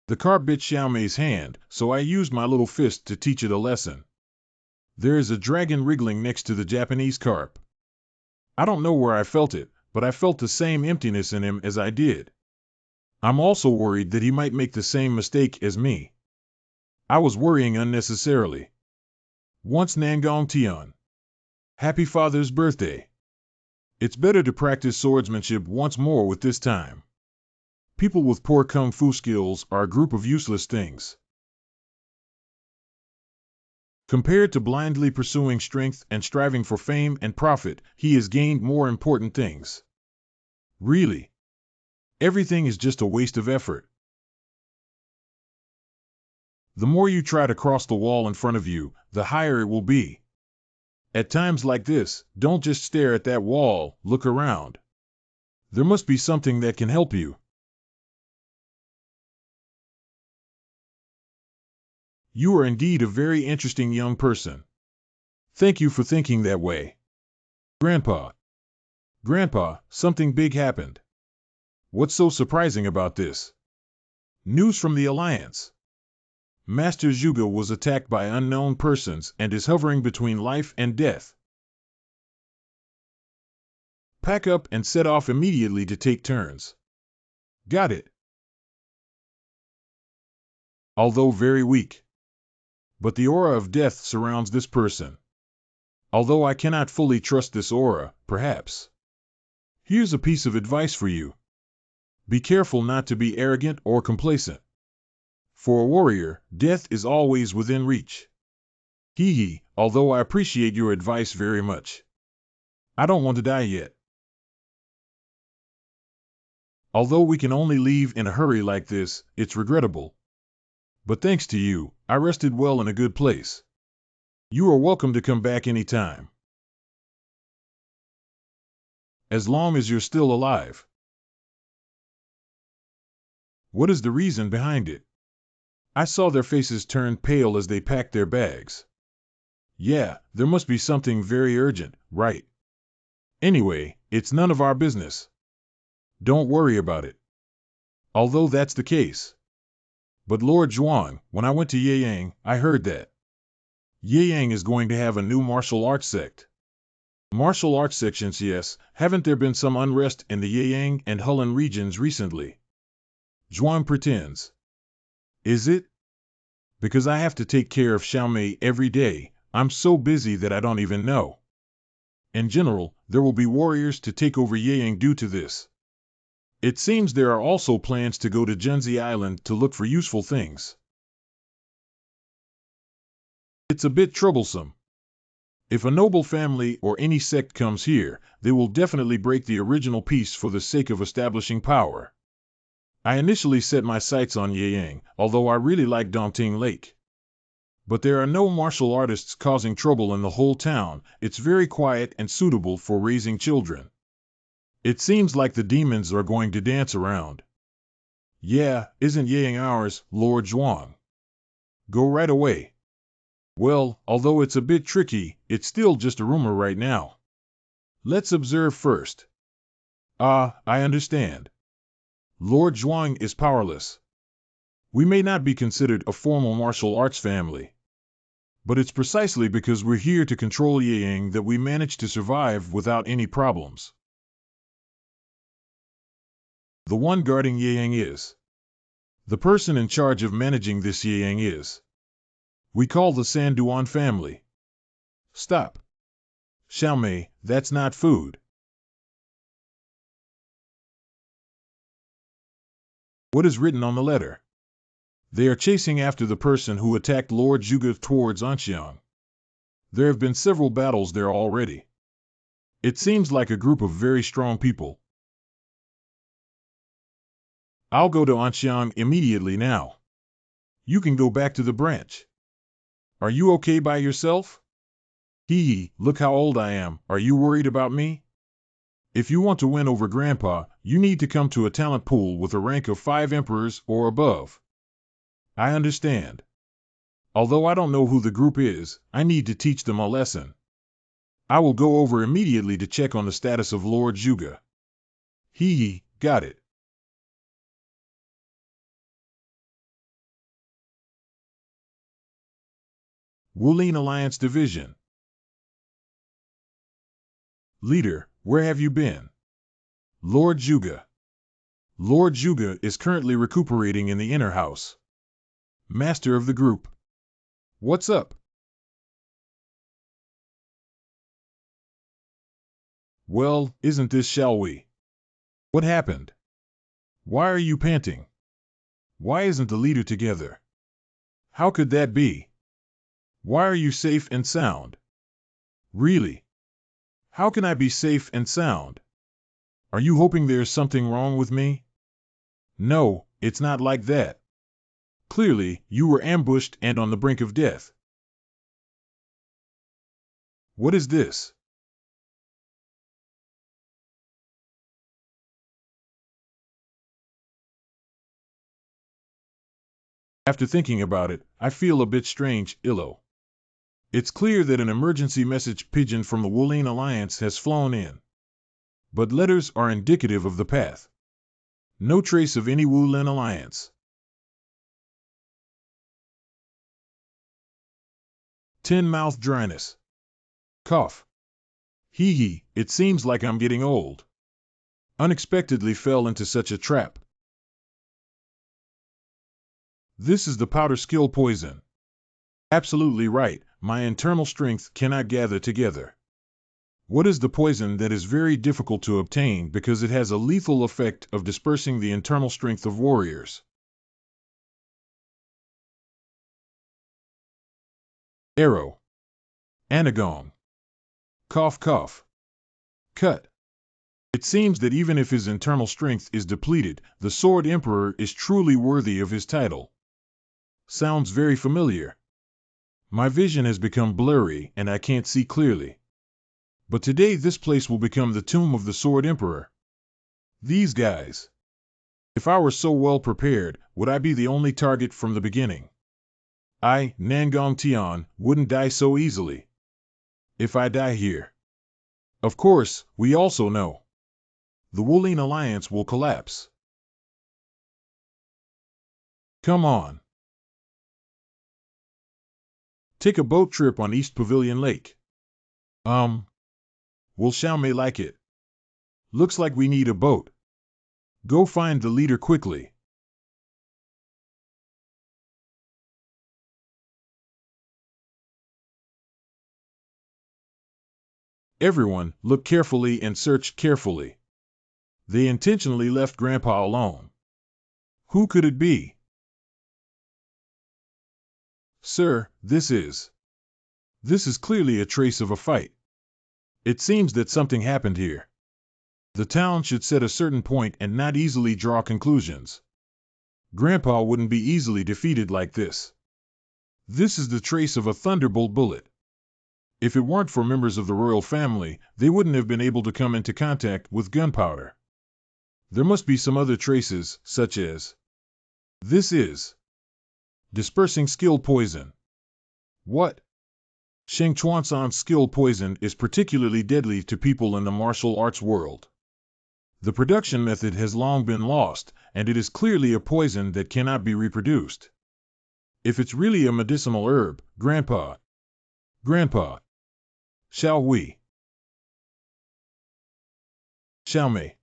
The carp bit Xiaomei's hand, so I used my little fist to teach it a lesson. There is a dragon wriggling next to the Japanese carp. I don't know where I felt it, but I felt the same emptiness in him as I did. I'm also worried that he might make the same mistake as me. I was worrying unnecessarily. Once Nangong Tian. Happy Father's birthday. It's better to practice swordsmanship once more with this time. People with poor kung fu skills are a group of useless things. Compared to blindly pursuing strength and striving for fame and profit, he has gained more important things. Really. Everything is just a waste of effort. The more you try to cross the wall in front of you, the higher it will be. At times like this, don't just stare at that wall, look around. There must be something that can help you. You are indeed a very interesting young person. Thank you for thinking that way. Grandpa. Grandpa, something big happened. What's so surprising about this? News from the Alliance. Master Zhuge was attacked by unknown persons and is hovering between life and death. Pack up and set off immediately to take turns. Got it. Although very weak. But the aura of death surrounds this person. Although I cannot fully trust this aura, perhaps. Here's a piece of advice for you. Be careful not to be arrogant or complacent. For a warrior, death is always within reach. Although I appreciate your advice very much. I don't want to die yet. Although we can only leave in a hurry like this, it's regrettable. But thanks to you, I rested well in a good place. You are welcome to come back any time. As long as you're still alive. What is the reason behind it? I saw their faces turn pale as they packed their bags. Yeah, there must be something very urgent, right? Anyway, it's none of our business. Don't worry about it. Although that's the case. But Lord Zhuang, when I went to Yeyang, I heard that Yeyang is going to have a new martial arts sect. Martial arts sections, yes. Haven't there been some unrest in the Yeyang and Hulun regions recently? Zhuang pretends. Is it? Because I have to take care of Xiaomei every day, I'm so busy that I don't even know. In general, there will be warriors to take over Yeyang due to this. It seems there are also plans to go to Junzi Island to look for useful things. It's a bit troublesome. If a noble family or any sect comes here, they will definitely break the original peace for the sake of establishing power. I initially set my sights on Yeyang, although I really like Dongting Lake. But there are no martial artists causing trouble in the whole town. It's very quiet and suitable for raising children. It seems like the demons are going to dance around. Yeah, isn't Yang ours, Lord Zhuang? Go right away. Well, although it's a bit tricky, it's still just a rumor right now. Let's observe first. Ah, I understand. Lord Zhuang is powerless. We may not be considered a formal martial arts family. But it's precisely because we're here to control Yang that we managed to survive without any problems. The one guarding Yang is. The person in charge of managing this Yang is. We call the Sanduan family. Stop. Xiaomei, that's not food. What is written on the letter? They are chasing after the person who attacked Lord Zhuge towards Anxiang. There have been several battles there already. It seems like a group of very strong people. I'll go to Anxiang immediately now. You can go back to the branch. Are you okay by yourself? Hee, look how old I am. Are you worried about me? If you want to win over Grandpa, you need to come to a talent pool with a rank of 5 emperors or above. I understand. Although I don't know who the group is, I need to teach them a lesson. I will go over immediately to check on the status of Lord Zhuge. Hee, got it. Wulin Alliance Division. Leader, where have you been? Lord Zhuge. Lord Zhuge is currently recuperating in the inner house. Master of the group. What's up? Well, isn't this shall we? What happened? Why are you panting? Why isn't the leader together? How could that be? Why are you safe and sound? Really? How can I be safe and sound? Are you hoping there's something wrong with me? No, it's not like that. Clearly, you were ambushed and on the brink of death. What is this? After thinking about it, I feel a bit strange, Illo. It's clear that an emergency message pigeon from the Wulin Alliance has flown in. But letters are indicative of the path. No trace of any Wulin Alliance. 10 mouth dryness. Cough. Hee, it seems like I'm getting old. Unexpectedly fell into such a trap. This is the powder skill poison. Absolutely right, my internal strength cannot gather together. What is the poison that is very difficult to obtain because it has a lethal effect of dispersing the internal strength of warriors? Arrow. Anagong. Cough cough. Cut. It seems that even if his internal strength is depleted, the Sword Emperor is truly worthy of his title. Sounds very familiar. My vision has become blurry and I can't see clearly. But today this place will become the tomb of the Sword Emperor. These guys. If I were so well prepared, would I be the only target from the beginning? I, Nangong Tian, wouldn't die so easily. If I die here. Of course, we also know. The Wulin Alliance will collapse. Come on. Take a boat trip on East Pavilion Lake. Will Xiaomei like it? Looks like we need a boat. Go find the leader quickly. Everyone, look carefully and search carefully. They intentionally left Grandpa alone. Who could it be? Sir, this is This is clearly a trace of a fight. It seems that something happened here. The town should set a certain point and not easily draw conclusions. Grandpa wouldn't be easily defeated like this. This is the trace of a thunderbolt bullet. If it weren't for members of the royal family, they wouldn't have been able to come into contact with gunpowder. There must be some other traces, such as this is dispersing skill poison. What? Sheng Chuansan's skill poison is particularly deadly to people in the martial arts world. The production method has long been lost, and it is clearly a poison that cannot be reproduced. If it's really a medicinal herb, Grandpa, shall we? Xiaomei.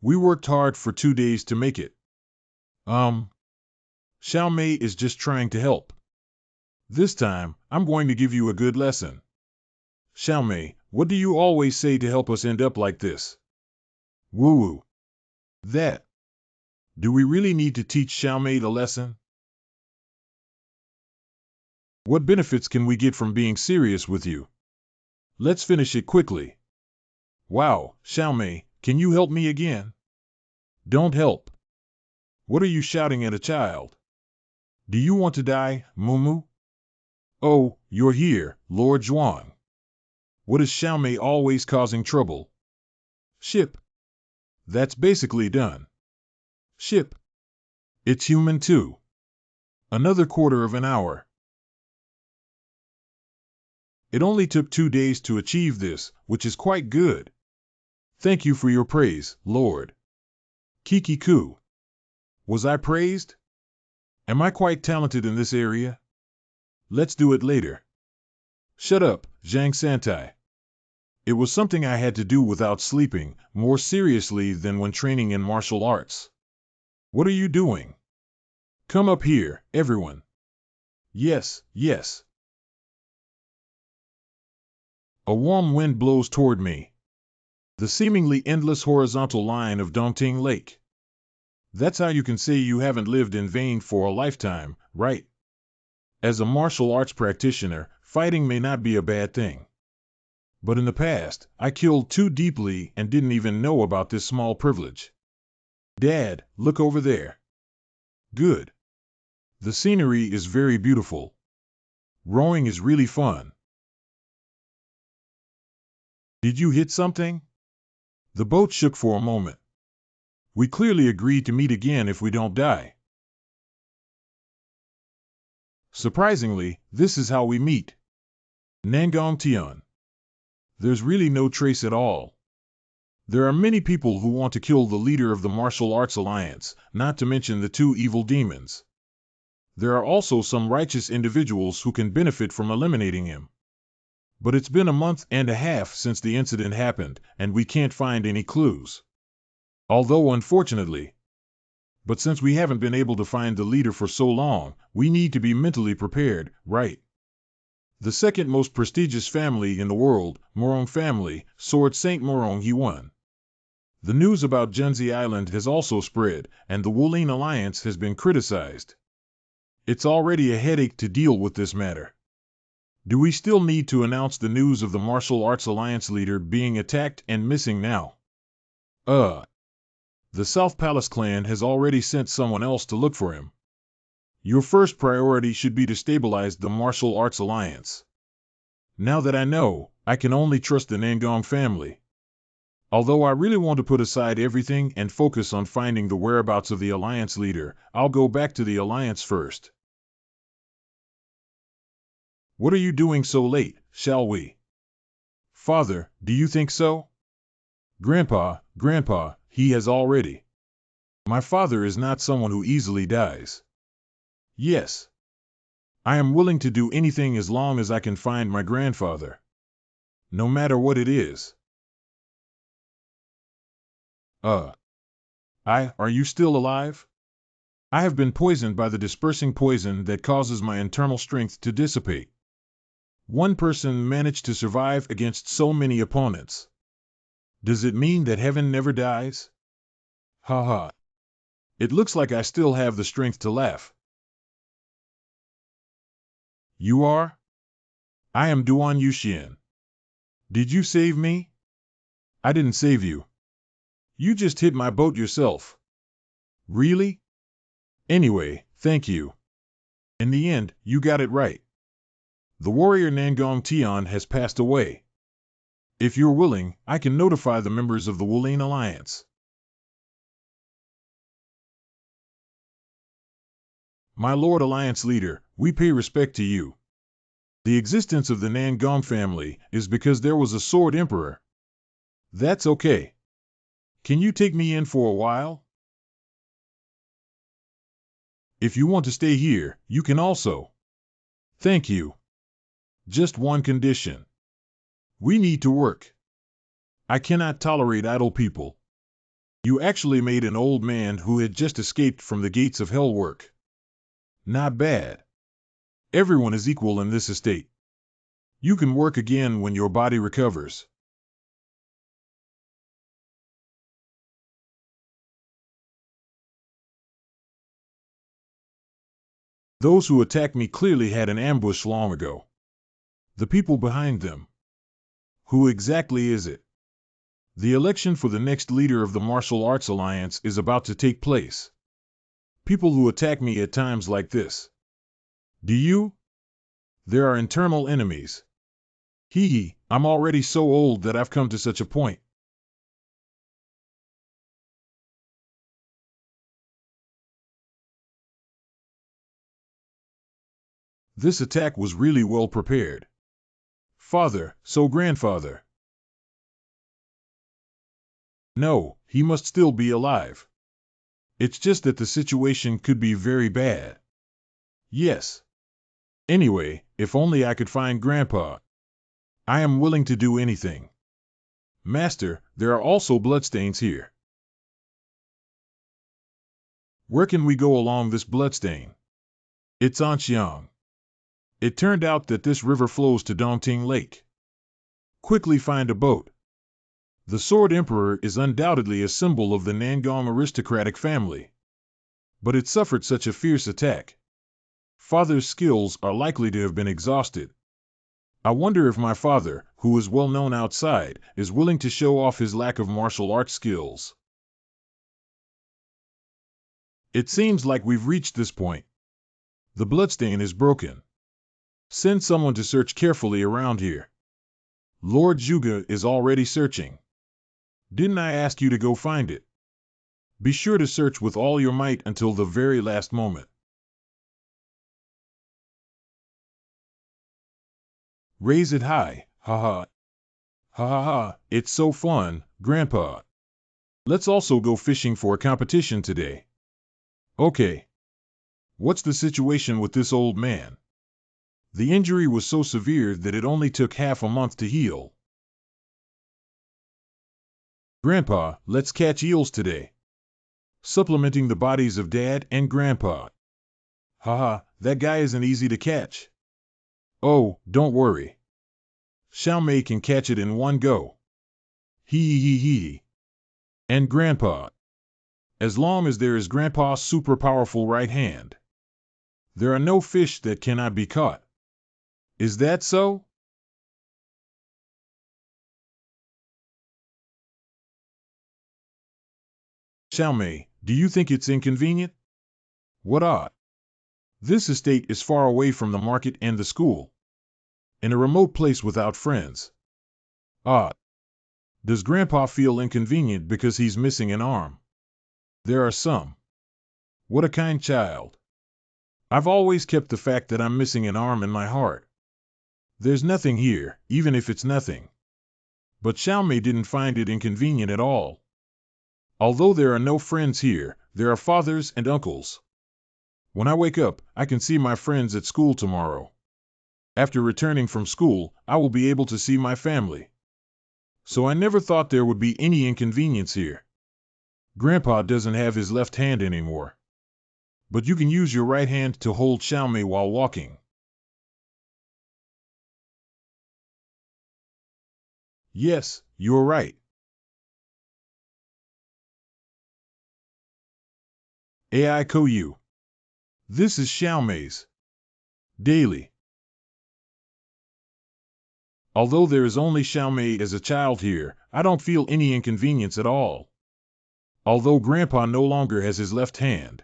We worked hard for 2 days to make it. Xiaomei is just trying to help. This time, I'm going to give you a good lesson. Xiaomei, what do you always say to help us end up like this? Woo-woo. That. Do we really need to teach Xiaomei the lesson? What benefits can we get from being serious with you? Let's finish it quickly. Wow, Xiaomei, can you help me again? Don't help. What are you shouting at a child? Do you want to die, Mumu? Oh, you're here, Lord Zhuang. What is Xiaomei always causing trouble? Ship. That's basically done. Ship. It's human too. Another quarter of an hour. It only took 2 days to achieve this, which is quite good. Thank you for your praise, Lord. Kiki-ku. Was I praised? Am I quite talented in this area? Let's do it later. Shut up, Zhang Santai. It was something I had to do without sleeping, more seriously than when training in martial arts. What are you doing? Come up here, everyone. Yes. A warm wind blows toward me. The seemingly endless horizontal line of Dongting Lake. That's how you can say you haven't lived in vain for a lifetime, right? As a martial arts practitioner, fighting may not be a bad thing. But in the past, I killed too deeply and didn't even know about this small privilege. Dad, look over there. Good. The scenery is very beautiful. Rowing is really fun. Did you hit something? The boat shook for a moment. We clearly agreed to meet again if we don't die. Surprisingly, this is how we meet. Nangong Tian. There's really no trace at all. There are many people who want to kill the leader of the Martial Arts Alliance, not to mention the 2 evil demons. There are also some righteous individuals who can benefit from eliminating him. But it's been a month and a half since the incident happened, and we can't find any clues. Although unfortunately. But since we haven't been able to find the leader for so long, we need to be mentally prepared, right? The second most prestigious family in the world, Morong family, Sword Saint Morong he won. The news about Junzi Island has also spread, and the Wulin Alliance has been criticized. It's already a headache to deal with this matter. Do we still need to announce the news of the Martial Arts Alliance leader being attacked and missing now? The South Palace clan has already sent someone else to look for him. Your first priority should be to stabilize the Martial Arts Alliance. Now that I know, I can only trust the Nangong family. Although I really want to put aside everything and focus on finding the whereabouts of the Alliance leader, I'll go back to the Alliance first. What are you doing so late, shall we? Father, do you think so? Grandpa, he has already. My father is not someone who easily dies. Yes. I am willing to do anything as long as I can find my grandfather. No matter what it is. Are you still alive? I have been poisoned by the dispersing poison that causes my internal strength to dissipate. One person managed to survive against so many opponents. Does it mean that heaven never dies? Ha. It looks like I still have the strength to laugh. You are? I am Duan Yuxian. Did you save me? I didn't save you. You just hit my boat yourself. Really? Anyway, thank you. In the end, you got it right. The warrior Nangong Tian has passed away. If you're willing, I can notify the members of the Wulane Alliance. My Lord Alliance Leader, we pay respect to you. The existence of the Nangong family is because there was a sword emperor. That's okay. Can you take me in for a while? If you want to stay here, you can also. Thank you. Just one condition. We need to work. I cannot tolerate idle people. You actually made an old man who had just escaped from the gates of hell work. Not bad. Everyone is equal in this estate. You can work again when your body recovers. Those who attacked me clearly had an ambush long ago. The people behind them. Who exactly is it? The election for the next leader of the Martial Arts Alliance is about to take place. People who attack me at times like this. Do you? There are internal enemies. Hee hee, I'm already so old that I've come to such a point. This attack was really well prepared. Father, so grandfather. No, he must still be alive. It's just that the situation could be very bad. Yes. Anyway, if only I could find Grandpa. I am willing to do anything. Master, there are also bloodstains here. Where can we go along this bloodstain? It's Anxiang. It turned out that this river flows to Dongting Lake. Quickly find a boat. The Sword Emperor is undoubtedly a symbol of the Nangong aristocratic family. But it suffered such a fierce attack. Father's skills are likely to have been exhausted. I wonder if my father, who is well known outside, is willing to show off his lack of martial arts skills. It seems like we've reached this point. The bloodstain is broken. Send someone to search carefully around here. Lord Zhuge is already searching. Didn't I ask you to go find it? Be sure to search with all your might until the very last moment. Raise it high, ha ha. Ha ha ha, it's so fun, Grandpa. Let's also go fishing for a competition today. Okay. What's the situation with this old man? The injury was so severe that it only took half a month to heal. Grandpa, let's catch eels today. Supplementing the bodies of Dad and Grandpa. Haha, that guy isn't easy to catch. Oh, don't worry. Xiaomei can catch it in one go. Hee hee hee. And Grandpa. As long as there is Grandpa's super powerful right hand. There are no fish that cannot be caught. Is that so? Xiaomei, do you think it's inconvenient? What odd. This estate is far away from the market and the school. In a remote place without friends. Odd. Does Grandpa feel inconvenient because he's missing an arm? There are some. What a kind child. I've always kept the fact that I'm missing an arm in my heart. There's nothing here, even if it's nothing. But Xiaomei didn't find it inconvenient at all. Although there are no friends here, there are fathers and uncles. When I wake up, I can see my friends at school tomorrow. After returning from school, I will be able to see my family. So I never thought there would be any inconvenience here. Grandpa doesn't have his left hand anymore. But you can use your right hand to hold Xiaomei while walking. Yes, you're right. AI Kou. This is Xiaomei's. Daily. Although there is only Xiaomei as a child here, I don't feel any inconvenience at all. Although Grandpa no longer has his left hand.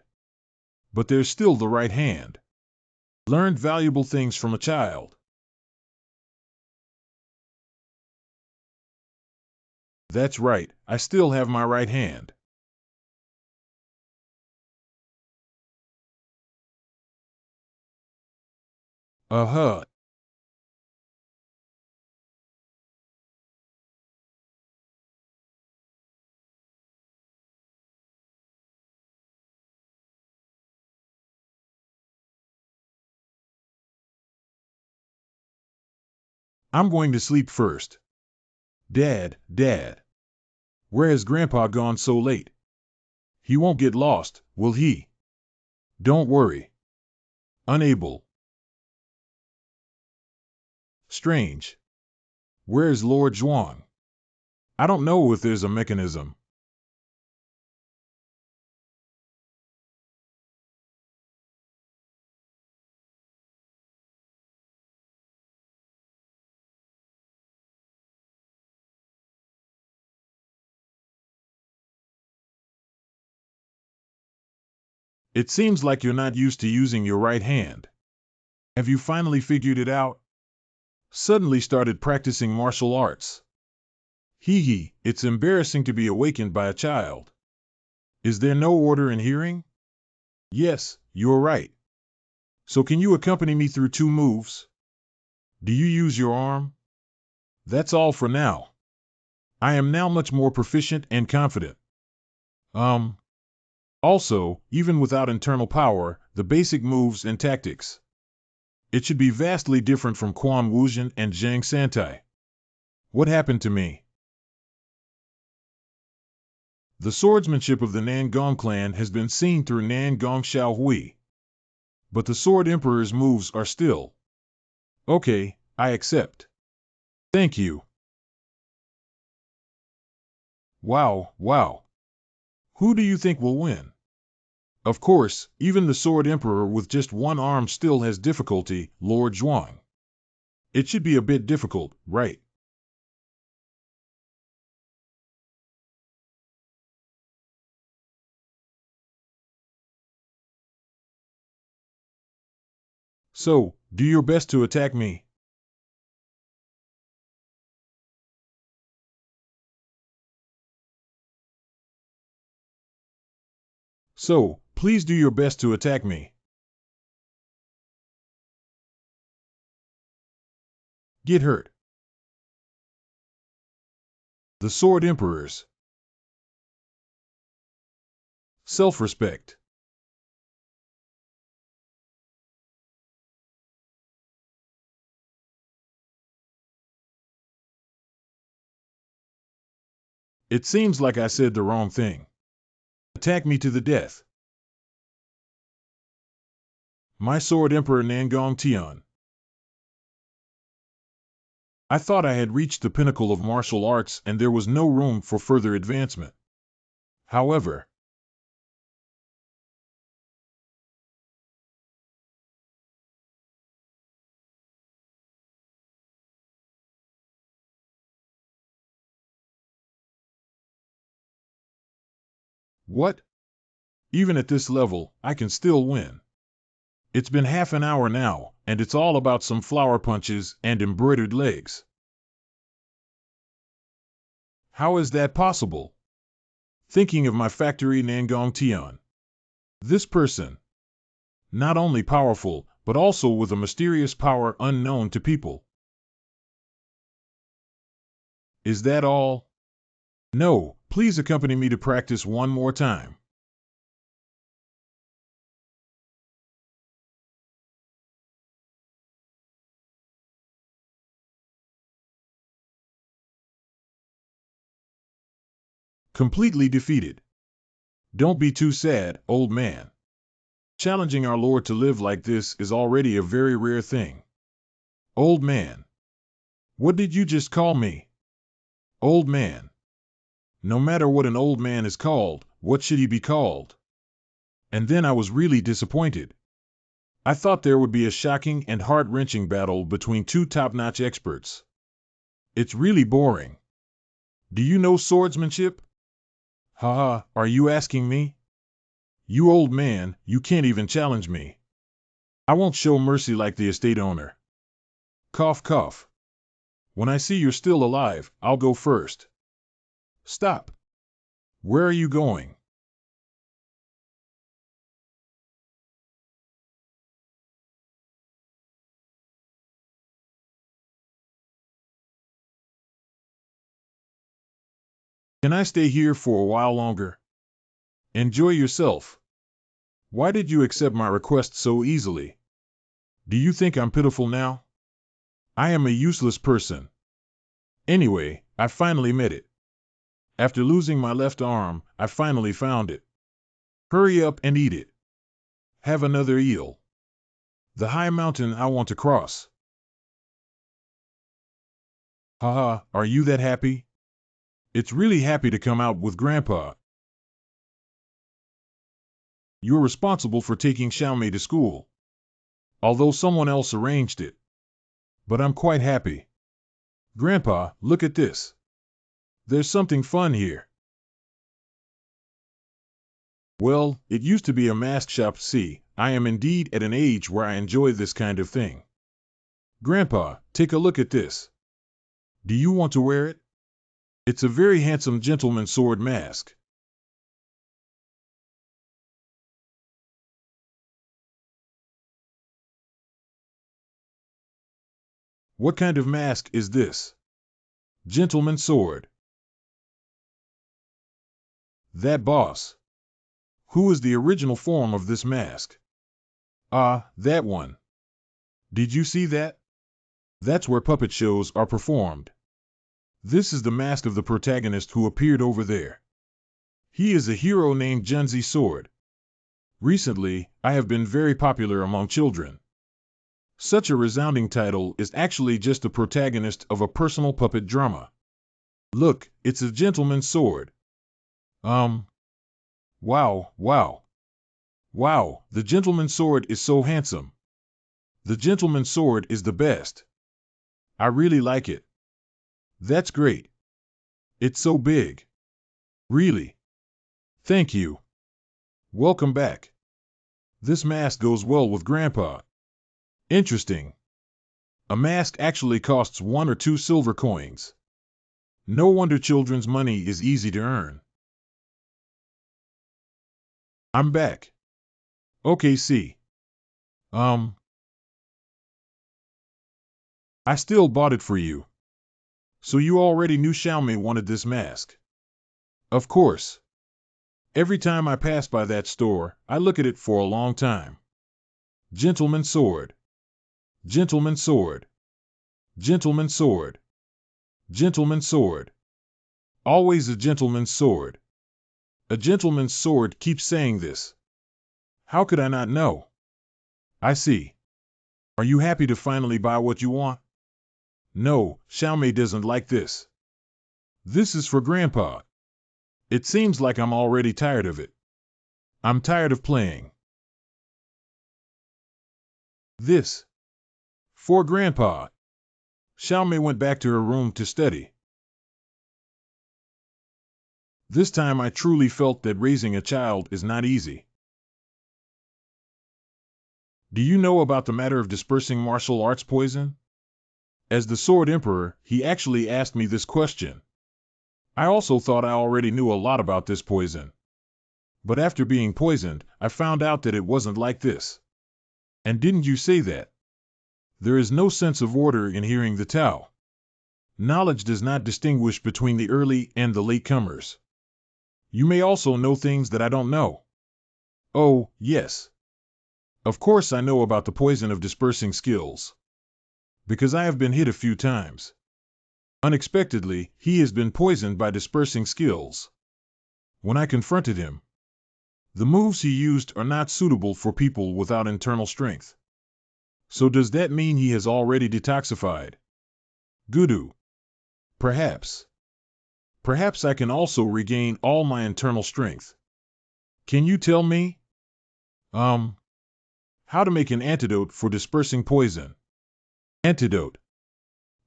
But there's still the right hand. Learned valuable things from a child. That's right, I still have my right hand. Uh-huh. I'm going to sleep first. Dad. Where has Grandpa gone so late? He won't get lost, will he? Don't worry. Unable. Strange. Where's Lord Zhuang? I don't know if there's a mechanism. It seems like you're not used to using your right hand. Have you finally figured it out? Suddenly started practicing martial arts. Hee, it's embarrassing to be awakened by a child. Is there no order in hearing? Yes, you're right. So can you accompany me through 2 moves? Do you use your arm? That's all for now. I am now much more proficient and confident. Also, even without internal power, the basic moves and tactics. It should be vastly different from Quan Wuzhen and Zhang Santai. What happened to me? The swordsmanship of the Nangong clan has been seen through Nangong Xiaohui. But the Sword Emperor's moves are still. Okay, I accept. Thank you. Wow. Who do you think will win? Of course, even the Sword Emperor with just one arm still has difficulty, Lord Zhuang. It should be a bit difficult, right? So, do your best to attack me. So, please do your best to attack me. Get hurt. The Sword Emperors. Self-respect. It seems like I said the wrong thing. Attack me to the death. My Sword Emperor Nangong Tian. I thought I had reached the pinnacle of martial arts and there was no room for further advancement. However, what? Even at this level, I can still win. It's been half an hour now, and it's all about some flower punches and embroidered legs. How is that possible? Thinking of my factory Nangong Tian. This person, not only powerful, but also with a mysterious power unknown to people. Is that all? No, please accompany me to practice one more time. Completely defeated. Don't be too sad, old man. Challenging our Lord to live like this is already a very rare thing. Old man. What did you just call me? Old man. No matter what an old man is called, what should he be called? And then I was really disappointed. I thought there would be a shocking and heart-wrenching battle between 2 top-notch experts. It's really boring. Do you know swordsmanship? Haha, are you asking me? You old man, you can't even challenge me. I won't show mercy like the estate owner. Cough, cough. When I see you're still alive, I'll go first. Stop. Where are you going? Can I stay here for a while longer? Enjoy yourself. Why did you accept my request so easily? Do you think I'm pitiful now? I am a useless person. Anyway, I finally met it. After losing my left arm, I finally found it. Hurry up and eat it. Have another eel. The high mountain I want to cross. Haha, are you that happy? It's really happy to come out with Grandpa. You're responsible for taking Xiaomei to school. Although someone else arranged it. But I'm quite happy. Grandpa, look at this. There's something fun here. Well, it used to be a mask shop. See, I am indeed at an age where I enjoy this kind of thing. Grandpa, take a look at this. Do you want to wear it? It's a very handsome gentleman's sword mask. What kind of mask is this? Gentleman's sword. That boss. Who is the original form of this mask? Ah, that one. Did you see that? That's where puppet shows are performed. This is the mask of the protagonist who appeared over there. He is a hero named Junzi Sword. Recently, I have been very popular among children. Such a resounding title is actually just the protagonist of a personal puppet drama. Look, it's a gentleman's sword. Wow, wow. Wow, the gentleman's sword is so handsome. The gentleman's sword is the best. I really like it. That's great. It's so big. Really. Thank you. Welcome back. This mask goes well with Grandpa. Interesting. A mask actually costs 1 or 2 silver coins. No wonder children's money is easy to earn. I'm back. Okay, see. I still bought it for you. So you already knew Xiaomei wanted this mask. Of course. Every time I pass by that store, I look at it for a long time. Gentleman's sword. Gentleman's sword. Gentleman's sword. Gentleman's sword. Always a gentleman's sword. A gentleman's sword keeps saying this. How could I not know? I see. Are you happy to finally buy what you want? No, Xiaomei doesn't like this. This is for Grandpa. It seems like I'm already tired of it. I'm tired of playing. This. For Grandpa. Xiaomei went back to her room to study. This time I truly felt that raising a child is not easy. Do you know about the matter of dispersing martial arts poison? As the Sword Emperor, he actually asked me this question. I also thought I already knew a lot about this poison. But after being poisoned, I found out that it wasn't like this. And didn't you say that? There is no sense of order in hearing the Tao. Knowledge does not distinguish between the early and the late comers. You may also know things that I don't know. Oh, yes. Of course I know about the poison of dispersing skills. Because I have been hit a few times. Unexpectedly, he has been poisoned by dispersing skills. When I confronted him, the moves he used are not suitable for people without internal strength. So does that mean he has already detoxified? Gudu. Perhaps. Perhaps I can also regain all my internal strength. Can you tell me? How to make an antidote for dispersing poison. Antidote.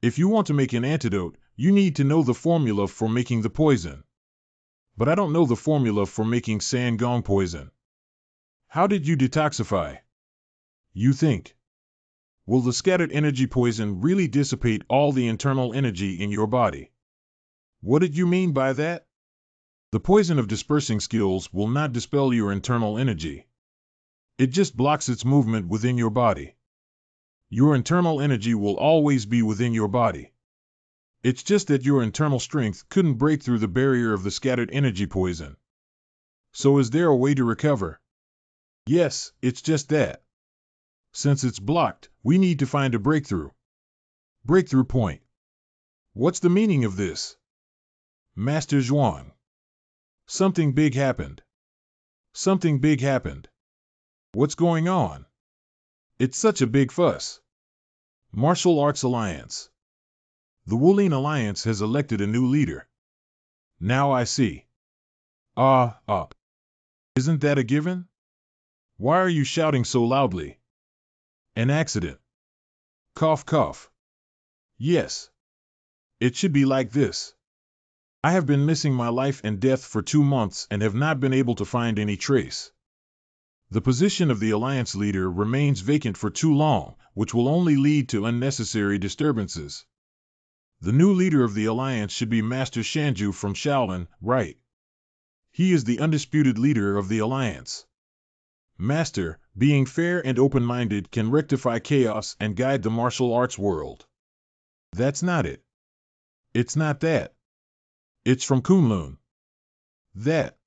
If you want to make an antidote, you need to know the formula for making the poison. But I don't know the formula for making Sangong poison. How did you detoxify? You think? Will the scattered energy poison really dissipate all the internal energy in your body? What did you mean by that? The poison of dispersing skills will not dispel your internal energy. It just blocks its movement within your body. Your internal energy will always be within your body. It's just that your internal strength couldn't break through the barrier of the scattered energy poison. So is there a way to recover? Yes, it's just that. Since it's blocked, we need to find a breakthrough. Breakthrough point. What's the meaning of this? Master Zhuang. Something big happened. Something big happened. What's going on? It's such a big fuss. Martial Arts Alliance. The Wulin Alliance has elected a new leader. Now I see. Isn't that a given? Why are you shouting so loudly? An accident. Cough, cough. Yes. It should be like this. I have been missing my life and death for 2 months and have not been able to find any trace. The position of the Alliance leader remains vacant for too long, which will only lead to unnecessary disturbances. The new leader of the Alliance should be Master Shanju from Shaolin, right? He is the undisputed leader of the Alliance. Master, being fair and open-minded, can rectify chaos and guide the martial arts world. That's not it. It's not that. It's from Kunlun. That.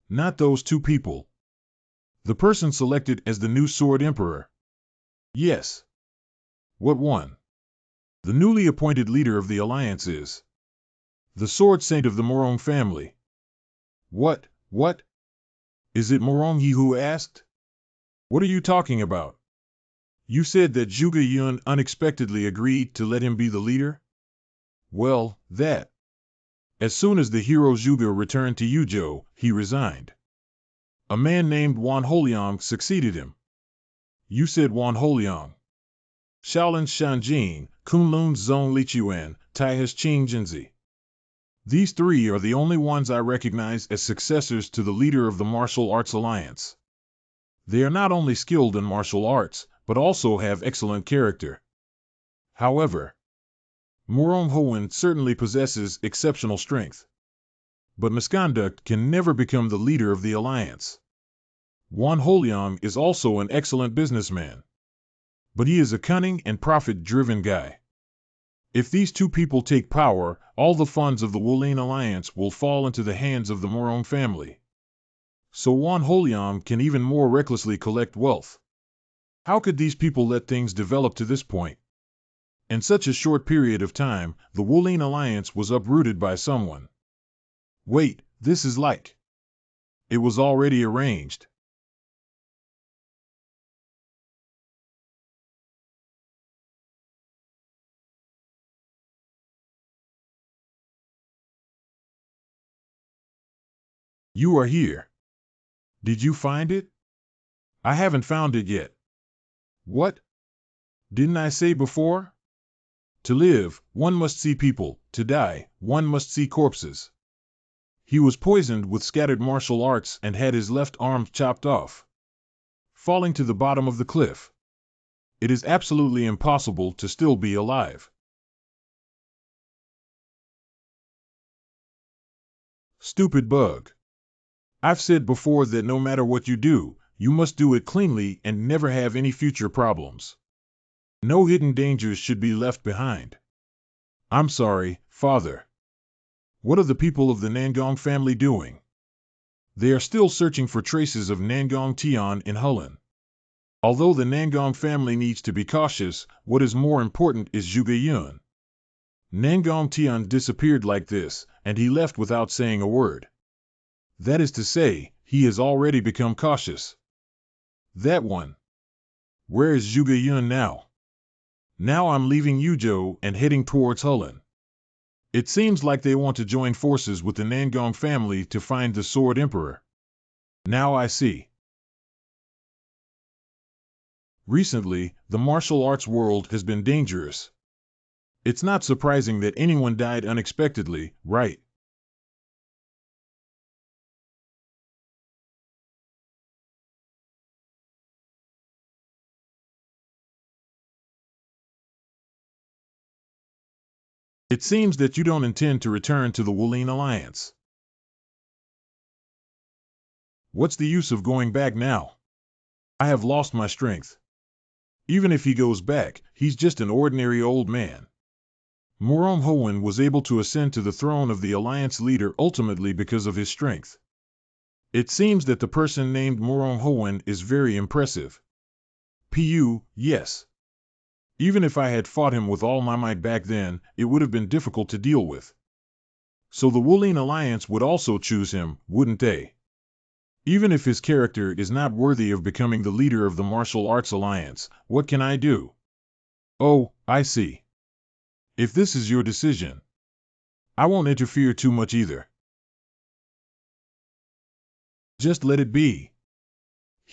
Not those two people. The person selected as the new Sword Emperor. Yes. What one? The newly appointed leader of the Alliance is the Sword Saint of the Morong family. What? Is it Morongyi who asked? What are you talking about? You said that Zhuge Yun unexpectedly agreed to let him be the leader? Well, that. As soon as the hero Zhuge returned to Yuzhou, he resigned. A man named Wan Holiang succeeded him. You said Wan Holiang. Shaolin's Shanjin, Kunlun's Zhong Lichuan, Taiha's Qing Jinzi. These three are the only ones I recognize as successors to the leader of the Martial Arts Alliance. They are not only skilled in martial arts, but also have excellent character. However, Morong Howen certainly possesses exceptional strength. But misconduct can never become the leader of the Alliance. Wan Holiang is also an excellent businessman. But he is a cunning and profit-driven guy. If these two people take power, all the funds of the Wulin Alliance will fall into the hands of the Morong family. So Wan Holiang can even more recklessly collect wealth. How could these people let things develop to this point? In such a short period of time, the Wulin Alliance was uprooted by someone. Wait, this is like... It was already arranged. You are here. Did you find it? I haven't found it yet. What? Didn't I say before? To live, one must see people. To die, one must see corpses. He was poisoned with scattered martial arts and had his left arm chopped off, falling to the bottom of the cliff. It is absolutely impossible to still be alive. Stupid bug. I've said before that no matter what you do, you must do it cleanly and never have any future problems. No hidden dangers should be left behind. I'm sorry, Father. What are the people of the Nangong family doing? They are still searching for traces of Nangong Tian in Hulun. Although the Nangong family needs to be cautious, what is more important is Zhuge Yun. Nangong Tian disappeared like this, and he left without saying a word. That is to say, he has already become cautious. That one. Where is Zhuge Yun now? Now I'm leaving Yuzhou and heading towards Hulun. It seems like they want to join forces with the Nangong family to find the Sword Emperor. Now I see. Recently, the martial arts world has been dangerous. It's not surprising that anyone died unexpectedly, right? It seems that you don't intend to return to the Wuline Alliance. What's the use of going back now? I have lost my strength. Even if he goes back, he's just an ordinary old man. Murom Hoenn was able to ascend to the throne of the Alliance leader ultimately because of his strength. It seems that the person named Murom Hoenn is very impressive. Yes. Even if I had fought him with all my might back then, it would have been difficult to deal with. So the Wuline Alliance would also choose him, wouldn't they? Even if his character is not worthy of becoming the leader of the Martial Arts Alliance, what can I do? Oh, I see. If this is your decision, I won't interfere too much either. Just let it be.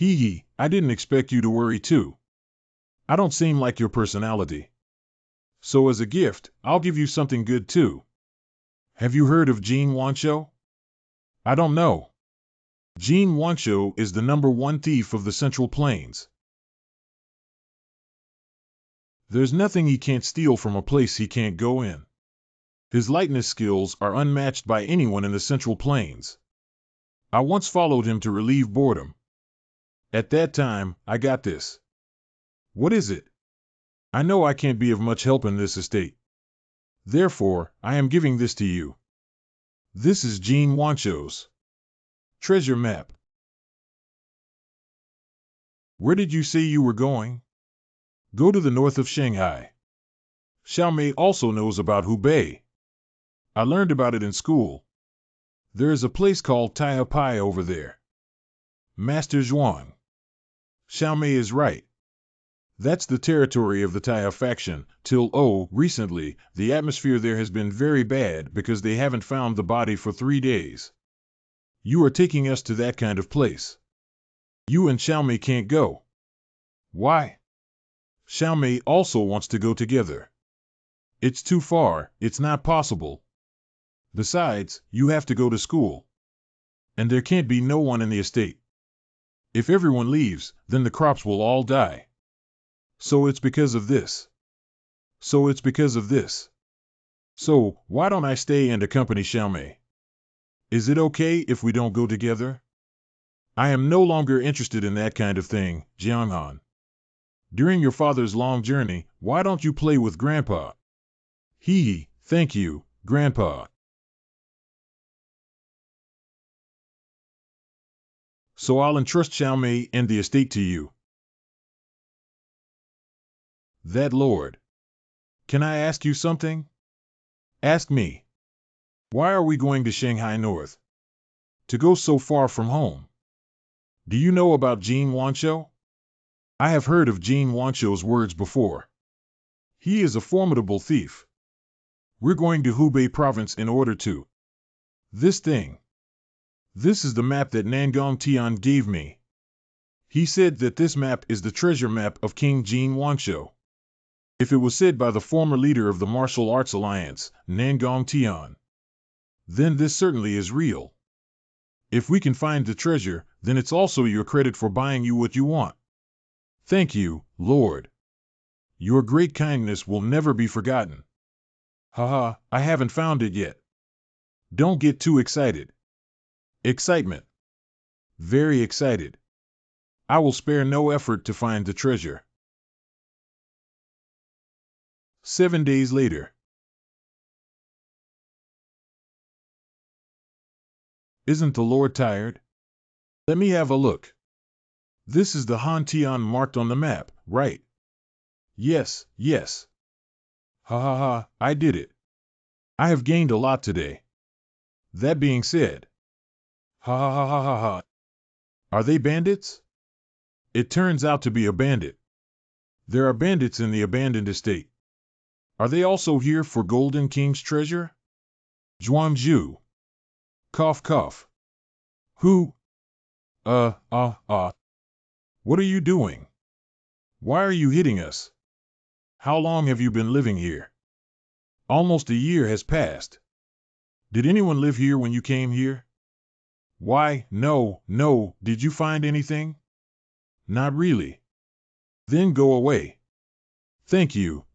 I didn't expect you to worry too. I don't seem like your personality. So as a gift, I'll give you something good too. Have you heard of Jin Wanshou? I don't know. Jin Wanshou is the #1 thief of the Central Plains. There's nothing he can't steal from a place he can't go in. His lightness skills are unmatched by anyone in the Central Plains. I once followed him to relieve boredom. At that time, I got this. What is it? I know I can't be of much help in this estate. Therefore, I am giving this to you. This is Jin Wanshou's treasure map. Where did you say you were going? Go to the north of Shanghai. Xiaomei also knows about Hubei. I learned about it in school. There is a place called Taihapai over there. Master Zhuang. Xiaomei is right. That's the territory of the Taiha faction. Till recently, the atmosphere there has been very bad because they haven't found the body for 3 days. You are taking us to that kind of place. You and Xiaomei can't go. Why? Xiaomei also wants to go together. It's too far, it's not possible. Besides, you have to go to school. And there can't be no one in the estate. If everyone leaves, then the crops will all die. So it's because of this. So why don't I stay and accompany Xiaomei? Is it okay if we don't go together? I am no longer interested in that kind of thing, Jianghan. During your father's long journey, why don't you play with Grandpa? Thank you, Grandpa. So I'll entrust Xiaomei and the estate to you. That lord. Can I ask you something? Ask me. Why are we going to Shanghai North? To go so far from home? Do you know about Jin Wanshou? I have heard of Jin Wanshou's words before. He is a formidable thief. We're going to Hubei province in order to. This thing. This is the map that Nangong Tian gave me. He said that this map is the treasure map of King Jin Wanshou. If it was said by the former leader of the Martial Arts Alliance, Nangong Tian, then this certainly is real. If we can find the treasure, then it's also your credit for buying you what you want. Thank you, Lord. Your great kindness will never be forgotten. Haha, I haven't found it yet. Don't get too excited. Excitement. Very excited. I will spare no effort to find the treasure. 7 days later. Isn't the Lord tired? Let me have a look. This is the Han Tian marked on the map, right? Yes. Ha ha ha, I did it. I have gained a lot today. That being said, ha ha ha ha ha ha. Are they bandits? It turns out to be a bandit. There are bandits in the abandoned estate. Are they also here for Golden King's treasure? Zhuangzhu. Cough cough. Who? What are you doing? Why are you hitting us? How long have you been living here? Almost a year has passed. Did anyone live here when you came here? Why, no, did you find anything? Not really. Then go away. Thank you,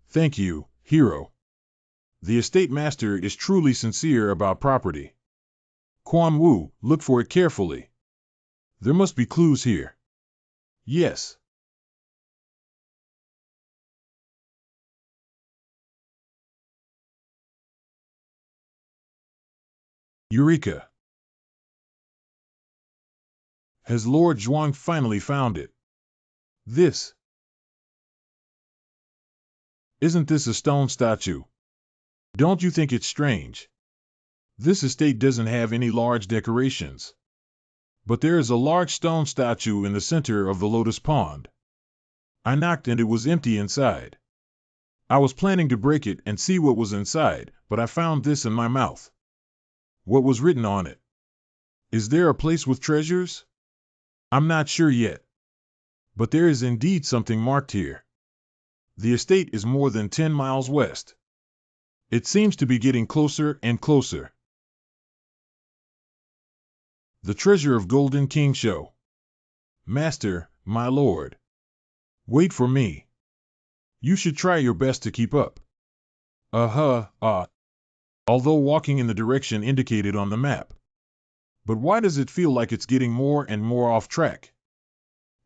hero. The estate master is truly sincere about property. Quan Wu, look for it carefully. There must be clues here. Yes. Eureka! Has Lord Zhuang finally found it? This. Isn't this a stone statue? Don't you think it's strange? This estate doesn't have any large decorations. But there is a large stone statue in the center of the lotus pond. I knocked and it was empty inside. I was planning to break it and see what was inside, but I found this in my mouth. What was written on it? Is there a place with treasures? I'm not sure yet. But there is indeed something marked here. The estate is more than 10 miles west. It seems to be getting closer and closer. The treasure of Golden King Show. Master, my lord. Wait for me. You should try your best to keep up. Although walking in the direction indicated on the map. But why does it feel like it's getting more and more off track?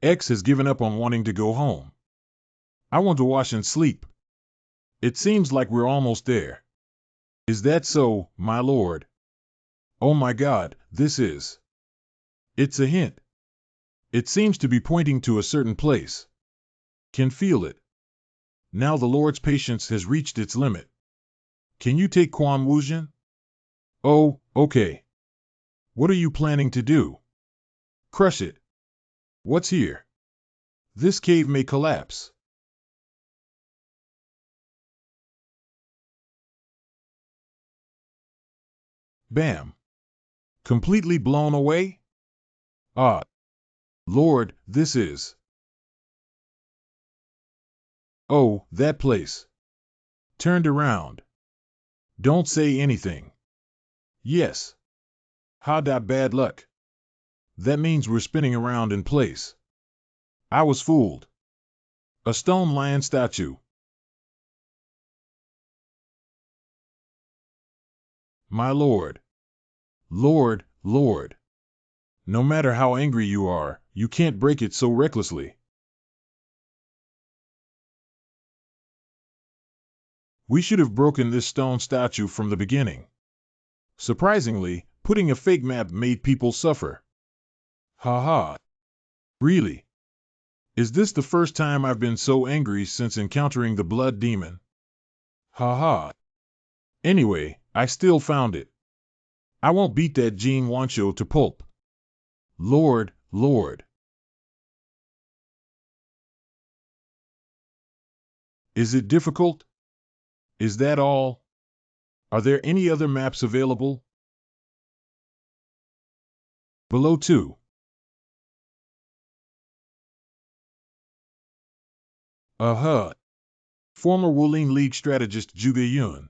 X has given up on wanting to go home. I want to wash and sleep. It seems like we're almost there. Is that so, my lord? Oh my God, this is. It's a hint. It seems to be pointing to a certain place. Can feel it. Now the Lord's patience has reached its limit. Can you take Quan Wuzhen? Oh, okay. What are you planning to do? Crush it. What's here? This cave may collapse. Bam. Completely blown away? Ah. Lord, this is. Oh, that place. Turned around. Don't say anything. Yes. Bad luck. That means we're spinning around in place. I was fooled. A stone lion statue. My lord. Lord. No matter how angry you are, you can't break it so recklessly. We should have broken this stone statue from the beginning. Surprisingly, putting a fake map made people suffer. Ha. Really? Is this the first time I've been so angry since encountering the blood demon? Ha. Anyway, I still found it. I won't beat that Jean Wancho to pulp. Lord. Is it difficult? Is that all? Are there any other maps available? Below 2. Former Wulin League strategist Zhuge Yun.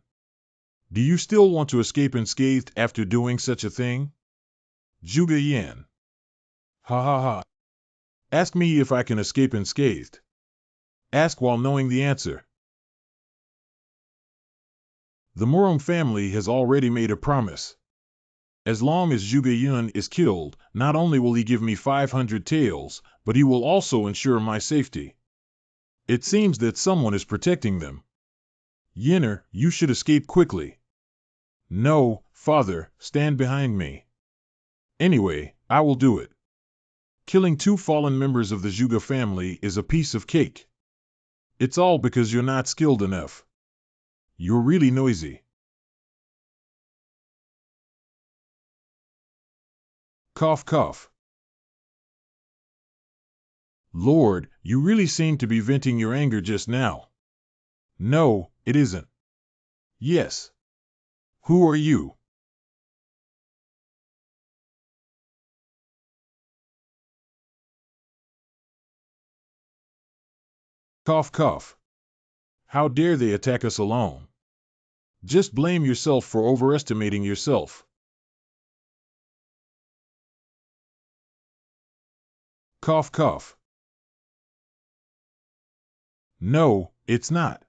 Do you still want to escape unscathed after doing such a thing? Zhuge Yan. Ha. Ask me if I can escape unscathed. Ask while knowing the answer. The Murong family has already made a promise. As long as Zhuge Yun is killed, not only will he give me 500 taels, but he will also ensure my safety. It seems that someone is protecting them. Yinner, you should escape quickly. No, father, stand behind me. Anyway, I will do it. Killing 2 fallen members of the Zhuge family is a piece of cake. It's all because you're not skilled enough. You're really noisy. Cough. Lord, you really seem to be venting your anger just now. No, it isn't. Yes. Who are you? Cough. How dare they attack us alone? Just blame yourself for overestimating yourself. Cough, cough. No, it's not.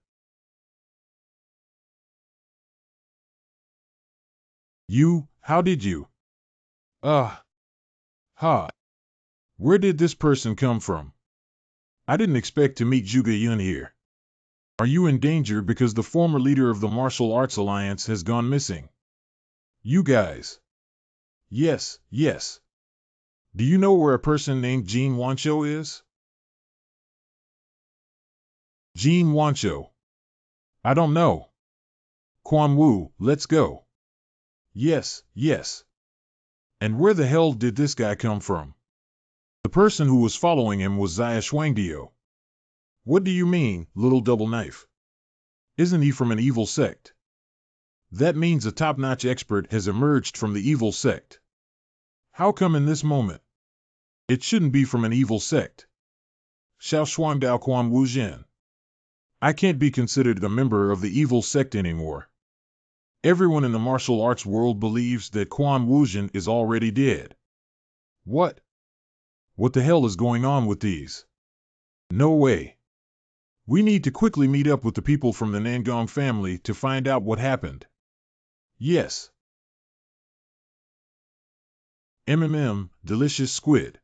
How did you? Ha. Where did this person come from? I didn't expect to meet Juga Yun here. Are you in danger because the former leader of the Martial Arts Alliance has gone missing? You guys. Yes, yes. Do you know where a person named Jean Wancho is? Jean Wancho. I don't know. Quan Wu, let's go. Yes, yes. And where the hell did this guy come from? The person who was following him was Xia Shuangdio. What do you mean, little double knife? Isn't he from an evil sect? That means a top-notch expert has emerged from the evil sect. How come in this moment? It shouldn't be from an evil sect. Xiao Shuangdao Quan Wu Zhen. I can't be considered a member of the evil sect anymore. Everyone in the martial arts world believes that Quan Wu Zhen is already dead. What? What the hell is going on with these? No way. We need to quickly meet up with the people from the Nangong family to find out what happened. Yes. Delicious squid.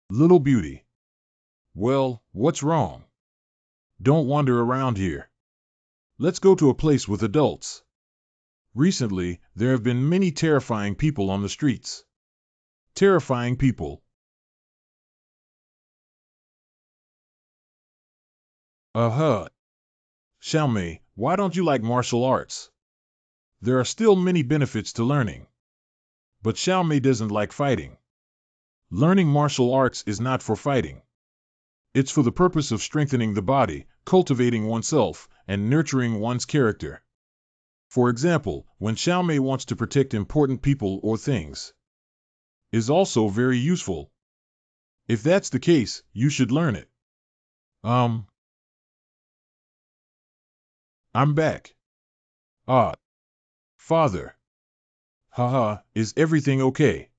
Little beauty. Well, what's wrong? Don't wander around here. Let's go to a place with adults. Recently, there have been many terrifying people on the streets. Terrifying people. Xiaomei, why don't you like martial arts? There are still many benefits to learning. But Xiaomei doesn't like fighting. Learning martial arts is not for fighting. It's for the purpose of strengthening the body, cultivating oneself, and nurturing one's character. For example, when Xiaomei wants to protect important people or things. Is also very useful. If that's the case, you should learn it. I'm back. Father. Haha, is everything okay?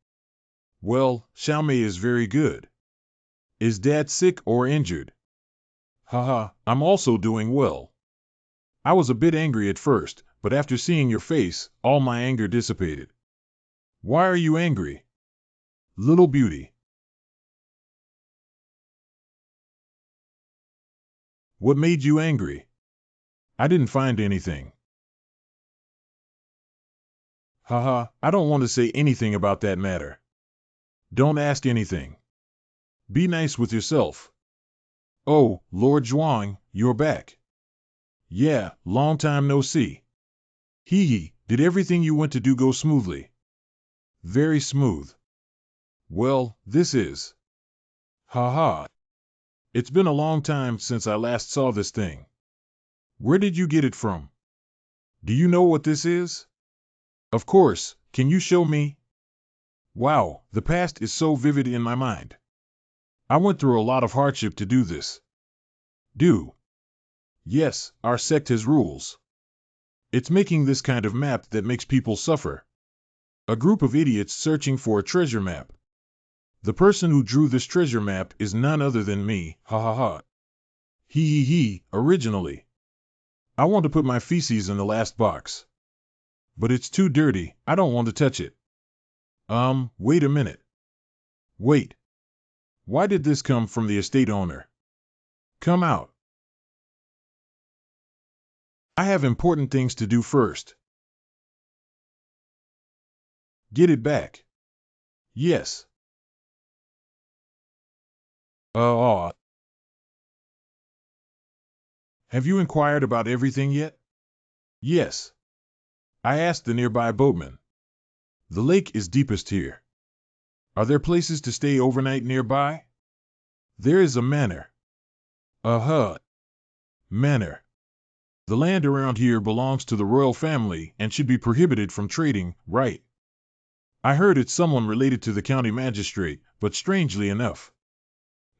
Well, Xiaomei is very good. Is Dad sick or injured? Haha, I'm also doing well. I was a bit angry at first, but after seeing your face, all my anger dissipated. Why are you angry? Little beauty. What made you angry? I didn't find anything. Haha, I don't want to say anything about that matter. Don't ask anything. Be nice with yourself. Oh, Lord Zhuang, you're back. Yeah, long time no see. Hee hee, did everything you went to do go smoothly? Very smooth. Well, this is. Haha. It's been a long time since I last saw this thing. Where did you get it from? Do you know what this is? Of course, can you show me? Wow, the past is so vivid in my mind. I went through a lot of hardship to do this. Yes, our sect has rules. It's making this kind of map that makes people suffer. A group of idiots searching for a treasure map. The person who drew this treasure map is none other than me, ha ha ha. He, originally. I want to put my feces in the last box. But it's too dirty, I don't want to touch it. Wait a minute. Wait. Why did this come from the estate owner? Come out. I have important things to do first. Get it back. Yes. Have you inquired about everything yet? Yes. I asked the nearby boatman. The lake is deepest here. Are there places to stay overnight nearby? There is a manor. Manor. The land around here belongs to the royal family and should be prohibited from trading, right? I heard it's someone related to the county magistrate, but strangely enough,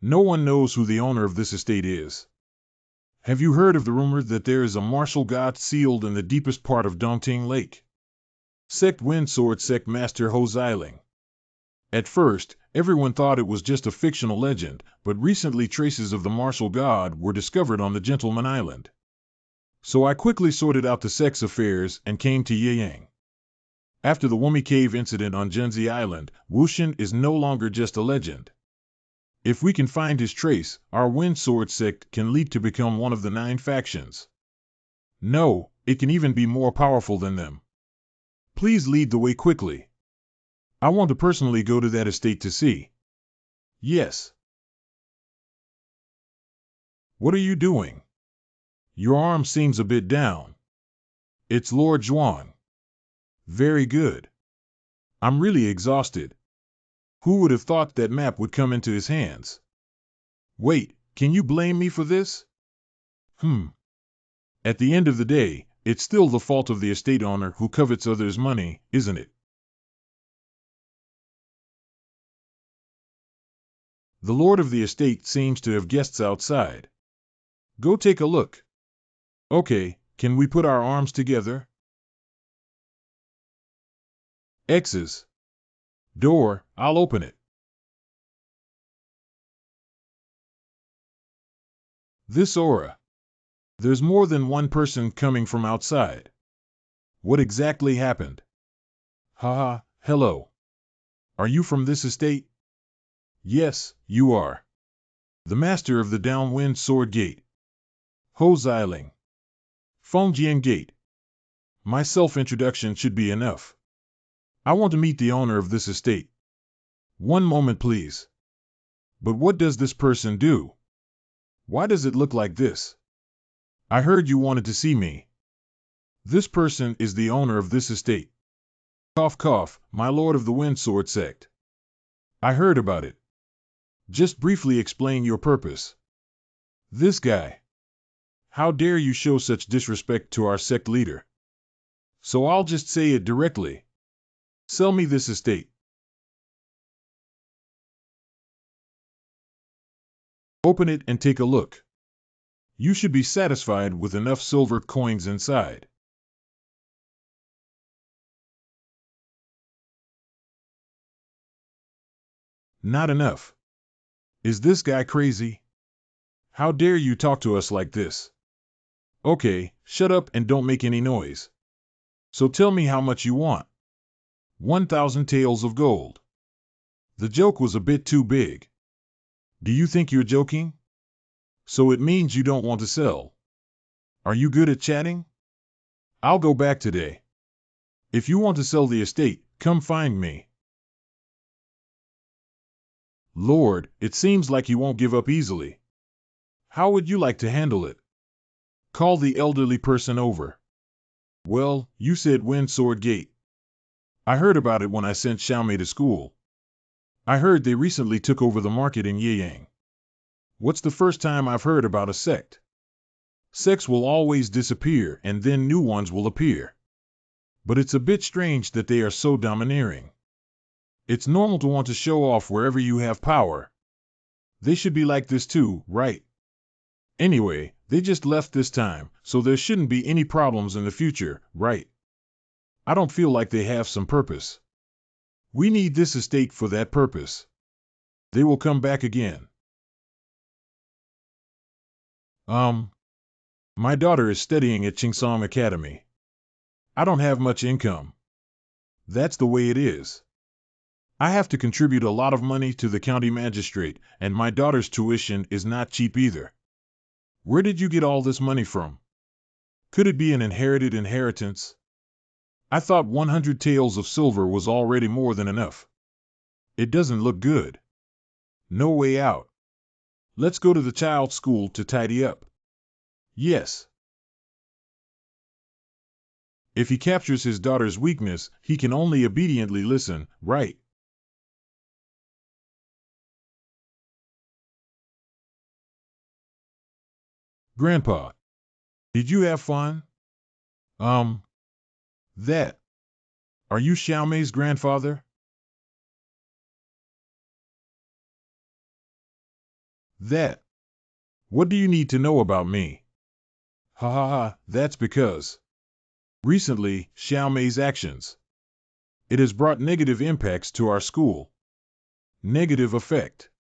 no one knows who the owner of this estate is. Have you heard of the rumor that there is a martial god sealed in the deepest part of Dongting Lake? Sect Wind Sword Sect Master Ho Xiling. At first, everyone thought it was just a fictional legend, but recently traces of the martial god were discovered on the Gentleman Island. So I quickly sorted out the sect's affairs and came to Yeyang. After the Wumi Cave incident on Genzi Island, Wuxian is no longer just a legend. If we can find his trace, our Wind Sword sect can leap to become one of the 9 factions. No, it can even be more powerful than them. Please lead the way quickly. I want to personally go to that estate to see. Yes. What are you doing? Your arm seems a bit down. It's Lord Zhuang. Very good. I'm really exhausted. Who would have thought that map would come into his hands? Wait, can you blame me for this? At the end of the day, it's still the fault of the estate owner who covets others' money, isn't it? The lord of the estate seems to have guests outside. Go take a look. Okay, can we put our arms together? X's. Door, I'll open it. This aura. There's more than one person coming from outside. What exactly happened? Haha, hello. Are you from this estate? Yes, you are. The master of the Downwind Sword Gate. Ho Xiling. Fengjian Gate. My self-introduction should be enough. I want to meet the owner of this estate. One moment, please. But what does this person do? Why does it look like this? I heard you wanted to see me. This person is the owner of this estate. Cough cough, my lord of the Wind Sword sect. I heard about it. Just briefly explain your purpose. This guy. How dare you show such disrespect to our sect leader? So I'll just say it directly. Sell me this estate. Open it and take a look. You should be satisfied with enough silver coins inside. Not enough. Is this guy crazy? How dare you talk to us like this? Okay, shut up and don't make any noise. So tell me how much you want. 1,000 taels of gold. The joke was a bit too big. Do you think you're joking? So it means you don't want to sell. Are you good at chatting? I'll go back today. If you want to sell the estate, come find me. Lord, it seems like you won't give up easily. How would you like to handle it? Call the elderly person over. Well, you said Wind Sword Gate. I heard about it when I sent Xiaomei to school. I heard they recently took over the market in Yeyang. What's the first time I've heard about a sect? Sects will always disappear and then new ones will appear. But it's a bit strange that they are so domineering. It's normal to want to show off wherever you have power. They should be like this too, right? Anyway, they just left this time, so there shouldn't be any problems in the future, right? I don't feel like they have some purpose. We need this estate for that purpose. They will come back again. My daughter is studying at Qingsong Academy. I don't have much income. That's the way it is. I have to contribute a lot of money to the county magistrate, and my daughter's tuition is not cheap either. Where did you get all this money from? Could it be an inherited inheritance? I thought 100 taels of silver was already more than enough. It doesn't look good. No way out. Let's go to the child's school to tidy up. Yes. If he captures his daughter's weakness, he can only obediently listen, right? Grandpa, did you have fun? That. Are you Xiaomei's grandfather? That. What do you need to know about me? Ha ha ha, that's because recently, Xiaomei's actions. It has brought negative impacts to our school. Negative effect.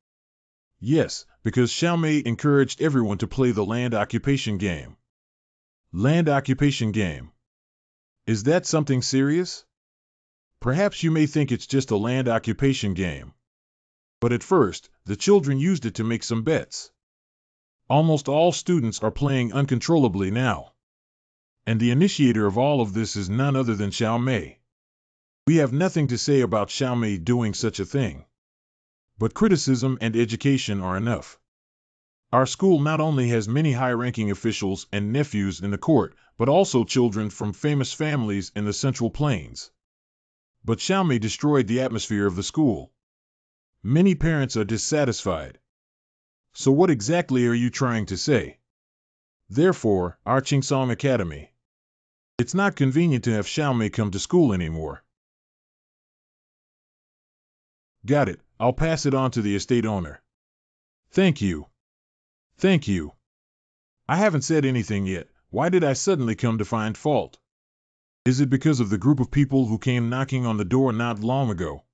Yes, because Xiaomei encouraged everyone to play the land occupation game. Land occupation game. Is that something serious? Perhaps you may think it's just a land occupation game. But at first, the children used it to make some bets. Almost all students are playing uncontrollably now. And the initiator of all of this is none other than Xiaomei. We have nothing to say about Xiaomei doing such a thing. But criticism and education are enough. Our school not only has many high-ranking officials and nephews in the court, but also children from famous families in the Central Plains. But Xiaomei destroyed the atmosphere of the school. Many parents are dissatisfied. So what exactly are you trying to say? Therefore, our Qingsong Academy. It's not convenient to have Xiaomei come to school anymore. Got it. I'll pass it on to the estate owner. Thank you. Thank you. I haven't said anything yet. Why did I suddenly come to find fault? Is it because of the group of people who came knocking on the door not long ago?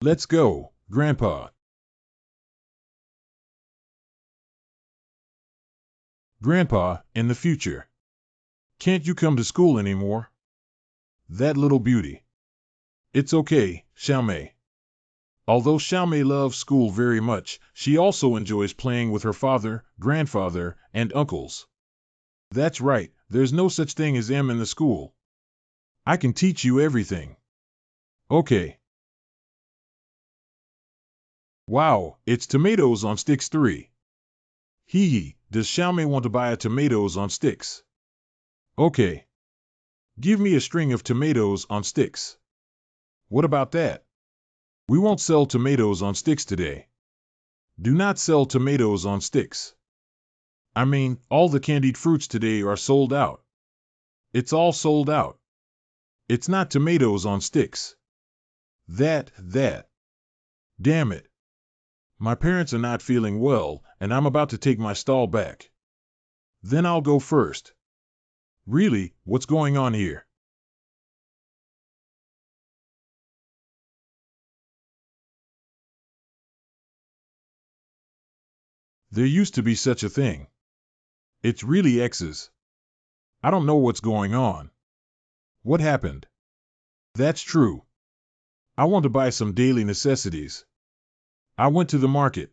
Let's go, Grandpa. Grandpa, in the future. Can't you come to school anymore? That little beauty. It's okay, Xiaomei. Although Xiaomei loves school very much, she also enjoys playing with her father, grandfather, and uncles. That's right, there's no such thing as M in the school. I can teach you everything. Okay. Wow, it's tomatoes on sticks 3. Hee hee, does Xiaomei want to buy a tomatoes on sticks? Okay. Give me a string of tomatoes on sticks. What about that? We won't sell tomatoes on sticks today. Do not sell tomatoes on sticks. I mean, all the candied fruits today are sold out. It's all sold out. It's not tomatoes on sticks. That. Damn it. My parents are not feeling well, and I'm about to take my stall back. Then I'll go first. Really, what's going on here? There used to be such a thing. It's really X's. I don't know what's going on. What happened? That's true. I want to buy some daily necessities. I went to the market.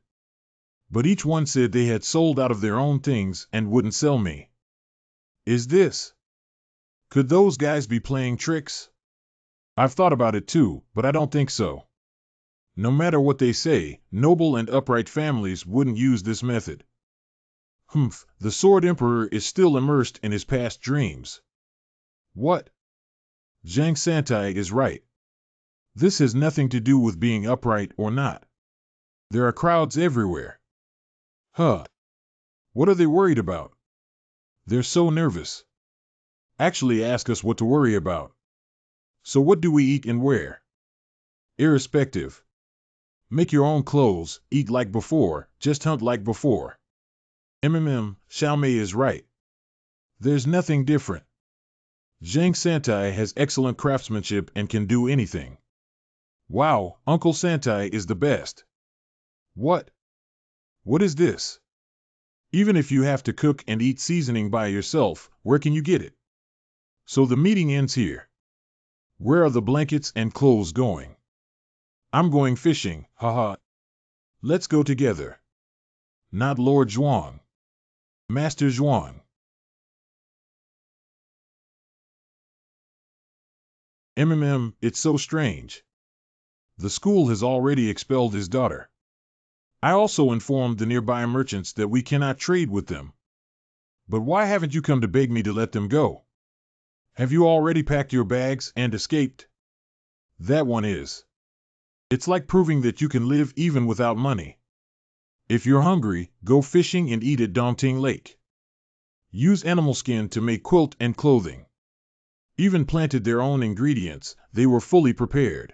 But each one said they had sold out of their own things and wouldn't sell me. Is this? Could those guys be playing tricks? I've thought about it too, but I don't think so. No matter what they say, noble and upright families wouldn't use this method. Humph, the Sword Emperor is still immersed in his past dreams. What? Zhang Santai is right. This has nothing to do with being upright or not. There are crowds everywhere. Huh. What are they worried about? They're so nervous. Actually ask us what to worry about. So what do we eat and wear? Irrespective. Make your own clothes, eat like before, just hunt like before. Xiaomei is right. There's nothing different. Zhang Santai has excellent craftsmanship and can do anything. Wow, Uncle Santai is the best. What? What is this? Even if you have to cook and eat seasoning by yourself, where can you get it? So the meeting ends here. Where are the blankets and clothes going? I'm going fishing, haha. Let's go together. Not Lord Zhuang. Master Zhuang. It's so strange. The school has already expelled his daughter. I also informed the nearby merchants that we cannot trade with them. But why haven't you come to beg me to let them go? Have you already packed your bags and escaped? That one is. It's like proving that you can live even without money. If you're hungry, go fishing and eat at Dongting Lake. Use animal skin to make quilt and clothing. Even planted their own ingredients, they were fully prepared.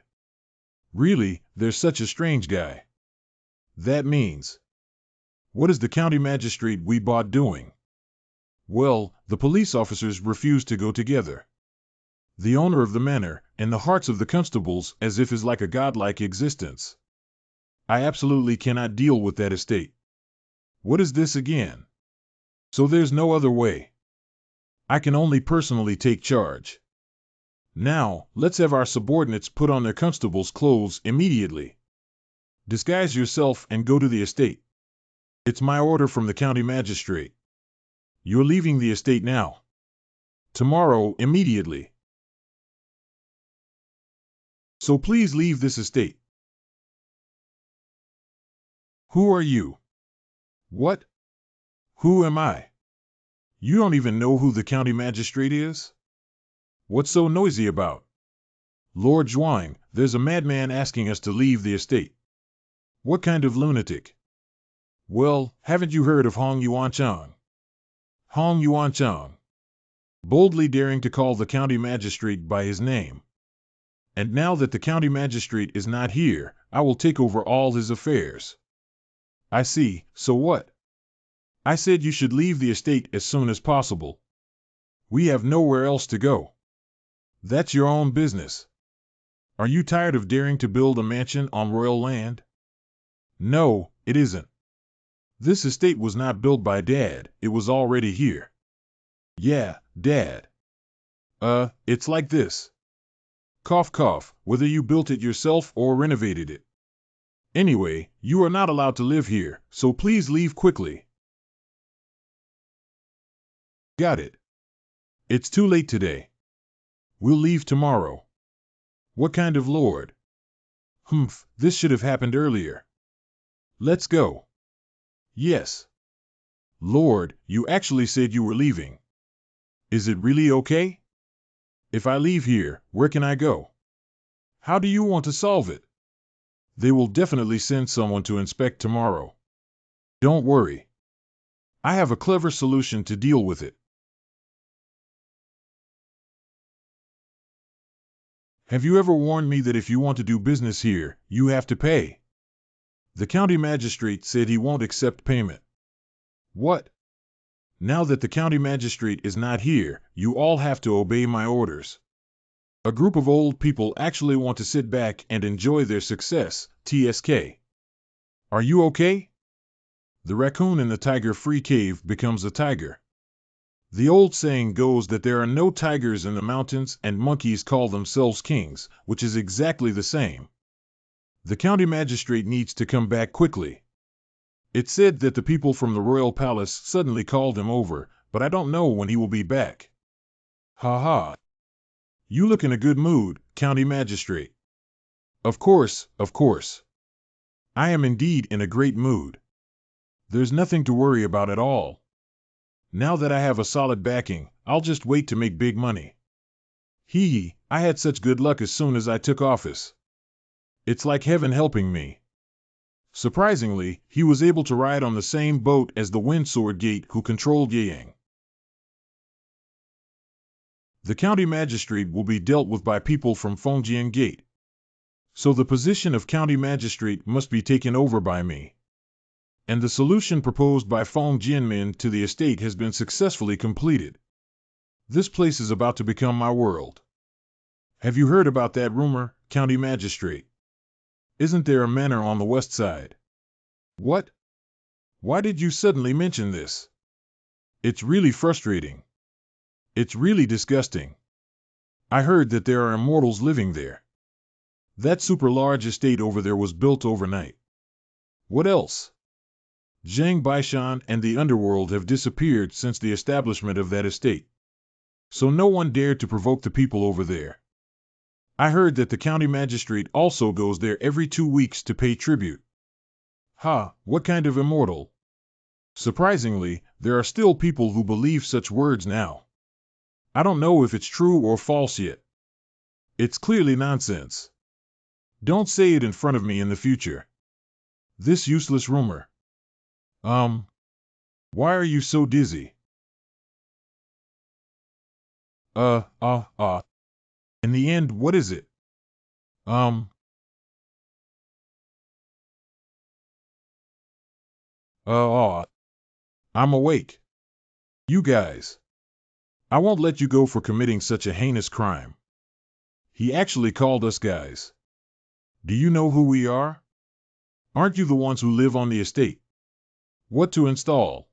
Really, they're such a strange guy. That means What is the county magistrate we bought doing? Well, the police officers refused to go together. The owner of the manor, and the hearts of the constables, as if is like a godlike existence. I absolutely cannot deal with that estate. What is this again? So there's no other way. I can only personally take charge. Now, let's have our subordinates put on their constable's clothes immediately. Disguise yourself and go to the estate. It's my order from the county magistrate. You're leaving the estate now. Tomorrow, immediately. So please leave this estate. Who are you? What? Who am I? You don't even know who the county magistrate is? What's so noisy about? Lord Zhuang, there's a madman asking us to leave the estate. What kind of lunatic? Well, haven't you heard of Hong Yuanchang? Hong Yuanchang. Boldly daring to call the county magistrate by his name. And now that the county magistrate is not here, I will take over all his affairs. I see, so what? I said you should leave the estate as soon as possible. We have nowhere else to go. That's your own business. Are you tired of daring to build a mansion on royal land? No, it isn't. This estate was not built by Dad, it was already here. Yeah, Dad. It's like this. Cough cough, whether you built it yourself or renovated it. Anyway, you are not allowed to live here, so please leave quickly. Got it. It's too late today. We'll leave tomorrow. What kind of lord? Humph, this should have happened earlier. Let's go. Yes. Lord, you actually said you were leaving. Is it really okay? If I leave here, where can I go? How do you want to solve it? They will definitely send someone to inspect tomorrow. Don't worry. I have a clever solution to deal with it. Have you ever warned me that if you want to do business here, you have to pay? The county magistrate said he won't accept payment. What? Now that the county magistrate is not here, you all have to obey my orders. A group of old people actually want to sit back and enjoy their success, TSK. Are you okay? The raccoon in the tiger-free cave becomes a tiger. The old saying goes that there are no tigers in the mountains and monkeys call themselves kings, which is exactly the same. The county magistrate needs to come back quickly. It's said that the people from the royal palace suddenly called him over, but I don't know when he will be back. Ha ha. You look in a good mood, county magistrate. Of course, of course. I am indeed in a great mood. There's nothing to worry about at all. Now that I have a solid backing, I'll just wait to make big money. Hee, I had such good luck as soon as I took office. It's like heaven helping me. Surprisingly, he was able to ride on the same boat as the Windsword Gate who controlled Yang. The county magistrate will be dealt with by people from Fengjian Gate. So the position of county magistrate must be taken over by me. And the solution proposed by Feng Jianmin to the estate has been successfully completed. This place is about to become my world. Have you heard about that rumor, county magistrate? Isn't there a manor on the west side? What? Why did you suddenly mention this? It's really frustrating. It's really disgusting. I heard that there are immortals living there. That super large estate over there was built overnight. What else? Zhang Baishan and the underworld have disappeared since the establishment of that estate. So no one dared to provoke the people over there. I heard that the county magistrate also goes there every 2 weeks to pay tribute. Ha, what kind of immortal? Surprisingly, there are still people who believe such words now. I don't know if it's true or false yet. It's clearly nonsense. Don't say it in front of me in the future. This useless rumor. Why are you so dizzy? In the end, what is it? Uh, I'm awake. You guys. I won't let you go for committing such a heinous crime. He actually called us guys. Do you know who we are? Aren't you the ones who live on the estate? What to install?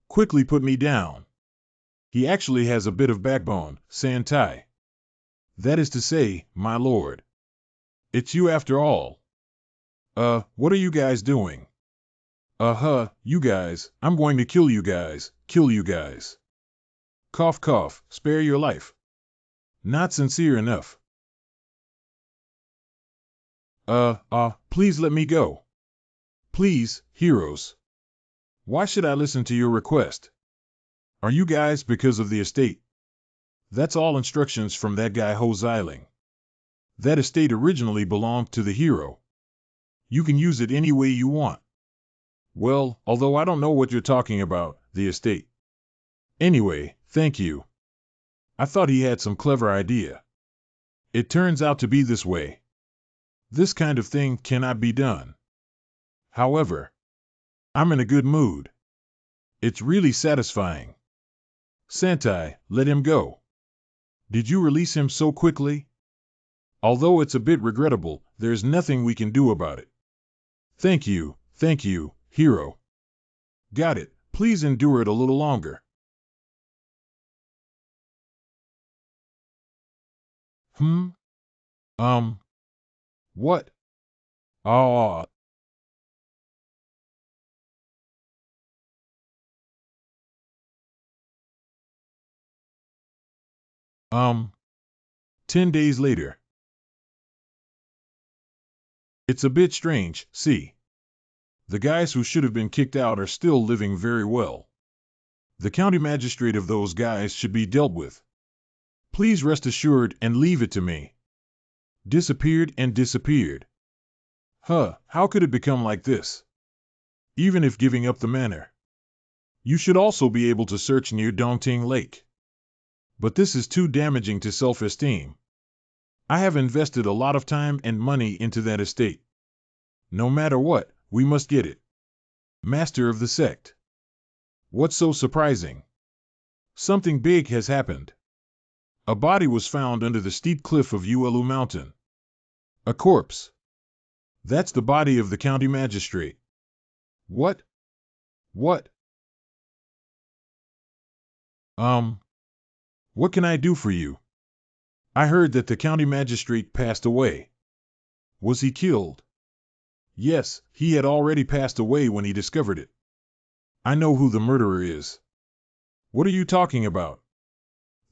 Quickly put me down. He actually has a bit of backbone, Santai. That is to say, my lord. It's you after all. What are you guys doing? You guys, I'm going to kill you guys, kill you guys. Cough cough, spare your life. Not sincere enough. Please let me go. Please, heroes. Why should I listen to your request? Are you guys because of the estate? That's all instructions from that guy Ho Xiling. That estate originally belonged to the hero. You can use it any way you want. Well, although I don't know what you're talking about, the estate. Anyway, thank you. I thought he had some clever idea. It turns out to be this way. This kind of thing cannot be done. However, I'm in a good mood. It's really satisfying. Santai, let him go. Did you release him so quickly? Although it's a bit regrettable, there's nothing we can do about it. Thank you, hero. Got it, please endure it a little longer. What? Ah. 10 days later. It's a bit strange, see. The guys who should have been kicked out are still living very well. The county magistrate of those guys should be dealt with. Please rest assured and leave it to me. Disappeared and disappeared. How could it become like this? Even if giving up the manor. You should also be able to search near Dongting Lake. But this is too damaging to self-esteem. I have invested a lot of time and money into that estate. No matter what, we must get it. Master of the sect. What's so surprising? Something big has happened. A body was found under the steep cliff of Uelu Mountain. A corpse. That's the body of the county magistrate. What? What can I do for you? I heard that the county magistrate passed away. Was he killed? Yes, he had already passed away when he discovered it. I know who the murderer is. What are you talking about?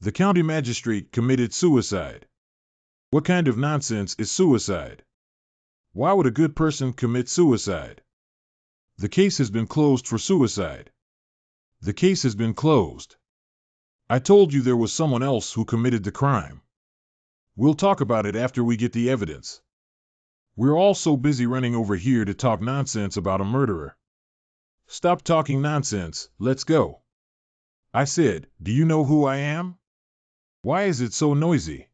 The county magistrate committed suicide. What kind of nonsense is suicide? Why would a good person commit suicide? The case has been closed for suicide. The case has been closed. I told you there was someone else who committed the crime. We'll talk about it after we get the evidence. We're all so busy running over here to talk nonsense about a murderer. Stop talking nonsense, let's go. I said, do you know who I am? Why is it so noisy?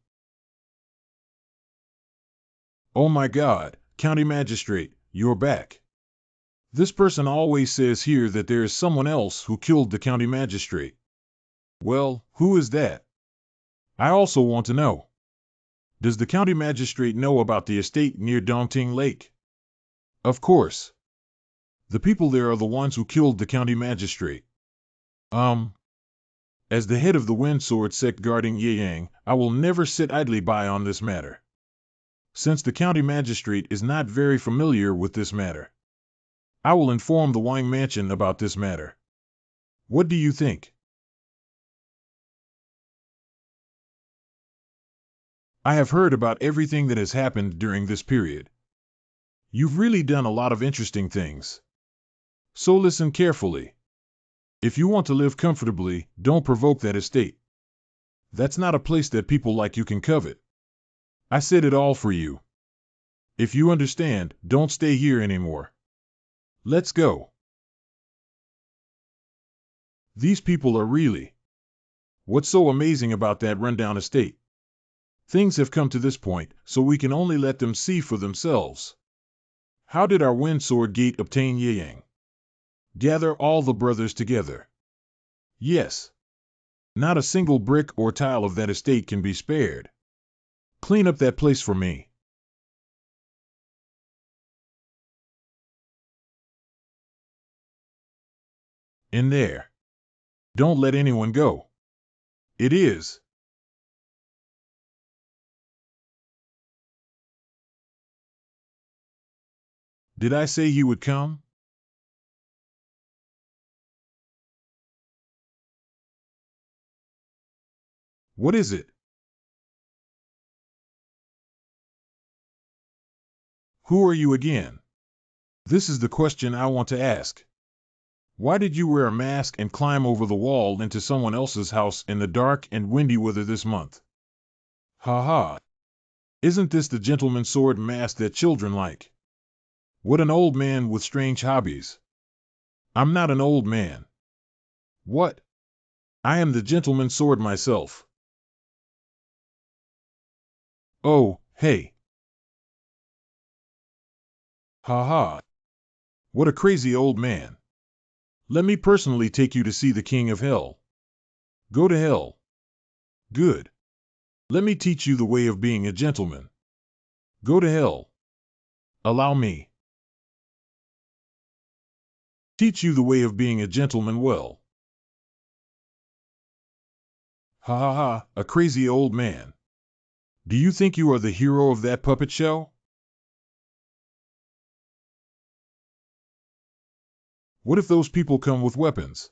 Oh my God, County Magistrate, you're back. This person always says here that there is someone else who killed the County Magistrate. Well, who is that? I also want to know. Does the County Magistrate know about the estate near Dongting Lake? Of course. The people there are the ones who killed the County Magistrate. As the head of the Windsword sect guarding Yeyang, I will never sit idly by on this matter. Since the County Magistrate is not very familiar with this matter, I will inform the Wang Mansion about this matter. What do you think? I have heard about everything that has happened during this period. You've really done a lot of interesting things. So listen carefully. If you want to live comfortably, don't provoke that estate. That's not a place that people like you can covet. I said it all for you. If you understand, don't stay here anymore. Let's go. These people are really... What's so amazing about that rundown estate? Things have come to this point, so we can only let them see for themselves. How did our Windsword Gate obtain Yeyang? Gather all the brothers together. Yes. Not a single brick or tile of that estate can be spared. Clean up that place for me. In there. Don't let anyone go. It is. Did I say you would come? What is it? Who are you again? This is the question I want to ask. Why did you wear a mask and climb over the wall into someone else's house in the dark and windy weather this month? Ha ha. Isn't this the gentleman's sword mask that children like? What an old man with strange hobbies. I'm not an old man. What? I am the gentleman's sword myself. Oh, hey. Ha ha. What a crazy old man. Let me personally take you to see the king of hell. Go to hell. Good. Let me teach you the way of being a gentleman. Go to hell. Allow me. Teach you the way of being a gentleman well. Ha ha ha, a crazy old man. Do you think you are the hero of that puppet show? What if those people come with weapons?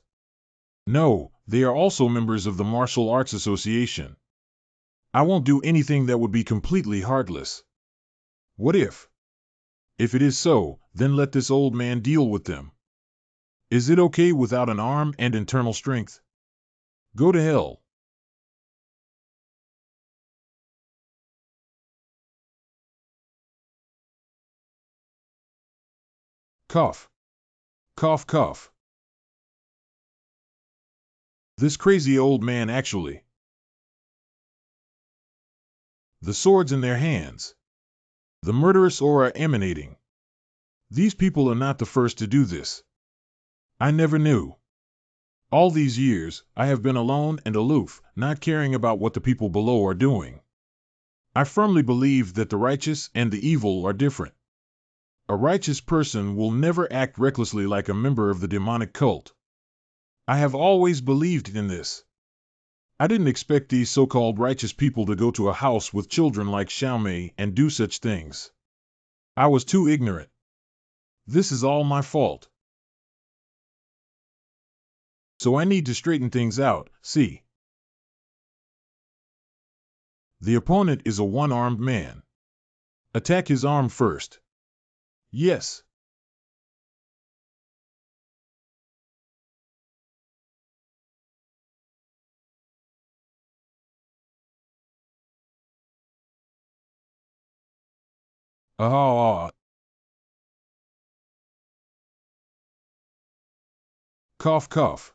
No, they are also members of the Martial Arts Association. I won't do anything that would be completely heartless. What if? If it is so, then let this old man deal with them. Is it okay without an arm and internal strength? Go to hell. Cough. Cough cough. This crazy old man actually. The swords in their hands. The murderous aura emanating. These people are not the first to do this. I never knew. All these years, I have been alone and aloof, not caring about what the people below are doing. I firmly believe that the righteous and the evil are different. A righteous person will never act recklessly like a member of the demonic cult. I have always believed in this. I didn't expect these so-called righteous people to go to a house with children like Xiaomei and do such things. I was too ignorant. This is all my fault. So I need to straighten things out, see. The opponent is a one-armed man. Attack his arm first. Yes. Ah. Cough cough.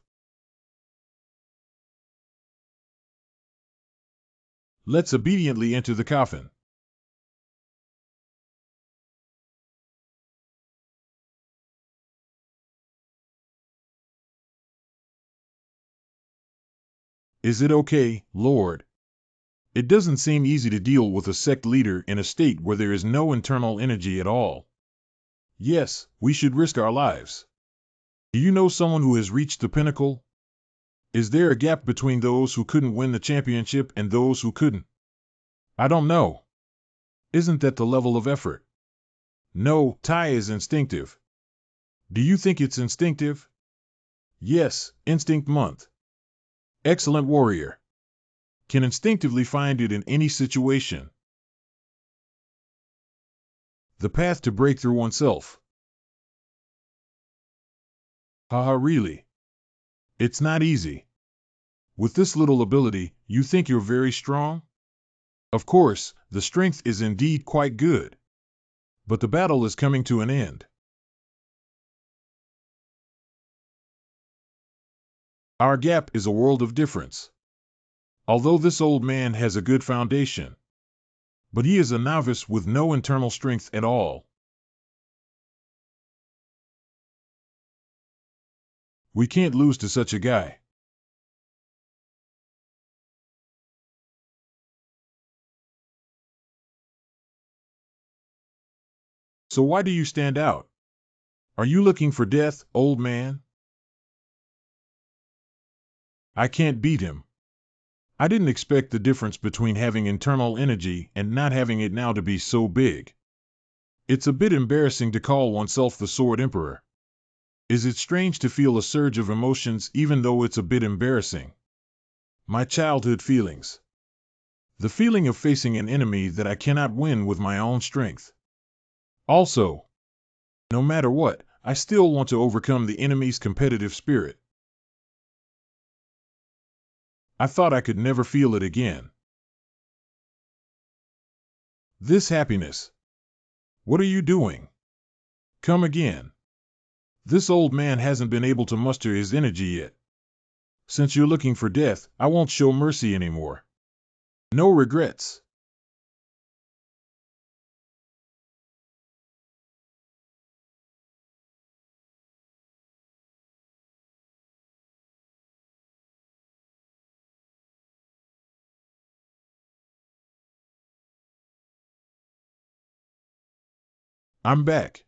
Let's obediently enter the coffin. Is it okay, Lord? It doesn't seem easy to deal with a sect leader in a state where there is no internal energy at all. Yes, we should risk our lives. Do you know someone who has reached the pinnacle? Is there a gap between those who couldn't win the championship and those who couldn't? I don't know. Isn't that the level of effort? No, Tai is instinctive. Do you think it's instinctive? Yes, instinct month. Excellent warrior. Can instinctively find it in any situation. The path to break through oneself. Haha, really? It's not easy. With this little ability, you think you're very strong? Of course, the strength is indeed quite good. But the battle is coming to an end. Our gap is a world of difference. Although this old man has a good foundation, but he is a novice with no internal strength at all. We can't lose to such a guy. So why do you stand out? Are you looking for death, old man? I can't beat him. I didn't expect the difference between having internal energy and not having it now to be so big. It's a bit embarrassing to call oneself the Sword Emperor. Is it strange to feel a surge of emotions even though it's a bit embarrassing? My childhood feelings. The feeling of facing an enemy that I cannot win with my own strength. Also, no matter what, I still want to overcome the enemy's competitive spirit. I thought I could never feel it again. This happiness. What are you doing? Come again. This old man hasn't been able to muster his energy yet. Since you're looking for death, I won't show mercy anymore. No regrets. I'm back.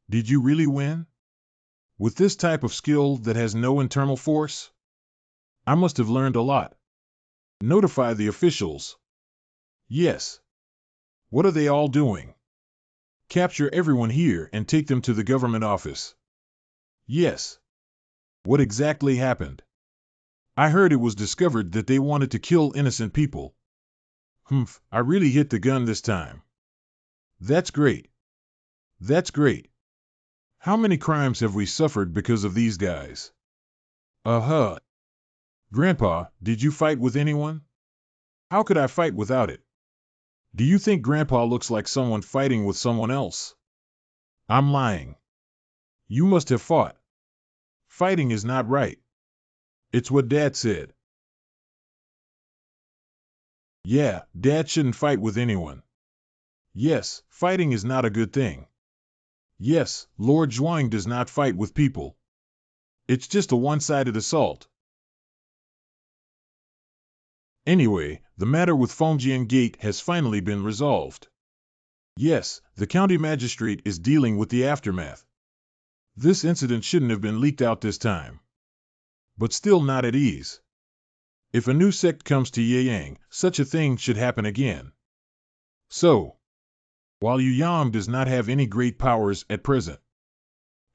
Did you really win? With this type of skill that has no internal force? I must have learned a lot. Notify the officials. Yes. What are they all doing? Capture everyone here and take them to the government office. Yes. What exactly happened? I heard it was discovered that they wanted to kill innocent people. Humph, I really hit the gun this time. That's great. That's great. How many crimes have we suffered because of these guys? Uh-huh. Grandpa, did you fight with anyone? How could I fight without it? Do you think Grandpa looks like someone fighting with someone else? I'm lying. You must have fought. Fighting is not right. It's what Dad said. Yeah, Dad shouldn't fight with anyone. Yes, fighting is not a good thing. Yes, Lord Zhuang does not fight with people. It's just a one-sided assault. Anyway, the matter with Fengjian Gate has finally been resolved. Yes, the county magistrate is dealing with the aftermath. This incident shouldn't have been leaked out this time. But still not at ease. If a new sect comes to Yeyang, such a thing should happen again. So, while Yu Yang does not have any great powers at present,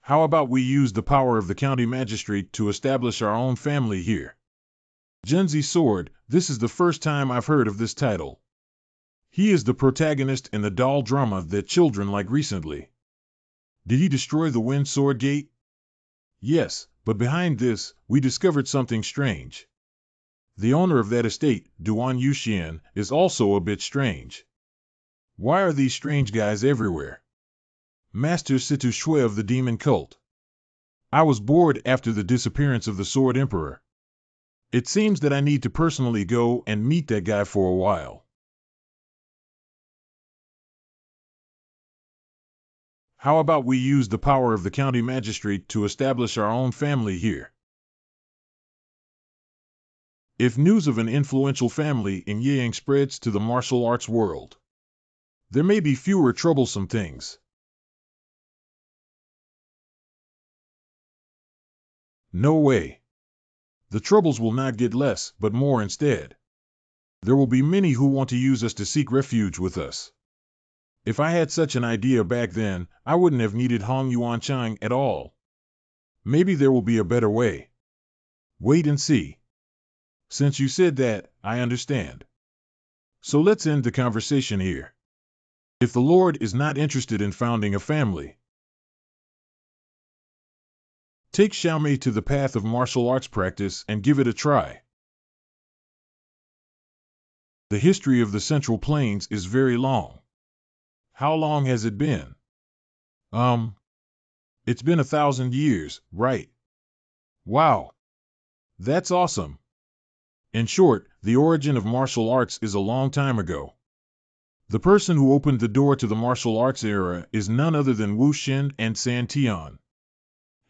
how about we use the power of the county magistrate to establish our own family here? Genzi Sword, this is the first time I've heard of this title. He is the protagonist in the doll drama that children like recently. Did he destroy the Wind Sword Gate? Yes, but behind this, we discovered something strange. The owner of that estate, Duan Yuxian, is also a bit strange. Why are these strange guys everywhere? Master Situ Shui of the demon cult. I was bored after the disappearance of the Sword Emperor. It seems that I need to personally go and meet that guy for a while. How about we use the power of the county magistrate to establish our own family here? If news of an influential family in Yeyang spreads to the martial arts world, there may be fewer troublesome things. No way. The troubles will not get less, but more instead. There will be many who want to use us to seek refuge with us. If I had such an idea back then, I wouldn't have needed Hong Yuanchang at all. Maybe there will be a better way. Wait and see. Since you said that, I understand. So let's end the conversation here. If the Lord is not interested in founding a family, take Xiaomei to the path of martial arts practice and give it a try. The history of the Central Plains is very long. How long has it been? It's been 1,000 years, right? Wow. That's awesome. In short, the origin of martial arts is a long time ago. The person who opened the door to the martial arts era is none other than Wu Xin and San Tian.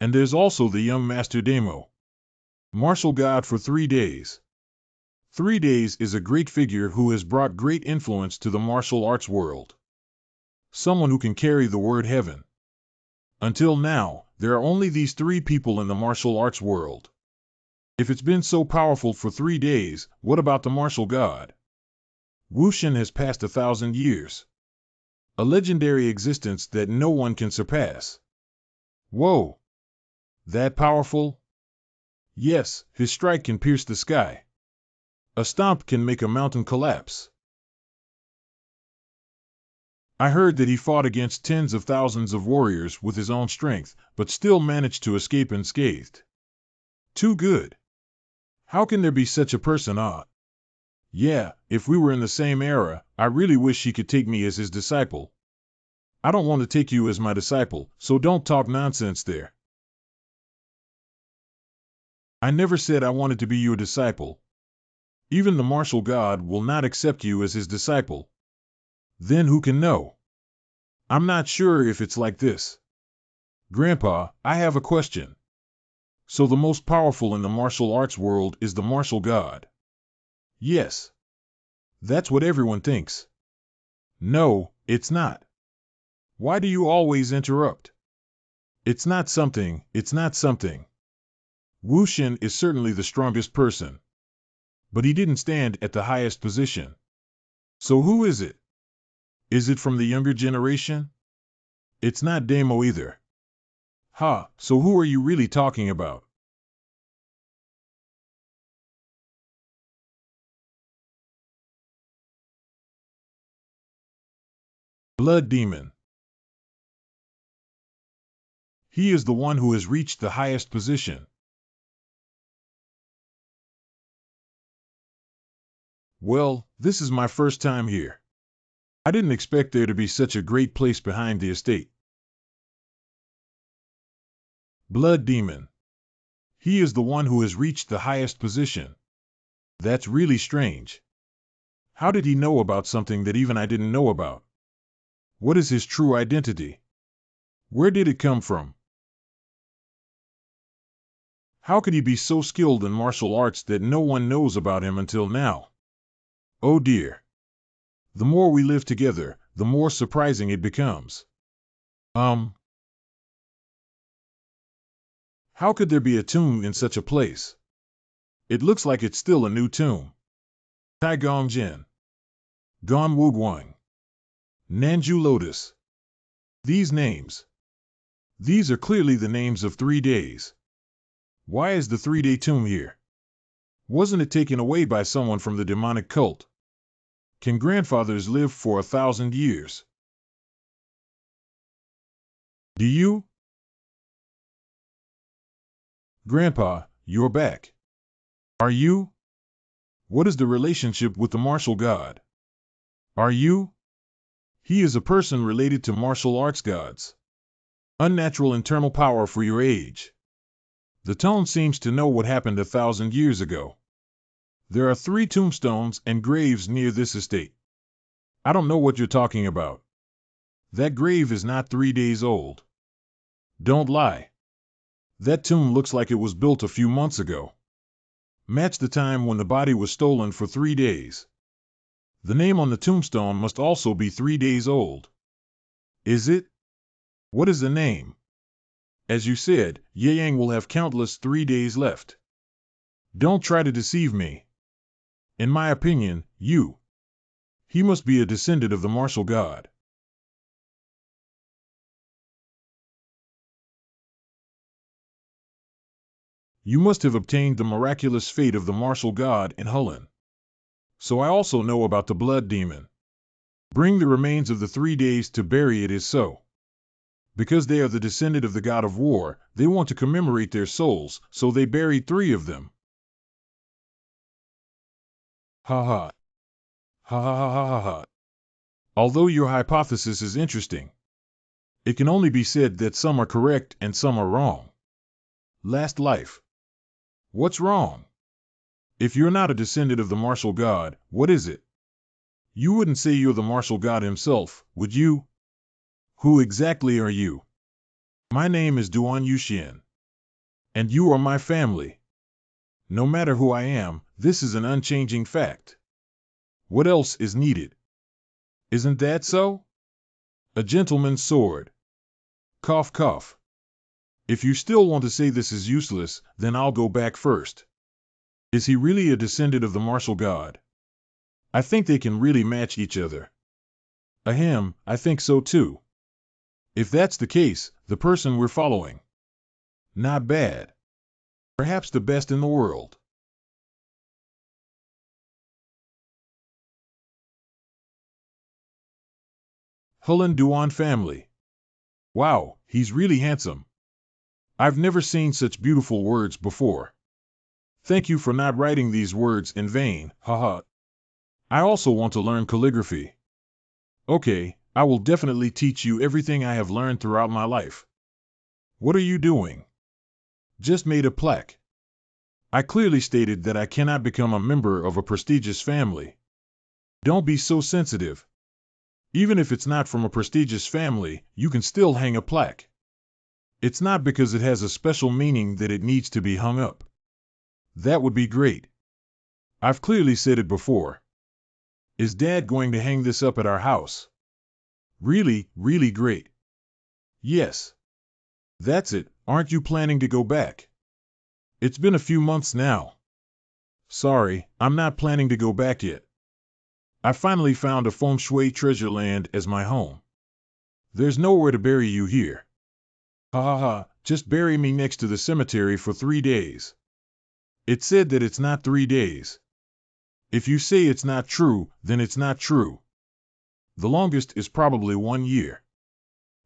And there's also the young Master Demo, martial god for 3 days. 3 days is a great figure who has brought great influence to the martial arts world. Someone who can carry the word heaven. Until now, there are only these 3 people in the martial arts world. If it's been so powerful for 3 days, what about the martial god? Wuxian has passed 1,000 years. A legendary existence that no one can surpass. Whoa! That powerful? Yes, his strike can pierce the sky. A stomp can make a mountain collapse. I heard that he fought against tens of thousands of warriors with his own strength, but still managed to escape unscathed. Too good. How can there be such a person? Yeah, if we were in the same era, I really wish he could take me as his disciple. I don't want to take you as my disciple, so don't talk nonsense there. I never said I wanted to be your disciple. Even the martial god will not accept you as his disciple. Then who can know? I'm not sure if it's like this. Grandpa, I have a question. So the most powerful in the martial arts world is the martial god? Yes. That's what everyone thinks. No, it's not. Why do you always interrupt? It's not something. Wuxian is certainly the strongest person. But he didn't stand at the highest position. So who is it? Is it from the younger generation? It's not Demo either. So who are you really talking about? Blood Demon. He is the one who has reached the highest position. Well, this is my first time here. I didn't expect there to be such a great place behind the estate. Blood Demon. He is the one who has reached the highest position. That's really strange. How did he know about something that even I didn't know about? What is his true identity? Where did it come from? How could he be so skilled in martial arts that no one knows about him until now? Oh dear. The more we live together, the more surprising it becomes. How could there be a tomb in such a place? It looks like it's still a new tomb. Tai Gong Jin. Gong Wu Guang. Nanju Lotus. These names. These are clearly the names of 3 days. Why is the 3-day tomb here? Wasn't it taken away by someone from the demonic cult? Can grandfathers live for 1,000 years? Do you? Grandpa, you're back. Are you? What is the relationship with the martial god? Are you? He is a person related to martial arts gods. Unnatural internal power for your age. The tone seems to know what happened 1,000 years ago. There are 3 tombstones and graves near this estate. I don't know what you're talking about. That grave is not 3 days old. Don't lie. That tomb looks like it was built a few months ago. Match the time when the body was stolen for 3 days. The name on the tombstone must also be 3 days old. Is it? What is the name? As you said, Ye Yang will have countless 3 days left. Don't try to deceive me. In my opinion, he must be a descendant of the martial god. You must have obtained the miraculous fate of the martial god in Hulun. So I also know about the blood demon. Bring the remains of the 3 days to bury it is so. Because they are the descendant of the god of war, they want to commemorate their souls, so they buried 3 of them. Ha ha. Ha ha ha ha ha. Although your hypothesis is interesting, it can only be said that some are correct and some are wrong. Last life. What's wrong? If you're not a descendant of the martial god, what is it? You wouldn't say you're the martial god himself, would you? Who exactly are you? My name is Duan Yuxian. And you are my family. No matter who I am, this is an unchanging fact. What else is needed? Isn't that so? A gentleman's sword. Cough, cough. If you still want to say this is useless, then I'll go back first. Is he really a descendant of the martial god? I think they can really match each other. Ahem, I think so too. If that's the case, the person we're following. Not bad. Perhaps the best in the world. Hulun Duan family. Wow, he's really handsome. I've never seen such beautiful words before. Thank you for not writing these words in vain, haha. I also want to learn calligraphy. Okay, I will definitely teach you everything I have learned throughout my life. What are you doing? Just made a plaque. I clearly stated that I cannot become a member of a prestigious family. Don't be so sensitive. Even if it's not from a prestigious family, you can still hang a plaque. It's not because it has a special meaning that it needs to be hung up. That would be great. I've clearly said it before. Is Dad going to hang this up at our house? Really, really great. Yes. That's it. Aren't you planning to go back? It's been a few months now. Sorry, I'm not planning to go back yet. I finally found a feng shui treasure land as my home. There's nowhere to bury you here. Ha ha ha, just bury me next to the cemetery for 3 days. It said that it's not 3 days. If you say it's not true, then it's not true. The longest is probably 1 year.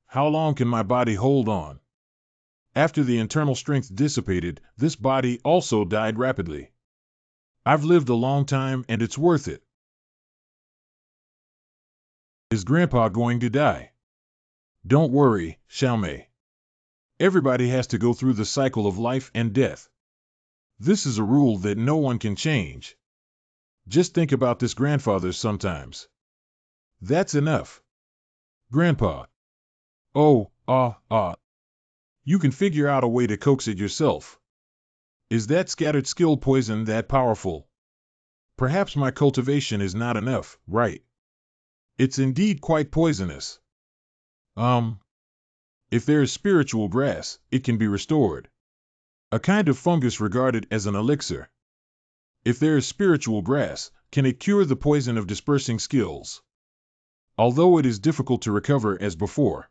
How long can my body hold on? After the internal strength dissipated, this body also died rapidly. I've lived a long time and it's worth it. Is Grandpa going to die? Don't worry, Xiaomei. Everybody has to go through the cycle of life and death. This is a rule that no one can change. Just think about this grandfather sometimes. That's enough. Grandpa. Oh, You can figure out a way to coax it yourself. Is that scattered skill poison that powerful? Perhaps my cultivation is not enough, right? It's indeed quite poisonous. If there is spiritual grass, it can be restored. A kind of fungus regarded as an elixir. If there is spiritual grass, can it cure the poison of dispersing skills? Although it is difficult to recover as before.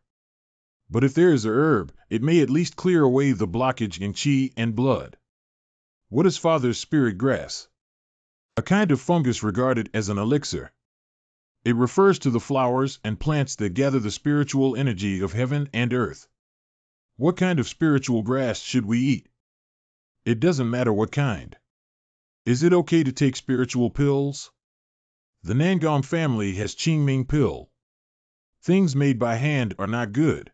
But if there is a herb, it may at least clear away the blockage in qi and blood. What is Father's spirit grass? A kind of fungus regarded as an elixir. It refers to the flowers and plants that gather the spiritual energy of heaven and earth. What kind of spiritual grass should we eat? It doesn't matter what kind. Is it okay to take spiritual pills? The Nangong family has Qingming pill. Things made by hand are not good.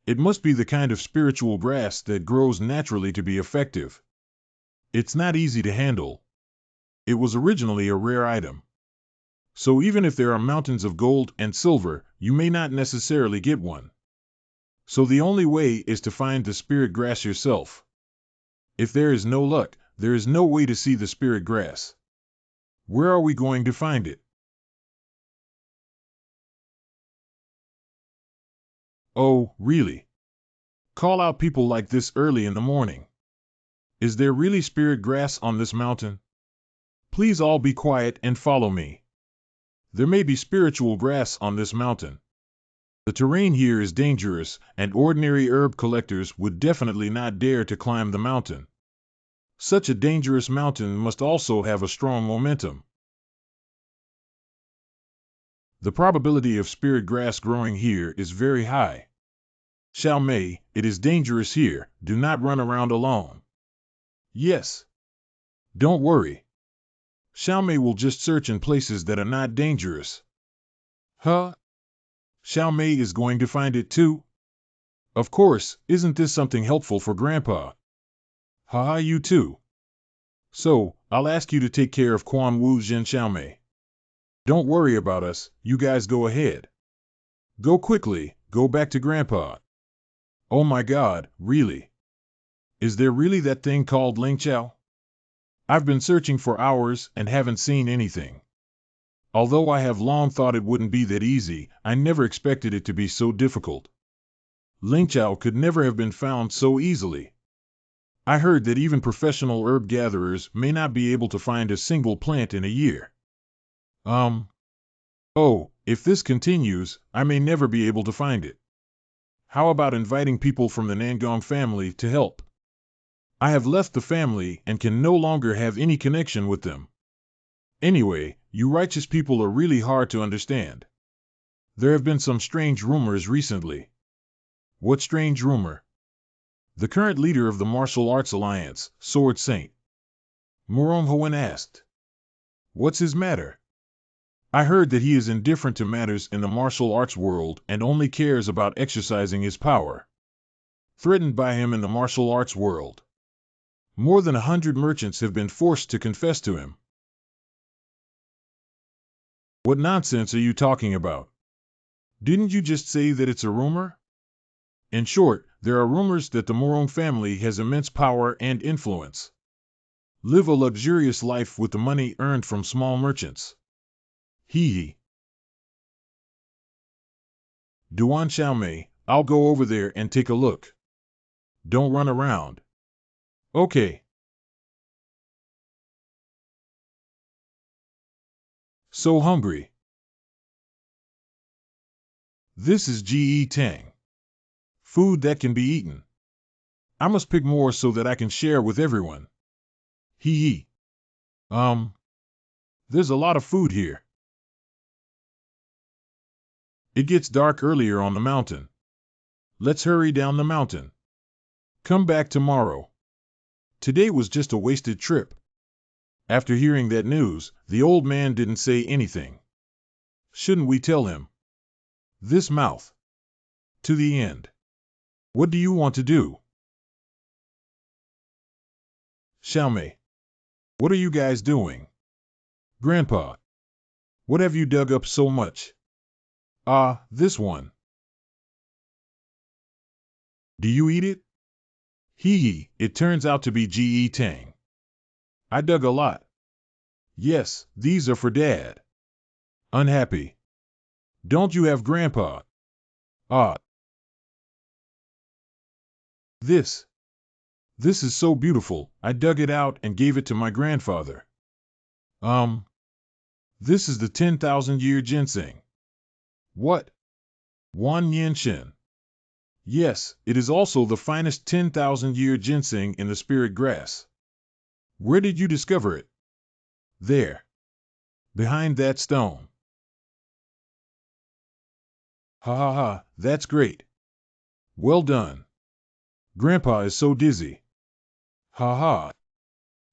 It must be the kind of spiritual grass that grows naturally to be effective. It's not easy to handle. It was originally a rare item. So even if there are mountains of gold and silver, you may not necessarily get one. So the only way is to find the spirit grass yourself. If there is no luck, there is no way to see the spirit grass. Where are we going to find it? Oh, really? Call out people like this early in the morning. Is there really spirit grass on this mountain? Please all be quiet and follow me. There may be spiritual grass on this mountain. The terrain here is dangerous, and ordinary herb collectors would definitely not dare to climb the mountain. Such a dangerous mountain must also have a strong momentum. The probability of spirit grass growing here is very high. Xiaomei, it is dangerous here, do not run around alone. Yes. Don't worry. Xiaomei will just search in places that are not dangerous. Huh? Xiaomei is going to find it too? Of course, isn't this something helpful for Grandpa? Haha, you too. So, I'll ask you to take care of Quan Wu Jin Xiaomei. Don't worry about us, you guys go ahead. Go quickly, go back to Grandpa. Oh my God, really? Is there really that thing called Ling Chao? I've been searching for hours and haven't seen anything. Although I have long thought it wouldn't be that easy, I never expected it to be so difficult. Ling Chao could never have been found so easily. I heard that even professional herb gatherers may not be able to find a single plant in a year. Oh, if this continues, I may never be able to find it. How about inviting people from the Nangong family to help? I have left the family and can no longer have any connection with them. Anyway, you righteous people are really hard to understand. There have been some strange rumors recently. What strange rumor? The current leader of the Martial Arts Alliance, Sword Saint Murong Hoen asked. What's his matter? I heard that he is indifferent to matters in the martial arts world and only cares about exercising his power. Threatened by him in the martial arts world. More than 100 merchants have been forced to confess to him. What nonsense are you talking about? Didn't you just say that it's a rumor? In short, there are rumors that the Murong family has immense power and influence. Live a luxurious life with the money earned from small merchants. Hee. Duan Xiaomei, I'll go over there and take a look. Don't run around. Okay. So hungry. This is Ge Tang. Food that can be eaten. I must pick more so that I can share with everyone. Hee. There's a lot of food here. It gets dark earlier on the mountain. Let's hurry down the mountain. Come back tomorrow. Today was just a wasted trip. After hearing that news, the old man didn't say anything. Shouldn't we tell him? This mouth. To the end. What do you want to do? Xiaomei. What are you guys doing? Grandpa. What have you dug up so much? This one. Do you eat it? Hee, it turns out to be Ge Tang. I dug a lot. Yes, these are for Dad. Unhappy. Don't you have Grandpa? This. This is so beautiful, I dug it out and gave it to my grandfather. This is the 10,000-year ginseng. What? Wan Yin Shin. Yes, it is also the finest 10,000-year ginseng in the spirit grass. Where did you discover it? There. Behind that stone. Ha ha ha, that's great. Well done. Grandpa is so dizzy. Ha ha.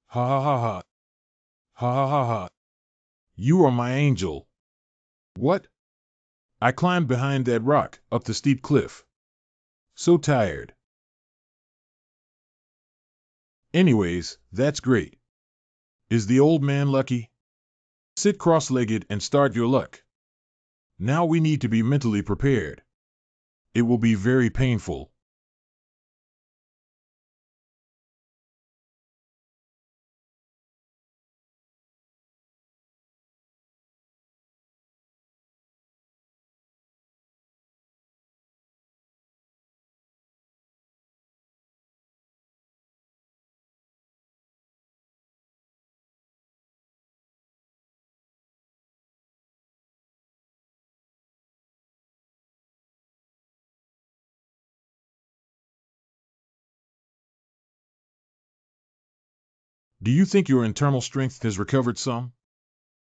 Ha ha ha ha. Ha ha ha ha. You are my angel. What? I climbed behind that rock, up the steep cliff. So tired. Anyways, that's great. Is the old man lucky? Sit cross-legged and start your luck. Now we need to be mentally prepared. It will be very painful. Do you think your internal strength has recovered some?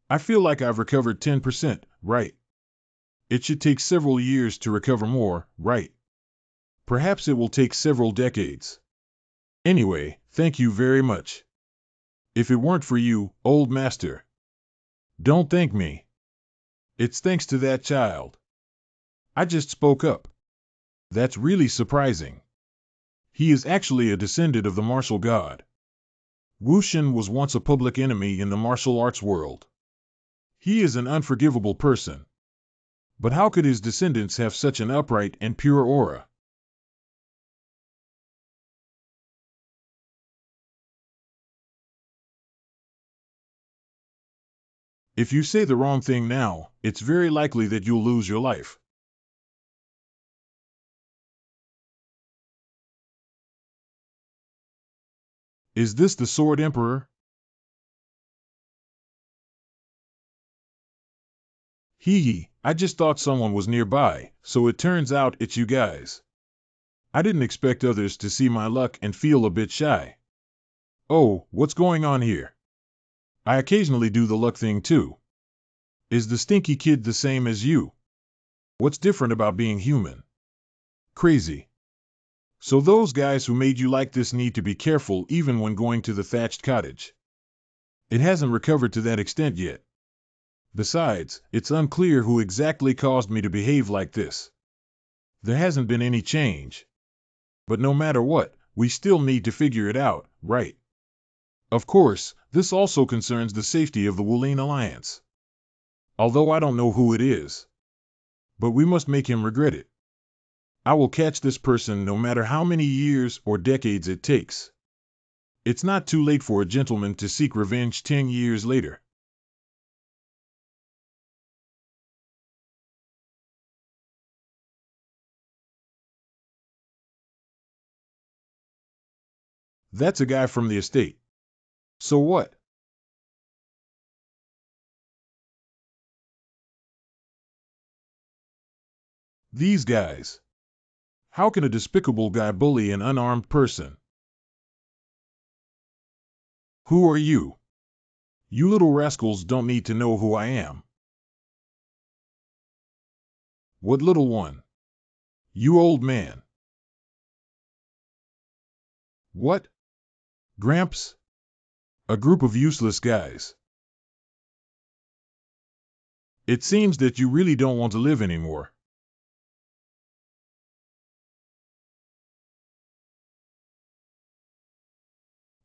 I feel like I've recovered 10%, right? It should take several years to recover more, right? Perhaps it will take several decades. Anyway, thank you very much. If it weren't for you, old master. Don't thank me. It's thanks to that child. I just spoke up. That's really surprising. He is actually a descendant of the martial god. Wu Shen was once a public enemy in the martial arts world. He is an unforgivable person. But how could his descendants have such an upright and pure aura? If you say the wrong thing now, it's very likely that you'll lose your life. Is this the Sword Emperor? Hee hee, I just thought someone was nearby, so it turns out it's you guys. I didn't expect others to see my luck and feel a bit shy. Oh, what's going on here? I occasionally do the luck thing too. Is the stinky kid the same as you? What's different about being human? Crazy. So those guys who made you like this need to be careful even when going to the thatched cottage. It hasn't recovered to that extent yet. Besides, it's unclear who exactly caused me to behave like this. There hasn't been any change. But no matter what, we still need to figure it out, right? Of course, this also concerns the safety of the Wuline Alliance. Although I don't know who it is. But we must make him regret it. I will catch this person no matter how many years or decades it takes. It's not too late for a gentleman to seek revenge 10 years later. That's a guy from the estate. So what? These guys. How can a despicable guy bully an unarmed person? Who are you? You little rascals don't need to know who I am. What little one? You old man. What? Gramps? A group of useless guys. It seems that you really don't want to live anymore.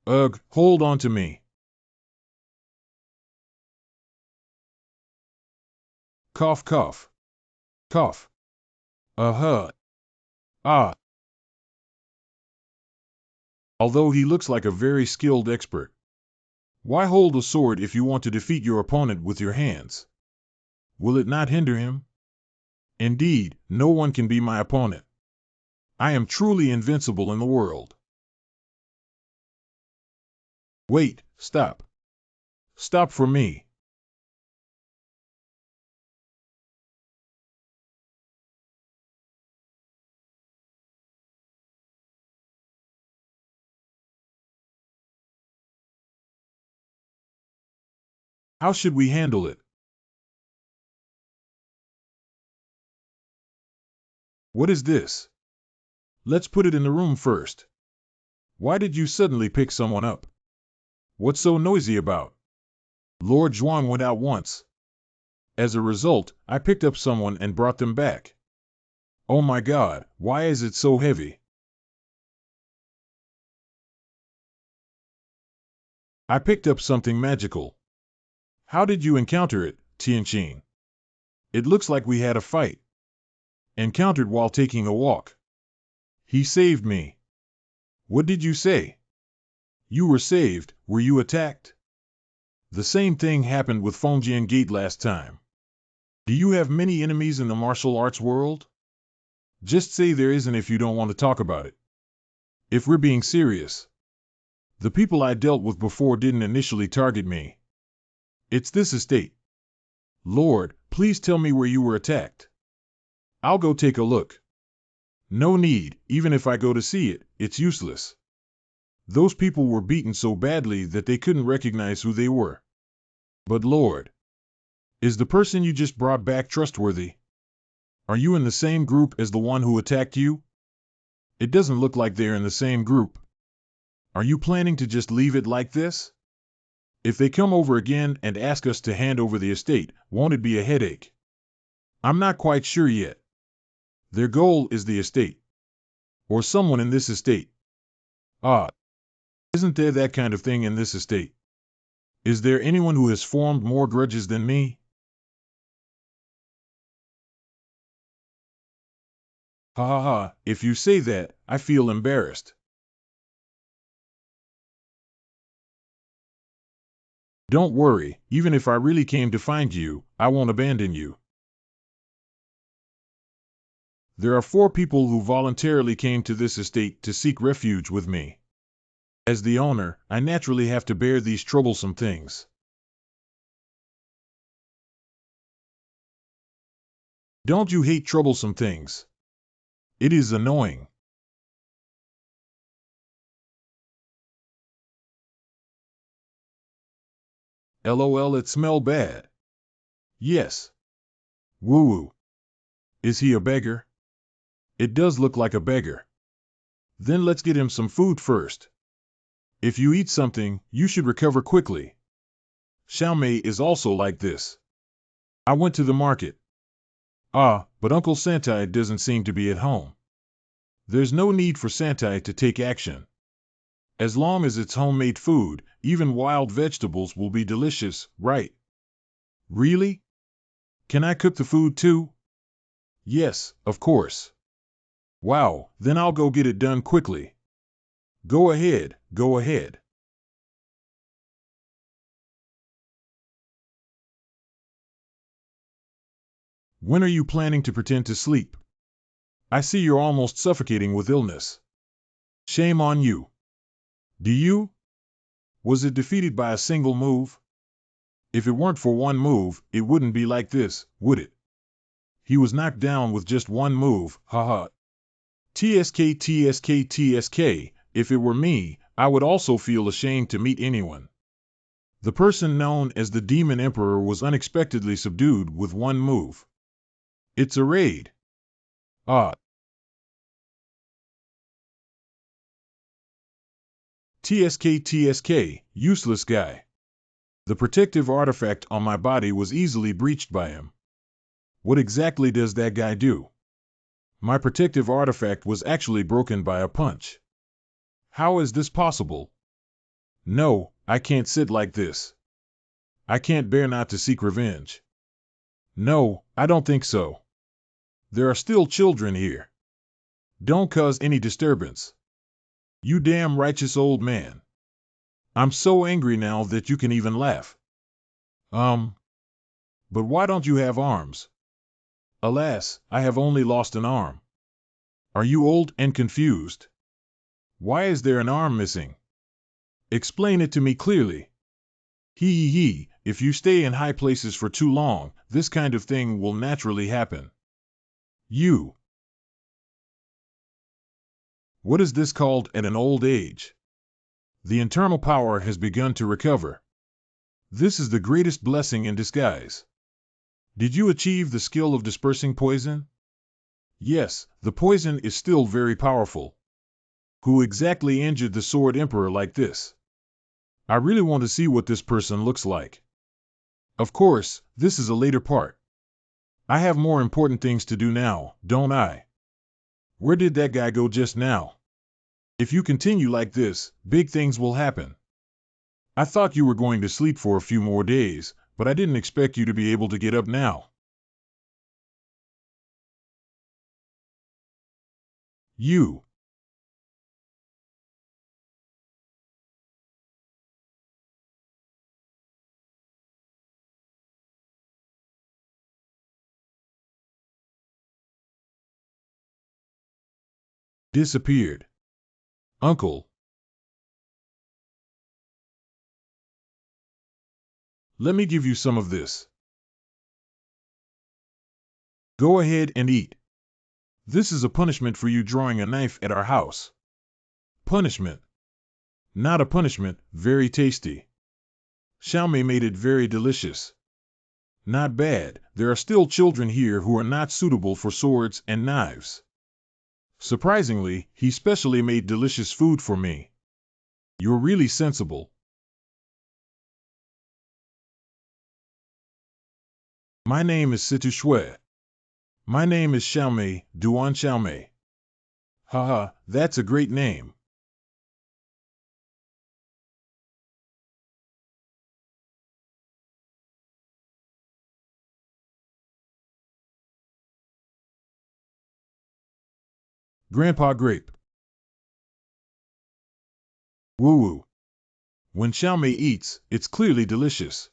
Ugh, hold on to me. Cough, cough. Cough. Uh-huh. Ah. Although he looks like a very skilled expert. Why hold a sword if you want to defeat your opponent with your hands? Will it not hinder him? Indeed, no one can be my opponent. I am truly invincible in the world. Wait, stop. Stop for me. How should we handle it? What is this? Let's put it in the room first. Why did you suddenly pick someone up? What's so noisy about? Lord Zhuang went out once. As a result, I picked up someone and brought them back. Oh my God, why is it so heavy? I picked up something magical. How did you encounter it, Tianqing? It looks like we had a fight. Encountered while taking a walk. He saved me. What did you say? You were saved, were you attacked? The same thing happened with Fengjian Gate last time. Do you have many enemies in the martial arts world? Just say there isn't if you don't want to talk about it. If we're being serious. The people I dealt with before didn't initially target me. It's this estate. Lord, please tell me where you were attacked. I'll go take a look. No need, even if I go to see it, it's useless. Those people were beaten so badly that they couldn't recognize who they were. But Lord, is the person you just brought back trustworthy? Are you in the same group as the one who attacked you? It doesn't look like they're in the same group. Are you planning to just leave it like this? If they come over again and ask us to hand over the estate, won't it be a headache? I'm not quite sure yet. Their goal is the estate. Or someone in this estate. Ah, isn't there that kind of thing in this estate? Is there anyone who has formed more grudges than me? Ha ha ha, if you say that, I feel embarrassed. Don't worry, even if I really came to find you, I won't abandon you. There are 4 people who voluntarily came to this estate to seek refuge with me. As the owner, I naturally have to bear these troublesome things. Don't you hate troublesome things? It is annoying. LOL, it smell bad. Yes. Woo woo. Is he a beggar? It does look like a beggar. Then let's get him some food first. If you eat something, you should recover quickly. Xiaomei is also like this. I went to the market. But Uncle Santai doesn't seem to be at home. There's no need for Santai to take action. As long as it's homemade food, even wild vegetables will be delicious, right? Really? Can I cook the food too? Yes, of course. Wow, then I'll go get it done quickly. Go ahead, go ahead. When are you planning to pretend to sleep? I see you're almost suffocating with illness. Shame on you. Do you? Was it defeated by a single move? If it weren't for one move, it wouldn't be like this, would it? He was knocked down with just one move, haha. TSK, TSK, TSK, if it were me, I would also feel ashamed to meet anyone. The person known as the Demon Emperor was unexpectedly subdued with one move. It's a raid. TSK, TSK, useless guy. The protective artifact on my body was easily breached by him. What exactly does that guy do? My protective artifact was actually broken by a punch. How is this possible? No, I can't sit like this. I can't bear not to seek revenge. No, I don't think so. There are still children here. Don't cause any disturbance. You damn righteous old man. I'm so angry now that you can even laugh. But why don't you have arms? Alas, I have only lost an arm. Are you old and confused? Why is there an arm missing? Explain it to me clearly. Hee, if you stay in high places for too long, this kind of thing will naturally happen. What is this called at an old age? The internal power has begun to recover. This is the greatest blessing in disguise. Did you achieve the skill of dispersing poison? Yes, the poison is still very powerful. Who exactly injured the Sword Emperor like this? I really want to see what this person looks like. Of course, this is a later part. I have more important things to do now, don't I? Where did that guy go just now? If you continue like this, big things will happen. I thought you were going to sleep for a few more days, but I didn't expect you to be able to get up now. You. Disappeared. Uncle. Let me give you some of this. Go ahead and eat. This is a punishment for you drawing a knife at our house. Punishment. Not a punishment, very tasty. Xiaomei made it very delicious. Not bad, there are still children here who are not suitable for swords and knives. Surprisingly, he specially made delicious food for me. You're really sensible. My name is Situ Shui. My name is Xiaomei, Duan Xiaomei. Haha, that's a great name. Grandpa Grape. Woo woo. When Xiaomei eats, it's clearly delicious.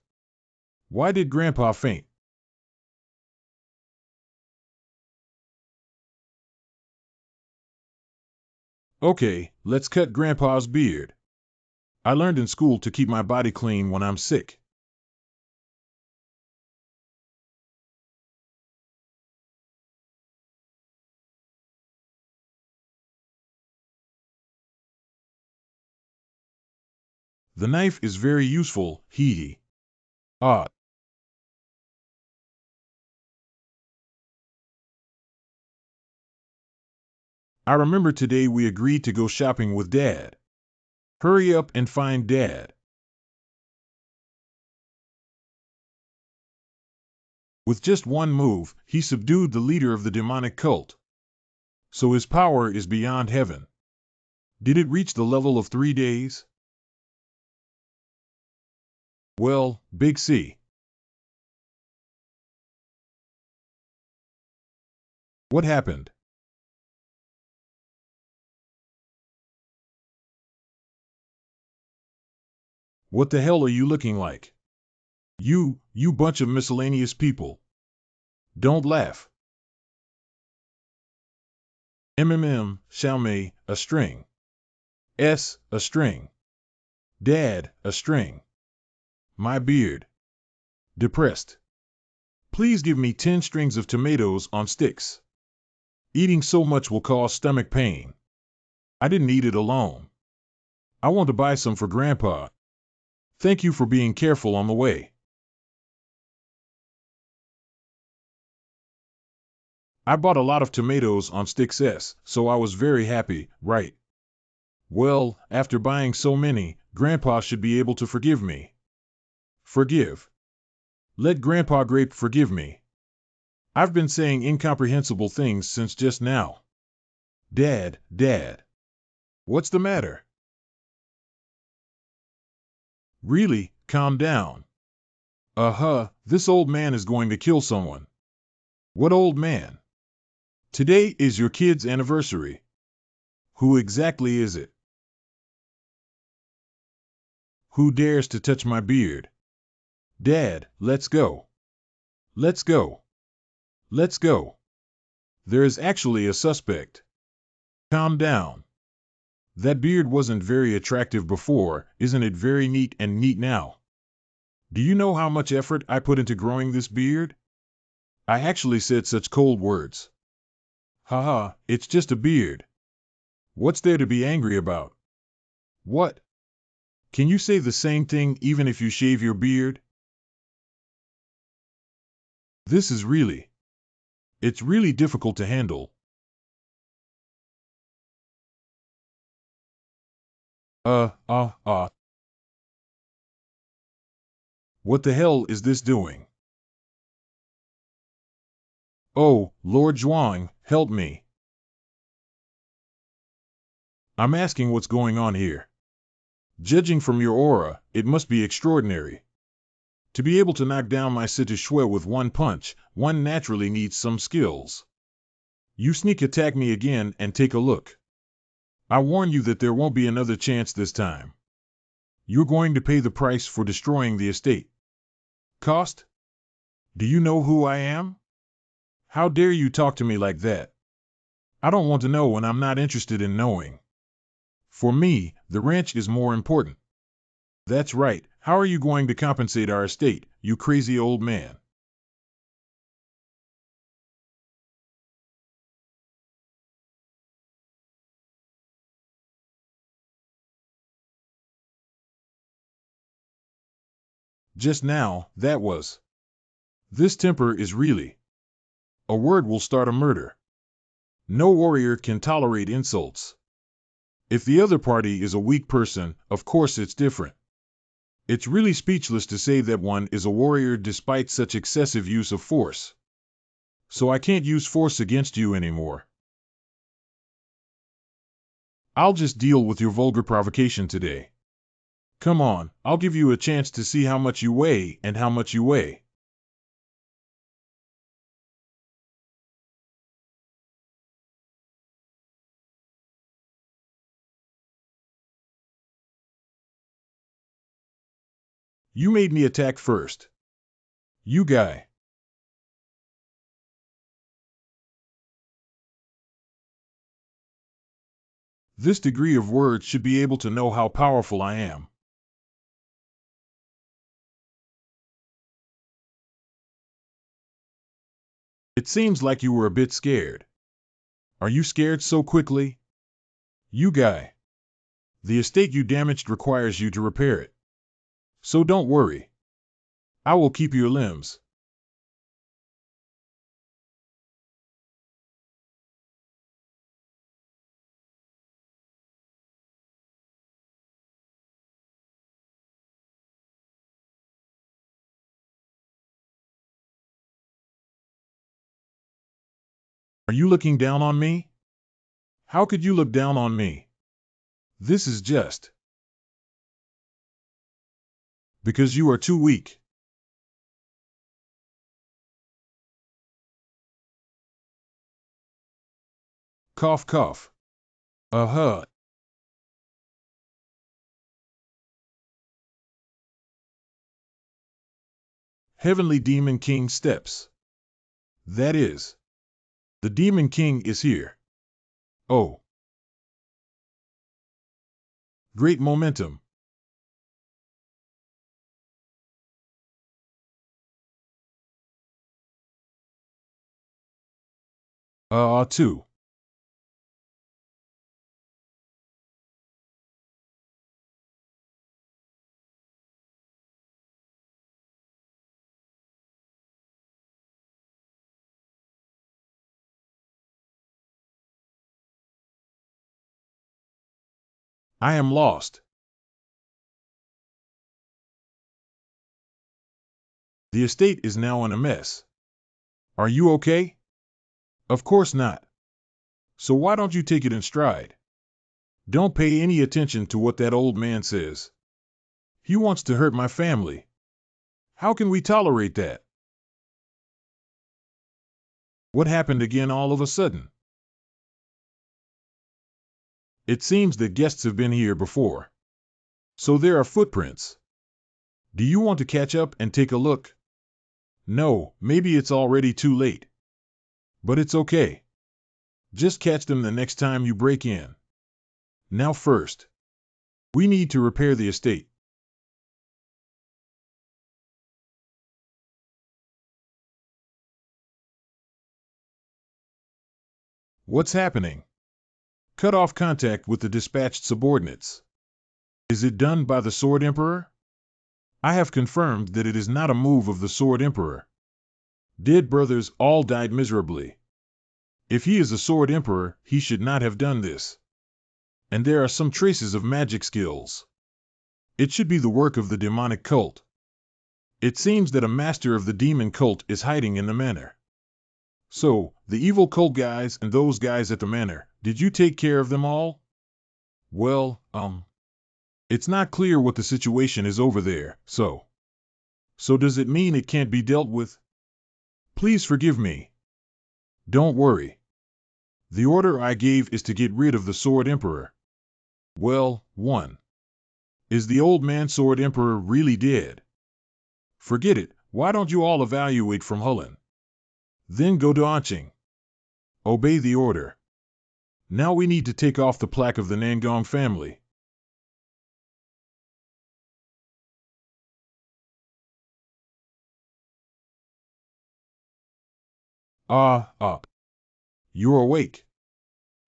Why did Grandpa faint? Okay, let's cut Grandpa's beard. I learned in school to keep my body clean when I'm sick. The knife is very useful, hee hee. Ah, I remember today we agreed to go shopping with Dad. Hurry up and find Dad. With just one move, he subdued the leader of the demonic cult. So his power is beyond heaven. Did it reach the level of 3 days? Well, Big C. What happened? What the hell are you looking like? You bunch of miscellaneous people. Don't laugh. Xiaomei, a string. A string. Dad, a string. My beard. Depressed. Please give me 10 strings of tomatoes on sticks. Eating so much will cause stomach pain. I didn't eat it alone. I want to buy some for Grandpa. Thank you for being careful on the way. I bought a lot of tomatoes on sticks so I was very happy, right? Well, after buying so many, Grandpa should be able to forgive me. Forgive. Let Grandpa Grape forgive me. I've been saying incomprehensible things since just now. Dad. What's the matter? Really, calm down. This old man is going to kill someone. What old man? Today is your kid's anniversary. Who exactly is it? Who dares to touch my beard? Dad, let's go. Let's go. Let's go. There is actually a suspect. Calm down. That beard wasn't very attractive before, isn't it very neat and neat now? Do you know how much effort I put into growing this beard? I actually said such cold words. Haha, it's just a beard. What's there to be angry about? What? Can you say the same thing even if you shave your beard? This is it's really difficult to handle. Uh, uh, uh. What the hell is this doing? Oh, Lord Zhuang, help me. I'm asking what's going on here. Judging from your aura, it must be extraordinary. To be able to knock down my Sita Shui with one punch, one naturally needs some skills. You sneak attack me again and take a look. I warn you that there won't be another chance this time. You're going to pay the price for destroying the estate. Cost? Do you know who I am? How dare you talk to me like that? I don't want to know and I'm not interested in knowing. For me, the ranch is more important. That's right, how are you going to compensate our estate, you crazy old man? Just now, that was. This temper is really. A word will start a murder. No warrior can tolerate insults. If the other party is a weak person, of course it's different. It's really speechless to say that one is a warrior despite such excessive use of force. So I can't use force against you anymore. I'll just deal with your vulgar provocation today. Come on, I'll give you a chance to see how much you weigh and how much you weigh. You made me attack first. You guy. This degree of words should be able to know how powerful I am. It seems like you were a bit scared. Are you scared so quickly? You guy. The estate you damaged requires you to repair it. So don't worry. I will keep your limbs. Are you looking down on me? How could you look down on me? This is just because you are too weak. Cough, cough. Uh-huh. Heavenly Demon King steps. That is. The Demon King is here. Oh. Great momentum. Too. I am lost. The estate is now in a mess. Are you okay? Of course not. So why don't you take it in stride? Don't pay any attention to what that old man says. He wants to hurt my family. How can we tolerate that? What happened again all of a sudden? It seems that guests have been here before. So there are footprints. Do you want to catch up and take a look? No, maybe it's already too late. But it's okay. Just catch them the next time you break in. Now first, we need to repair the estate. What's happening? Cut off contact with the dispatched subordinates. Is it done by the Sword Emperor? I have confirmed that it is not a move of the Sword Emperor. Dead brothers all died miserably. If he is a Sword Emperor, he should not have done this. And there are some traces of magic skills. It should be the work of the demonic cult. It seems that a master of the demon cult is hiding in the manor. So, the evil cult guys and those guys at the manor, did you take care of them all? Well, it's not clear what the situation is over there, so. So does it mean it can't be dealt with? Please forgive me. Don't worry. The order I gave is to get rid of the Sword Emperor. Well, 1. Is the old man Sword Emperor really dead? Forget it, why don't you all evaluate from Hullen? Then go to Anqing. Obey the order. Now we need to take off the plaque of the Nangong family. You're awake.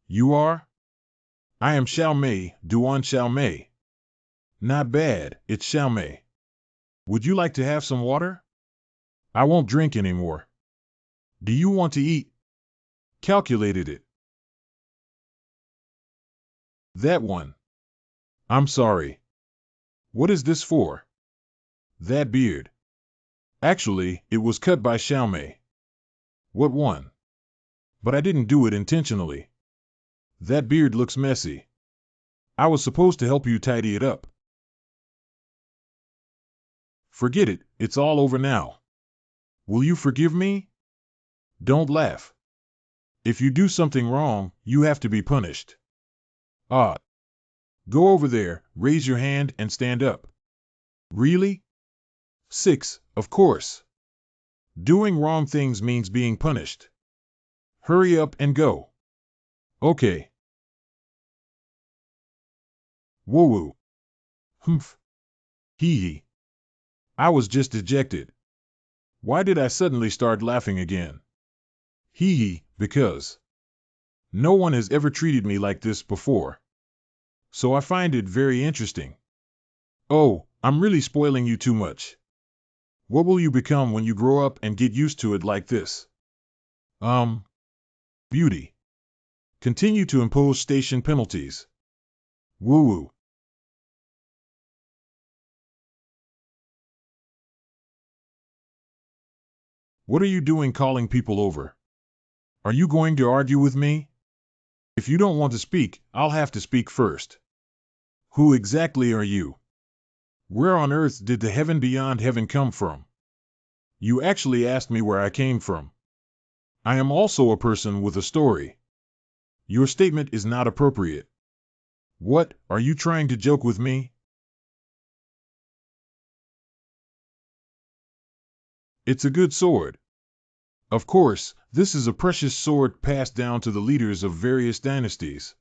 You are? I am Xiao Mei, Duan Xiao Mei. Not bad, it's Xiao Mei. Would you like to have some water? I won't drink anymore. Do you want to eat? Calculated it. That one. I'm sorry. What is this for? That beard. Actually, it was cut by Xiao Mei. What one? But I didn't do it intentionally. That beard looks messy. I was supposed to help you tidy it up. Forget it, it's all over now. Will you forgive me? Don't laugh. If you do something wrong, you have to be punished. Ah. Go over there, raise your hand and stand up. Really? 6. Of course. Doing wrong things means being punished. Hurry up and go. Okay. Woo-woo. Humph. Hee-hee. I was just ejected. Why did I suddenly start laughing again? Hee-hee, because no one has ever treated me like this before. So I find it very interesting. Oh, I'm really spoiling you too much. What will you become when you grow up and get used to it like this? Beauty. Continue to impose station penalties. Woo-woo. What are you doing calling people over? Are you going to argue with me? If you don't want to speak, I'll have to speak first. Who exactly are you? Where on earth did the heaven beyond heaven come from? You actually asked me where I came from. I am also a person with a story. Your statement is not appropriate. What, are you trying to joke with me? It's a good sword. Of course, this is a precious sword passed down to the leaders of various dynasties.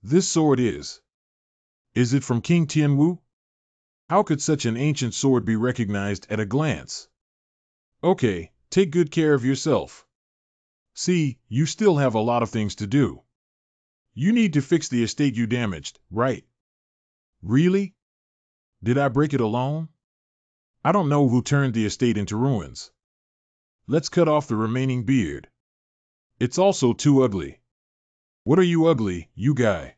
This sword is. Is it from King Tianwu? How could such an ancient sword be recognized at a glance? Okay, take good care of yourself. See, you still have a lot of things to do. You need to fix the estate you damaged, right? Really? Did I break it alone? I don't know who turned the estate into ruins. Let's cut off the remaining beard. It's also too ugly. What are you ugly, you guy?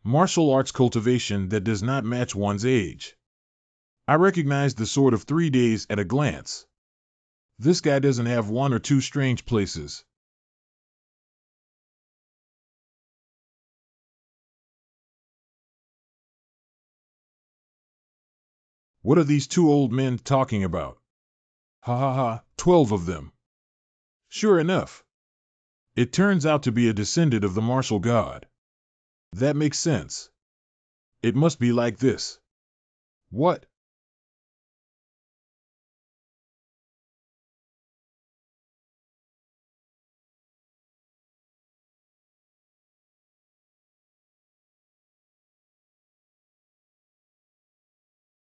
Martial arts cultivation that does not match one's age. I recognize the sword of 3 days at a glance. This guy doesn't have one or two strange places. What are these two old men talking about? Ha ha ha, 12 of them. Sure enough. It turns out to be a descendant of the martial god. That makes sense. It must be like this. What?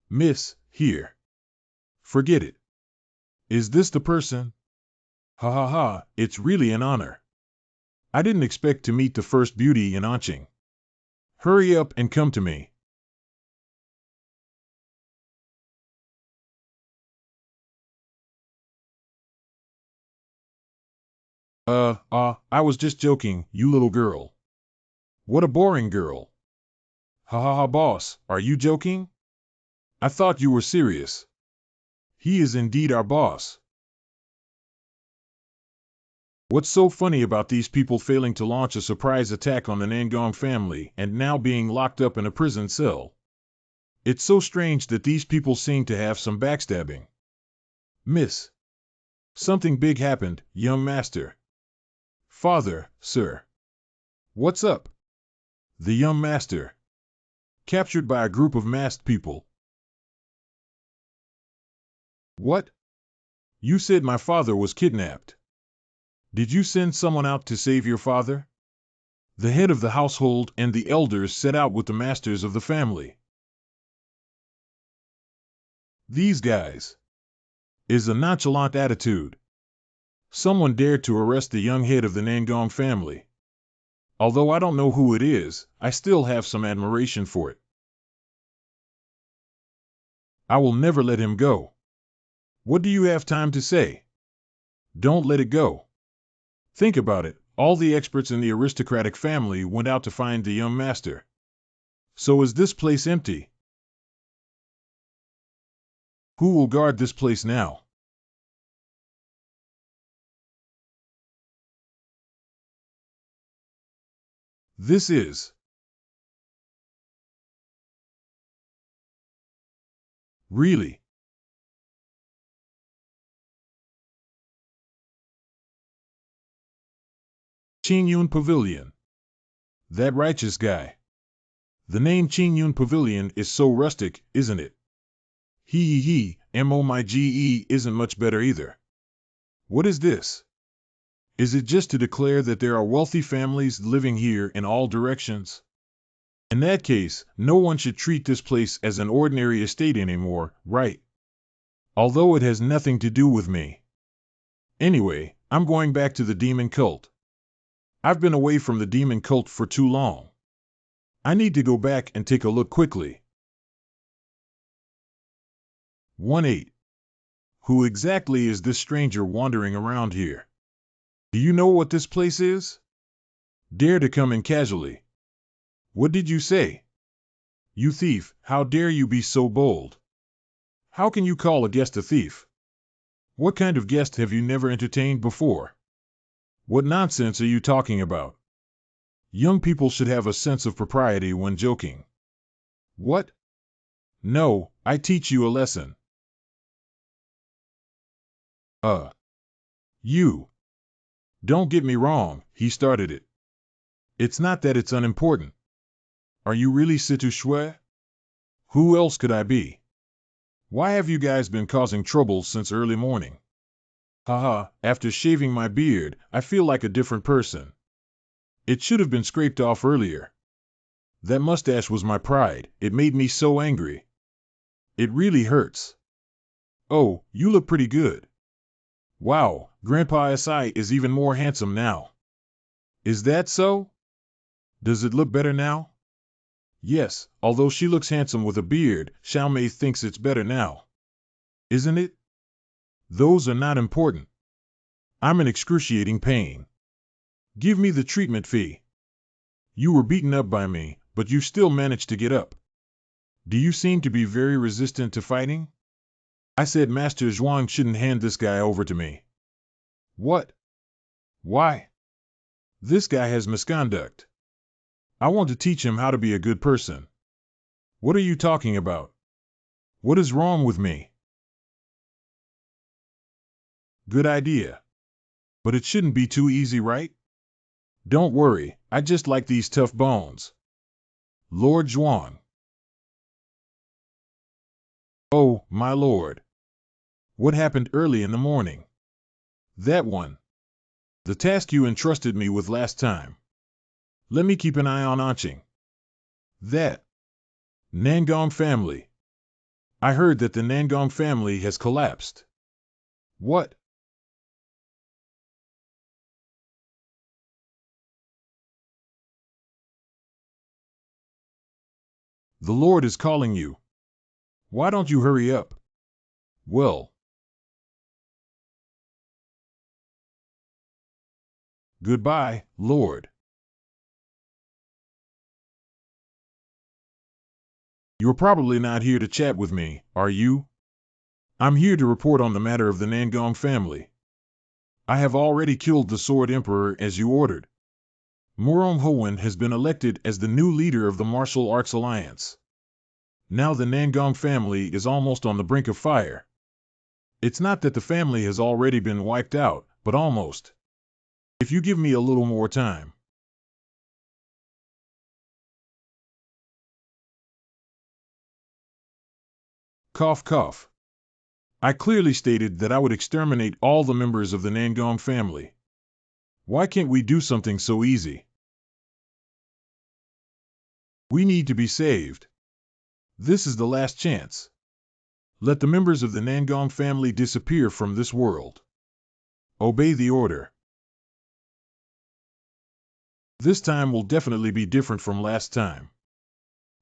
Miss, here. Forget it. Is this the person? Ha ha ha, it's really an honor. I didn't expect to meet the first beauty in Anqing. Hurry up and come to me. I was just joking, you little girl. What a boring girl. Ha ha ha, boss, are you joking? I thought you were serious. He is indeed our boss. What's so funny about these people failing to launch a surprise attack on the Nangong family and now being locked up in a prison cell? It's so strange that these people seem to have some backstabbing. Miss. Something big happened, young master. Father, sir. What's up? The young master. Captured by a group of masked people. What? You said my father was kidnapped. Did you send someone out to save your father? The head of the household and the elders set out with the masters of the family. These guys. Is a nonchalant attitude. Someone dared to arrest the young head of the Nangong family. Although I don't know who it is, I still have some admiration for it. I will never let him go. What do you have time to say? Don't let it go. Think about it. All the experts in the aristocratic family went out to find the young master. So is this place empty? Who will guard this place now? This is. Really? Qingyun Pavilion. That righteous guy. The name Qingyun Pavilion is so rustic, isn't it? He, my GE isn't much better either. What is this? Is it just to declare that there are wealthy families living here in all directions? In that case, no one should treat this place as an ordinary estate anymore, right? Although it has nothing to do with me. Anyway, I'm going back to the demon cult. I've been away from the demon cult for too long. I need to go back and take a look quickly. 1-8. Who exactly is this stranger wandering around here? Do you know what this place is? Dare to come in casually. What did you say? You thief, how dare you be so bold? How can you call a guest a thief? What kind of guest have you never entertained before? What nonsense are you talking about? Young people should have a sense of propriety when joking. What? No, I teach you a lesson. You. Don't get me wrong, he started it. It's not that it's unimportant. Are you really Situ Shue? Who else could I be? Why have you guys been causing trouble since early morning? Haha, after shaving my beard, I feel like a different person. It should have been scraped off earlier. That mustache was my pride, it made me so angry. It really hurts. Oh, you look pretty good. Wow, Grandpa SI is even more handsome now. Is that so? Does it look better now? Yes, although she looks handsome with a beard, Xiaomei thinks it's better now. Isn't it? Those are not important. I'm in excruciating pain. Give me the treatment fee. You were beaten up by me, but you still managed to get up. Do you seem to be very resistant to fighting? I said Master Zhuang shouldn't hand this guy over to me. What? Why? This guy has misconduct. I want to teach him how to be a good person. What are you talking about? What is wrong with me? Good idea. But it shouldn't be too easy, right? Don't worry, I just like these tough bones. Lord Zhuang. Oh, my lord. What happened early in the morning? That one. The task you entrusted me with last time. Let me keep an eye on Anqing. That. Nangong family. I heard that the Nangong family has collapsed. What? The Lord is calling you. Why don't you hurry up? Well. Goodbye, Lord. You're probably not here to chat with me, are you? I'm here to report on the matter of the Nangong family. I have already killed the Sword Emperor as you ordered. Murong Howen has been elected as the new leader of the Martial Arts Alliance. Now the Nangong family is almost on the brink of fire. It's not that the family has already been wiped out, but almost. If you give me a little more time. Cough, cough. I clearly stated that I would exterminate all the members of the Nangong family. Why can't we do something so easy? We need to be saved. This is the last chance. Let the members of the Nangong family disappear from this world. Obey the order. This time will definitely be different from last time.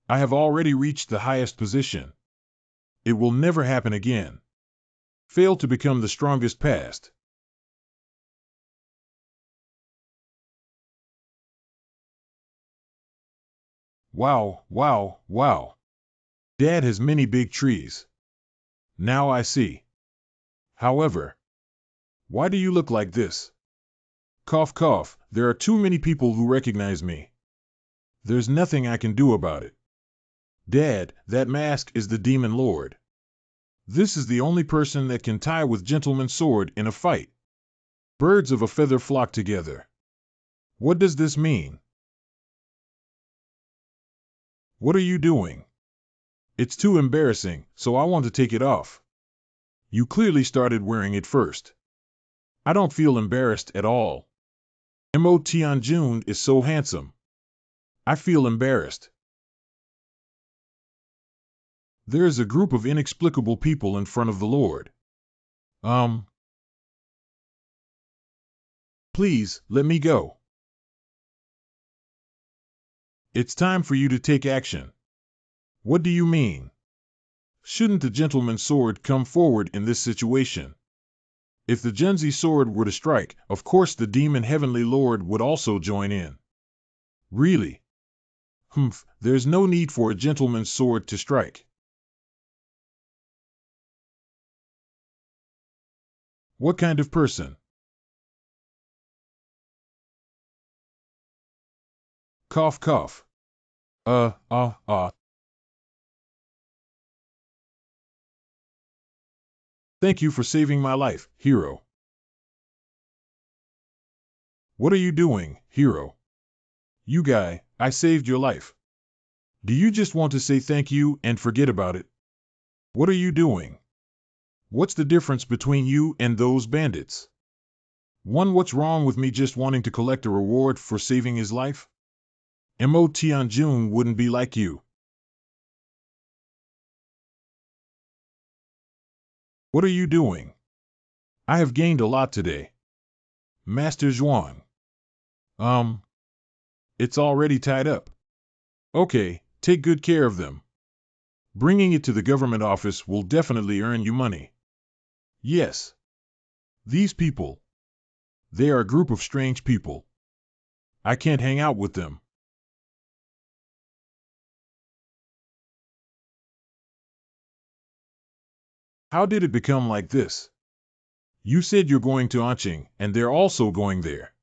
I have already reached the highest position. It will never happen again. Fail to become the strongest past. Wow, wow, wow. Dad has many big trees. Now I see. However, why do you look like this? Cough, cough, there are too many people who recognize me. There's nothing I can do about it. Dad, that mask is the Demon Lord. This is the only person that can tie with gentleman's sword in a fight. Birds of a feather flock together. What does this mean? What are you doing? It's too embarrassing, so I want to take it off. You clearly started wearing it first. I don't feel embarrassed at all. Mo Tianjun is so handsome. I feel embarrassed. There is a group of inexplicable people in front of the Lord. Please, let me go. It's time for you to take action. What do you mean? Shouldn't the gentleman's sword come forward in this situation? If the Genzi sword were to strike, of course the demon heavenly lord would also join in. Really? There's no need for a gentleman's sword to strike. What kind of person? Cough, cough. Thank you for saving my life, hero. What are you doing, hero? You guy, I saved your life. Do you just want to say thank you and forget about it? What are you doing? What's the difference between you and those bandits? One, what's wrong with me just wanting to collect a reward for saving his life? Mo Tianjun wouldn't be like you. What are you doing? I have gained a lot today. Master Zhuang. It's already tied up. Okay, take good care of them. Bringing it to the government office will definitely earn you money. Yes. These people. They are a group of strange people. I can't hang out with them. How did it become like this? You said you're going to Anqing, and they're also going there.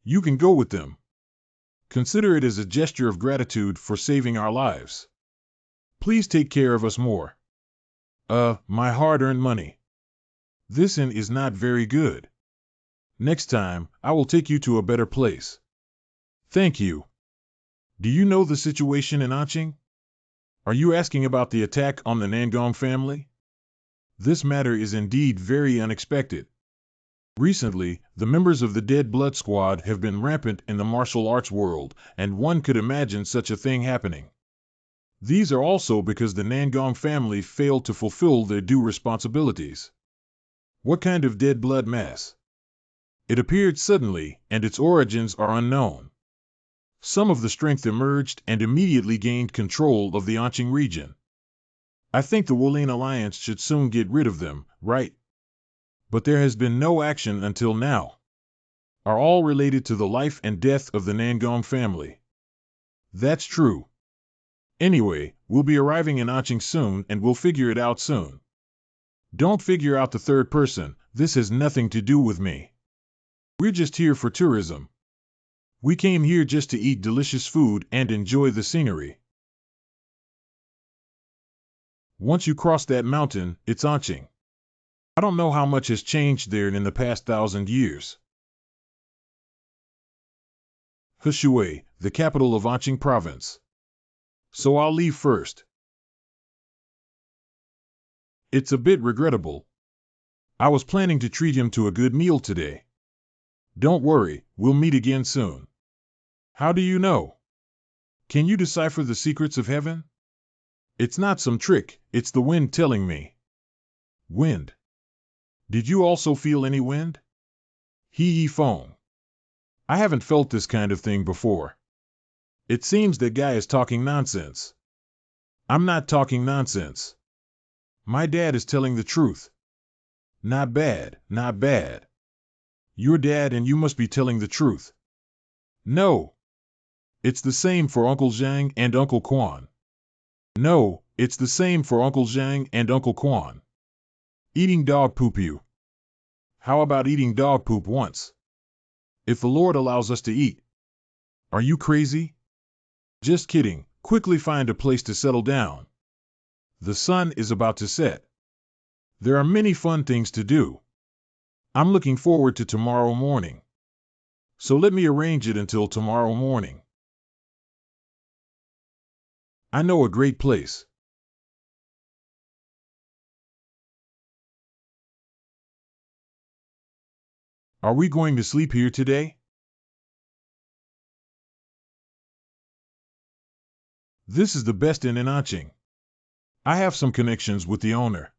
You can go with them. Consider it as a gesture of gratitude for saving our lives. Please take care of us more. My hard-earned money. This inn is not very good. Next time, I will take you to a better place. Thank you. Do you know the situation in Anqing? Are you asking about the attack on the Nangong family? This matter is indeed very unexpected. Recently, the members of the Dead Blood Squad have been rampant in the martial arts world, and one could imagine such a thing happening. These are also because the Nangong family failed to fulfill their due responsibilities. What kind of dead blood mass? It appeared suddenly, and its origins are unknown. Some of the strength emerged and immediately gained control of the Anqing region. I think the Wolin Alliance should soon get rid of them, right? But there has been no action until now. Are all related to the life and death of the Nangong family. That's true. Anyway, we'll be arriving in Anqing soon and we'll figure it out soon. Don't figure out the third person, this has nothing to do with me. We're just here for tourism. We came here just to eat delicious food and enjoy the scenery. Once you cross that mountain, it's Anqing. I don't know how much has changed there in the past 1,000 years. Heshui, the capital of Anqing province. So I'll leave first. It's a bit regrettable. I was planning to treat him to a good meal today. Don't worry, we'll meet again soon. How do you know? Can you decipher the secrets of heaven? It's not some trick, it's the wind telling me. Wind. Did you also feel any wind? Hee Fong. I haven't felt this kind of thing before. It seems that guy is talking nonsense. I'm not talking nonsense. My dad is telling the truth. Not bad, not bad. Your dad and you must be telling the truth. No. It's the same for Uncle Zhang and Uncle Quan. No, it's the same for Uncle Zhang and Uncle Quan. Eating dog poop you. How about eating dog poop once? If the Lord allows us to eat. Are you crazy? Just kidding, quickly find a place to settle down. The sun is about to set. There are many fun things to do. I'm looking forward to tomorrow morning. So let me arrange it until tomorrow morning. I know a great place. Are we going to sleep here today? This is the best inn in Anqing. I have some connections with the owner.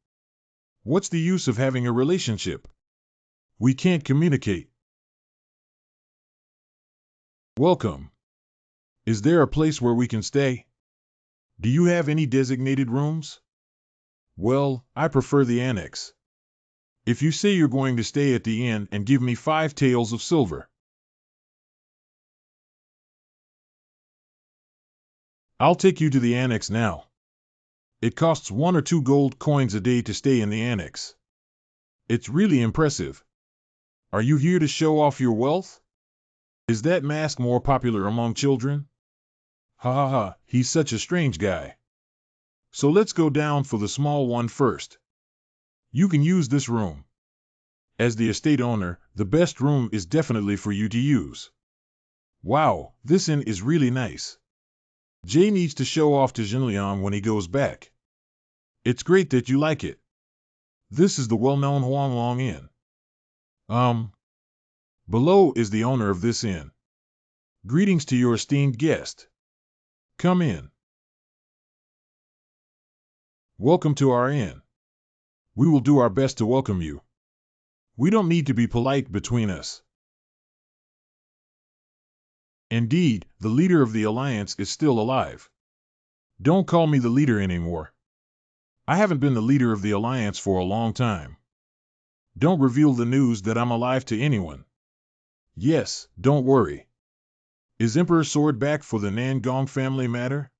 What's the use of having a relationship? We can't communicate. Welcome. Is there a place where we can stay? Do you have any designated rooms? Well, I prefer the annex. If you say you're going to stay at the inn and give me 5 taels of silver, I'll take you to the annex now. It costs 1 or 2 gold coins a day to stay in the annex. It's really impressive. Are you here to show off your wealth? Is that mask more popular among children? Ha ha ha, he's such a strange guy. So let's go down for the small one first. You can use this room. As the estate owner, the best room is definitely for you to use. Wow, this inn is really nice. Jay needs to show off to Jinliang when he goes back. It's great that you like it. This is the well-known Huanglong Inn. Below is the owner of this inn. Greetings to your esteemed guest. Come in. Welcome to our inn. We will do our best to welcome you. We don't need to be polite between us. Indeed, the leader of the alliance is still alive. Don't call me the leader anymore. I haven't been the leader of the alliance for a long time. Don't reveal the news that I'm alive to anyone. Yes, don't worry. Is Emperor Sword back for the Nangong family matter?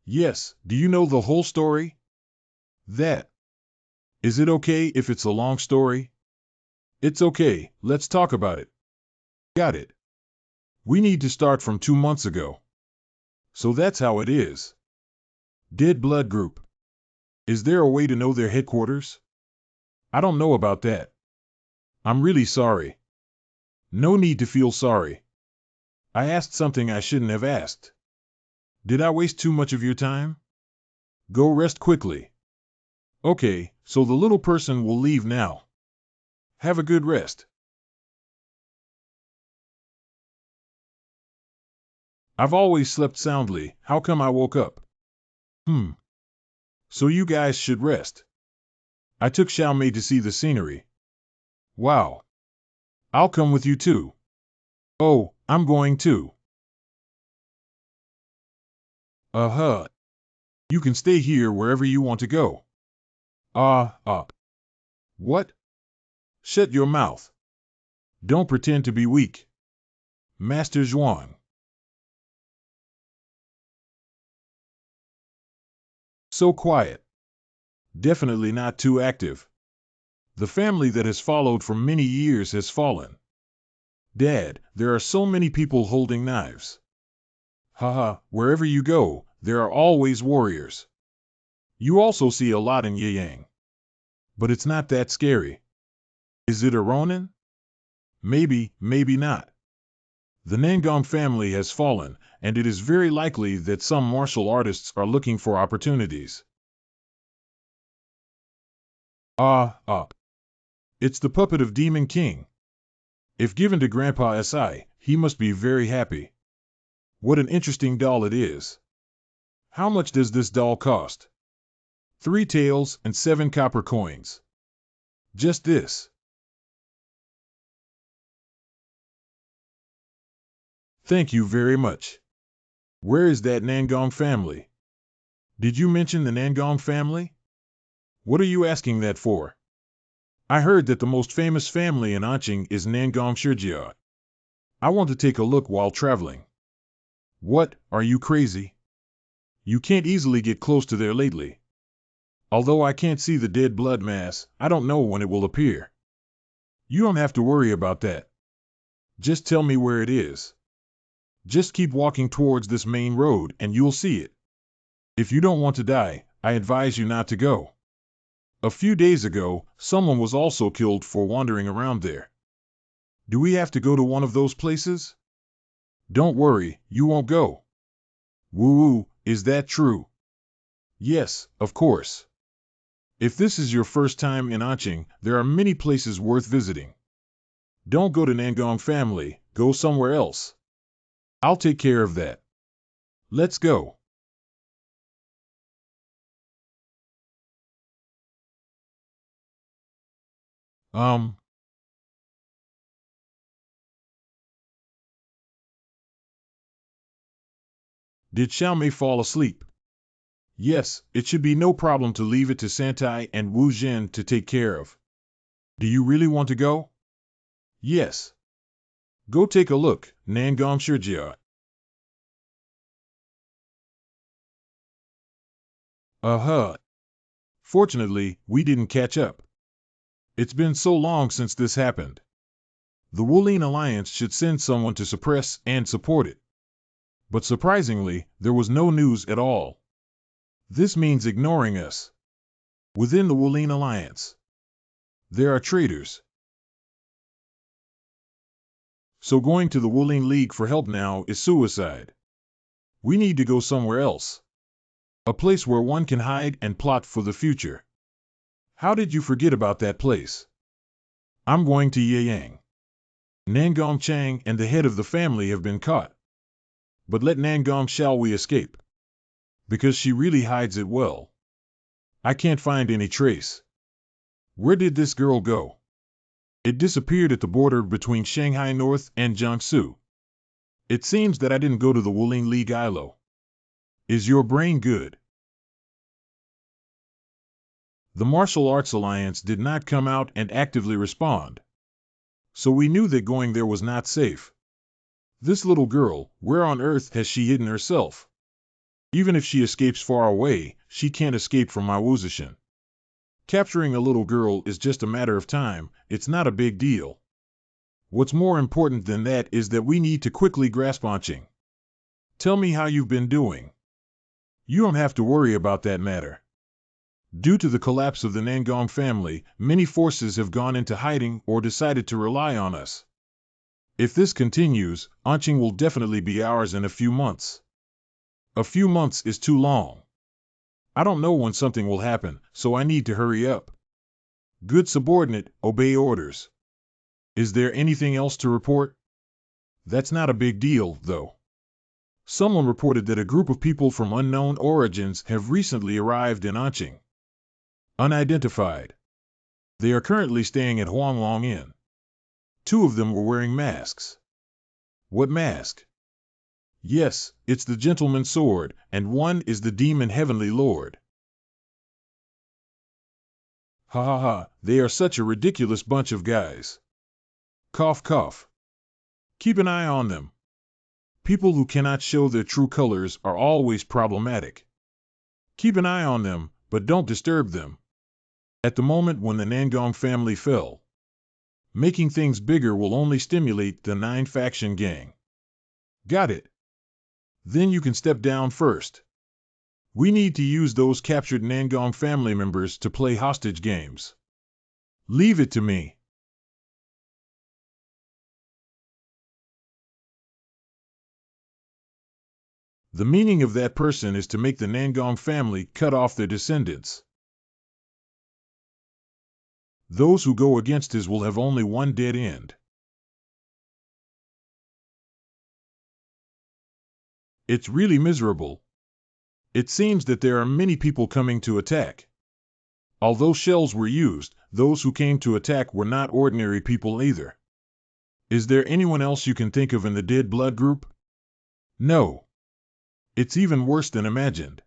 Yes, do you know the whole story? That. Is it okay if it's a long story? It's okay, let's talk about it. Got it. We need to start from 2 months ago. So that's how it is. Dead Blood Group. Is there a way to know their headquarters? I don't know about that. I'm really sorry. No need to feel sorry. I asked something I shouldn't have asked. Did I waste too much of your time? Go rest quickly. Okay, so the little person will leave now. Have a good rest. I've always slept soundly, how come I woke up? So you guys should rest. I took Xiaomei to see the scenery. Wow. I'll come with you too. Oh, I'm going too. Uh-huh. You can stay here wherever you want to go. What? Shut your mouth. Don't pretend to be weak. Master Zhuang. So quiet. Definitely not too active. The family that has followed for many years has fallen. Dad, there are so many people holding knives. Haha, wherever you go, there are always warriors. You also see a lot in Yiyang. But it's not that scary. Is it a Ronin? Maybe, maybe not. The Nangong family has fallen, and it is very likely that some martial artists are looking for opportunities. It's the puppet of Demon King. If given to Grandpa Si, he must be very happy. What an interesting doll it is. How much does this doll cost? 3 taels and 7 copper coins. Just this. Thank you very much. Where is that Nangong family? Did you mention the Nangong family? What are you asking that for? I heard that the most famous family in Anqing is Nangong Shijia. I want to take a look while traveling. What, are you crazy? You can't easily get close to there lately. Although I can't see the dead blood mass, I don't know when it will appear. You don't have to worry about that. Just tell me where it is. Just keep walking towards this main road and you'll see it. If you don't want to die, I advise you not to go. A few days ago, someone was also killed for wandering around there. Do we have to go to one of those places? Don't worry, you won't go. Woo-woo, is that true? Yes, of course. If this is your first time in Anqing, there are many places worth visiting. Don't go to Nangong family, go somewhere else. I'll take care of that. Let's go. Um, did Xiaomei fall asleep? Yes, it should be no problem to leave it to Santai and Wu Jin to take care of. Do you really want to go? Yes. Go take a look, Nangong Shijia. Uh-huh. Fortunately, we didn't catch up. It's been so long since this happened. The Wulin Alliance should send someone to suppress and support it. But surprisingly, there was no news at all. This means ignoring us. Within the Wulin Alliance, there are traitors. So going to the Wulin League for help now is suicide. We need to go somewhere else. A place where one can hide and plot for the future. How did you forget about that place? I'm going to Yeyang. Nangong Chang and the head of the family have been caught. But let Nangong shall we escape? Because she really hides it well. I can't find any trace. Where did this girl go? It disappeared at the border between Shanghai North and Jiangsu. It seems that I didn't go to the Wulin League ILO. Is your brain good? The Martial Arts Alliance did not come out and actively respond. So we knew that going there was not safe. This little girl, where on earth has she hidden herself? Even if she escapes far away, she can't escape from my Wuzishin. Capturing a little girl is just a matter of time, it's not a big deal. What's more important than that is that we need to quickly grasp Anqing. Tell me how you've been doing. You don't have to worry about that matter. Due to the collapse of the Nangong family, many forces have gone into hiding or decided to rely on us. If this continues, Anqing will definitely be ours in a few months. A few months is too long. I don't know when something will happen, so I need to hurry up. Good subordinate, obey orders. Is there anything else to report? That's not a big deal, though. Someone reported that a group of people from unknown origins have recently arrived in Anqing. Unidentified. They are currently staying at Huanglong Inn. 2 of them were wearing masks. What mask? Yes, it's the Gentleman's Sword, and one is the Demon Heavenly Lord. Ha ha ha, they are such a ridiculous bunch of guys. Cough cough. Keep an eye on them. People who cannot show their true colors are always problematic. Keep an eye on them, but don't disturb them. At the moment when the Nangong family fell, making things bigger will only stimulate the 9-faction gang. Got it. Then you can step down first. We need to use those captured Nangong family members to play hostage games. Leave it to me. The meaning of that person is to make the Nangong family cut off their descendants. Those who go against us will have only one dead end. It's really miserable. It seems that there are many people coming to attack. Although shells were used, those who came to attack were not ordinary people either. Is there anyone else you can think of in the Dead Blood group? No. It's even worse than imagined.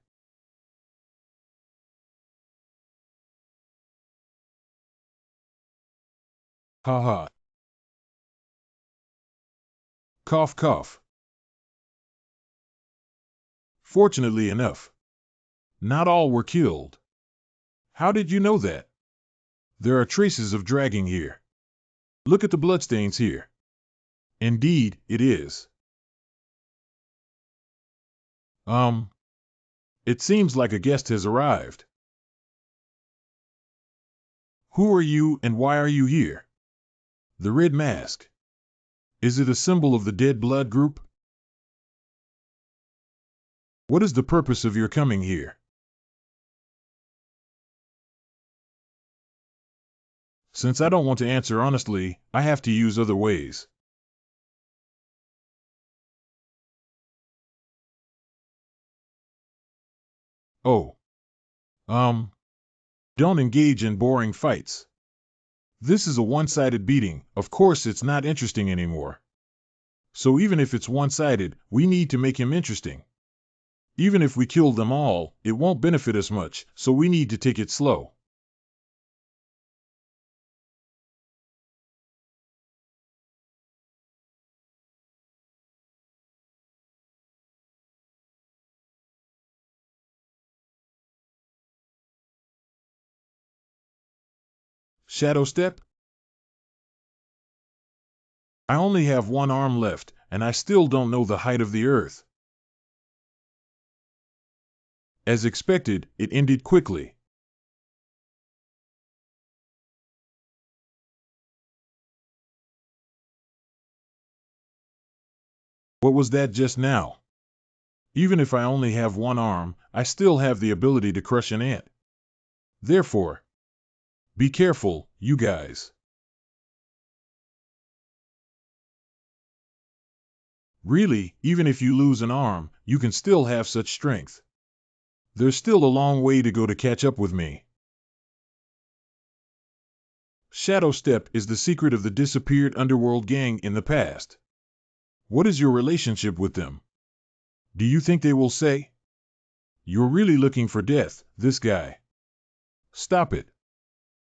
Ha ha. Cough cough. Fortunately enough, not all were killed. How did you know that? There are traces of dragging here. Look at the bloodstains here. Indeed, it is. It seems like a guest has arrived. Who are you and why are you here? The red mask. Is it a symbol of the Dead Blood group? What is the purpose of your coming here? Since I don't want to answer honestly, I have to use other ways. Oh. Don't engage in boring fights. This is a one-sided beating. Of course it's not interesting anymore. So even if it's one-sided, we need to make him interesting. Even if we kill them all, it won't benefit us much, so we need to take it slow. Shadow step? I only have one arm left, and I still don't know the height of the earth. As expected, it ended quickly. What was that just now? Even if I only have one arm, I still have the ability to crush an ant. Therefore, be careful, you guys. Really, even if you lose an arm, you can still have such strength. There's still a long way to go to catch up with me. Shadow Step is the secret of the disappeared underworld gang in the past. What is your relationship with them? Do you think they will say? You're really looking for death, this guy. Stop it.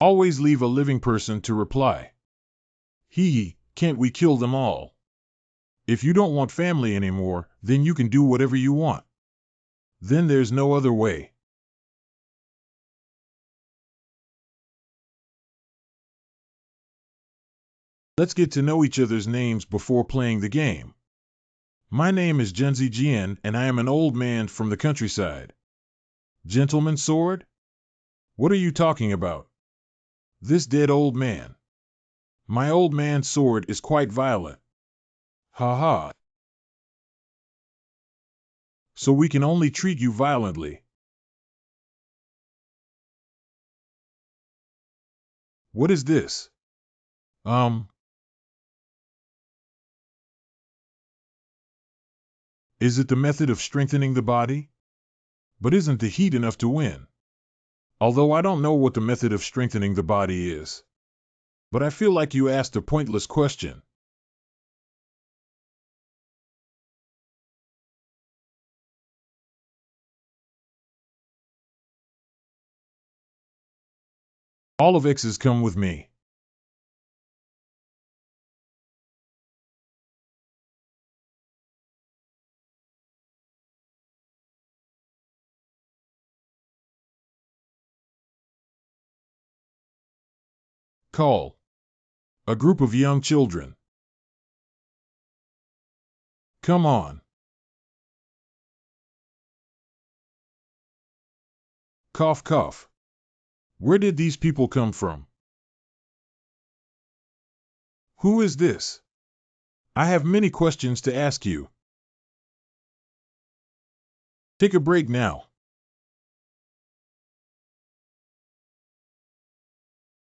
Always leave a living person to reply. Can't we kill them all? If you don't want family anymore, then you can do whatever you want. Then there's no other way. Let's get to know each other's names before playing the game. My name is Genzi Jian, and I am an old man from the countryside. Gentleman sword? What are you talking about? This dead old man. My old man's sword is quite violent. Ha ha. So we can only treat you violently. What is this? Is it the method of strengthening the body? But isn't the heat enough to win? Although I don't know what the method of strengthening the body is. But I feel like you asked a pointless question. All of X's come with me. Call. A group of young children. Come on. Cough cough. Where did these people come from? Who is this? I have many questions to ask you. Take a break now.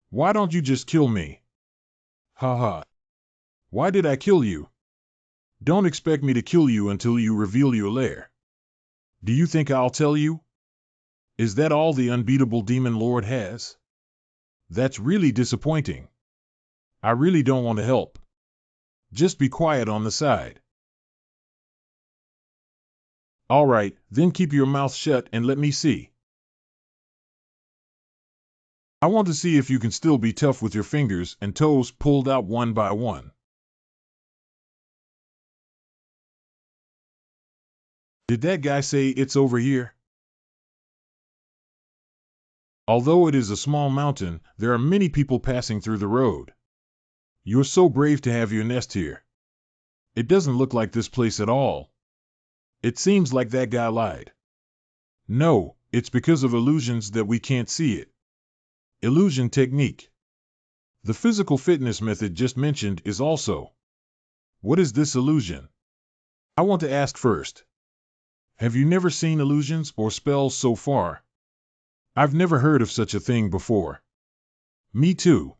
Why don't you just kill me? Ha ha. Why did I kill you? Don't expect me to kill you until you reveal your lair. Do you think I'll tell you? Is that all the unbeatable demon lord has? That's really disappointing. I really don't want to help. Just be quiet on the side. All right, then keep your mouth shut and let me see. I want to see if you can still be tough with your fingers and toes pulled out one by one. Did that guy say it's over here? Although it is a small mountain, there are many people passing through the road. You're so brave to have your nest here. It doesn't look like this place at all. It seems like that guy lied. No, it's because of illusions that we can't see it. Illusion technique. The physical fitness method just mentioned is also. What is this illusion? I want to ask first. Have you never seen illusions or spells so far? I've never heard of such a thing before. Me too.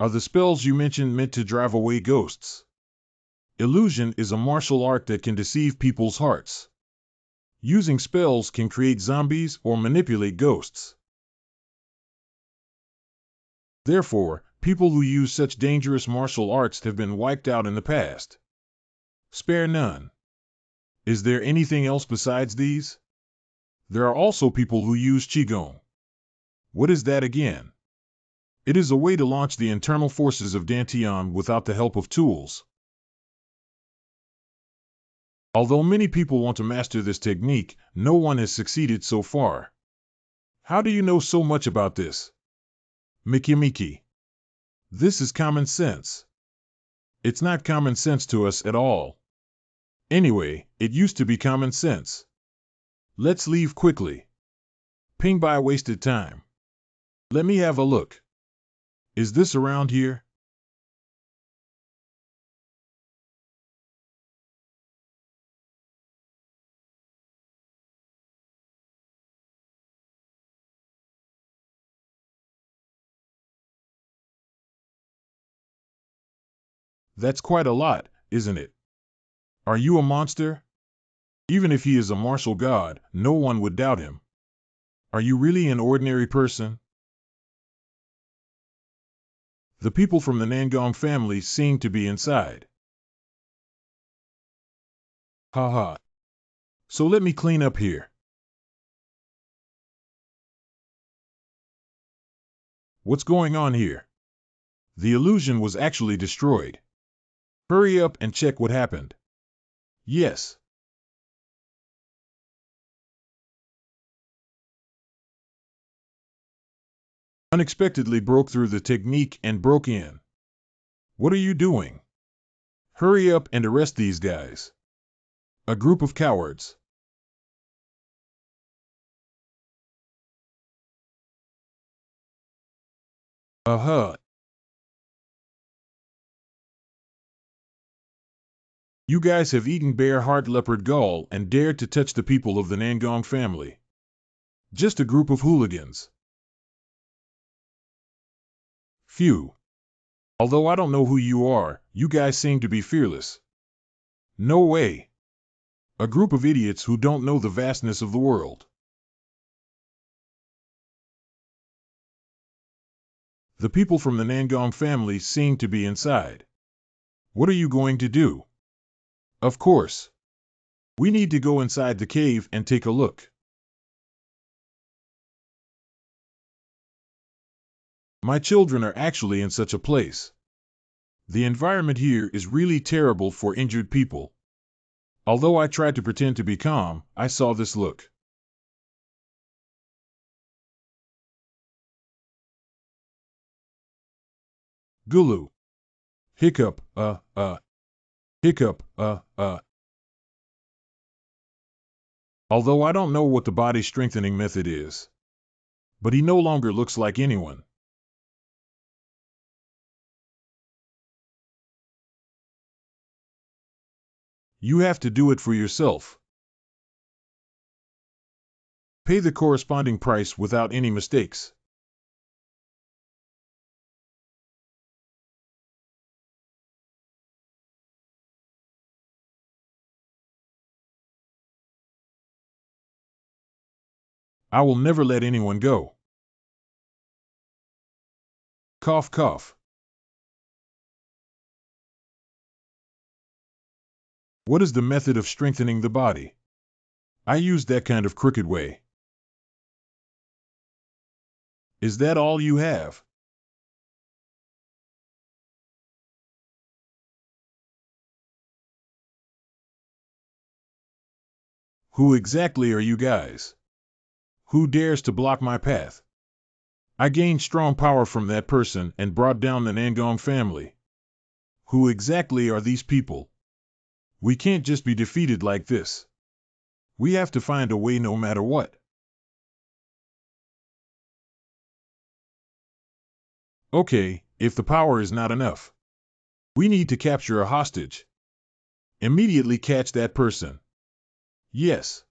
Are the spells you mentioned meant to drive away ghosts? Illusion is a martial art that can deceive people's hearts. Using spells can create zombies or manipulate ghosts. Therefore, people who use such dangerous martial arts have been wiped out in the past. Spare none. Is there anything else besides these? There are also people who use Qigong. What is that again? It is a way to launch the internal forces of Dantian without the help of tools. Although many people want to master this technique, no one has succeeded so far. How do you know so much about this? Miki. This is common sense. It's not common sense to us at all. Anyway, it used to be common sense. Let's leave quickly. Ping Bai wasted time. Let me have a look. Is this around here? That's quite a lot, isn't it? Are you a monster? Even if he is a martial god, no one would doubt him. Are you really an ordinary person? The people from the Nangong family seem to be inside. Haha. So let me clean up here. What's going on here? The illusion was actually destroyed. Hurry up and check what happened. Yes. Unexpectedly broke through the technique and broke in. What are you doing? Hurry up and arrest these guys. A group of cowards. Uh-huh. You guys have eaten bear heart leopard gall and dared to touch the people of the Nangong family. Just a group of hooligans. Phew. Although I don't know who you are, you guys seem to be fearless. No way. A group of idiots who don't know the vastness of the world. The people from the Nangong family seem to be inside. What are you going to do? Of course. We need to go inside the cave and take a look. My children are actually in such a place. The environment here is really terrible for injured people. Although I tried to pretend to be calm, I saw this look. Gulu. Hiccup, hiccup, Although I don't know what the body strengthening method is. But he no longer looks like anyone. You have to do it for yourself. Pay the corresponding price without any mistakes. I will never let anyone go. Cough, cough. What is the method of strengthening the body? I use that kind of crooked way. Is that all you have? Who exactly are you guys? Who dares to block my path? I gained strong power from that person and brought down the Nangong family. Who exactly are these people? We can't just be defeated like this. We have to find a way no matter what. Okay, if the power is not enough. We need to capture a hostage. Immediately catch that person. Yes.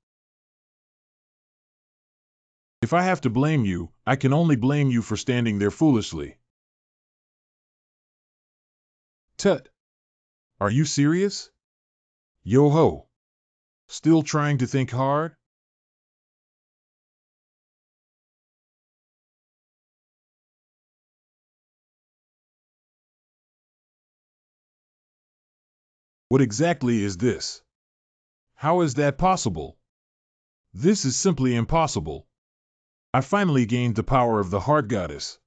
If I have to blame you, I can only blame you for standing there foolishly. Tut. Are you serious? Yo-ho. Still trying to think hard? What exactly is this? How is that possible? This is simply impossible. I finally gained the power of the heart goddess.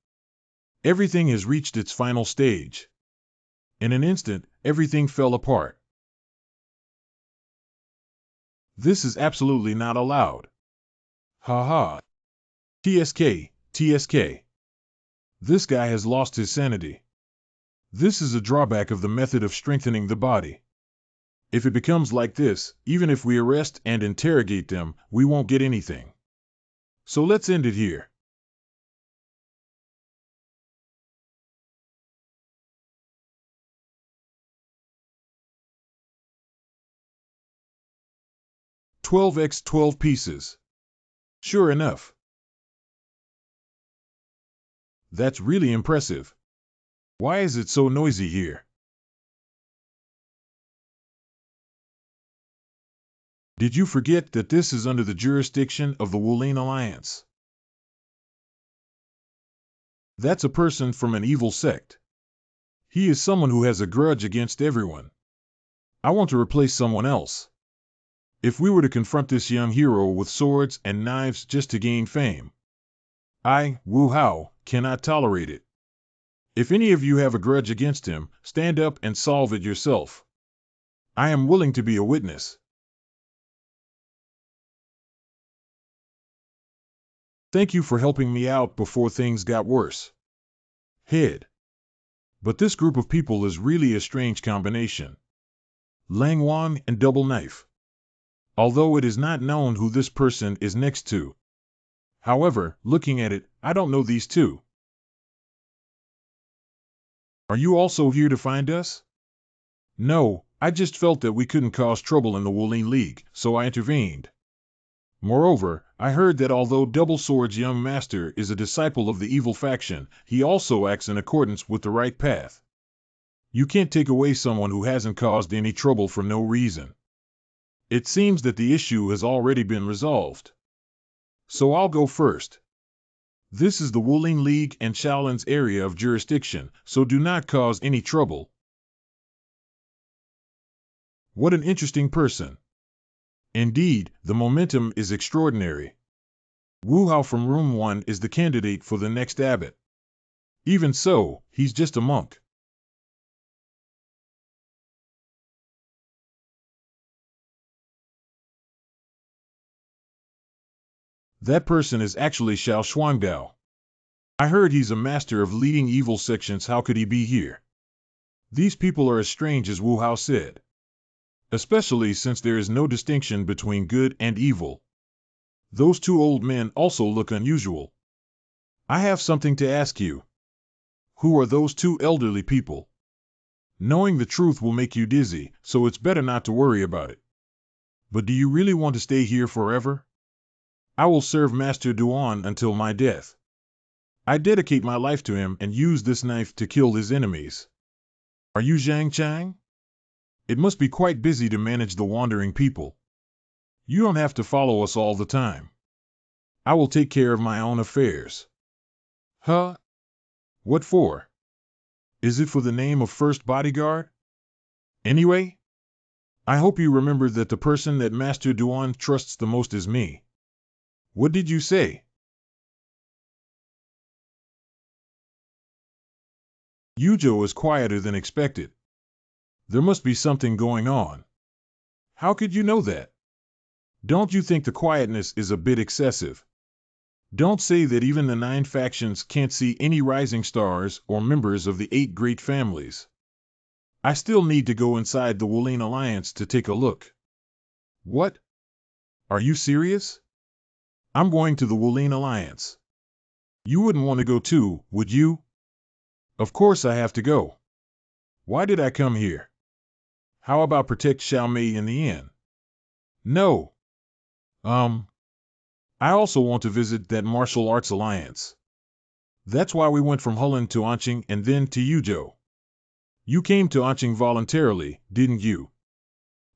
Everything has reached its final stage. In an instant, everything fell apart. This is absolutely not allowed. Ha ha. TSK, TSK. This guy has lost his sanity. This is a drawback of the method of strengthening the body. If it becomes like this, even if we arrest and interrogate them, we won't get anything. So let's end it here. "12x12 pieces." Sure enough. That's really impressive. Why is it so noisy here? Did you forget that this is under the jurisdiction of the Wulin Alliance? That's a person from an evil sect. He is someone who has a grudge against everyone. I want to replace someone else. If we were to confront this young hero with swords and knives just to gain fame, I, Wu Hao, cannot tolerate it. If any of you have a grudge against him, stand up and solve it yourself. I am willing to be a witness. Thank you for helping me out before things got worse. Head. But this group of people is really a strange combination. Lang Wang and Double Knife. Although it is not known who this person is next to. However, looking at it, I don't know these two. Are you also here to find us? No, I just felt that we couldn't cause trouble in the Wulin League, so I intervened. Moreover, I heard that although Double Sword's young master is a disciple of the evil faction, he also acts in accordance with the right path. You can't take away someone who hasn't caused any trouble for no reason. It seems that the issue has already been resolved. So I'll go first. This is the Wulin League and Shaolin's area of jurisdiction, so do not cause any trouble. What an interesting person. Indeed, the momentum is extraordinary. Wu Hao from Room 1 is the candidate for the next abbot. Even so, he's just a monk. That person is actually Xiao Shuangdao. I heard he's a master of leading evil sections. How could he be here? These people are as strange as Wu Hao said. Especially since there is no distinction between good and evil. Those two old men also look unusual. I have something to ask you. Who are those two elderly people? Knowing the truth will make you dizzy, so it's better not to worry about it. But do you really want to stay here forever? I will serve Master Duan until my death. I dedicate my life to him and use this knife to kill his enemies. Are you Zhang Chang? It must be quite busy to manage the wandering people. You don't have to follow us all the time. I will take care of my own affairs. Huh? What for? Is it for the name of first bodyguard? Anyway, I hope you remember that the person that Master Duan trusts the most is me. What did you say? Yuzhou is quieter than expected. There must be something going on. How could you know that? Don't you think the quietness is a bit excessive? Don't say that even the 9 factions can't see any rising stars or members of the 8 great families. I still need to go inside the Wulin Alliance to take a look. What? Are you serious? I'm going to the Wulin Alliance. You wouldn't want to go too, would you? Of course I have to go. Why did I come here? How about protect Xiaomei in the end? No. I also want to visit that martial arts alliance. That's why we went from Hulun to Anqing and then to Yuzhou. You came to Anqing voluntarily, didn't you?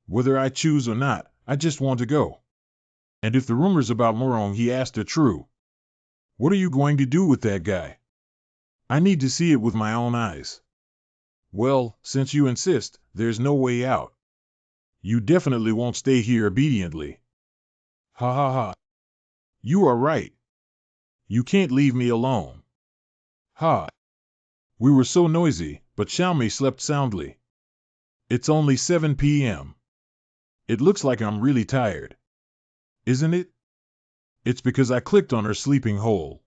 Whether I choose or not, I just want to go. And if the rumors about Morong he asked are true, what are you going to do with that guy? I need to see it with my own eyes. Well, since you insist, there's no way out. You definitely won't stay here obediently. Ha ha ha. You are right. You can't leave me alone. Ha. We were so noisy, but Xiaomei slept soundly. It's only 7 p.m. It looks like I'm really tired. Isn't it? It's because I clicked on her sleeping hole.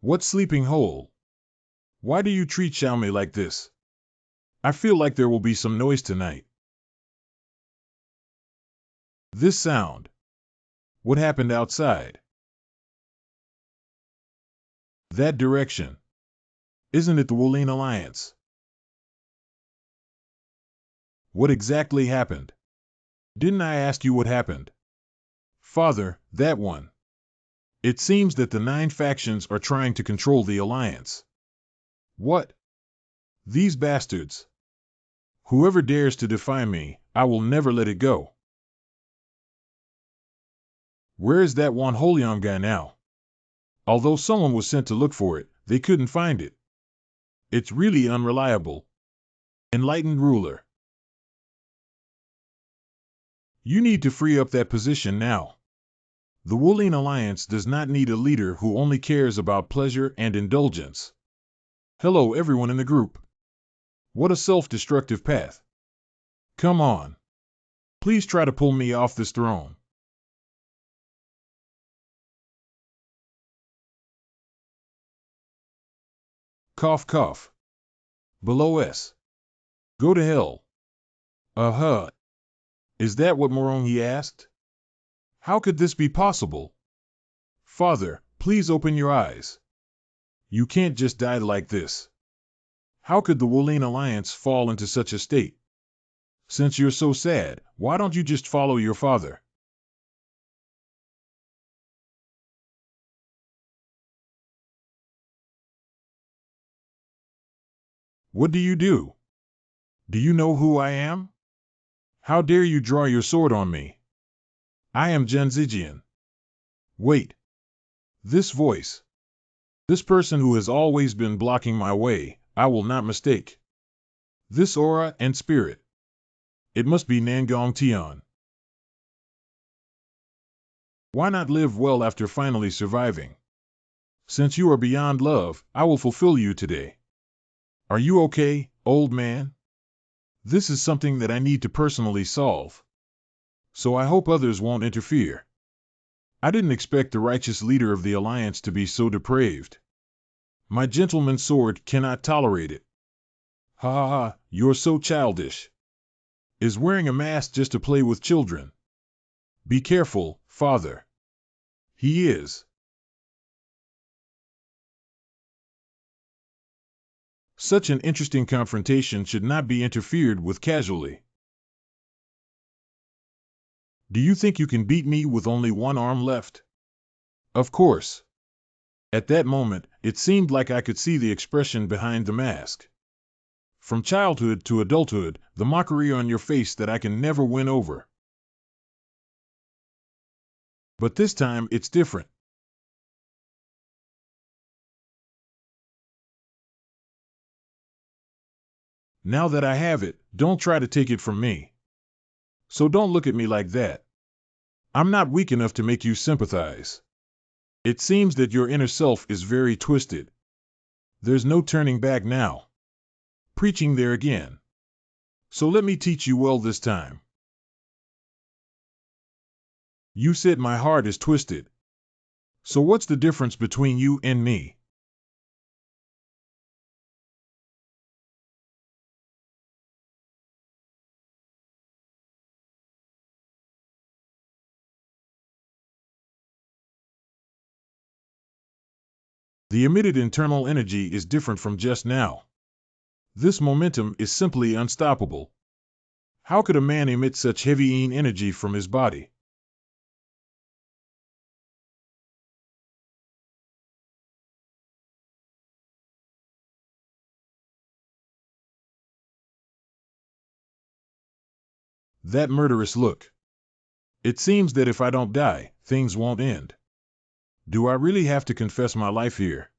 What sleeping hole? Why do you treat Xiaomei like this? I feel like there will be some noise tonight. This sound. What happened outside? That direction. Isn't it the Wolin Alliance? What exactly happened? Didn't I ask you what happened? Father, that one. It seems that the 9 factions are trying to control the Alliance. What? These bastards. Whoever dares to defy me, I will never let it go. Where is that Wan Holiang guy now? Although someone was sent to look for it, they couldn't find it. It's really unreliable. Enlightened ruler. You need to free up that position now. The Wolin Alliance does not need a leader who only cares about pleasure and indulgence. Hello everyone in the group. What a self-destructive path. Come on. Please try to pull me off this throne. Cough cough. Below S. Go to hell. Uh-huh. Is that what Morongi asked? How could this be possible? Father, please open your eyes. You can't just die like this. How could the Wolin Alliance fall into such a state? Since you're so sad, why don't you just follow your father? What do you do? Do you know who I am? How dare you draw your sword on me? I am Gen Zijian. Wait. This voice. This person who has always been blocking my way, I will not mistake. This aura and spirit. It must be Nangong Tian. Why not live well after finally surviving? Since you are beyond love, I will fulfill you today. Are you okay, old man? This is something that I need to personally solve. So I hope others won't interfere. I didn't expect the righteous leader of the Alliance to be so depraved. My gentleman's sword cannot tolerate it. Ha ha ha, you're so childish. Is wearing a mask just to play with children? Be careful, father. He is. Such an interesting confrontation should not be interfered with casually. Do you think you can beat me with only one arm left? Of course. At that moment, it seemed like I could see the expression behind the mask. From childhood to adulthood, the mockery on your face that I can never win over. But this time, it's different. Now that I have it, don't try to take it from me. So don't look at me like that. I'm not weak enough to make you sympathize. It seems that your inner self is very twisted. There's no turning back now. Preaching there again. So let me teach you well this time. You said my heart is twisted. So what's the difference between you and me? The emitted internal energy is different from just now. This momentum is simply unstoppable. How could a man emit such heavy energy from his body? That murderous look. It seems that if I don't die, things won't end. Do I really have to confess my life here?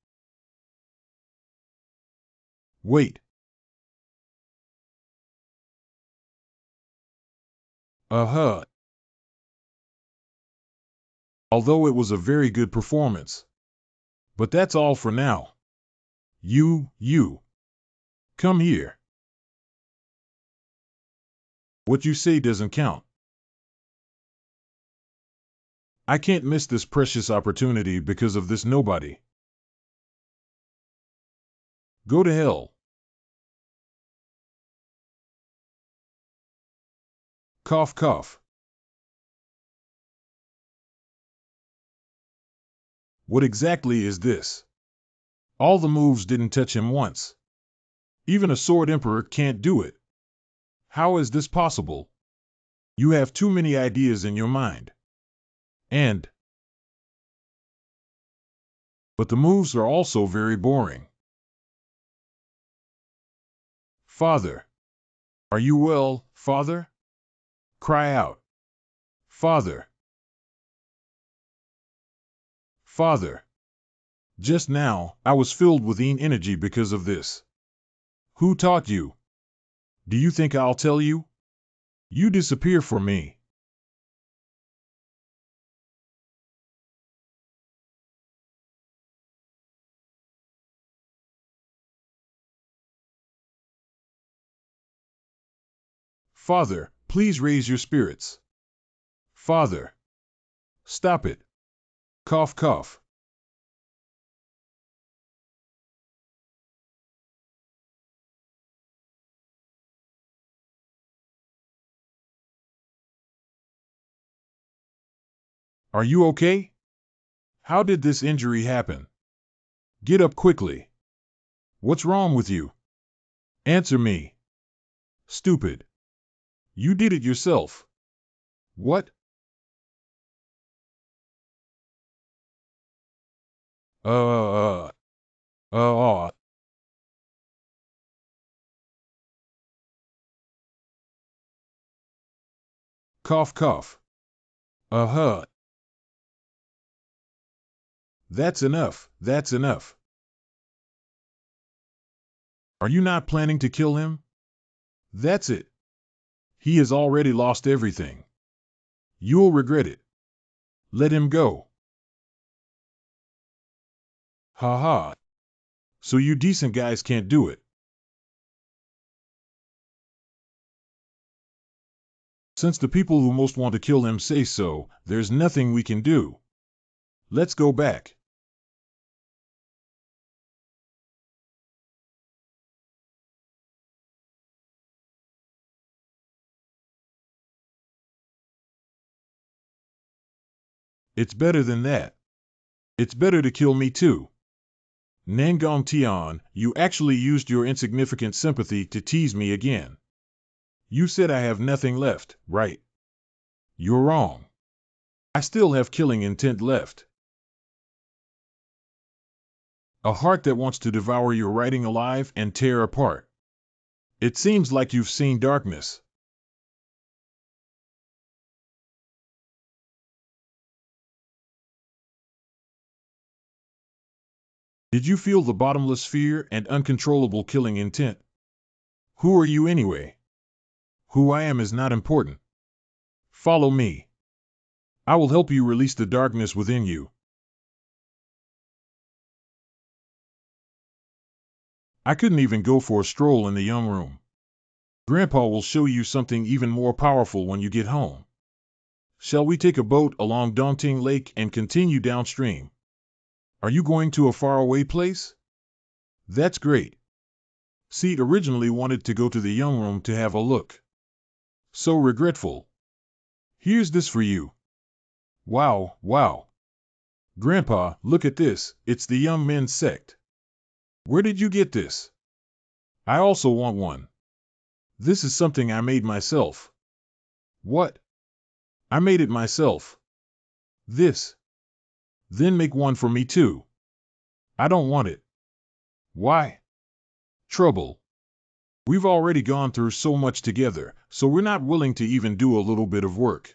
Wait. Uh-huh. Although it was a very good performance. But that's all for now. You. Come here. What you say doesn't count. I can't miss this precious opportunity because of this nobody. Go to hell. Cough, cough. What exactly is this? All the moves didn't touch him once. Even a sword emperor can't do it. How is this possible? You have too many ideas in your mind. But the moves are also very boring. Father. Are you well, Father? Cry out. Father. Father. Just now, I was filled with energy because of this. Who taught you? Do you think I'll tell you? You disappear for me. Father, please raise your spirits. Father. Stop it. Cough, cough. Are you okay? How did this injury happen? Get up quickly. What's wrong with you? Answer me. Stupid. You did it yourself. What? Uh, uh, Cough, cough. Uh-huh. That's enough. That's enough. Are you not planning to kill him? That's it. He has already lost everything. You'll regret it. Let him go. Ha ha. So you decent guys can't do it. Since the people who most want to kill him say so, there's nothing we can do. Let's go back. It's better than that. It's better to kill me too. Nangong Tian, you actually used your insignificant sympathy to tease me again. You said I have nothing left, right? You're wrong. I still have killing intent left. A heart that wants to devour your writing alive and tear apart. It seems like you've seen darkness. Did you feel the bottomless fear and uncontrollable killing intent? Who are you anyway? Who I am is not important. Follow me. I will help you release the darkness within you. I couldn't even go for a stroll in the young room. Grandpa will show you something even more powerful when you get home. Shall we take a boat along Dongting Lake and continue downstream? Are you going to a faraway place? That's great. Seed originally wanted to go to the young room to have a look. So regretful. Here's this for you. Wow, wow. Grandpa, look at this, it's the young men's sect. Where did you get this? I also want one. This is something I made myself. What? I made it myself. This. Then make one for me too. I don't want it. Why? Trouble. We've already gone through so much together, so we're not willing to even do a little bit of work.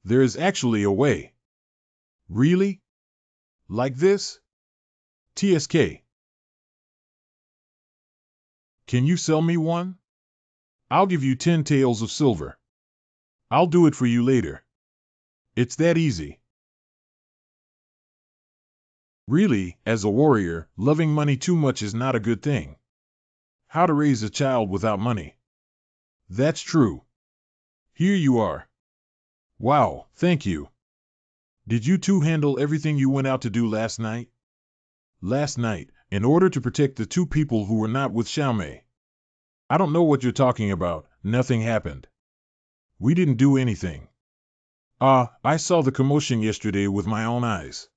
There is actually a way. Really? Like this? TSK. Can you sell me one? I'll give you 10 taels of silver. I'll do it for you later. It's that easy. Really, as a warrior, loving money too much is not a good thing. How to raise a child without money. That's true. Here you are. Wow, thank you. Did you two handle everything you went out to do last night? Last night, in order to protect the two people who were not with Xiaomei. I don't know what you're talking about, nothing happened. We didn't do anything. I saw the commotion yesterday with my own eyes.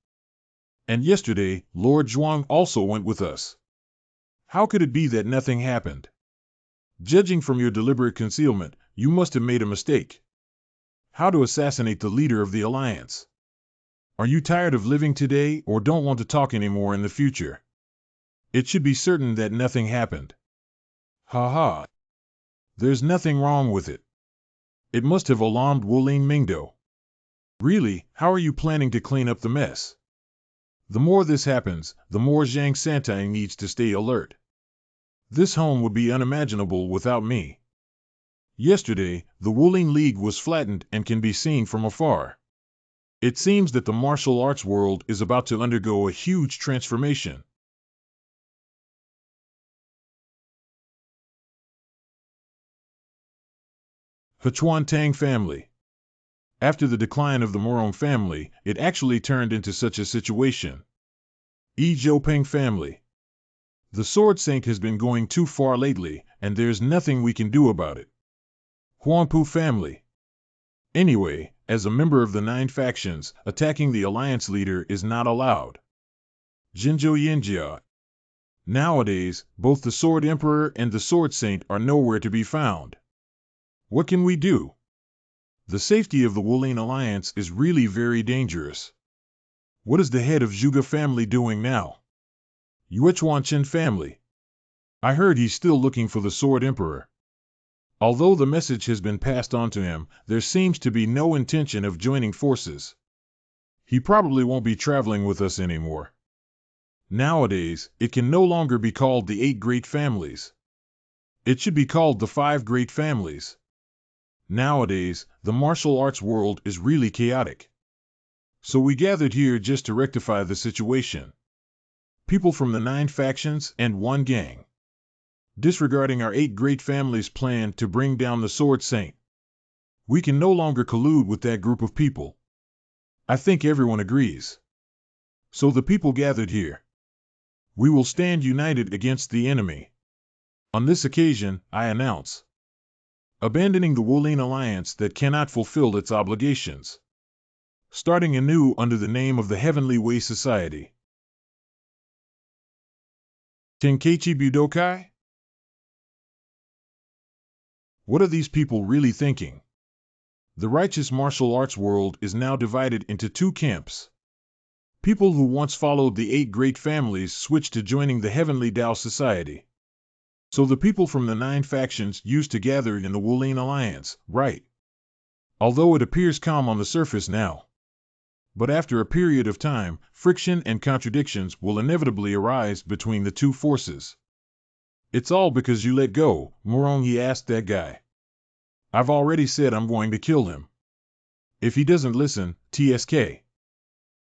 And yesterday, Lord Zhuang also went with us. How could it be that nothing happened? Judging from your deliberate concealment, you must have made a mistake. How to assassinate the leader of the alliance? Are you tired of living today or don't want to talk anymore in the future? It should be certain that nothing happened. Ha ha. There's nothing wrong with it. It must have alarmed Wulin Mingdo. Really, how are you planning to clean up the mess? The more this happens, the more Zhang Santai needs to stay alert. This home would be unimaginable without me. Yesterday, the Wulin League was flattened and can be seen from afar. It seems that the martial arts world is about to undergo a huge transformation. Hechuan Tang family. After the decline of the Morong family, it actually turned into such a situation. Yi Zhoupeng family. The Sword Saint has been going too far lately, and there's nothing we can do about it. Huangpu family. Anyway, as a member of the 9 factions, attacking the alliance leader is not allowed. Jinzhou Yinjia. Nowadays, both the Sword Emperor and the Sword Saint are nowhere to be found. What can we do? The safety of the Wulin alliance is really very dangerous. What is the head of Zhuge family doing now? Yuechuanchen family. I heard he's still looking for the Sword Emperor. Although the message has been passed on to him, there seems to be no intention of joining forces. He probably won't be traveling with us anymore. Nowadays, it can no longer be called the 8 great families. It should be called the 5 great families. Nowadays, the martial arts world is really chaotic. So we gathered here just to rectify the situation. People from the 9 factions and 1 gang. Disregarding our 8 great families' plan to bring down the Sword Saint. We can no longer collude with that group of people. I think everyone agrees. So the people gathered here. We will stand united against the enemy. On this occasion, I announce abandoning the Wulin alliance that cannot fulfill its obligations. Starting anew under the name of the Heavenly Way Society. Tenkaichi Budokai? What are these people really thinking? The righteous martial arts world is now divided into 2 camps. People who once followed the 8 great families switched to joining the Heavenly Tao Society. So the people from the 9 factions used to gather in the Wulin alliance, right? Although it appears calm on the surface now. But after a period of time, friction and contradictions will inevitably arise between the 2 forces. It's all because you let go, Morongi asked that guy. I've already said I'm going to kill him. If he doesn't listen, TSK.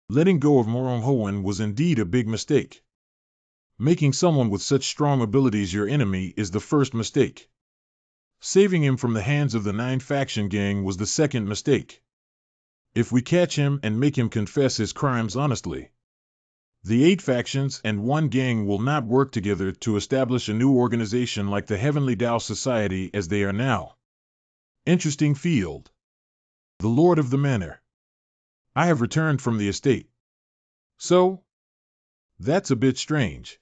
Letting go of Morong Hoenn was indeed a big mistake. Making someone with such strong abilities your enemy is the first mistake. Saving him from the hands of the 9 faction gang was the second mistake. If we catch him and make him confess his crimes honestly, the 8 factions and 1 gang will not work together to establish a new organization like the Heavenly Tao Society as they are now. Interesting field. The Lord of the Manor. I have returned from the estate. So? That's a bit strange.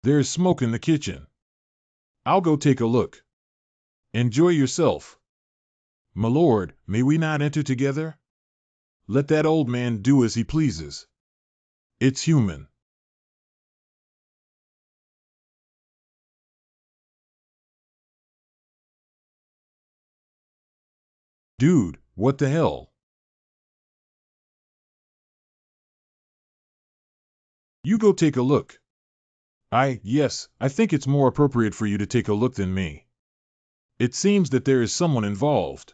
There's smoke in the kitchen. I'll go take a look. Enjoy yourself. My lord, may we not enter together? Let that old man do as he pleases. It's human. Dude, what the hell? You go take a look. Yes, I think it's more appropriate for you to take a look than me. It seems that there is someone involved.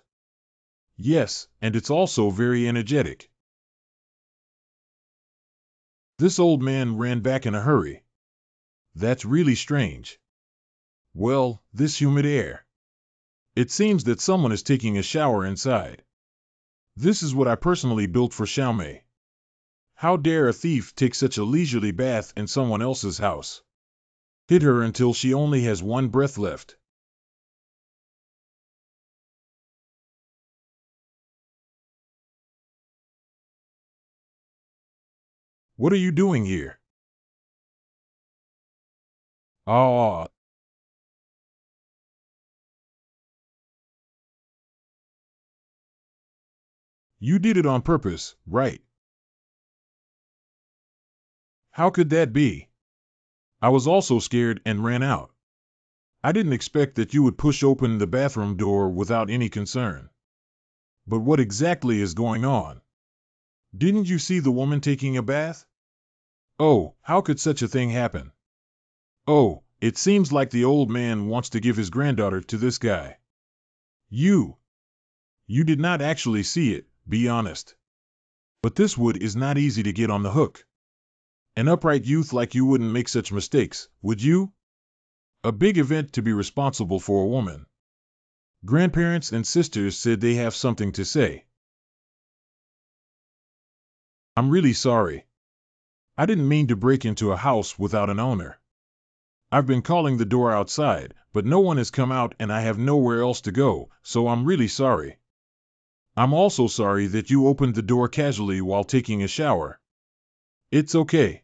Yes, and it's also very energetic. This old man ran back in a hurry. That's really strange. Well, this humid air. It seems that someone is taking a shower inside. This is what I personally built for Xiaomei. How dare a thief take such a leisurely bath in someone else's house? Hit her until she only has one breath left. What are you doing here? Ah, you did it on purpose, right? How could that be? I was also scared and ran out. I didn't expect that you would push open the bathroom door without any concern. But what exactly is going on? Didn't you see the woman taking a bath? Oh, how could such a thing happen? Oh, it seems like the old man wants to give his granddaughter to this guy. You did not actually see it, be honest. But this wood is not easy to get on the hook. An upright youth like you wouldn't make such mistakes, would you? A big event to be responsible for a woman. Grandparents and sisters said they have something to say. I'm really sorry. I didn't mean to break into a house without an owner. I've been calling the door outside, but no one has come out and I have nowhere else to go, so I'm really sorry. I'm also sorry that you opened the door casually while taking a shower. It's okay.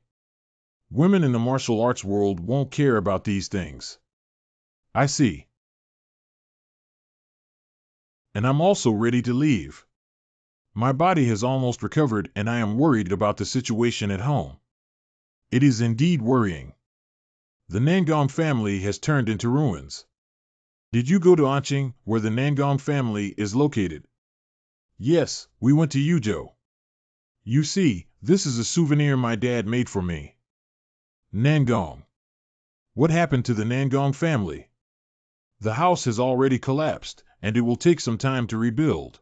Women in the martial arts world won't care about these things. I see. And I'm also ready to leave. My body has almost recovered and I am worried about the situation at home. It is indeed worrying. The Nangong family has turned into ruins. Did you go to Anqing, where the Nangong family is located? Yes, we went to Yuzhou. You see, this is a souvenir my dad made for me. Nangong. What happened to the Nangong family? The house has already collapsed, and it will take some time to rebuild.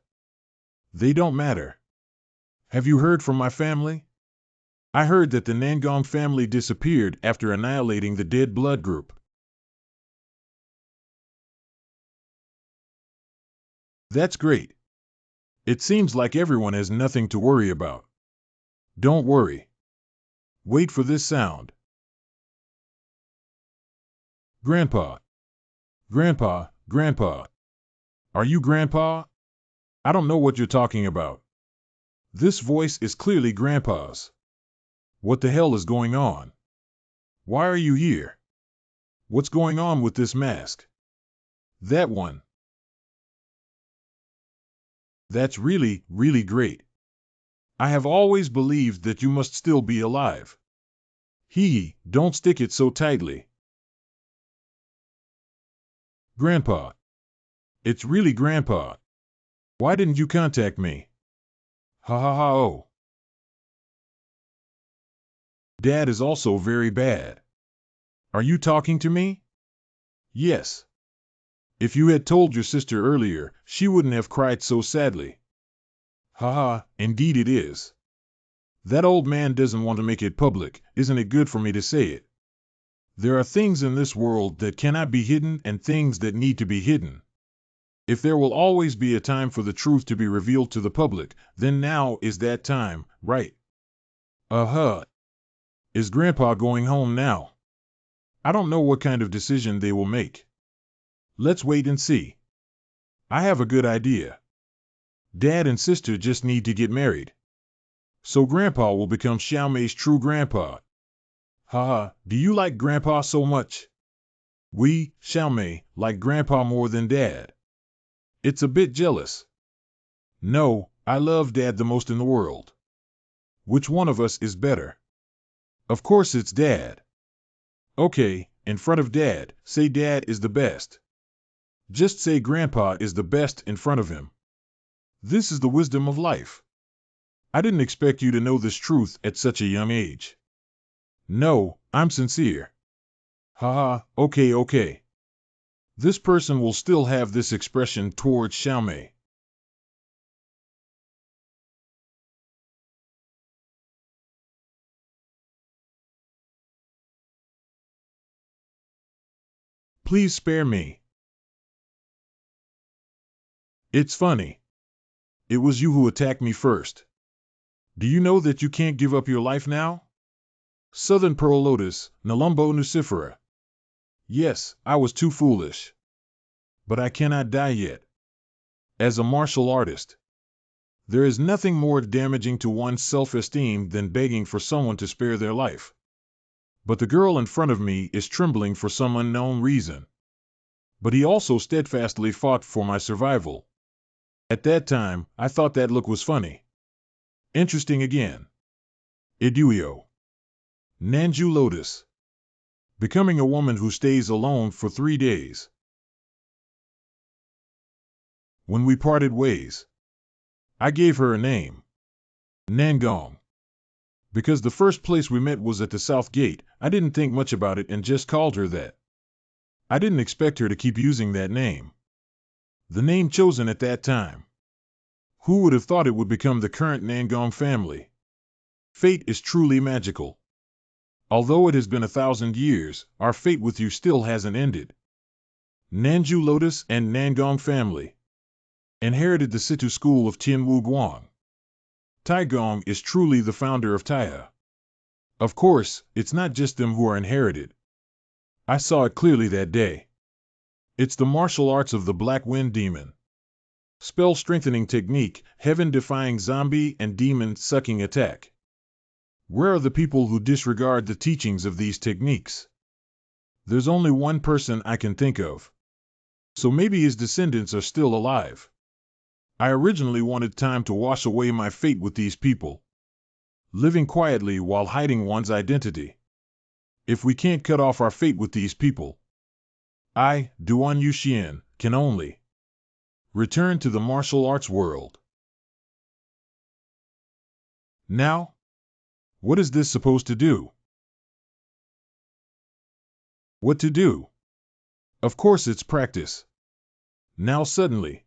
They don't matter. Have you heard from my family? I heard that the Nangong family disappeared after annihilating the Dead Blood Group. That's great. It seems like everyone has nothing to worry about. Don't worry. Wait for this sound. Grandpa. Grandpa, Grandpa. Are you Grandpa? I don't know what you're talking about. This voice is clearly Grandpa's. What the hell is going on? Why are you here? What's going on with this mask? That one. That's really, really great. I have always believed that you must still be alive. Don't stick it so tightly. Grandpa. It's really Grandpa. Why didn't you contact me? Ha ha ha oh. Dad is also very bad. Are you talking to me? Yes. If you had told your sister earlier, she wouldn't have cried so sadly. Ha ha, indeed it is. That old man doesn't want to make it public, isn't it good for me to say it? There are things in this world that cannot be hidden and things that need to be hidden. If there will always be a time for the truth to be revealed to the public, then now is that time, right? Uh-huh. Is Grandpa going home now? I don't know what kind of decision they will make. Let's wait and see. I have a good idea. Dad and sister just need to get married. So Grandpa will become Xiaomei's true grandpa. Haha, do you like Grandpa so much? We, Xiaomei, like Grandpa more than Dad. It's a bit jealous. No, I love Dad the most in the world. Which one of us is better? Of course it's Dad. Okay, in front of Dad, say Dad is the best. Just say Grandpa is the best in front of him. This is the wisdom of life. I didn't expect you to know this truth at such a young age. No, I'm sincere. Haha, okay, okay. This person will still have this expression towards Xiaomei. Please spare me. It's funny. It was you who attacked me first. Do you know that you can't give up your life now? Southern Pearl Lotus, Nalumbo Nucifera. Yes, I was too foolish. But I cannot die yet. As a martial artist, there is nothing more damaging to one's self-esteem than begging for someone to spare their life. But the girl in front of me is trembling for some unknown reason. But he also steadfastly fought for my survival. At that time, I thought that look was funny. Interesting again. Iduio. Nanju Lotus. Becoming a woman who stays alone for 3 days. When we parted ways, I gave her a name. Nangong. Because the first place we met was at the South Gate, I didn't think much about it and just called her that. I didn't expect her to keep using that name. The name chosen at that time. Who would have thought it would become the current Nangong family? Fate is truly magical. Although it has been 1,000 years, our fate with you still hasn't ended. Nanju Lotus and Nangong family. Inherited the Situ school of Tianwu Guang. Taigong is truly the founder of Taihe. Of course, it's not just them who are inherited. I saw it clearly that day. It's the martial arts of the Black Wind Demon. Spell strengthening technique, heaven-defying zombie and demon-sucking attack. Where are the people who disregard the teachings of these techniques? There's only one person I can think of. So maybe his descendants are still alive. I originally wanted time to wash away my fate with these people. Living quietly while hiding one's identity. If we can't cut off our fate with these people, I, Duan Yuxian, can only return to the martial arts world. Now? What is this supposed to do? What to do? Of course it's practice. Now suddenly.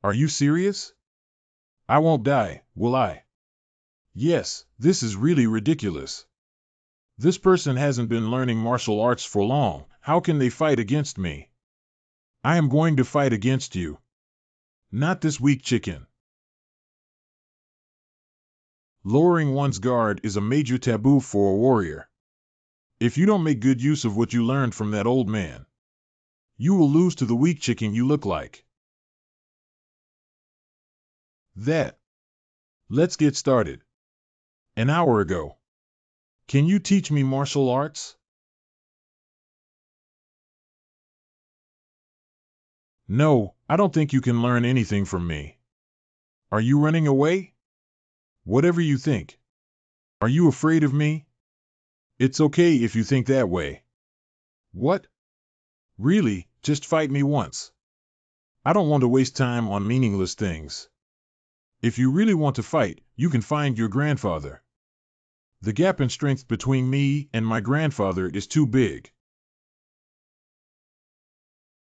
Are you serious? I won't die, will I? Yes, this is really ridiculous. This person hasn't been learning martial arts for long, how can they fight against me? I am going to fight against you. Not this weak chicken. Lowering one's guard is a major taboo for a warrior. If you don't make good use of what you learned from that old man, you will lose to the weak chicken you look like. Let's get started. An hour ago. Can you teach me martial arts? No, I don't think you can learn anything from me. Are you running away? Whatever you think. Are you afraid of me? It's okay if you think that way. What? Really, just fight me once. I don't want to waste time on meaningless things. If you really want to fight, you can find your grandfather. The gap in strength between me and my grandfather is too big.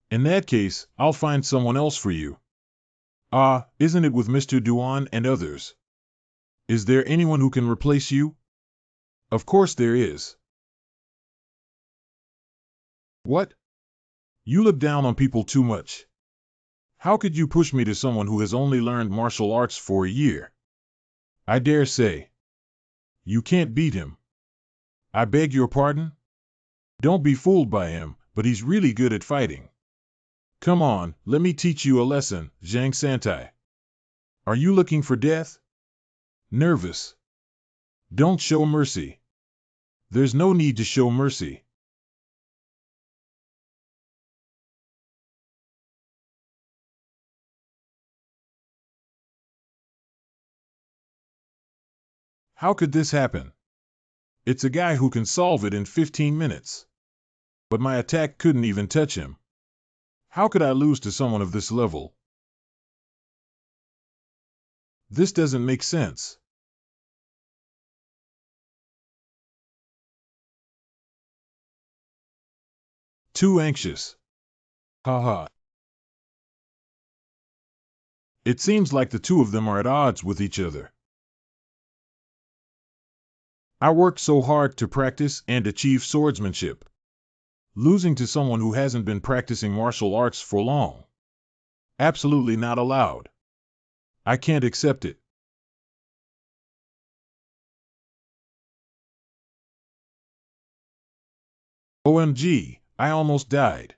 In that case, I'll find someone else for you. Ah, isn't it with Mr. Duan and others? Is there anyone who can replace you? Of course there is. What? You look down on people too much. How could you push me to someone who has only learned martial arts for a year? I dare say. You can't beat him. I beg your pardon? Don't be fooled by him, but he's really good at fighting. Come on, let me teach you a lesson, Zhang Santai. Are you looking for death? Nervous. Don't show mercy. There's no need to show mercy. How could this happen? It's a guy who can solve it in 15 minutes. But my attack couldn't even touch him. How could I lose to someone of this level? This doesn't make sense. Too anxious. Haha. It seems like the two of them are at odds with each other. I worked so hard to practice and achieve swordsmanship. Losing to someone who hasn't been practicing martial arts for long. Absolutely not allowed. I can't accept it. OMG, I almost died.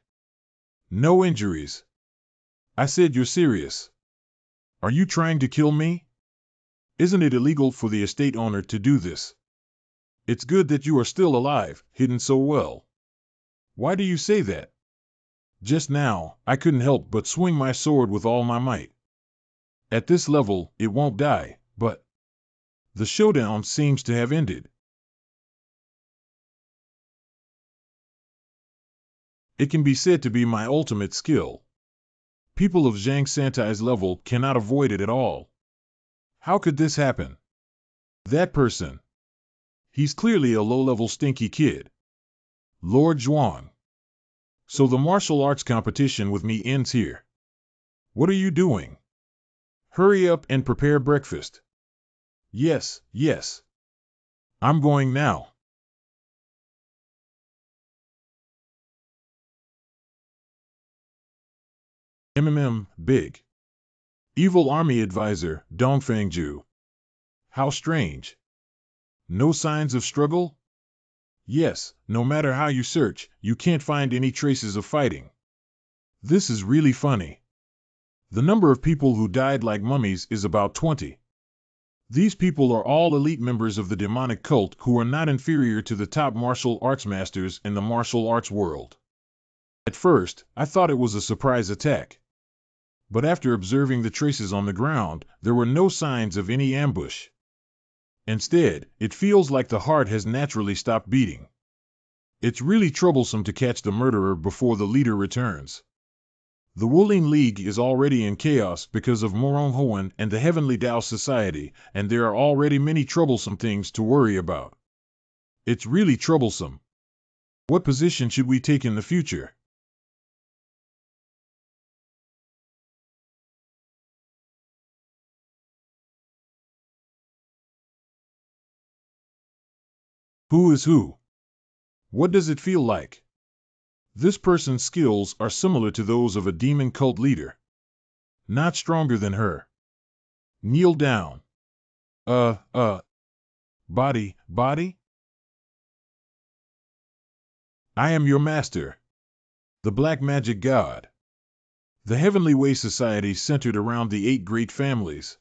No injuries. I said you're serious. Are you trying to kill me? Isn't it illegal for the estate owner to do this? It's good that you are still alive, hidden so well. Why do you say that? Just now, I couldn't help but swing my sword with all my might. At this level, it won't die, but the showdown seems to have ended. It can be said to be my ultimate skill. People of Zhang Santai's level cannot avoid it at all. How could this happen? That person. He's clearly a low-level stinky kid. Lord Zhuang. So the martial arts competition with me ends here. What are you doing? Hurry up and prepare breakfast. Yes, yes. I'm going now. Big. Evil Army Advisor, Dongfangju. How strange. No signs of struggle? Yes, no matter how you search, you can't find any traces of fighting. This is really funny. The number of people who died like mummies is about 20. These people are all elite members of the demonic cult who are not inferior to the top martial arts masters in the martial arts world. At first, I thought it was a surprise attack. But after observing the traces on the ground, there were no signs of any ambush. Instead, it feels like the heart has naturally stopped beating. It's really troublesome to catch the murderer before the leader returns. The Wulin League is already in chaos because of Morong Hoen and the Heavenly Tao Society, and there are already many troublesome things to worry about. It's really troublesome. What position should we take in the future? Who is who? What does it feel like? This person's skills are similar to those of a demon cult leader. Not stronger than her. Kneel down. Body? I am your master. The Black Magic God. The Heavenly Way Society centered around the 8 great families.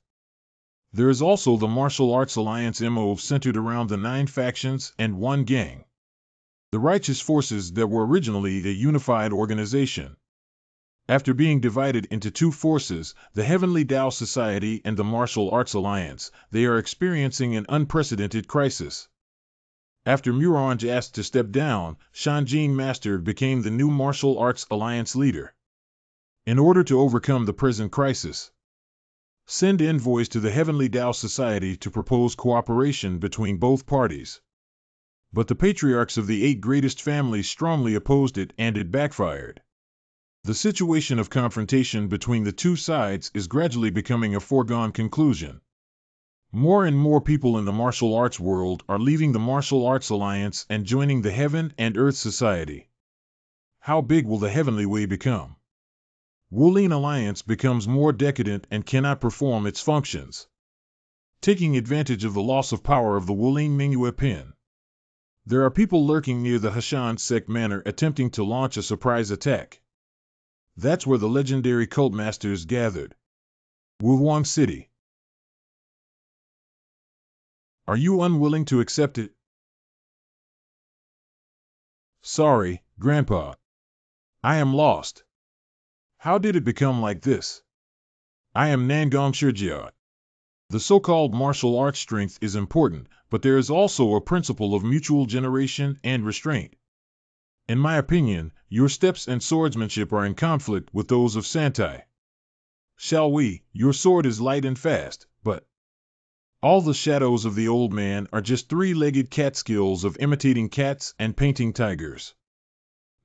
There is also the Martial Arts Alliance MO centered around the 9 factions and 1 gang. The righteous forces that were originally a unified organization. After being divided into 2 forces, the Heavenly Tao Society and the Martial Arts Alliance, they are experiencing an unprecedented crisis. After Muranj asked to step down, Shanjin Master became the new Martial Arts Alliance leader. In order to overcome the present crisis, send envoys to the Heavenly Tao Society to propose cooperation between both parties. But the patriarchs of the 8 greatest families strongly opposed it and it backfired. The situation of confrontation between the 2 sides is gradually becoming a foregone conclusion. More and more people in the martial arts world are leaving the Martial Arts Alliance and joining the Heaven and Earth Society. How big will the Heavenly Way become? Wulin Alliance becomes more decadent and cannot perform its functions, taking advantage of the loss of power of the Wulin Manhua Pin. There are people lurking near the Hashan Sect Manor attempting to launch a surprise attack. That's where the legendary cult masters gathered. Wuhuang City. Are you unwilling to accept it? Sorry, Grandpa. I am lost. How did it become like this? I am Nangong Shirjia. The so-called martial arts strength is important, but there is also a principle of mutual generation and restraint. In my opinion, your steps and swordsmanship are in conflict with those of Santai. Shall we? Your sword is light and fast, But all the shadows of the old man are just three-legged cat skills of imitating cats and painting tigers.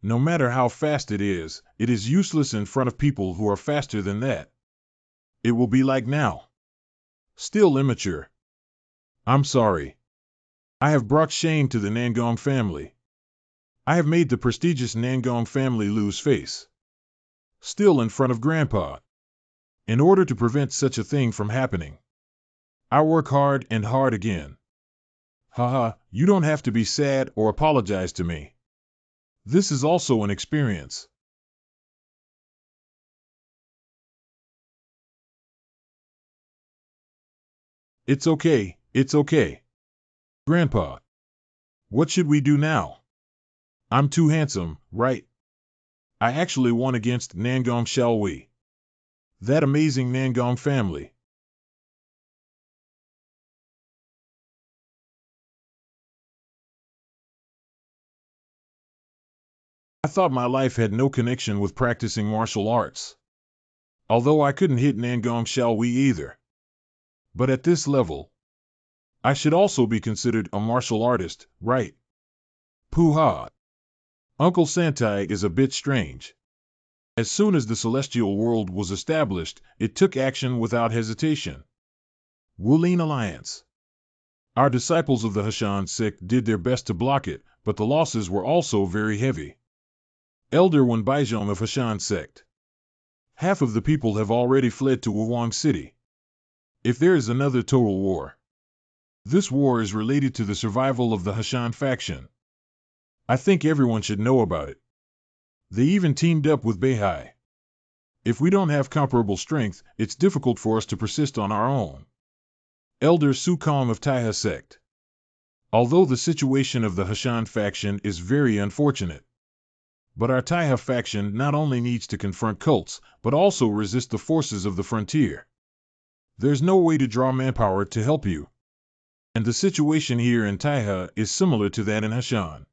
No matter how fast it is useless in front of people who are faster than that. It will be like now. Still immature. I'm sorry. I have brought shame to the Nangong family. I have made the prestigious Nangong family lose face. Still in front of Grandpa. In order to prevent such a thing from happening, I work hard and hard again. Haha, you don't have to be sad or apologize to me. This is also an experience. It's okay, it's okay. Grandpa, what should we do now? I'm too handsome, right? I actually won against Nangong, shall we? That amazing Nangong family. I thought my life had no connection with practicing martial arts. Although I couldn't hit Nangong, shall we either. But at this level, I should also be considered a martial artist, right? Pooh-ha. Uncle Santai is a bit strange. As soon as the celestial world was established, it took action without hesitation. Wulin Alliance. Our disciples of the Hashan sect did their best to block it, but the losses were also very heavy. Elder Wen Baizhong of Hashan sect. Half of the people have already fled to Wuwang City. If there is another total war, this war is related to the survival of the Hashan faction. I think everyone should know about it. They even teamed up with Beihai. If we don't have comparable strength, it's difficult for us to persist on our own. Elder Su Kong of Taiha sect. Although the situation of the Hashan faction is very unfortunate, but our Taiha faction not only needs to confront cults, but also resist the forces of the frontier. There's no way to draw manpower to help you. And the situation here in Taiha is similar to that in Hashan.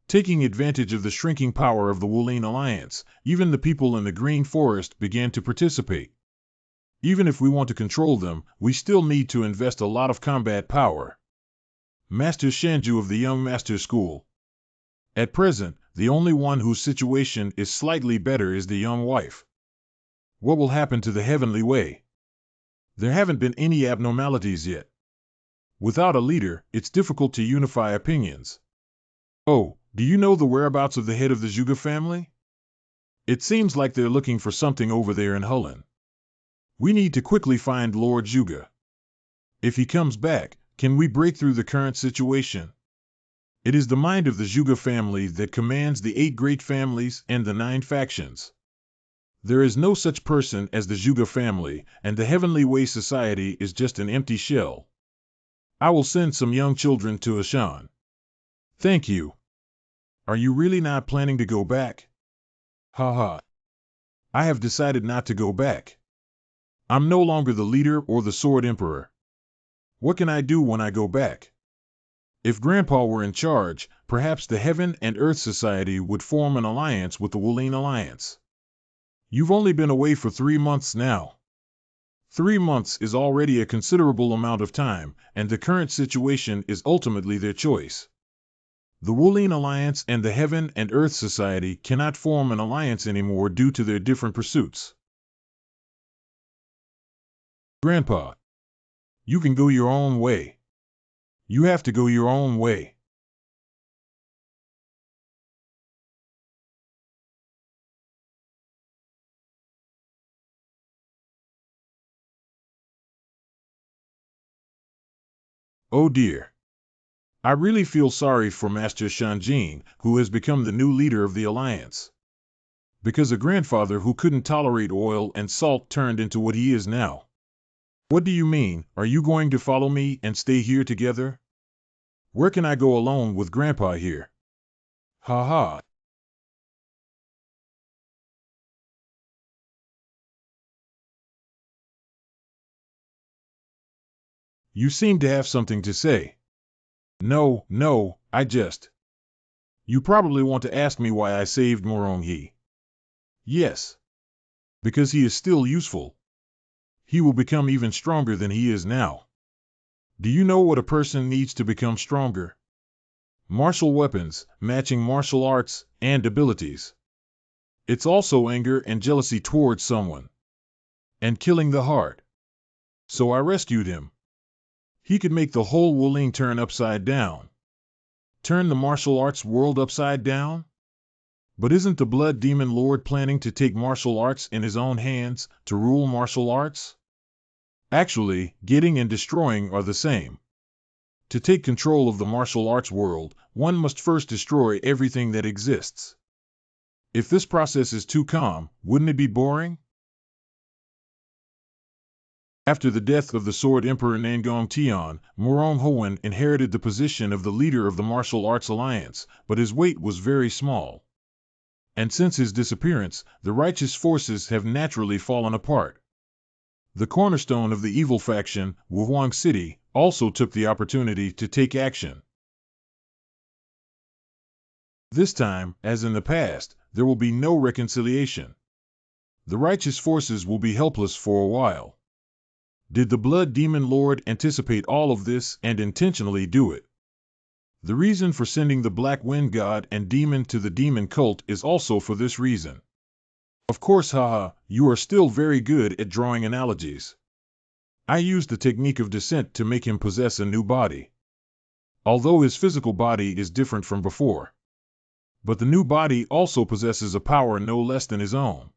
Taking advantage of the shrinking power of the Wulin Alliance, even the people in the Green Forest began to participate. Even if we want to control them, we still need to invest a lot of combat power. Master Shanju of the Young Master School. At present, the only one whose situation is slightly better is the young wife. What will happen to the Heavenly Way? There haven't been any abnormalities yet. Without a leader, it's difficult to unify opinions. Oh, do you know the whereabouts of the head of the Zhuge family? It seems like they're looking for something over there in Hulun. We need to quickly find Lord Zhuge. If he comes back, can we break through the current situation? It is the mind of the Zhuge family that commands the 8 great families and the 9 factions. There is no such person as the Zhuge family, and the Heavenly Way Society is just an empty shell. I will send some young children to Ashan. Thank you. Are you really not planning to go back? Haha. I have decided not to go back. I'm no longer the leader or the Sword Emperor. What can I do when I go back? If Grandpa were in charge, perhaps the Heaven and Earth Society would form an alliance with the Wulin Alliance. You've only been away for 3 months now. 3 months is already a considerable amount of time, and the current situation is ultimately their choice. The Wulin Alliance and the Heaven and Earth Society cannot form an alliance anymore due to their different pursuits. Grandpa, you can go your own way. You have to go your own way. Oh dear. I really feel sorry for Master Shanjin, who has become the new leader of the alliance. Because a grandfather who couldn't tolerate oil and salt turned into what he is now. What do you mean? Are you going to follow me and stay here together? Where can I go alone with Grandpa here? Ha ha. You seem to have something to say. No, I just... You probably want to ask me why I saved Moronghe. Yes. Because he is still useful. he will become even stronger than he is now. Do you know what a person needs to become stronger? Martial weapons, matching martial arts, and abilities. It's also anger and jealousy towards someone. And killing the heart. So I rescued him. He could make the whole Wuling turn upside down. Turn the martial arts world upside down? But isn't the Blood Demon Lord planning to take martial arts in his own hands, to rule martial arts? Actually, getting and destroying are the same. To take control of the martial arts world, one must first destroy everything that exists. If this process is too calm, wouldn't it be boring? After the death of the Sword Emperor Nangong Tian, Murong Hoen inherited the position of the leader of the Martial Arts Alliance, but his weight was very small. And since his disappearance, the righteous forces have naturally fallen apart. The cornerstone of the evil faction, Wuhuang City, also took the opportunity to take action. This time, as in the past, there will be no reconciliation. The righteous forces will be helpless for a while. Did the Blood Demon Lord anticipate all of this and intentionally do it? The reason for sending the Black Wind God and Demon to the Demon Cult is also for this reason. Of course, haha, you are still very good at drawing analogies. I used the technique of descent to make him possess a new body. Although his physical body is different from before. But the new body also possesses a power no less than his own.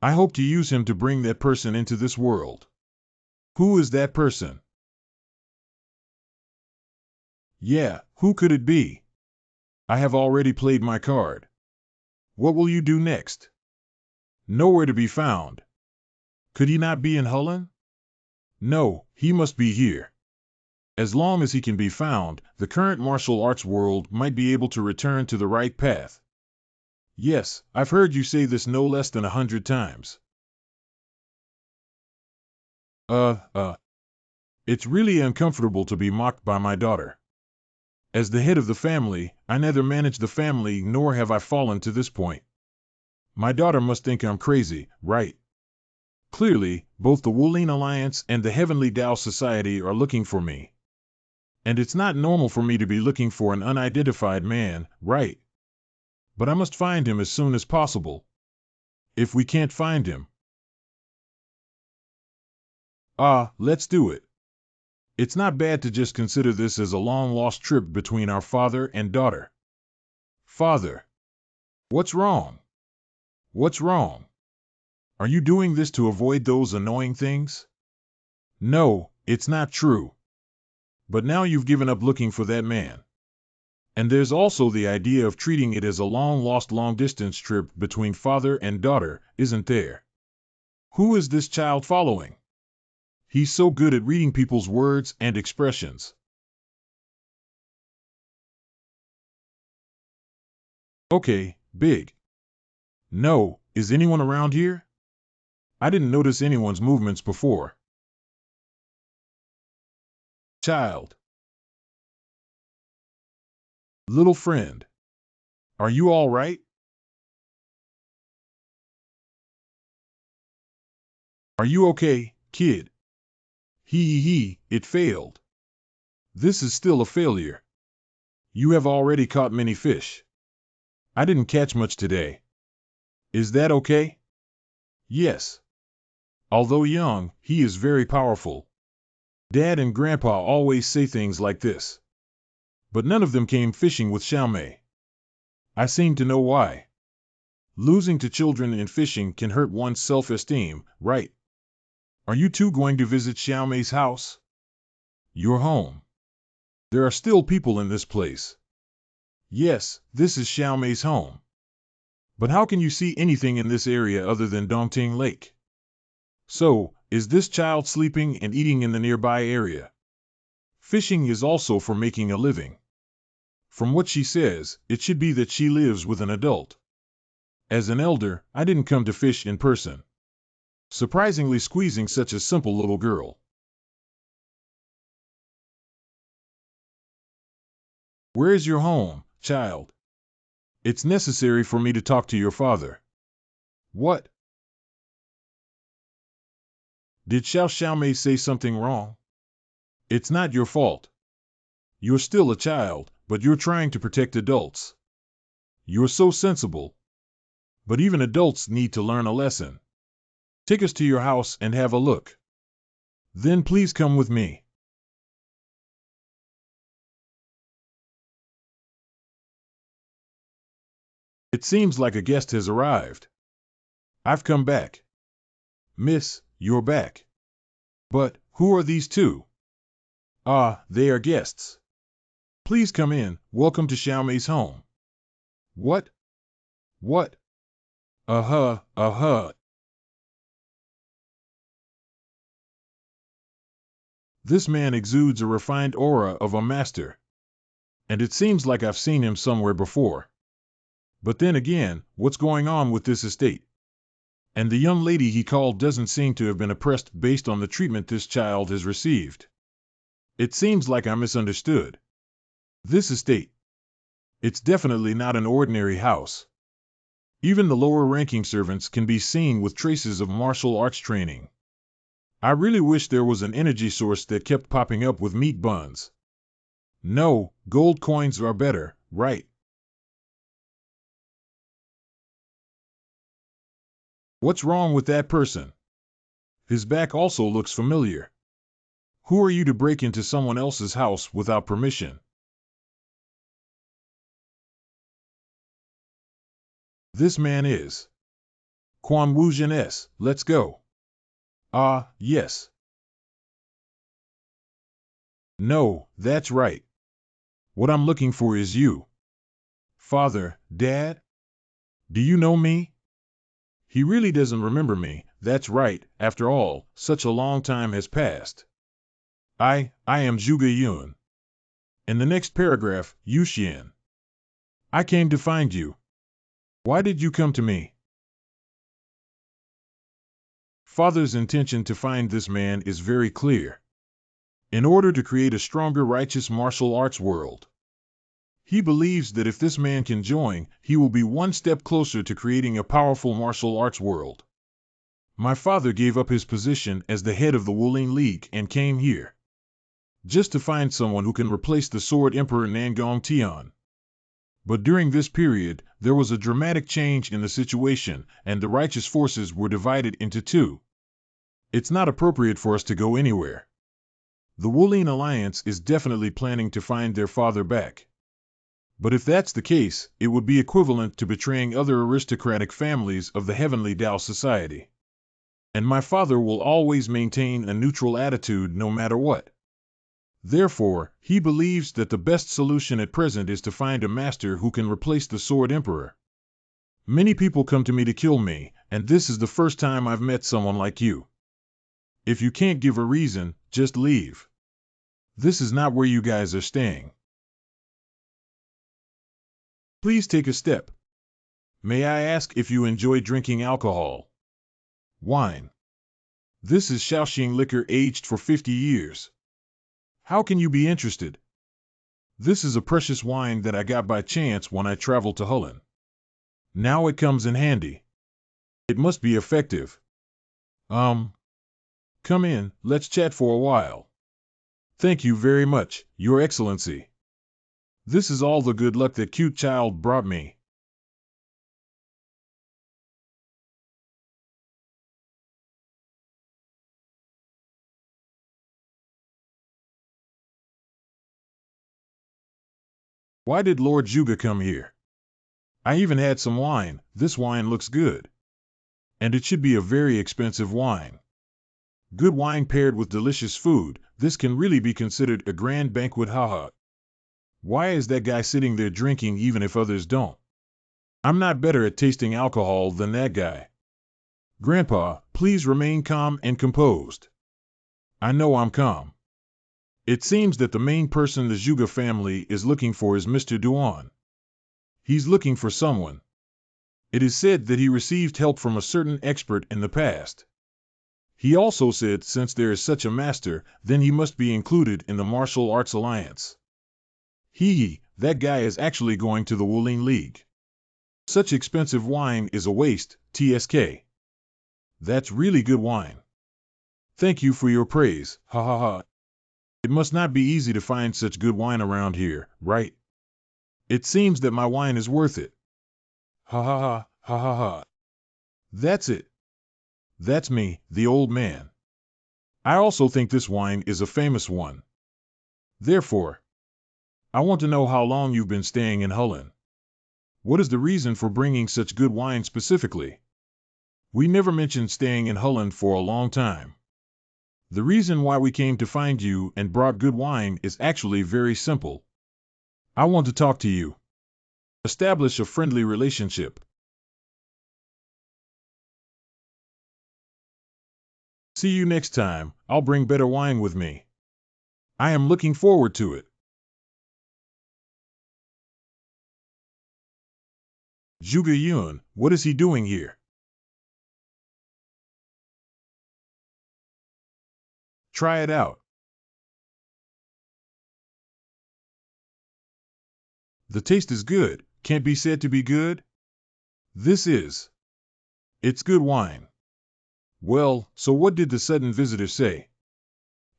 I hope to use him to bring that person into this world. Who is that person? Yeah, who could it be? I have already played my card. What will you do next? Nowhere to be found. Could he not be in Hullen? No, he must be here. As long as he can be found, the current martial arts world might be able to return to the right path. Yes, I've heard you say this no less than 100 times. It's really uncomfortable to be mocked by my daughter. As the head of the family, I neither manage the family nor have I fallen to this point. My daughter must think I'm crazy, right? Clearly, both the Wuling Alliance and the Heavenly Tao Society are looking for me. And it's not normal for me to be looking for an unidentified man, right? But I must find him as soon as possible. If we can't find him. Let's do it. It's not bad to just consider this as a long-lost trip between our father and daughter. Father. What's wrong? What's wrong? Are you doing this to avoid those annoying things? No, it's not true. But now you've given up looking for that man. And there's also the idea of treating it as a long-lost long-distance trip between father and daughter, isn't there? Who is this child following? He's so good at reading people's words and expressions. Okay, big. No, is anyone around here? I didn't notice anyone's movements before. Child. Little friend. Are you all right? Are you okay, kid? It failed. This is still a failure. You have already caught many fish. I didn't catch much today. Is that okay? Yes. Although young, he is very powerful. Dad and Grandpa always say things like this. But none of them came fishing with Xiaomei. I seem to know why. Losing to children in fishing can hurt one's self-esteem, right? Are you two going to visit Xiaomei's house? Your home. There are still people in this place. Yes, this is Xiaomei's home. But how can you see anything in this area other than Dongting Lake? So, is this child sleeping and eating in the nearby area? Fishing is also for making a living. From what she says, it should be that she lives with an adult. As an elder, I didn't come to fish in person. Surprisingly squeezing such a simple little girl. Where is your home, child? It's necessary for me to talk to your father. What? Did Xiao Xiaomei say something wrong? It's not your fault. You're still a child, but you're trying to protect adults. You're so sensible. But even adults need to learn a lesson. Take us to your house and have a look. Then please come with me. It seems like a guest has arrived. I've come back. Miss, you're back. But, who are these two? Ah, they are guests. Please come in, welcome to Xiaomei's home. What? What? Uh-huh, uh-huh. This man exudes a refined aura of a master. And it seems like I've seen him somewhere before. But then again, what's going on with this estate? And the young lady he called doesn't seem to have been oppressed based on the treatment this child has received. It seems like I misunderstood. This estate. It's definitely not an ordinary house. Even the lower-ranking servants can be seen with traces of martial arts training. I really wish there was an energy source that kept popping up with meat buns. No, gold coins are better, right? What's wrong with that person? His back also looks familiar. Who are you to break into someone else's house without permission? This man is Quan Wuzhen S. Let's go. Ah, yes. No, that's right. What I'm looking for is you. Father, Dad? Do you know me? He really doesn't remember me, that's right, after all, such a long time has passed. I am Zhuge Yun. In the next paragraph, Yu Xian. I came to find you. Why did you come to me? Father's intention to find this man is very clear. In order to create a stronger righteous martial arts world. He believes that if this man can join, he will be one step closer to creating a powerful martial arts world. My father gave up his position as the head of the Wuling League and came here. Just to find someone who can replace the Sword Emperor Nangong Tian. But during this period, there was a dramatic change in the situation, and the righteous forces were divided into two. It's not appropriate for us to go anywhere. The Wuling Alliance is definitely planning to find their father back. But if that's the case, it would be equivalent to betraying other aristocratic families of the Heavenly Tao Society. And my father will always maintain a neutral attitude no matter what. Therefore, he believes that the best solution at present is to find a master who can replace the Sword Emperor. Many people come to me to kill me, and this is the first time I've met someone like you. If you can't give a reason, just leave. This is not where you guys are staying. Please take a step. May I ask if you enjoy drinking alcohol? Wine. This is Shaoxing liquor aged for 50 years. How can you be interested? This is a precious wine that I got by chance when I traveled to Hulun. Now it comes in handy. It must be effective. Come in, let's chat for a while. Thank you very much, Your Excellency. This is all the good luck that cute child brought me. Why did Lord Zhuge come here? I even had some wine. This wine looks good. And it should be a very expensive wine. Good wine paired with delicious food, this can really be considered a grand banquet, haha. Why is that guy sitting there drinking even if others don't? I'm not better at tasting alcohol than that guy. Grandpa, please remain calm and composed. I know I'm calm. It seems that the main person the Zhuge family is looking for is Mr. Duan. He's looking for someone. It is said that he received help from a certain expert in the past. He also said since there is such a master, then he must be included in the Martial Arts Alliance. That guy is actually going to the Wuling League. Such expensive wine is a waste, TSK. That's really good wine. Thank you for your praise, ha ha ha. It must not be easy to find such good wine around here, right? It seems that my wine is worth it. Ha ha ha, ha ha ha. That's it. That's me, the old man. I also think this wine is a famous one. Therefore, I want to know how long you've been staying in Hullen. What is the reason for bringing such good wine specifically? We never mentioned staying in Hullen for a long time. The reason why we came to find you and brought good wine is actually very simple. I want to talk to you. Establish a friendly relationship. See you next time. I'll bring better wine with me. I am looking forward to it. Zhuge Yun, what is he doing here? Try it out. The taste is good. Can't be said to be good? This is. It's good wine. Well, so what did the sudden visitor say?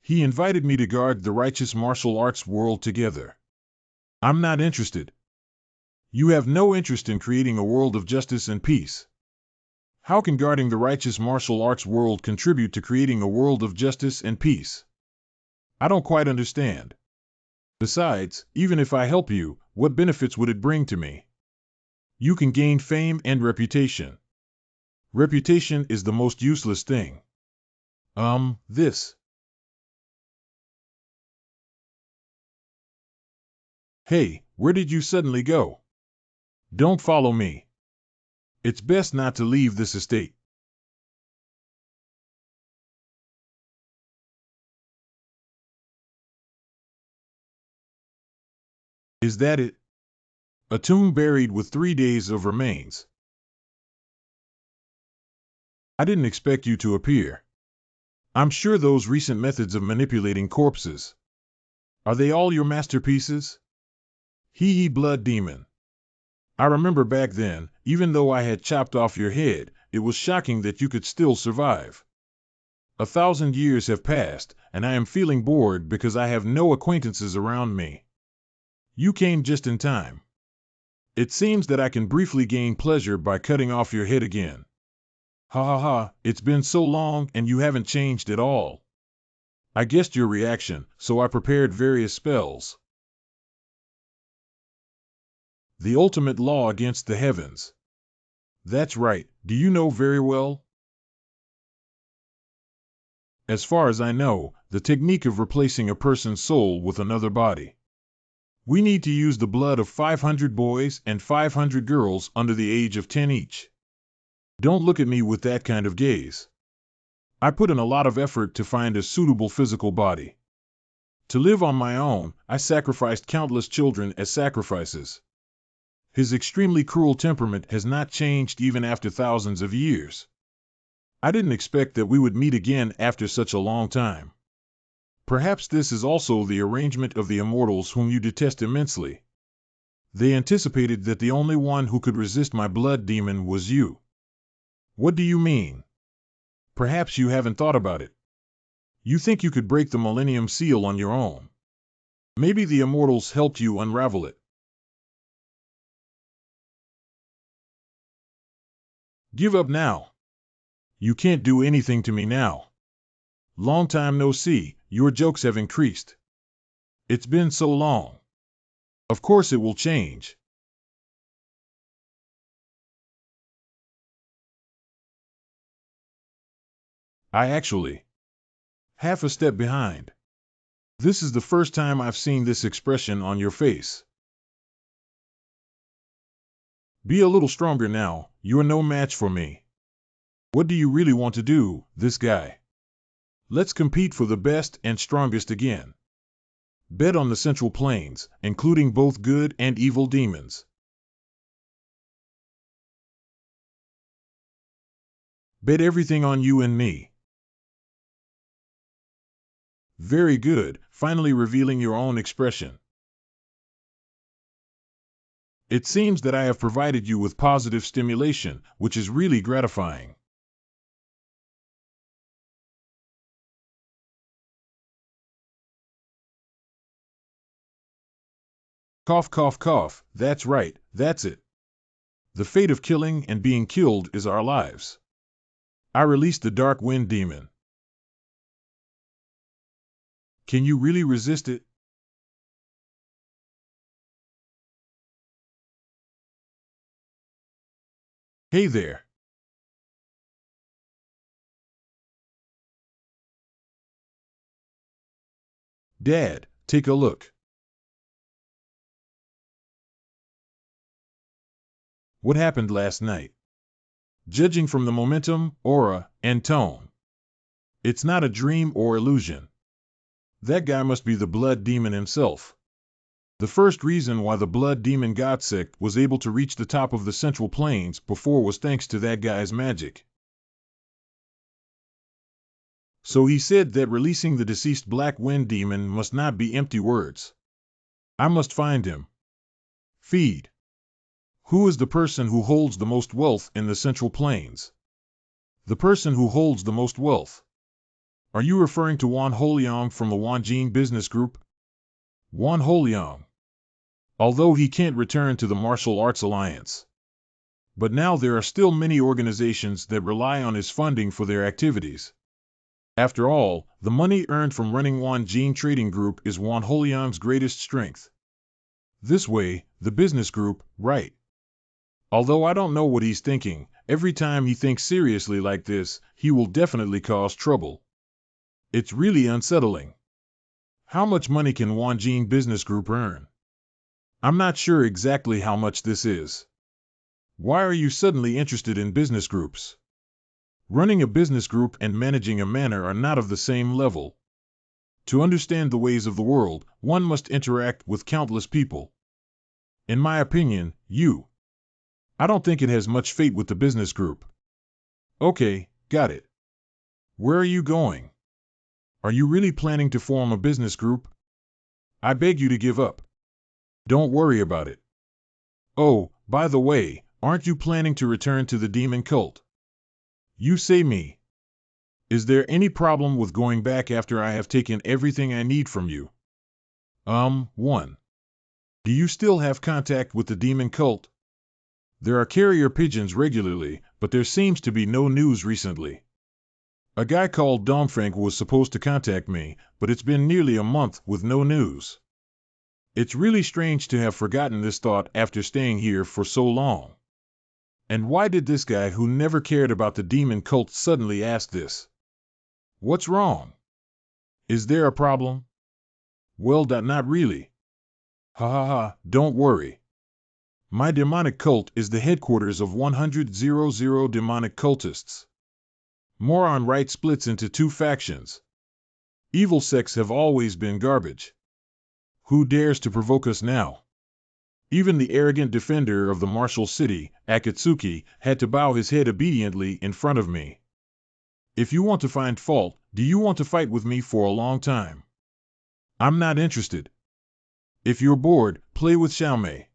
He invited me to guard the righteous martial arts world together. I'm not interested. You have no interest in creating a world of justice and peace. How can guarding the righteous martial arts world contribute to creating a world of justice and peace? I don't quite understand. Besides, even if I help you, what benefits would it bring to me? You can gain fame and reputation. Reputation is the most useless thing. This. Hey, where did you suddenly go? Don't follow me. It's best not to leave this estate. Is that it? A tomb buried with 3 days of remains. I didn't expect you to appear. I'm sure those recent methods of manipulating corpses. Are they all your masterpieces? Hee blood demon. I remember back then, even though I had chopped off your head, it was shocking that you could still survive. 1,000 years have passed, and I am feeling bored because I have no acquaintances around me. You came just in time. It seems that I can briefly gain pleasure by cutting off your head again. Ha ha ha, it's been so long and you haven't changed at all. I guessed your reaction, so I prepared various spells. The ultimate law against the heavens. That's right, do you know very well? As far as I know, the technique of replacing a person's soul with another body. We need to use the blood of 500 boys and 500 girls under the age of 10 each. Don't look at me with that kind of gaze. I put in a lot of effort to find a suitable physical body. To live on my own, I sacrificed countless children as sacrifices. His extremely cruel temperament has not changed even after thousands of years. I didn't expect that we would meet again after such a long time. Perhaps this is also the arrangement of the immortals whom you detest immensely. They anticipated that the only one who could resist my blood demon was you. What do you mean? Perhaps you haven't thought about it. You think you could break the Millennium Seal on your own. Maybe the immortals helped you unravel it. Give up now. You can't do anything to me now. Long time no see, your jokes have increased. It's been so long. Of course it will change. I actually half a step behind. This is the first time I've seen this expression on your face. Be a little stronger now, you're no match for me. What do you really want to do, this guy? Let's compete for the best and strongest again. Bet on the Central Plains, including both good and evil demons. Bet everything on you and me. Very good, finally revealing your own expression. It seems that I have provided you with positive stimulation, which is really gratifying. Cough, cough, cough. That's right, that's it. The fate of killing and being killed is our lives. I released the dark wind demon. Can you really resist it? Hey there. Dad, take a look. What happened last night? Judging from the momentum, aura, and tone, it's not a dream or illusion. That guy must be the blood demon himself. The first reason why the blood demon got sick was able to reach the top of the central plains before was thanks to that guy's magic. So he said that releasing the deceased black wind demon must not be empty words. I must find him. Feed. Who is the person who holds the most wealth in the central plains? The person who holds the most wealth. Are you referring to Wan Holiang from the Wanjing Business Group? Wan Holiang. Although he can't return to the Martial Arts Alliance. But now there are still many organizations that rely on his funding for their activities. After all, the money earned from running Wanjing Trading Group is Wan Holiang's greatest strength. This way, the business group, right. Although I don't know what he's thinking, every time he thinks seriously like this, he will definitely cause trouble. It's really unsettling. How much money can Wanjing Business Group earn? I'm not sure exactly how much this is. Why are you suddenly interested in business groups? Running a business group and managing a manor are not of the same level. To understand the ways of the world, one must interact with countless people. In my opinion, I don't think it has much fate with the business group. Okay, got it. Where are you going? Are you really planning to form a business group? I beg you to give up. Don't worry about it. Oh, by the way, aren't you planning to return to the demon cult? You say me. Is there any problem with going back after I have taken everything I need from you? 1. Do you still have contact with the demon cult? There are carrier pigeons regularly, but there seems to be no news recently. A guy called Domfrank was supposed to contact me, but it's been nearly a month with no news. It's really strange to have forgotten this thought after staying here for so long. And why did this guy who never cared about the demon cult suddenly ask this? What's wrong? Is there a problem? Well, not really. Ha ha ha, don't worry. My demonic cult is the headquarters of 100 demonic cultists. Moron right splits into two factions. Evil sects have always been garbage. Who dares to provoke us now? Even the arrogant defender of the martial city, Akatsuki, had to bow his head obediently in front of me. If you want to find fault, do you want to fight with me for a long time? I'm not interested. If you're bored, play with Xiaomei.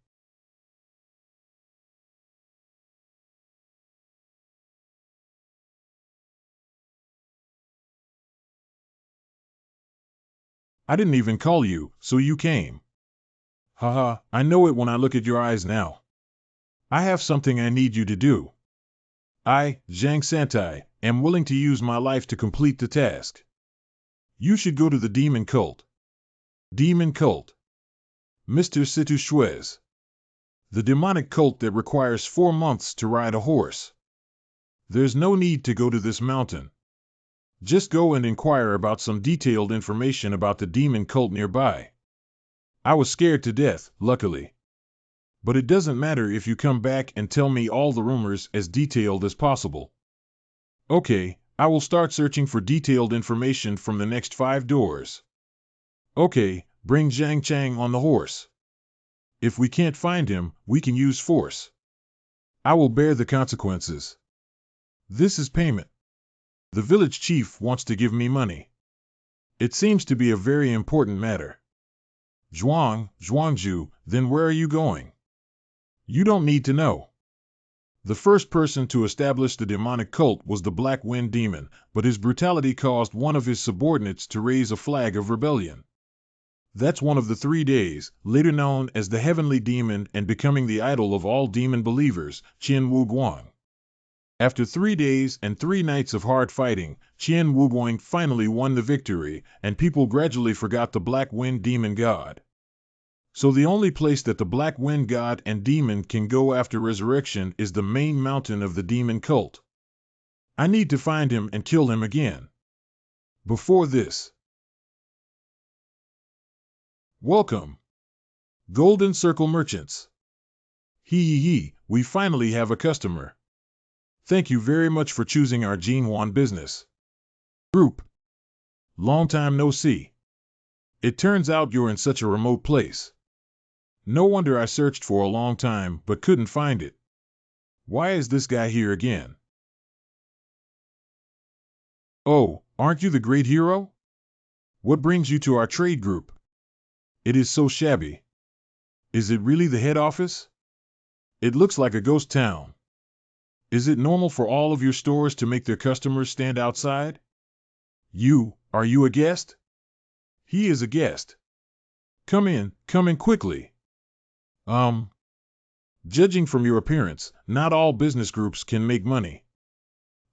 I didn't even call you, so you came. Haha, I know it when I look at your eyes now. I have something I need you to do. I, Zhang Santai, am willing to use my life to complete the task. You should go to the demon cult. Demon cult. Mr. Situ Shuez. The demonic cult that requires 4 months to ride a horse. There's no need to go to this mountain. Just go and inquire about some detailed information about the demon cult nearby. I was scared to death, luckily. But it doesn't matter if you come back and tell me all the rumors as detailed as possible. Okay, I will start searching for detailed information from the next 5 doors. Okay, bring Zhang Chang on the horse. If we can't find him, we can use force. I will bear the consequences. This is payment. The village chief wants to give me money. It seems to be a very important matter. Zhuangju, then where are you going? You don't need to know. The first person to establish the demonic cult was the Black Wind Demon, but his brutality caused one of his subordinates to raise a flag of rebellion. That's one of the 3 days, later known as the Heavenly Demon and becoming the idol of all demon believers, Qian Wuguang. After 3 days and 3 nights of hard fighting, Qian Wuguang finally won the victory, and people gradually forgot the Black Wind Demon God. So the only place that the Black Wind God and demon can go after resurrection is the main mountain of the demon cult. I need to find him and kill him again. Before this. Welcome, Golden Circle Merchants. Hee, we finally have a customer. Thank you very much for choosing our Jinwan business group. Long time no see. It turns out you're in such a remote place. No wonder I searched for a long time but couldn't find it. Why is this guy here again? Oh, aren't you the great hero? What brings you to our trade group? It is so shabby. Is it really the head office? It looks like a ghost town. Is it normal for all of your stores to make their customers stand outside? Are you a guest? He is a guest. Come in quickly. Judging from your appearance, not all business groups can make money.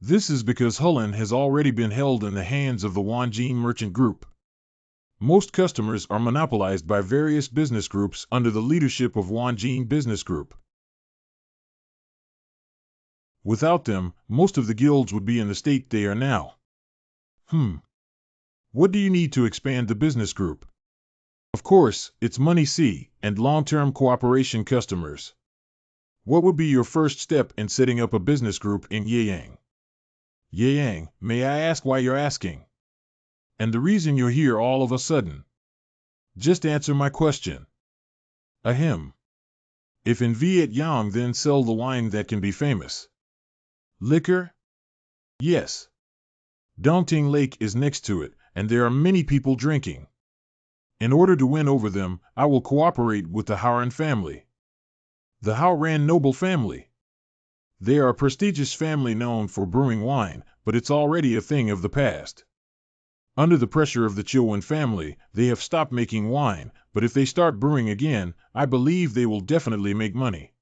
This is because Hulun has already been held in the hands of the Wanjin Merchant Group. Most customers are monopolized by various business groups under the leadership of Wanjin Business Group. Without them, most of the guilds would be in the state they are now. What do you need to expand the business group? Of course, it's money and long-term cooperation customers. What would be your first step in setting up a business group in Yeyang? Yeyang, may I ask why you're asking? And the reason you're here all of a sudden? Just answer my question. Ahem. If in Vietnam, then sell the wine that can be famous. Liquor? Yes. Dongting Lake is next to it, and there are many people drinking. In order to win over them, I will cooperate with the Haoran family. The Haoran noble family. They are a prestigious family known for brewing wine, but it's already a thing of the past. Under the pressure of the Chilwen family, they have stopped making wine, but if they start brewing again, I believe they will definitely make money.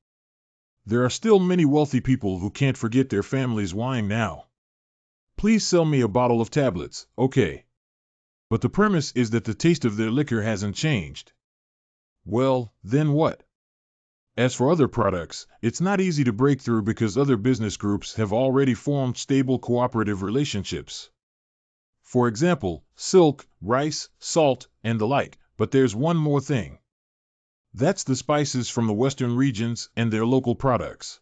There are still many wealthy people who can't forget their family's wine now. Please sell me a bottle of tablets, okay? But the premise is that the taste of their liquor hasn't changed. Well, then what? As for other products, it's not easy to break through because other business groups have already formed stable cooperative relationships. For example, silk, rice, salt, and the like, but there's one more thing. That's the spices from the western regions and their local products.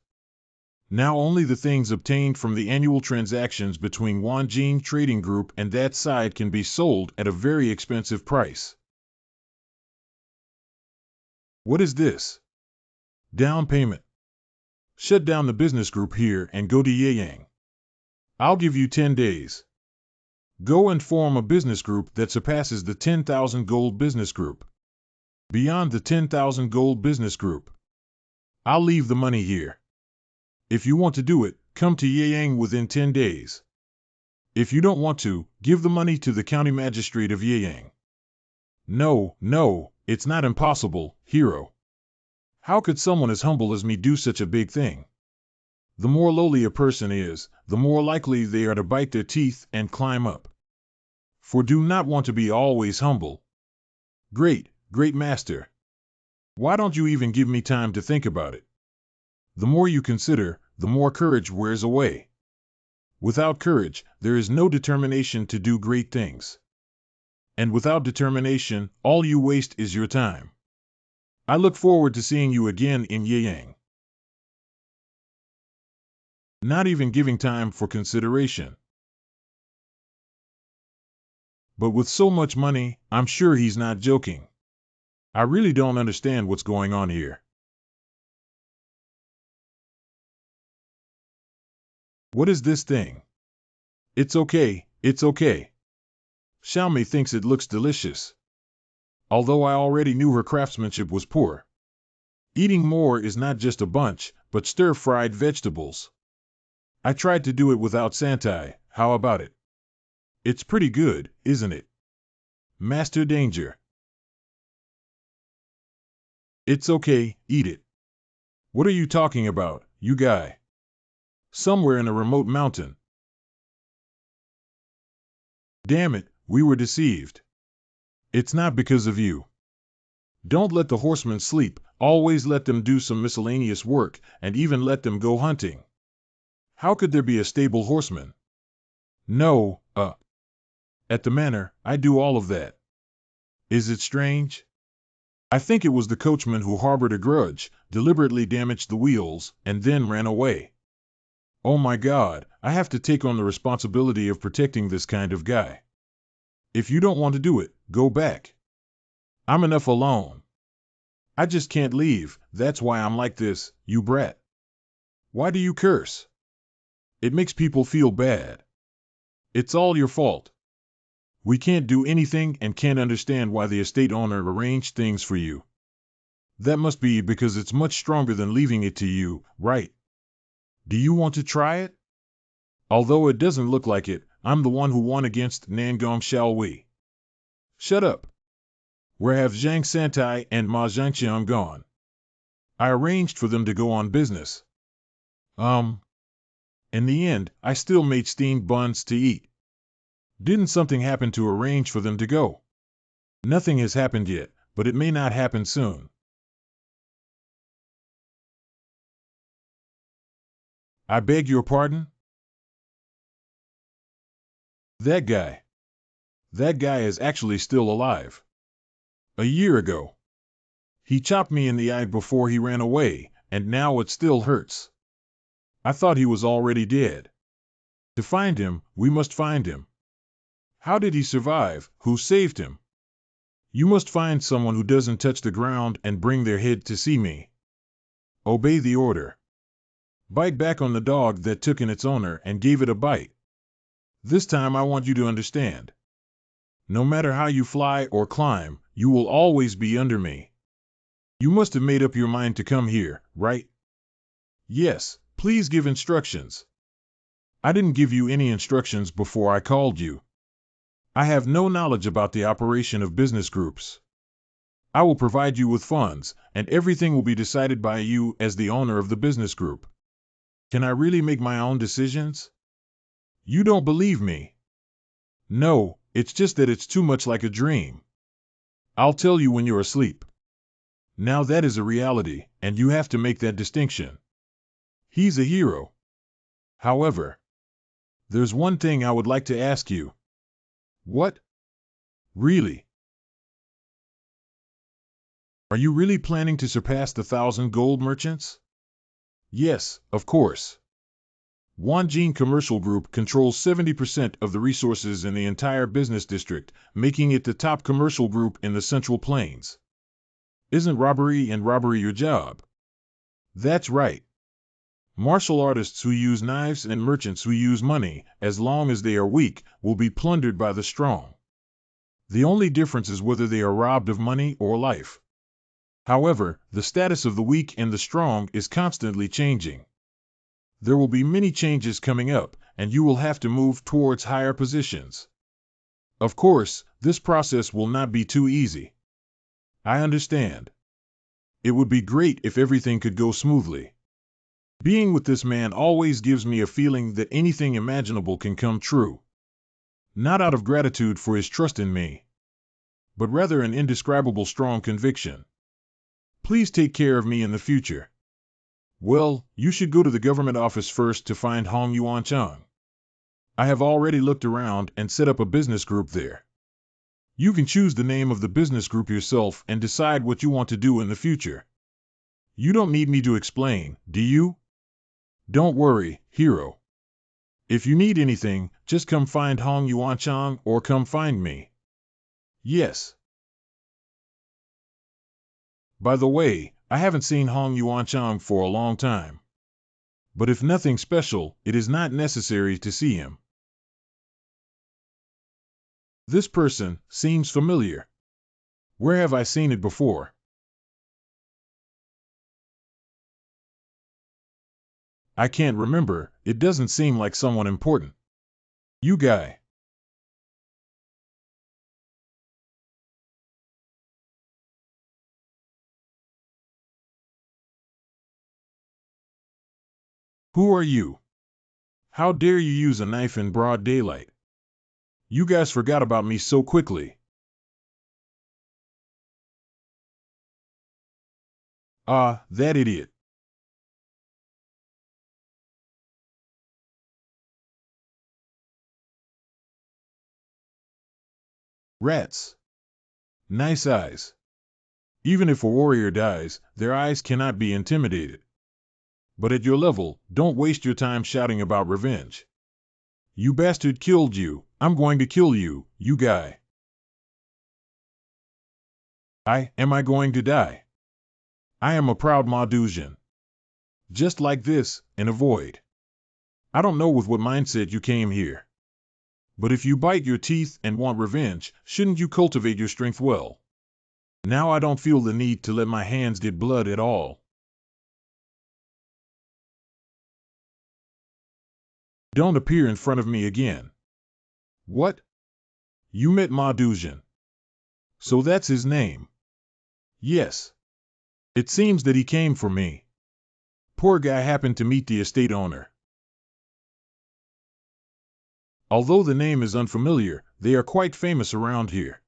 Now only the things obtained from the annual transactions between Wanjin Trading Group and that side can be sold at a very expensive price. What is this? Down payment. Shut down the business group here and go to Yeyang. I'll give you 10 days. Go and form a business group that surpasses the 10,000 gold business group. Beyond the 10,000 gold business group. I'll leave the money here. If you want to do it, come to Yeyang within 10 days. If you don't want to, give the money to the county magistrate of Yeyang. No, it's not impossible, hero. How could someone as humble as me do such a big thing? The more lowly a person is, the more likely they are to bite their teeth and climb up. For do not want to be always humble. Great master. Why don't you even give me time to think about it? The more you consider, the more courage wears away. Without courage, there is no determination to do great things. And without determination, all you waste is your time. I look forward to seeing you again in Yeyang. Not even giving time for consideration. But with so much money, I'm sure he's not joking. I really don't understand what's going on here. What is this thing? It's okay. Xiaomei thinks it looks delicious. Although I already knew her craftsmanship was poor. Eating more is not just a bunch, but stir-fried vegetables. I tried to do it without santai, how about it? It's pretty good, isn't it? Master Danger. It's okay, eat it. What are you talking about, you guy? Somewhere in a remote mountain. Damn it, we were deceived. It's not because of you. Don't let the horsemen sleep, always let them do some miscellaneous work, and even let them go hunting. How could there be a stable horseman? No, at the manor, I do all of that. Is it strange? I think it was the coachman who harbored a grudge, deliberately damaged the wheels, and then ran away. Oh my God, I have to take on the responsibility of protecting this kind of guy. If you don't want to do it, go back. I'm enough alone. I just can't leave, that's why I'm like this, you brat. Why do you curse? It makes people feel bad. It's all your fault. We can't do anything and can't understand why the estate owner arranged things for you. That must be because it's much stronger than leaving it to you, right? Do you want to try it? Although it doesn't look like it, I'm the one who won against Nangong, shall we? Shut up. Where have Zhang Santai and Ma Zhangqiang gone? I arranged for them to go on business. In the end, I still made steamed buns to eat. Didn't something happen to arrange for them to go? Nothing has happened yet, but it may not happen soon. I beg your pardon? That guy. That guy is actually still alive. A year ago. He chopped me in the eye before he ran away, and now it still hurts. I thought he was already dead. To find him, we must find him. How did he survive? Who saved him? You must find someone who doesn't touch the ground and bring their head to see me. Obey the order. Bite back on the dog that took in its owner and gave it a bite. This time I want you to understand. No matter how you fly or climb, you will always be under me. You must have made up your mind to come here, right? Yes, please give instructions. I didn't give you any instructions before I called you. I have no knowledge about the operation of business groups. I will provide you with funds, and everything will be decided by you as the owner of the business group. Can I really make my own decisions? You don't believe me. No, it's just that it's too much like a dream. I'll tell you when you're asleep. Now that is a reality, and you have to make that distinction. He's a hero. However, there's one thing I would like to ask you. What? Really? Are you really planning to surpass the 1,000 gold merchants? Yes, of course. Wanjin Commercial Group controls 70% of the resources in the entire business district, making it the top commercial group in the Central Plains. Isn't robbery your job? That's right. Martial artists who use knives and merchants who use money, as long as they are weak, will be plundered by the strong. The only difference is whether they are robbed of money or life. However, the status of the weak and the strong is constantly changing. There will be many changes coming up, and you will have to move towards higher positions. Of course, this process will not be too easy. I understand. It would be great if everything could go smoothly. Being with this man always gives me a feeling that anything imaginable can come true. Not out of gratitude for his trust in me, but rather an indescribable strong conviction. Please take care of me in the future. Well, you should go to the government office first to find Hong Yuanchang. I have already looked around and set up a business group there. You can choose the name of the business group yourself and decide what you want to do in the future. You don't need me to explain, do you? Don't worry, hero. If you need anything, just come find Hong Yuanchang or come find me. Yes. By the way, I haven't seen Hong Yuanchang for a long time. But if nothing special, it is not necessary to see him. This person seems familiar. Where have I seen it before? I can't remember, it doesn't seem like someone important. You guy. Who are you? How dare you use a knife in broad daylight? You guys forgot about me so quickly. Ah, that idiot. Rats. Nice eyes. Even if a warrior dies, their eyes cannot be intimidated. But at your level, don't waste your time shouting about revenge. You bastard killed you. I'm going to kill you, you guy. Am I going to die? I am a proud Madusian. Just like this, in a void. I don't know with what mindset you came here. But if you bite your teeth and want revenge, shouldn't you cultivate your strength well? Now I don't feel the need to let my hands get blood at all. Don't appear in front of me again. What? You met Madusian. So that's his name. Yes. It seems that he came for me. Poor guy happened to meet the estate owner. Although the name is unfamiliar, they are quite famous around here.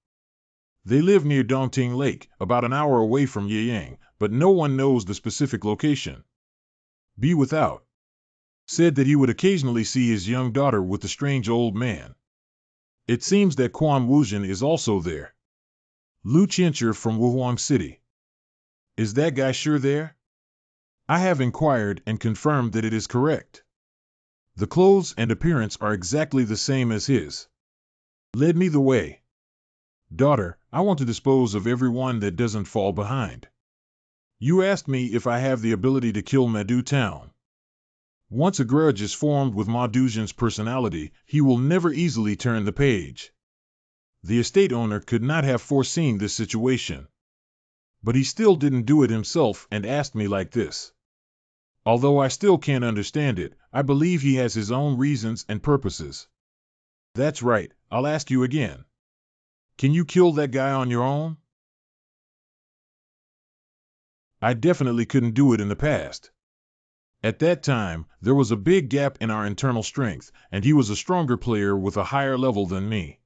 They live near Dongting Lake, about an hour away from Yiyang, but no one knows the specific location. Be without. Said that he would occasionally see his young daughter with the strange old man. It seems that Quan Wuzhen is also there. Lu Qiancher from Wuhuang City. Is that guy sure there? I have inquired and confirmed that it is correct. The clothes and appearance are exactly the same as his. Led me the way. Daughter, I want to dispose of everyone that doesn't fall behind. You asked me if I have the ability to kill Madu Town. Once a grudge is formed with Madusian's personality, he will never easily turn the page. The estate owner could not have foreseen this situation. But he still didn't do it himself and asked me like this. Although I still can't understand it, I believe he has his own reasons and purposes. That's right, I'll ask you again. Can you kill that guy on your own? I definitely couldn't do it in the past. At that time, there was a big gap in our internal strength, and he was a stronger player with a higher level than me.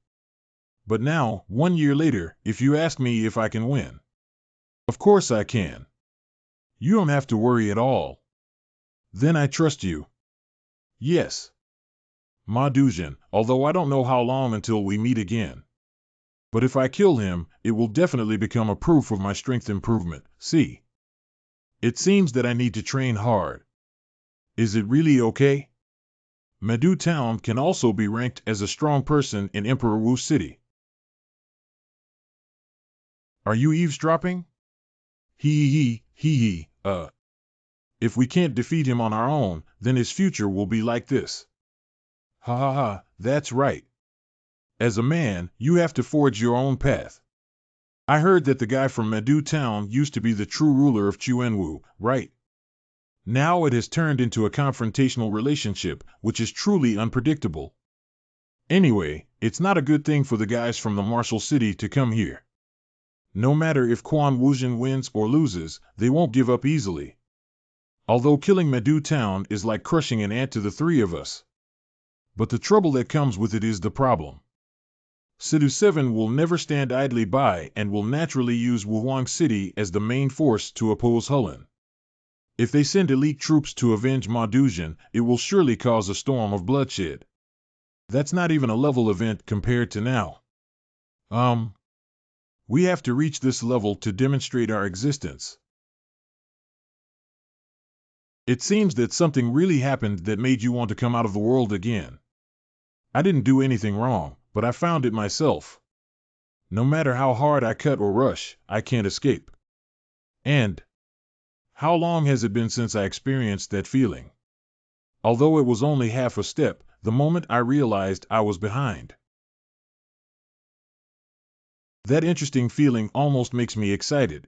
But now, 1 year later, if you ask me if I can win, of course I can. You don't have to worry at all. Then I trust you. Yes. Madusian, although I don't know how long until we meet again. But if I kill him, it will definitely become a proof of my strength improvement. See? It seems that I need to train hard. Is it really okay? Madu Town can also be ranked as a strong person in Emperor Wu City. Are you eavesdropping? Hee. If we can't defeat him on our own, then his future will be like this. Ha ha ha, that's right. As a man, you have to forge your own path. I heard that the guy from Madu Town used to be the true ruler of Chuanwu, right? Now it has turned into a confrontational relationship, which is truly unpredictable. Anyway, it's not a good thing for the guys from the Martial City to come here. No matter if Quan Wuzhen wins or loses, they won't give up easily. Although killing Madu Town is like crushing an ant to the three of us. But the trouble that comes with it is the problem. Sidu 7 will never stand idly by and will naturally use Wuhuang City as the main force to oppose Hulun. If they send elite troops to avenge Madusian, it will surely cause a storm of bloodshed. That's not even a level event compared to now. We have to reach this level to demonstrate our existence. It seems that something really happened that made you want to come out of the world again. I didn't do anything wrong, but I found it myself. No matter how hard I cut or rush, I can't escape. And how long has it been since I experienced that feeling? Although it was only half a step, the moment I realized I was behind. That interesting feeling almost makes me excited.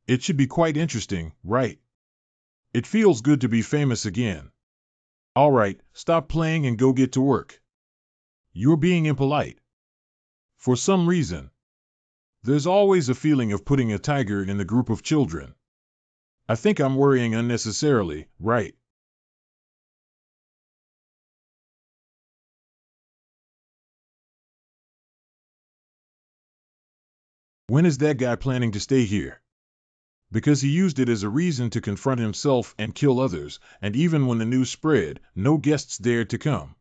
It should be quite interesting, right? It feels good to be famous again. All right, stop playing and go get to work. You're being impolite. For some reason. There's always a feeling of putting a tiger in the group of children. I think I'm worrying unnecessarily, right? When is that guy planning to stay here? Because he used it as a reason to confront himself and kill others, and even when the news spread, no guests dared to come.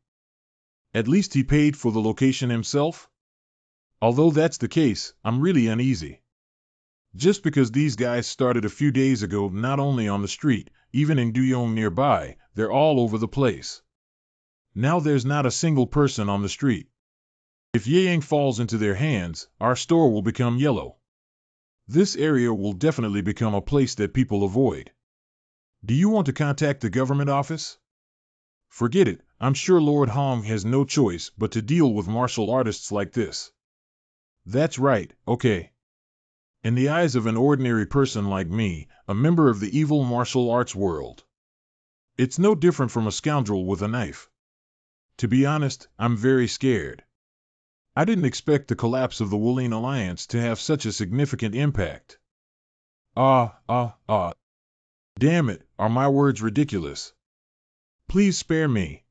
At least he paid for the location himself? Although that's the case, I'm really uneasy. Just because these guys started a few days ago not only on the street, even in Duyong nearby, they're all over the place. Now there's not a single person on the street. If Yang falls into their hands, our store will become yellow. This area will definitely become a place that people avoid. Do you want to contact the government office? Forget it, I'm sure Lord Hong has no choice but to deal with martial artists like this. That's right, okay. In the eyes of an ordinary person like me, a member of the evil martial arts world, it's no different from a scoundrel with a knife. To be honest, I'm very scared. I didn't expect the collapse of the Wuling Alliance to have such a significant impact. Ah. Damn it, are my words ridiculous? Please spare me.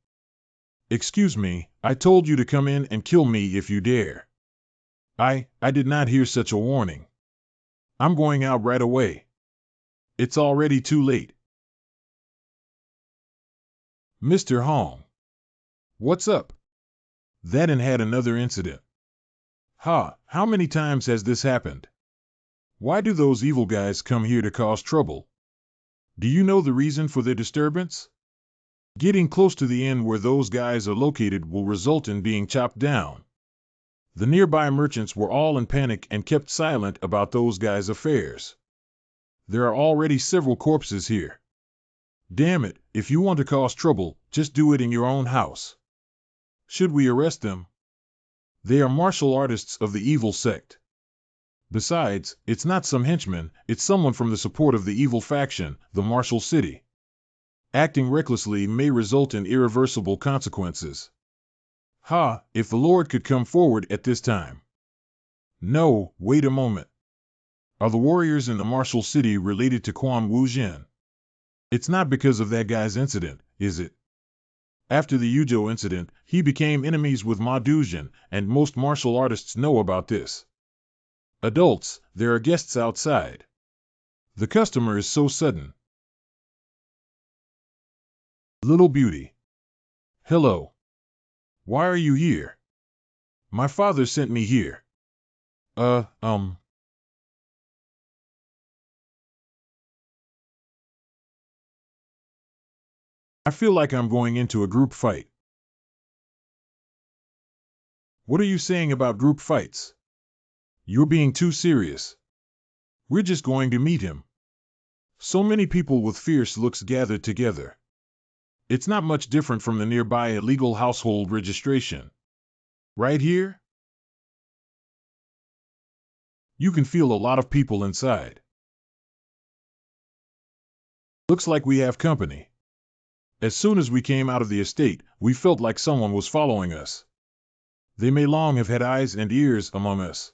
Excuse me, I told you to come in and kill me if you dare. I did not hear such a warning. I'm going out right away. It's already too late. Mr. Hong. What's up? That and had another incident. How many times has this happened? Why do those evil guys come here to cause trouble? Do you know the reason for their disturbance? Getting close to the inn where those guys are located will result in being chopped down. The nearby merchants were all in panic and kept silent about those guys' affairs. There are already several corpses here. Damn it, if you want to cause trouble, just do it in your own house. Should we arrest them? They are martial artists of the evil sect. Besides, it's not some henchman, it's someone from the support of the evil faction, the Martial City. Acting recklessly may result in irreversible consequences. If the Lord could come forward at this time. No, wait a moment. Are the warriors in the Martial City related to Quan Wu Jin? It's not because of that guy's incident, is it? After the Yuzhou incident, he became enemies with Ma Dujin, and most martial artists know about this. Adults, there are guests outside. The customer is so sudden. Little beauty. Hello. Why are you here? My father sent me here. I feel like I'm going into a group fight. What are you saying about group fights? You're being too serious. We're just going to meet him. So many people with fierce looks gathered together. It's not much different from the nearby illegal household registration. Right here? You can feel a lot of people inside. Looks like we have company. As soon as we came out of the estate, we felt like someone was following us. They may long have had eyes and ears among us.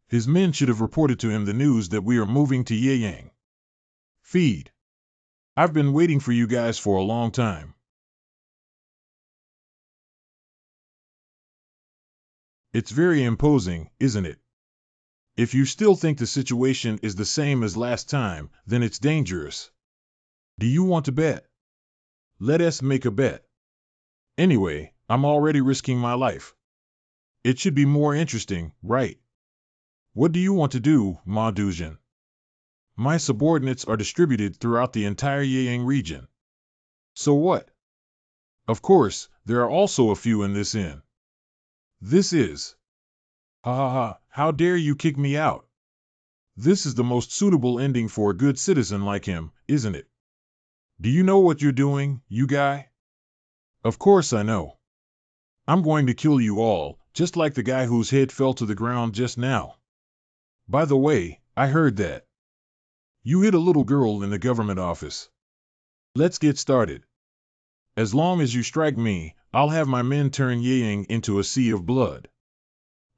His men should have reported to him the news that we are moving to Yeyang. Feed. I've been waiting for you guys for a long time. It's very imposing, isn't it? If you still think the situation is the same as last time, then it's dangerous. Do you want to bet? Let us make a bet. Anyway, I'm already risking my life. It should be more interesting, right? What do you want to do, Ma Dujin? My subordinates are distributed throughout the entire Yeyang region. So what? Of course, there are also a few in this inn. This is... how dare you kick me out? This is the most suitable ending for a good citizen like him, isn't it? Do you know what you're doing, you guy? Of course I know. I'm going to kill you all, just like the guy whose head fell to the ground just now. By the way, I heard that you hit a little girl in the government office. Let's get started. As long as you strike me, I'll have my men turn Yeyang into a sea of blood.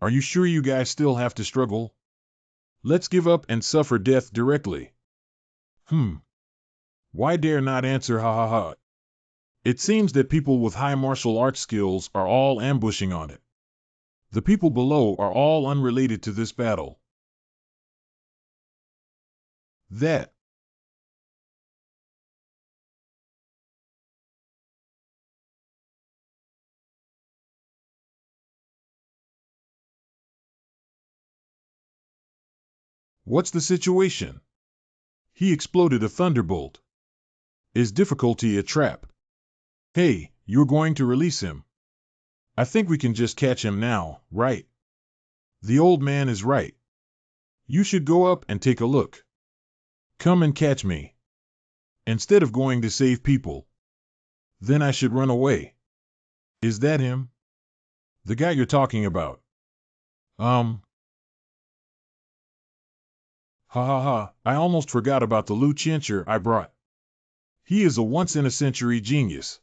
Are you sure you guys still have to struggle? Let's give up and suffer death directly. Hmm. Why dare not answer, ha ha ha. It seems that people with high martial arts skills are all ambushing on it. The people below are all unrelated to this battle. That. What's the situation? He exploded a thunderbolt. Is difficulty a trap? Hey, you're going to release him. I think we can just catch him now, right? The old man is right. You should go up and take a look. Come and catch me. Instead of going to save people. Then I should run away. Is that him? The guy you're talking about? Ha ha ha, I almost forgot about the Luciencer I brought. He is a once-in-a-century genius.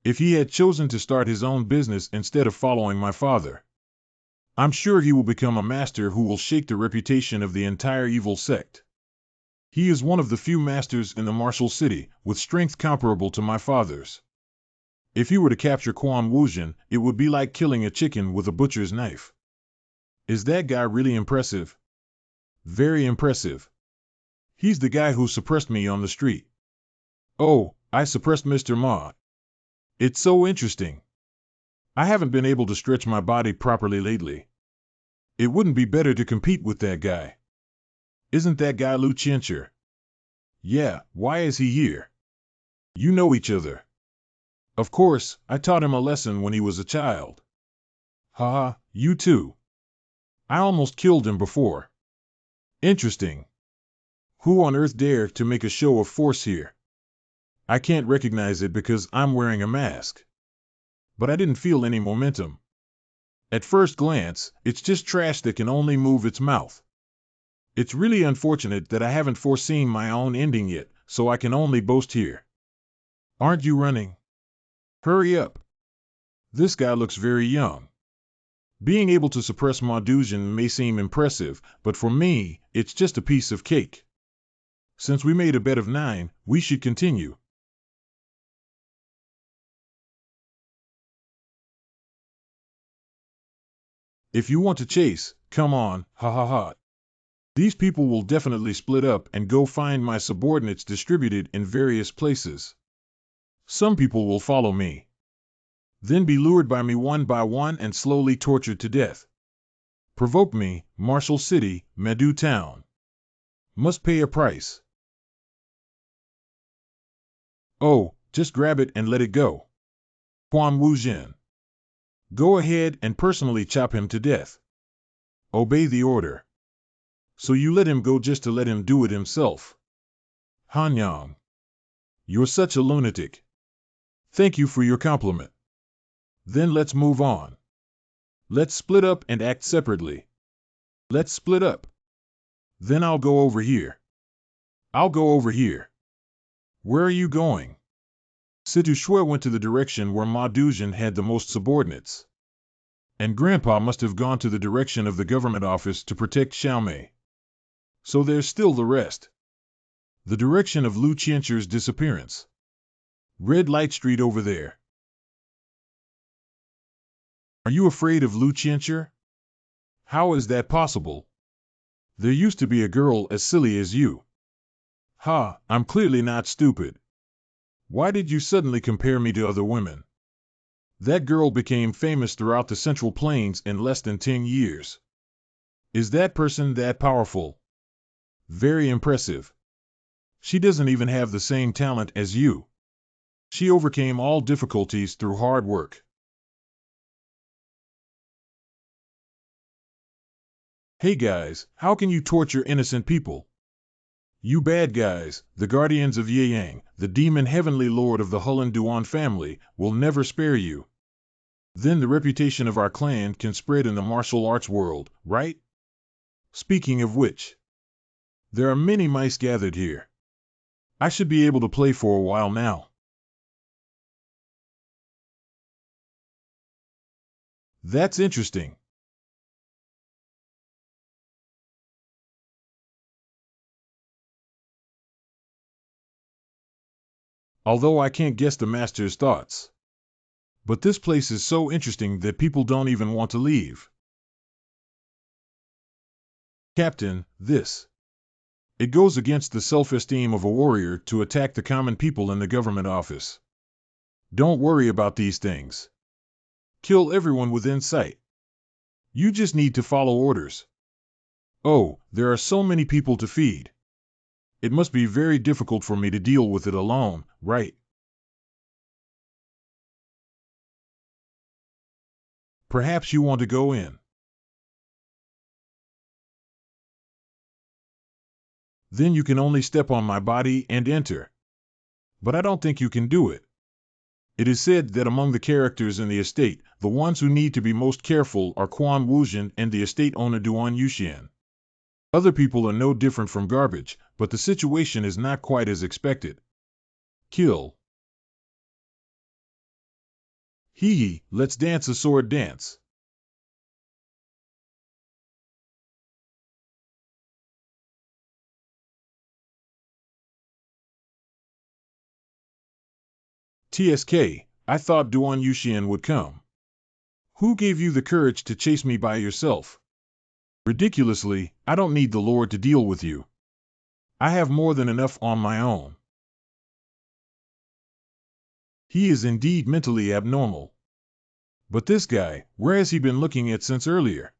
If he had chosen to start his own business instead of following my father, I'm sure he will become a master who will shake the reputation of the entire evil sect. He is one of the few masters in the martial city, with strength comparable to my father's. If he were to capture Quan Wuzhen, it would be like killing a chicken with a butcher's knife. Is that guy really impressive? Very impressive. He's the guy who suppressed me on the street. Oh, I suppressed Mr. Ma. It's so interesting. I haven't been able to stretch my body properly lately. It wouldn't be better to compete with that guy. Isn't that guy Luciencer? Yeah, why is he here? You know each other. Of course, I taught him a lesson when he was a child. Haha, you too. I almost killed him before. Interesting. Who on earth dare to make a show of force here? I can't recognize it because I'm wearing a mask. But I didn't feel any momentum. At first glance, it's just trash that can only move its mouth. It's really unfortunate that I haven't foreseen my own ending yet, so I can only boast here. Aren't you running? Hurry up. This guy looks very young. Being able to suppress Maudoujan may seem impressive, but for me, it's just a piece of cake. Since we made a bet of 9, we should continue. If you want to chase, come on, ha ha ha. These people will definitely split up and go find my subordinates distributed in various places. Some people will follow me, then be lured by me one by one and slowly tortured to death. Provoke me, Marshall City, Medu Town. Must pay a price. Oh, just grab it and let it go. Quan Wuzhen. Go ahead and personally chop him to death. Obey the order. So you let him go just to let him do it himself. Hanyang. You're such a lunatic. Thank you for your compliment. Then let's move on. Let's split up and act separately. Let's split up. Then I'll go over here. I'll go over here. Where are you going? Situ Shui went to the direction where Ma Duzhen had the most subordinates. And Grandpa must have gone to the direction of the government office to protect Xiaomei. So there's still the rest. The direction of Lu Qiancher's disappearance. Red light street over there. Are you afraid of Lu Qiancher? How is that possible? There used to be a girl as silly as you. Ha, I'm clearly not stupid. Why did you suddenly compare me to other women? That girl became famous throughout the Central Plains in less than 10 years. Is that person that powerful? Very impressive. She doesn't even have the same talent as you. She overcame all difficulties through hard work. Hey guys, how can you torture innocent people? You bad guys, the guardians of Yeyang, the demon heavenly lord of the Hulun Duan family, will never spare you. Then the reputation of our clan can spread in the martial arts world, right? Speaking of which, there are many mice gathered here. I should be able to play for a while now. That's interesting. although I can't guess the master's thoughts. But this place is so interesting that people don't even want to leave. Captain, it goes against the self-esteem of a warrior to attack the common people in the government office. Don't worry about these things. Kill everyone within sight. You just need to follow orders. Oh, there are so many people to feed. It must be very difficult for me to deal with it alone, right? Perhaps you want to go in. Then you can only step on my body and enter. But I don't think you can do it. It is said that among the characters in the estate, the ones who need to be most careful are Quan Wuzhen and the estate owner Duan Yuxian. Other people are no different from garbage, but the situation is not quite as expected. Kill. Hee, let's dance a sword dance. TSK, I thought Duan Yuxian would come. Who gave you the courage to chase me by yourself? Ridiculously, I don't need the Lord to deal with you. I have more than enough on my own. He is indeed mentally abnormal. But this guy, where has he been looking at since earlier?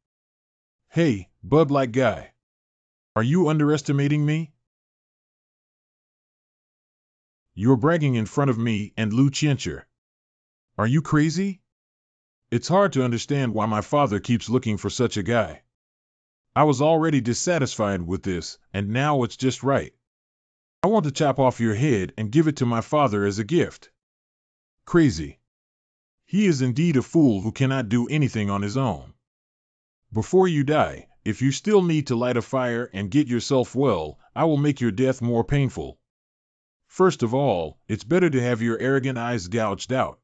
Hey, bub-like guy. Are you underestimating me? You're bragging in front of me and Lu Qiancher. Are you crazy? It's hard to understand why my father keeps looking for such a guy. I was already dissatisfied with this, and now it's just right. I want to chop off your head and give it to my father as a gift. Crazy. He is indeed a fool who cannot do anything on his own. Before you die, if you still need to light a fire and get yourself well, I will make your death more painful. First of all, it's better to have your arrogant eyes gouged out.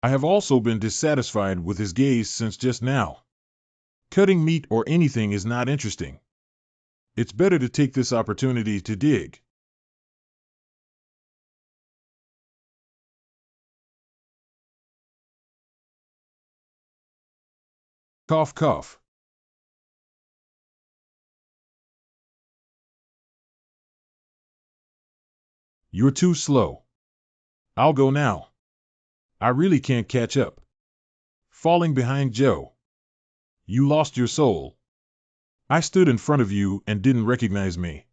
I have also been dissatisfied with his gaze since just now. Cutting meat or anything is not interesting. It's better to take this opportunity to dig. Cough, cough. You're too slow. I'll go now. I really can't catch up. Falling behind Joe. You lost your soul. I stood in front of you and didn't recognize me.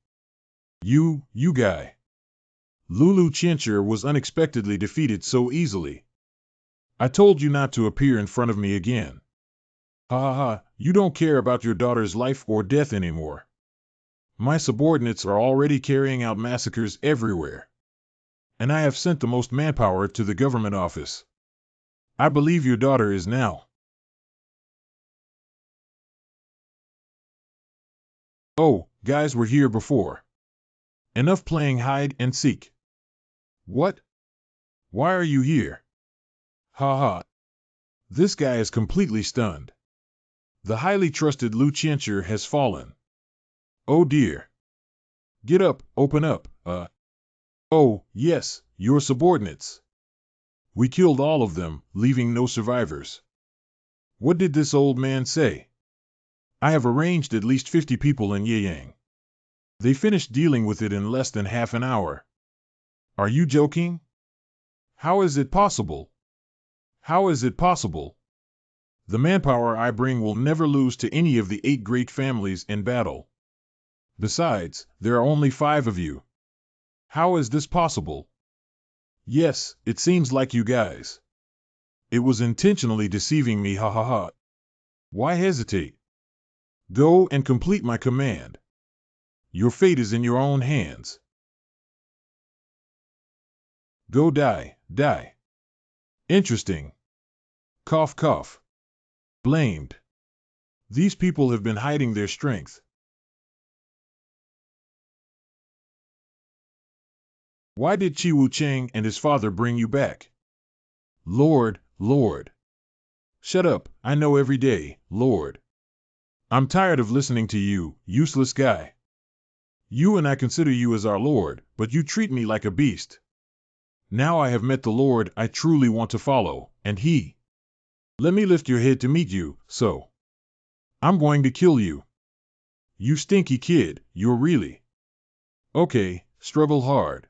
You guy. Lu Qiancher was unexpectedly defeated so easily. I told you not to appear in front of me again. Ha ha ha, you don't care about your daughter's life or death anymore. My subordinates are already carrying out massacres everywhere. And I have sent the most manpower to the government office. I believe your daughter is now. Oh, guys were here before. Enough playing hide and seek. What? Why are you here? Ha ha. This guy is completely stunned. The highly trusted Lu Qiancher has fallen. Oh dear. Get up, open up, Oh, yes, your subordinates. We killed all of them, leaving no survivors. What did this old man say? I have arranged at least 50 people in Yeyang. They finished dealing with it in less than half an hour. Are you joking? How is it possible? How is it possible? The manpower I bring will never lose to any of the 8 great families in battle. Besides, there are only 5 of you. How is this possible? Yes, it seems like you guys. It was intentionally deceiving me, ha ha ha. Why hesitate? Go and complete my command. Your fate is in your own hands. Go die, die. Interesting. Cough, cough. Blamed. These people have been hiding their strength. Why did Chi Wu Cheng and his father bring you back? Lord, Lord. Shut up, I know every day, Lord. I'm tired of listening to you, useless guy. You and I consider you as our Lord, but you treat me like a beast. Now I have met the Lord I truly want to follow, and he. Let me lift your head to meet you, so. I'm going to kill you. You stinky kid, you're really. Okay, struggle hard.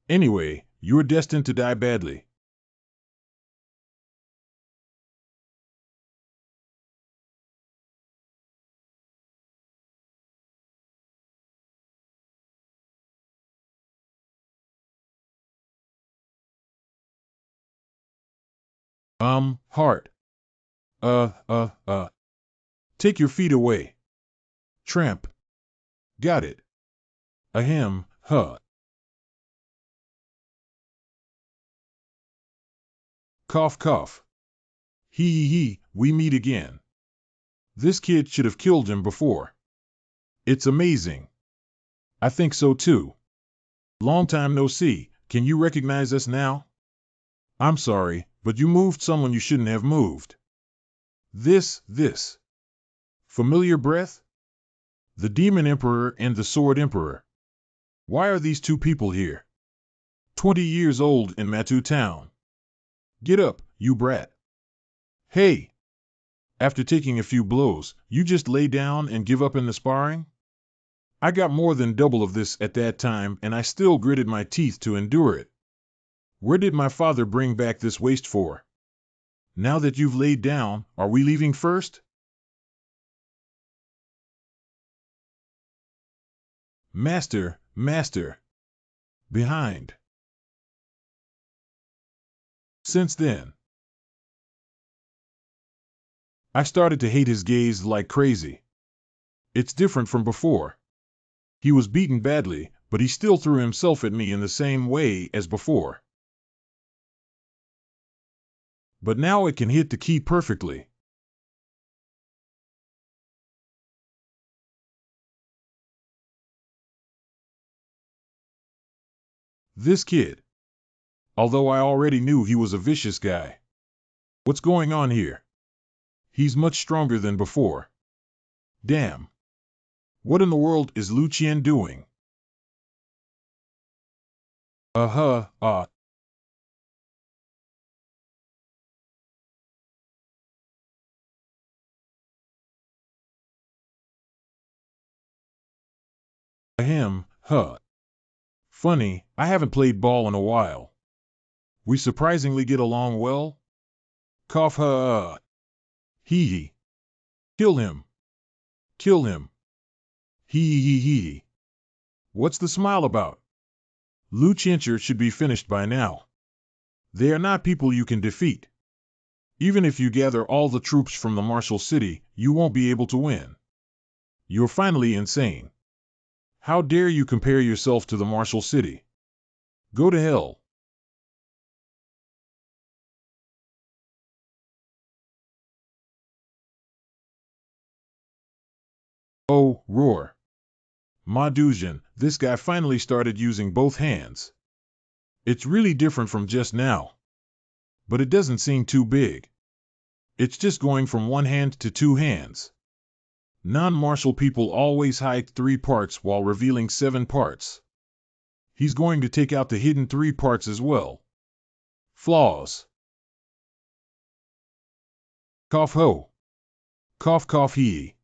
Anyway, you're destined to die badly. Heart. Take your feet away. Tramp. Got it. Ahem, huh. Cough, cough. He, we meet again. This kid should have killed him before. It's amazing. I think so too. Long time no see. Can you recognize us now? I'm sorry, but you moved someone you shouldn't have moved. This. Familiar breath? The Demon Emperor and the Sword Emperor. Why are these two people here? 20 years old in Matu Town. Get up, you brat. Hey! After taking a few blows, you just lay down and give up in the sparring? I got more than double of this at that time and I still gritted my teeth to endure it. Where did my father bring back this waste for? Now that you've laid down, are we leaving first? Master. Behind. Since then, I started to hate his gaze like crazy. It's different from before. He was beaten badly, but he still threw himself at me in the same way as before. But now it can hit the key perfectly. This kid. Although I already knew he was a vicious guy. What's going on here? He's much stronger than before. Damn. What in the world is Lu Qian doing? Ahem, huh. Funny, I haven't played ball in a while. We surprisingly get along well? Cough, Hee. Kill him. Kill him. Hee. What's the smile about? Lu Qiancher should be finished by now. They are not people you can defeat. Even if you gather all the troops from the martial city, you won't be able to win. You're finally insane. How dare you compare yourself to the martial city? Go to hell. Oh, roar. Ma Duzhen, this guy finally started using both hands. It's really different from just now. But it doesn't seem too big. It's just going from one hand to two hands. Non-martial people always hide 3 parts while revealing 7 parts. He's going to take out the hidden 3 parts as well. Flaws. Cough ho. Cough hee.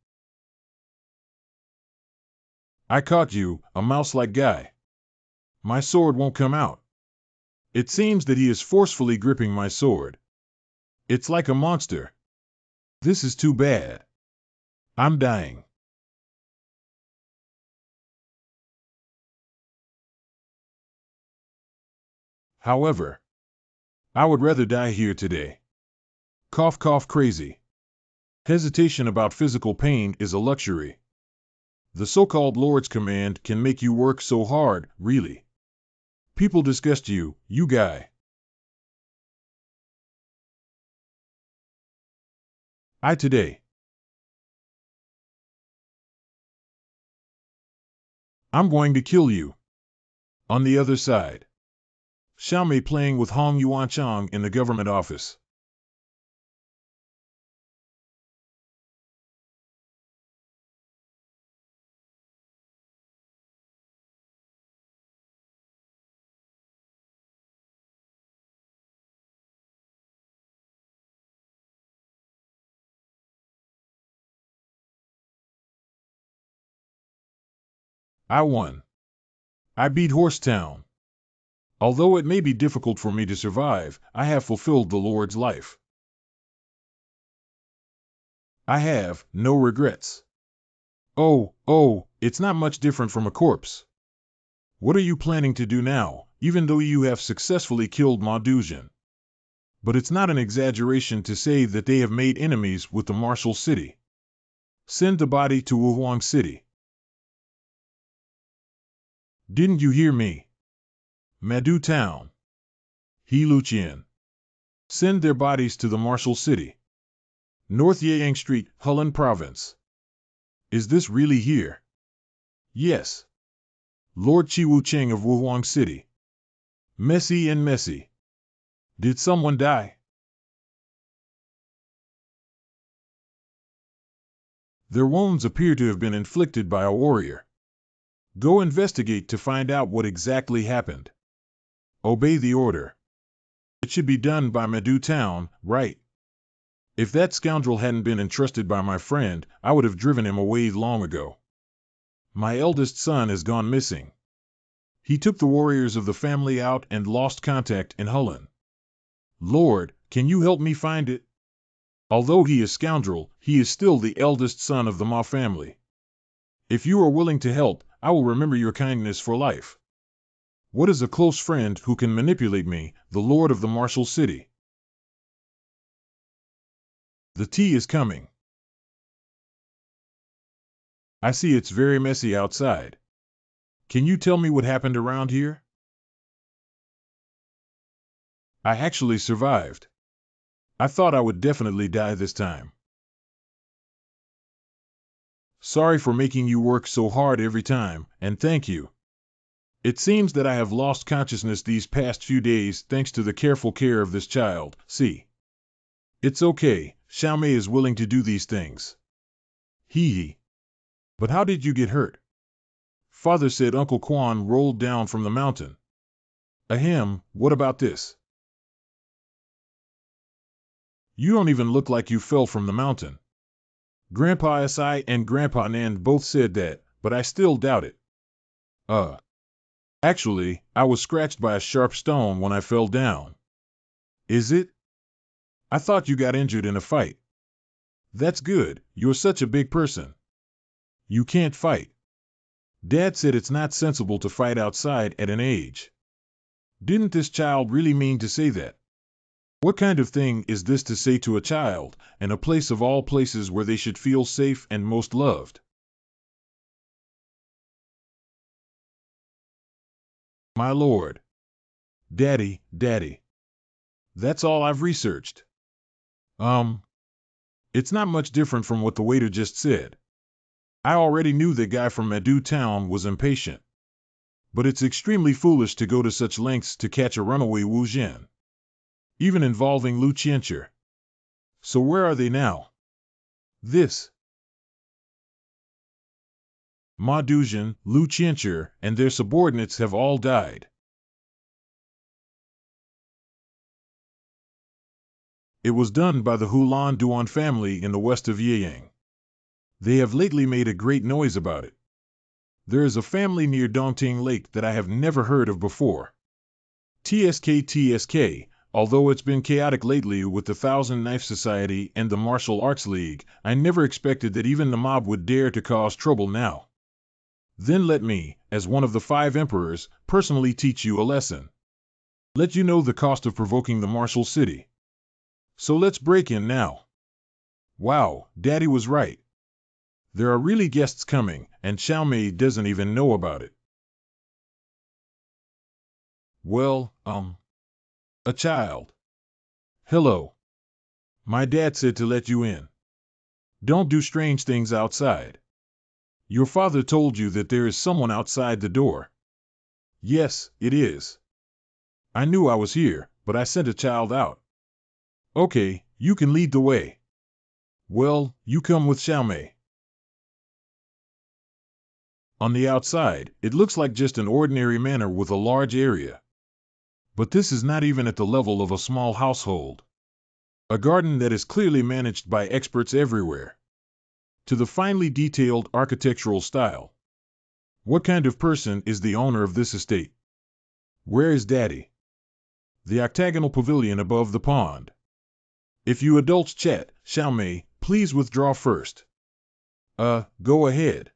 I caught you, a mouse-like guy. My sword won't come out. It seems that he is forcefully gripping my sword. It's like a monster. This is too bad. I'm dying. However, I would rather die here today. Cough crazy. Hesitation about physical pain is a luxury. The so-called Lord's command can make you work so hard, really. People disgust you, you guy. Today. I'm going to kill you. On the other side. Xiaomei playing with Hong Yuanchang in the government office. I won. I beat Horsetown. Although it may be difficult for me to survive, I have fulfilled the Lord's life. I have no regrets. Oh, it's not much different from a corpse. What are you planning to do now, even though you have successfully killed Ma Duzhen? But it's not an exaggeration to say that they have made enemies with the Martial City. Send the body to Wuhuang City. Didn't you hear me? Madu Town. He Luqian. Send their bodies to the Martial City. North Yang Street, Hulan Province. Is this really here? Yes. Lord Chiwu Cheng of Wuhuang City. Messy and messy. Did someone die? Their wounds appear to have been inflicted by a warrior. Go investigate to find out what exactly happened. Obey the order. It should be done by Madu Town, right? If that scoundrel hadn't been entrusted by my friend, I would have driven him away long ago. My eldest son has gone missing. He took the warriors of the family out and lost contact in Hulan. Lord, can you help me find it? Although he is scoundrel, he is still the eldest son of the Ma family. If you are willing to help, I will remember your kindness for life. What is a close friend who can manipulate me, the Lord of the Martial City? The tea is coming. I see it's very messy outside. Can you tell me what happened around here? I actually survived. I thought I would definitely die this time. Sorry for making you work so hard every time, and thank you. It seems that I have lost consciousness these past few days thanks to the careful care of this child. See. It's okay, Xiaomei is willing to do these things. Hee. But how did you get hurt? Father said Uncle Quan rolled down from the mountain. Ahem, what about this? You don't even look like you fell from the mountain. Grandpa Si and Grandpa Nan both said that, but I still doubt it. Actually, I was scratched by a sharp stone when I fell down. Is it? I thought you got injured in a fight. That's good, you're such a big person. You can't fight. Dad said it's not sensible to fight outside at an age. Didn't this child really mean to say that? What kind of thing is this to say to a child, in a place of all places where they should feel safe and most loved? My lord. Daddy. That's all I've researched. It's not much different from what the waiter just said. I already knew the guy from Madu Town was impatient. But it's extremely foolish to go to such lengths to catch a runaway Wu Zhen. Even involving Lu Qianchi. So where are they now? This. Ma Duzhen, Lu Qianchi, and their subordinates have all died. It was done by the Hulan Duan family in the west of Yiyang. They have lately made a great noise about it. There is a family near Dongting Lake that I have never heard of before. TSK, although it's been chaotic lately with the Thousand Knife Society and the Martial Arts League, I never expected that even the mob would dare to cause trouble now. Then let me, as one of the 5 emperors, personally teach you a lesson. Let you know the cost of provoking the Martial City. So let's break in now. Wow, Daddy was right. There are really guests coming, and Xiaomei doesn't even know about it. Well, a child. Hello. My dad said to let you in. Don't do strange things outside. Your father told you that there is someone outside the door. Yes, it is. I knew I was here, but I sent a child out. Okay, you can lead the way. Well, you come with Xiaomei. On the outside, it looks like just an ordinary manor with a large area. But this is not even at the level of a small household. A garden that is clearly managed by experts everywhere. To the finely detailed architectural style. What kind of person is the owner of this estate? Where is Daddy? The octagonal pavilion above the pond. If you adults chat, shall may, please withdraw first. Go ahead.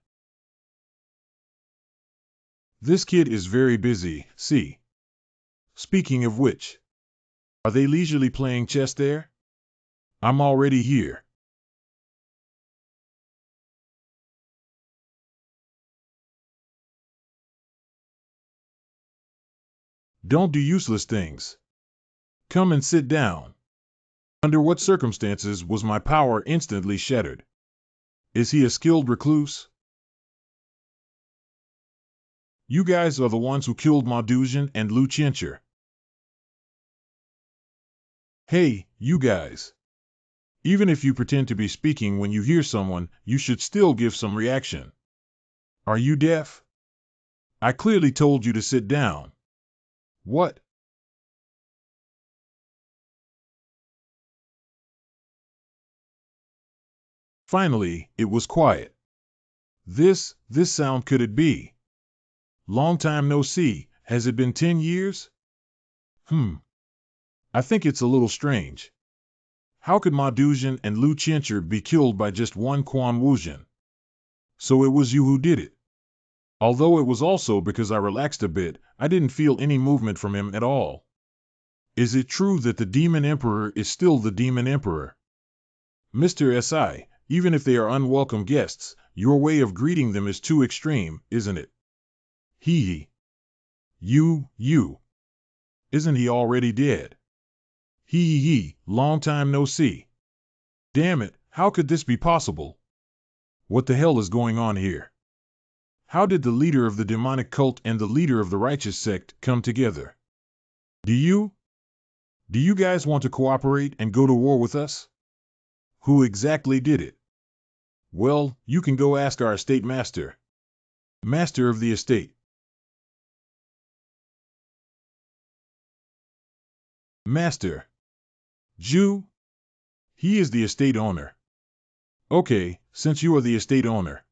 This kid is very busy, see. Speaking of which, are they leisurely playing chess there? I'm already here. Don't do useless things. Come and sit down. Under what circumstances was my power instantly shattered? Is he a skilled recluse? You guys are the ones who killed Madusian and Lu Qiancher. Hey, you guys. Even if you pretend to be speaking when you hear someone, you should still give some reaction. Are you deaf? I clearly told you to sit down. What? Finally, it was quiet. This sound could it be? Long time no see, has it been 10 years? I think it's a little strange. How could Ma Duzhen and Lu Qiancher be killed by just one Quan Wuzhen? So it was you who did it. Although it was also because I relaxed a bit, I didn't feel any movement from him at all. Is it true that the Demon Emperor is still the Demon Emperor? Mr. S.I., even if they are unwelcome guests, your way of greeting them is too extreme, isn't it? Hee. You. Isn't he already dead? Hee, long time no see. Damn it, how could this be possible? What the hell is going on here? How did the leader of the demonic cult and the leader of the righteous sect come together? Do you guys want to cooperate and go to war with us? Who exactly did it? Well, you can go ask our estate master. Master of the estate. Master. Jew? He is the estate owner. Okay, since you are the estate owner.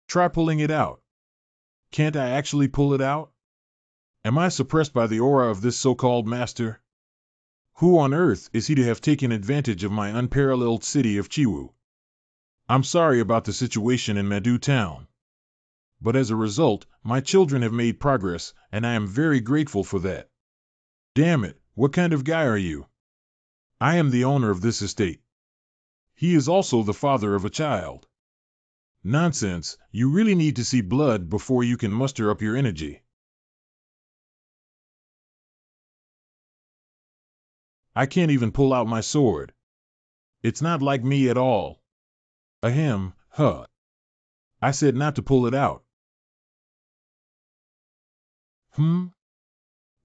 Try pulling it out. Can't I actually pull it out? Am I suppressed by the aura of this so-called master? Who on earth is he to have taken advantage of my unparalleled city of Chiwu? I'm sorry about the situation in Madu Town. But as a result, my children have made progress, and I am very grateful for that. Damn it, what kind of guy are you? I am the owner of this estate. He is also the father of a child. Nonsense, you really need to see blood before you can muster up your energy. I can't even pull out my sword. It's not like me at all. Ahem, huh. I said not to pull it out.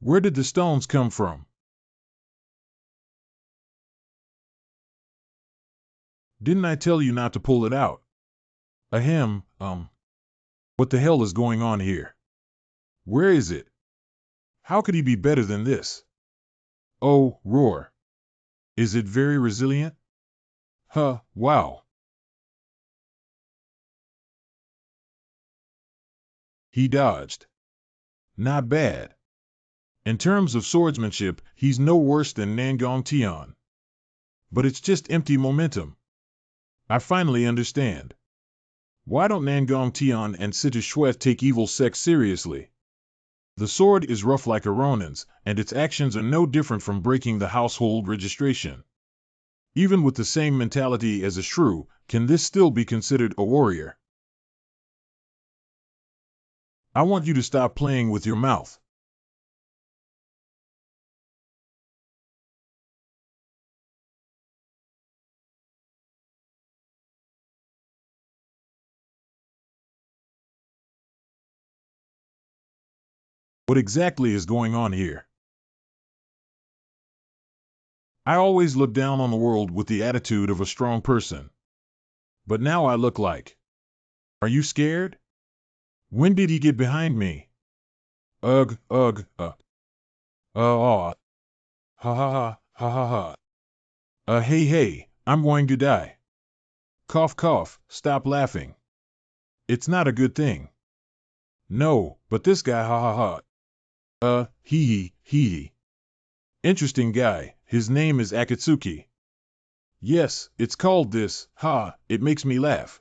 Where did the stones come from? Didn't I tell you not to pull it out? Ahem, what the hell is going on here? Where is it? How could he be better than this? Oh, roar. Is it very resilient? Wow. He dodged. Not bad. In terms of swordsmanship, he's no worse than Nangong Tian. But it's just empty momentum. I finally understand. Why don't Nangong Tian and Situ Shuet take evil sex seriously? The sword is rough like a Ronin's, and its actions are no different from breaking the household registration. Even with the same mentality as a shrew, can this still be considered a warrior? I want you to stop playing with your mouth. What exactly is going on here? I always look down on the world with the attitude of a strong person. But now I look like. Are you scared? When did he get behind me? Ha ha ha ha ha. Hey, I'm going to die. Cough, cough, stop laughing. It's not a good thing. No, but this guy, ha ha ha. Hee. Interesting guy, his name is Akatsuki. Yes, it's called this, it makes me laugh.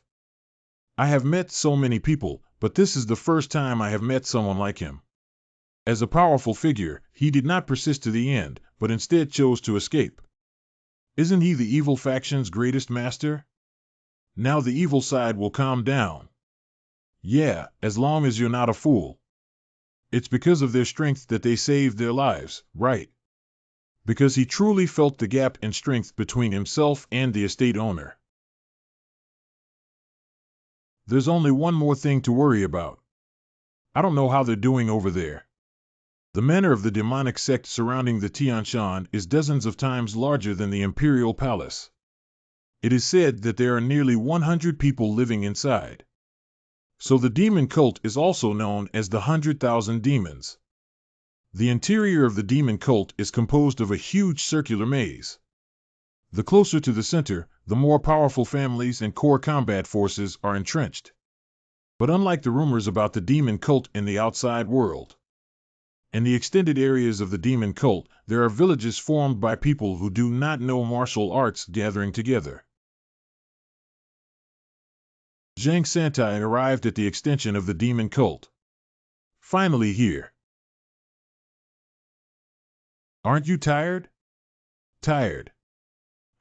I have met so many people, but this is the first time I have met someone like him. As a powerful figure, he did not persist to the end, but instead chose to escape. Isn't he the evil faction's greatest master? Now the evil side will calm down. Yeah, as long as you're not a fool. It's because of their strength that they saved their lives, right? Because he truly felt the gap in strength between himself and the estate owner. There's only one more thing to worry about. I don't know how they're doing over there. The manor of the demonic sect surrounding the Tianshan is dozens of times larger than the imperial palace. It is said that there are nearly 100 people living inside. So the demon cult is also known as the 100,000 demons. The interior of the demon cult is composed of a huge circular maze. The closer to the center, the more powerful families and core combat forces are entrenched. But unlike the rumors about the demon cult in the outside world, in the extended areas of the demon cult, there are villages formed by people who do not know martial arts gathering together. Zhang Santai arrived at the extension of the demon cult. Finally here. Aren't you tired? Tired.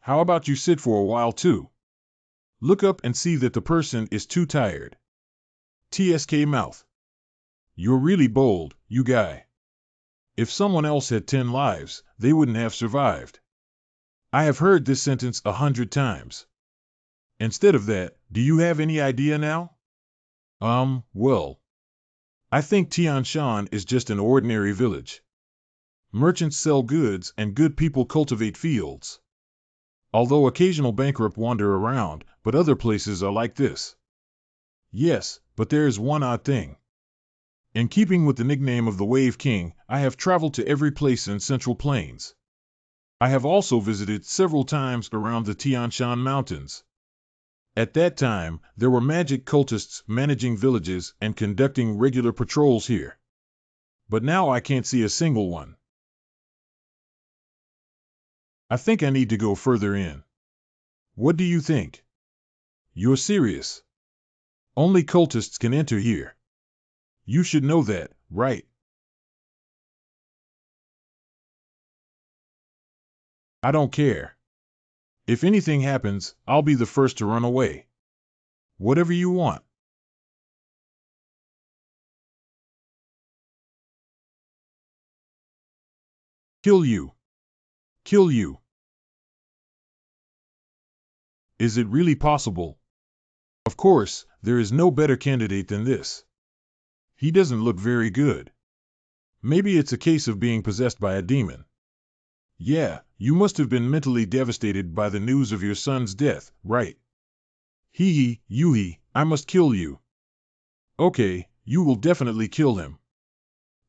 How about you sit for a while too? Look up and see that the person is too tired. TSK mouth. You're really bold, you guy. If someone else had 10 lives, they wouldn't have survived. I have heard this sentence 100 times. Instead of that, do you have any idea now? Well. I think Tianshan is just an ordinary village. Merchants sell goods and good people cultivate fields. Although occasional bankrupt wander around, but other places are like this. Yes, but there is one odd thing. In keeping with the nickname of the Wave King, I have traveled to every place in Central Plains. I have also visited several times around the Tianshan Mountains. At that time, there were magic cultists managing villages and conducting regular patrols here. But now I can't see a single one. I think I need to go further in. What do you think? You're serious. Only cultists can enter here. You should know that, right? I don't care. If anything happens, I'll be the first to run away. Whatever you want. Kill you. Kill you. Is it really possible? Of course, there is no better candidate than this. He doesn't look very good. Maybe it's a case of being possessed by a demon. Yeah, you must have been mentally devastated by the news of your son's death, right? Yuhi, I must kill you. Okay, you will definitely kill him.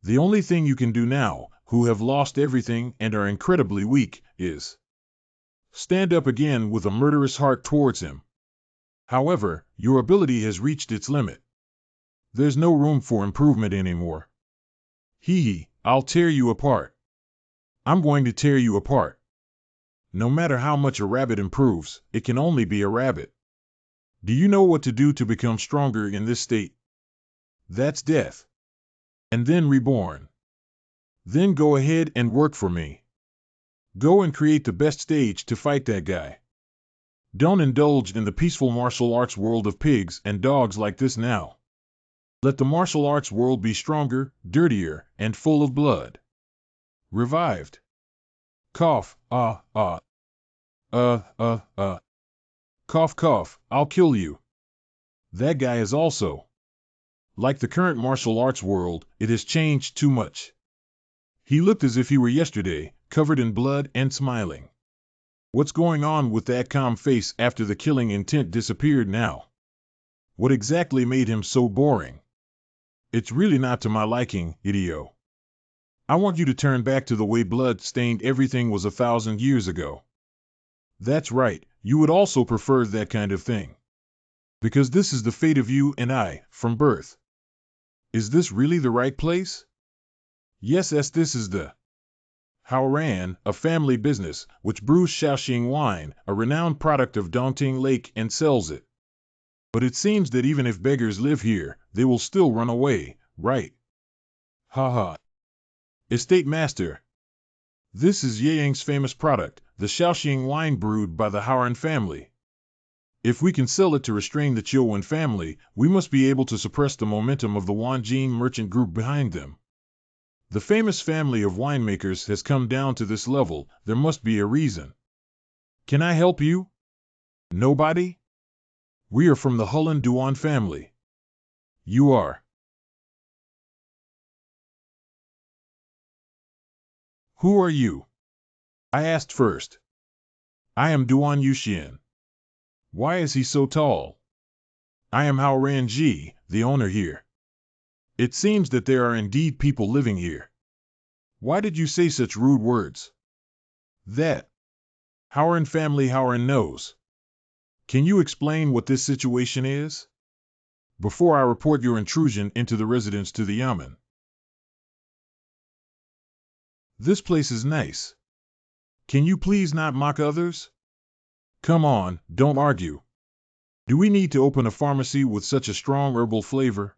The only thing you can do now, who have lost everything and are incredibly weak, is stand up again with a murderous heart towards him. However, your ability has reached its limit. There's no room for improvement anymore. I'll tear you apart. I'm going to tear you apart. No matter how much a rabbit improves, it can only be a rabbit. Do you know what to do to become stronger in this state? That's death. And then reborn. Then go ahead and work for me. Go and create the best stage to fight that guy. Don't indulge in the peaceful martial arts world of pigs and dogs like this now. Let the martial arts world be stronger, dirtier, and full of blood. Revived. Cough, Cough, cough, I'll kill you. That guy is also. Like the current martial arts world, it has changed too much. He looked as if he were yesterday, covered in blood and smiling. What's going on with that calm face after the killing intent disappeared now? What exactly made him so boring? It's really not to my liking, idiot. I want you to turn back to the way blood stained everything was 1,000 years ago. That's right, you would also prefer that kind of thing. Because this is the fate of you and I, from birth. Is this really the right place? Yes, this is the Haoran, a family business, which brews Shaoxing wine, a renowned product of Dongting Lake, and sells it. But it seems that even if beggars live here, they will still run away, right? Haha. Estate Master. This is Yeyang's famous product, the Shaoxing wine brewed by the Haoran family. If we can sell it to restrain the Chiowen family, we must be able to suppress the momentum of the Wanjing merchant group behind them. The famous family of winemakers has come down to this level, there must be a reason. Can I help you? Nobody? We are from the Hulun Duan family. You are. Who are you? I asked first. I am Duan Yuxian. Why is he so tall? I am Hao Ranji, the owner here. It seems that there are indeed people living here. Why did you say such rude words? That Haoran family Haoran knows. Can you explain what this situation is? Before I report your intrusion into the residence to the Yamen. This place is nice. Can you please not mock others? Come on, don't argue. Do we need to open a pharmacy with such a strong herbal flavor?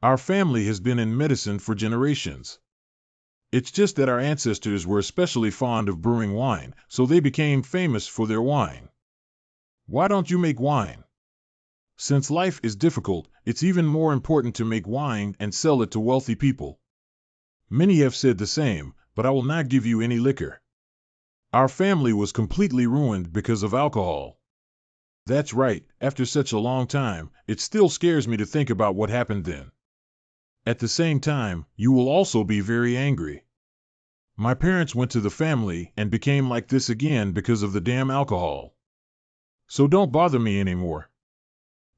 Our family has been in medicine for generations. It's just that our ancestors were especially fond of brewing wine, so they became famous for their wine. Why don't you make wine? Since life is difficult, it's even more important to make wine and sell it to wealthy people. Many have said the same, but I will not give you any liquor. Our family was completely ruined because of alcohol. That's right, after such a long time, it still scares me to think about what happened then. At the same time, you will also be very angry. My parents went to the family and became like this again because of the damn alcohol. So don't bother me anymore.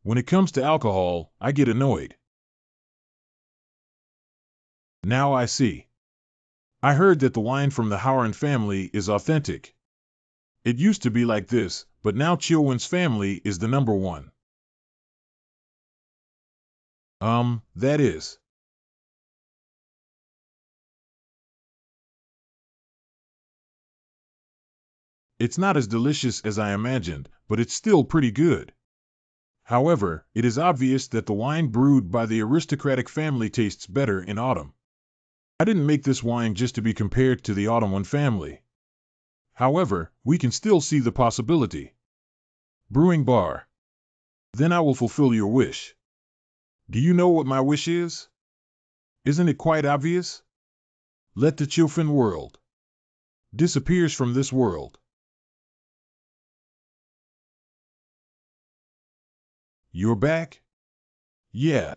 When it comes to alcohol, I get annoyed. Now I see. I heard that the wine from the Haoran family is authentic. It used to be like this, but now Chiowen's family is the number one. That is. It's not as delicious as I imagined, but it's still pretty good. However, it is obvious that the wine brewed by the aristocratic family tastes better in autumn. I didn't make this wine just to be compared to the Ottoman family. However, we can still see the possibility. Brewing bar. Then I will fulfill your wish. Do you know what my wish is? Isn't it quite obvious? Let the Chilfin world disappears from this world. You're back? Yeah.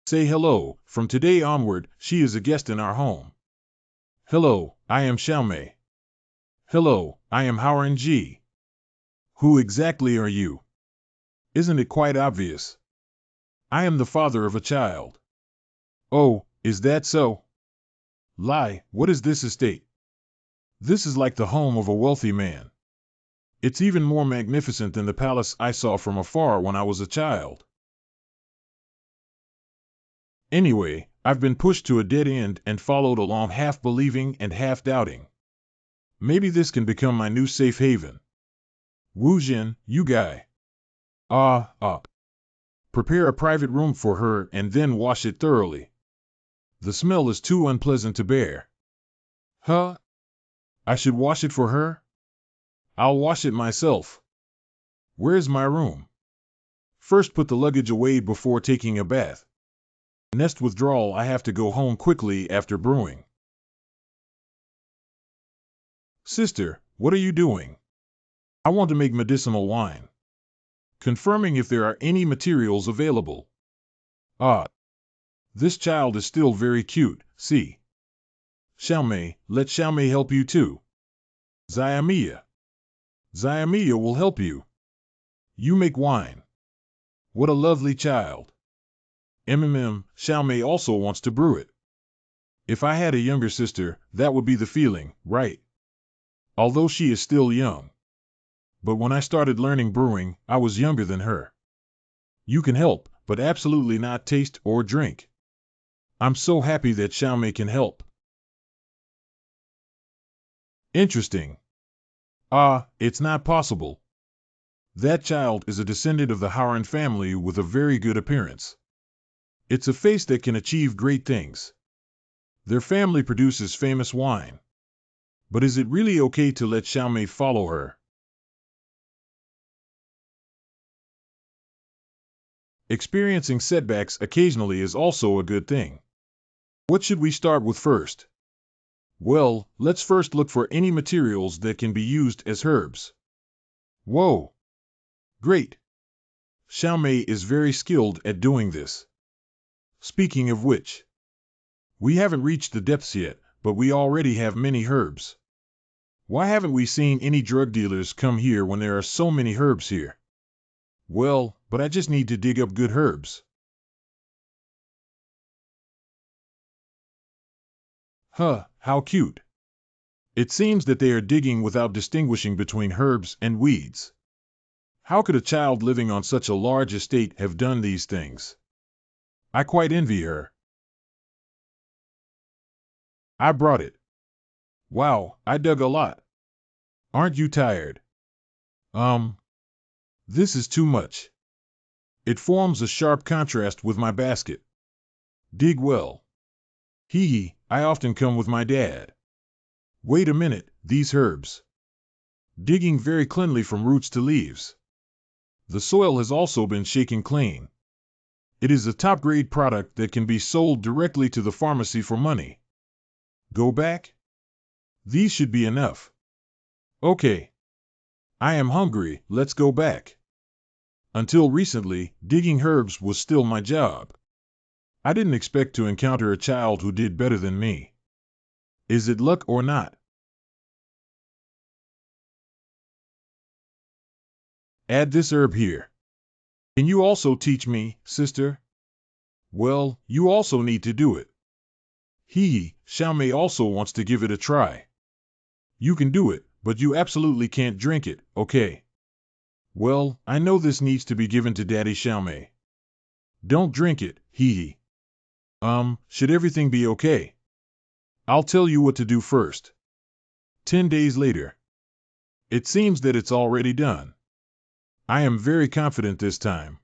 Say hello, from today onward, she is a guest in our home. Hello, I am Xiaomei. Hello, I am Haoran Ji. Who exactly are you? Isn't it quite obvious? I am the father of a child. Oh, is that so? Lie, what is this estate? This is like the home of a wealthy man. It's even more magnificent than the palace I saw from afar when I was a child. Anyway, I've been pushed to a dead end and followed along half believing and half doubting. Maybe this can become my new safe haven. Wu Jin, you guy. Prepare a private room for her and then wash it thoroughly. The smell is too unpleasant to bear. Huh? I should wash it for her? I'll wash it myself. Where's my room? First put the luggage away before taking a bath. Next withdrawal, I have to go home quickly after brewing. Sister, what are you doing? I want to make medicinal wine. Confirming if there are any materials available. This child is still very cute, see. Xiaomei, let Xiaomei help you too. Xiaomia. Xiaomia will help you. You make wine. What a lovely child. Xiaomei also wants to brew it. If I had a younger sister, that would be the feeling, right? Although she is still young. but when I started learning brewing, I was younger than her. You can help, but absolutely not taste or drink. I'm so happy that Xiaomei can help. Interesting. Ah, it's not possible. That child is a descendant of the Howard family with a very good appearance. It's a face that can achieve great things. Their family produces famous wine. But is it really okay to let Xiaomei follow her? Experiencing setbacks occasionally is also a good thing. What should we start with first? Well, let's first look for any materials that can be used as herbs. Whoa! Great! Xiaomei is very skilled at doing this. Speaking of which, we haven't reached the depths yet, but we already have many herbs. Why haven't we seen any drug dealers come here when there are so many herbs here? Well, but I just need to dig up good herbs. Huh, how cute. It seems that they are digging without distinguishing between herbs and weeds. How could a child living on such a large estate have done these things? I quite envy her. I brought it. Wow, I dug a lot. Aren't you tired? Um, this is too much. It forms a sharp contrast with my basket. Dig well. Hee hee, I often come with my dad. Wait a minute, these herbs. Digging very cleanly from roots to leaves. The soil has also been shaken clean. It is a top-grade product that can be sold directly to the pharmacy for money. Go back? These should be enough. Okay. I am hungry, let's go back. Until recently, digging herbs was still my job. I didn't expect to encounter a child who did better than me. Is it luck or not? Add this herb here. Can you also teach me, sister? Well, you also need to do it. Xiaomei also wants to give it a try. You can do it, but you absolutely can't drink it, okay? Well, I know this needs to be given to Daddy Xiaomei. Don't drink it, should everything be okay? I'll tell you what to do first. 10 days later. It seems that it's already done. I am very confident this time.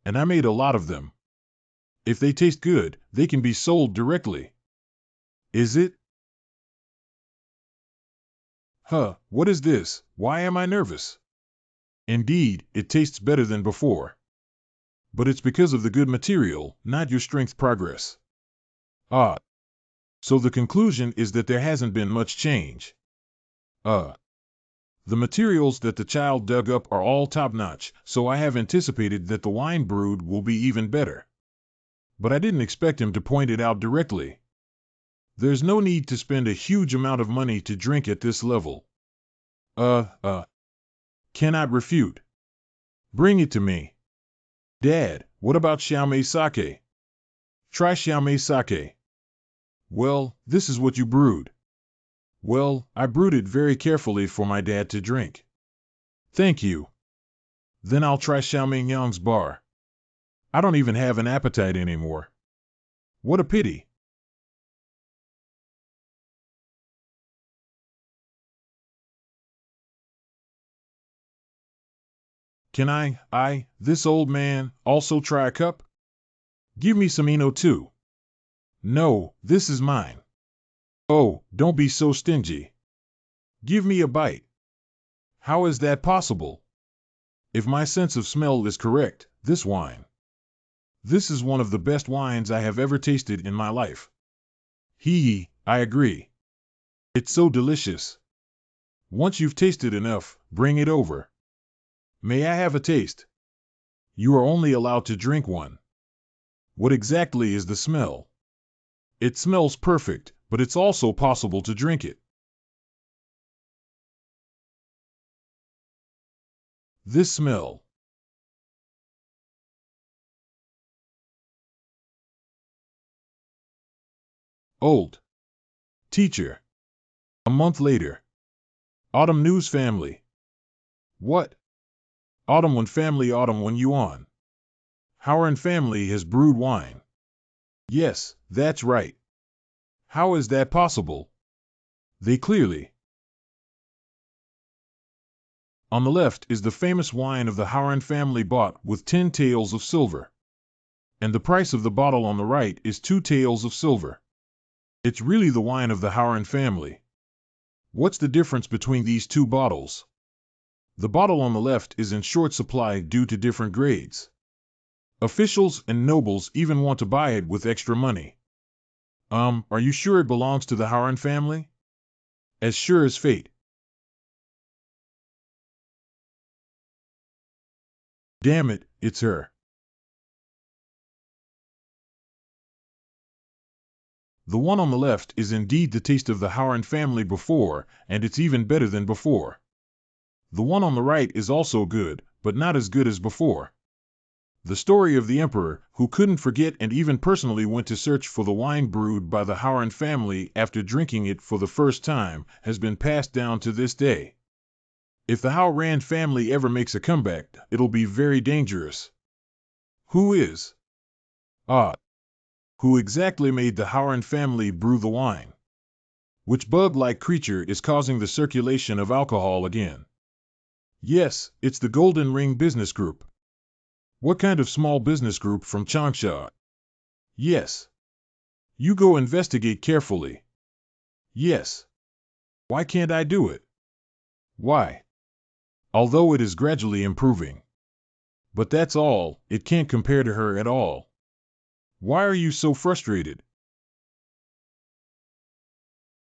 And I made a lot of them. If they taste good, they can be sold directly. Is it? Huh, what is this? Why am I nervous? Indeed, it tastes better than before. But it's because of the good material, not your strength progress. Ah. So the conclusion is that there hasn't been much change. The materials that the child dug up are all top-notch, so I have anticipated that the wine brewed will be even better. But I didn't expect him to point it out directly. There's no need to spend a huge amount of money to drink at this level. Cannot refute. Bring it to me. Dad, what about Xiaomei sake? Try Xiaomei sake. Well, this is what you brewed. Well, I brewed it very carefully for my dad to drink. Thank you. Then I'll try Xiaomei Yang's bar. I don't even have an appetite anymore. What a pity. Can this old man, also try a cup? Give me some Eno too. No, this is mine. Oh, don't be so stingy. Give me a bite. How is that possible? If my sense of smell is correct, this wine. This is one of the best wines I have ever tasted in my life. I agree. It's so delicious. Once you've tasted enough, bring it over. May I have a taste? You are only allowed to drink one. What exactly is the smell? It smells perfect, but it's also possible to drink it. This smell. Old. Teacher. A month later. Autumn News Family. What? Autumn family Autumn Yuan. Howard family has brewed wine. Yes, that's right. How is that possible? They clearly. On the left is the famous wine of the Howard family bought with 10 taels of silver. And the price of the bottle on the right is 2 taels of silver. It's really the wine of the Howard family. What's the difference between these two bottles? The bottle on the left is in short supply due to different grades. Officials and nobles even want to buy it with extra money. Are you sure it belongs to the Howard family? As sure as fate. Damn it, it's her. The one on the left is indeed the taste of the Howard family before, and it's even better than before. The one on the right is also good, but not as good as before. The story of the emperor, who couldn't forget and even personally went to search for the wine brewed by the Howard family after drinking it for the first time, has been passed down to this day. If the Howard family ever makes a comeback, it'll be very dangerous. Who is? Who exactly made the Howard family brew the wine? Which bug-like creature is causing the circulation of alcohol again? Yes, it's the Golden Ring Business Group. What kind of small business group from Changsha? Yes. You go investigate carefully. Yes. Why can't I do it? Why? Although it is gradually improving. But that's all, it can't compare to her at all. Why are you so frustrated?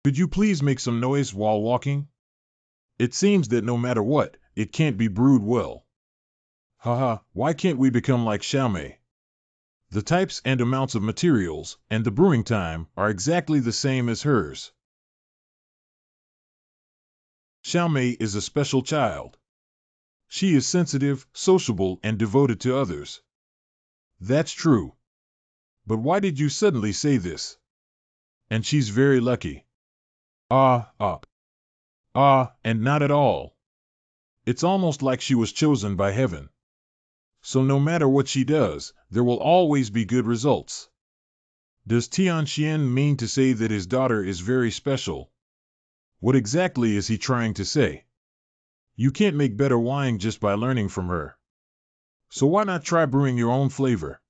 Could you please make some noise while walking? It seems that no matter what, it can't be brewed well. Haha, why can't we become like Xiaomei? The types and amounts of materials, and the brewing time, are exactly the same as hers. Xiaomei is a special child. She is sensitive, sociable, and devoted to others. That's true. But why did you suddenly say this? And she's very lucky. And not at all. It's almost like she was chosen by heaven. So no matter what she does, there will always be good results. Does Tianxian mean to say that his daughter is very special? What exactly is he trying to say? You can't make better wine just by learning from her. So why not try brewing your own flavor?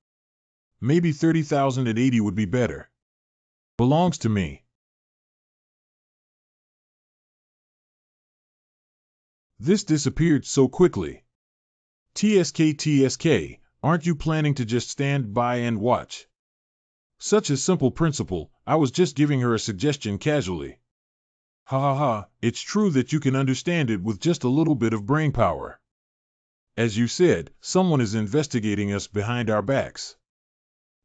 Maybe 30,080 would be better. Belongs to me. This disappeared so quickly. TSK, aren't you planning to just stand by and watch? Such a simple principle, I was just giving her a suggestion casually. Ha ha ha, it's true that you can understand it with just a little bit of brain power. As you said, someone is investigating us behind our backs.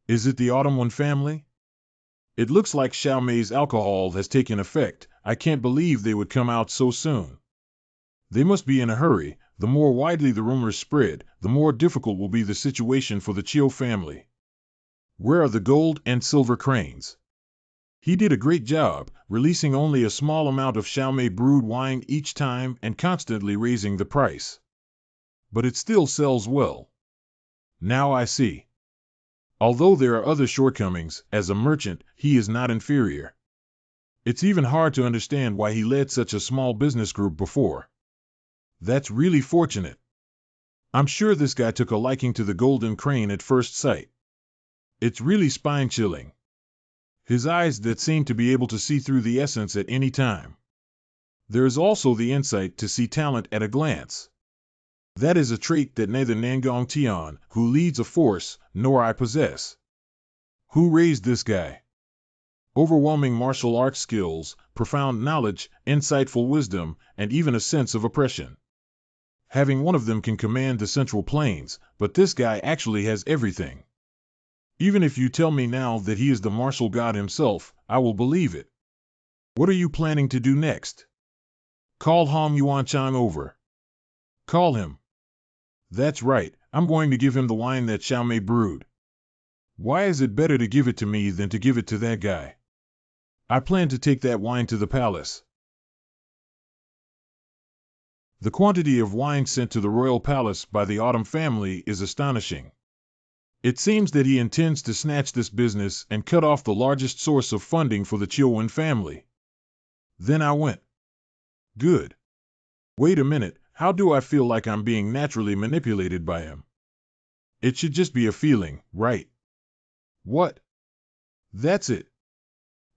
Is it the Autumn family? It looks like Xiaomei's alcohol has taken effect. I can't believe they would come out so soon. They must be in a hurry. The more widely the rumors spread, the more difficult will be the situation for the Chiu family. Where are the gold and silver cranes? He did a great job, releasing only a small amount of Xiaomei brewed wine each time and constantly raising the price. But it still sells well. Now I see. Although there are other shortcomings, as a merchant, he is not inferior. It's even hard to understand why he led such a small business group before. That's really fortunate. I'm sure this guy took a liking to the golden crane at first sight. It's really spine-chilling. His eyes that seem to be able to see through the essence at any time. There is also the insight to see talent at a glance. That is a trait that neither Nangong Tian, who leads a force, nor I possess. Who raised this guy? Overwhelming martial arts skills, profound knowledge, insightful wisdom, and even a sense of oppression. Having one of them can command the Central Plains, but this guy actually has everything. Even if you tell me now that he is the martial god himself, I will believe it. What are you planning to do next? Call Hong Yuanchang over. Call him. That's right, I'm going to give him the wine that Xiaomei brewed. Why is it better to give it to me than to give it to that guy? I plan to take that wine to the palace. The quantity of wine sent to the royal palace by the Autumn family is astonishing. It seems that he intends to snatch this business and cut off the largest source of funding for the Chilwin family. Then I went, good. Wait a minute, how do I feel like I'm being naturally manipulated by him? It should just be a feeling, right? What? That's it.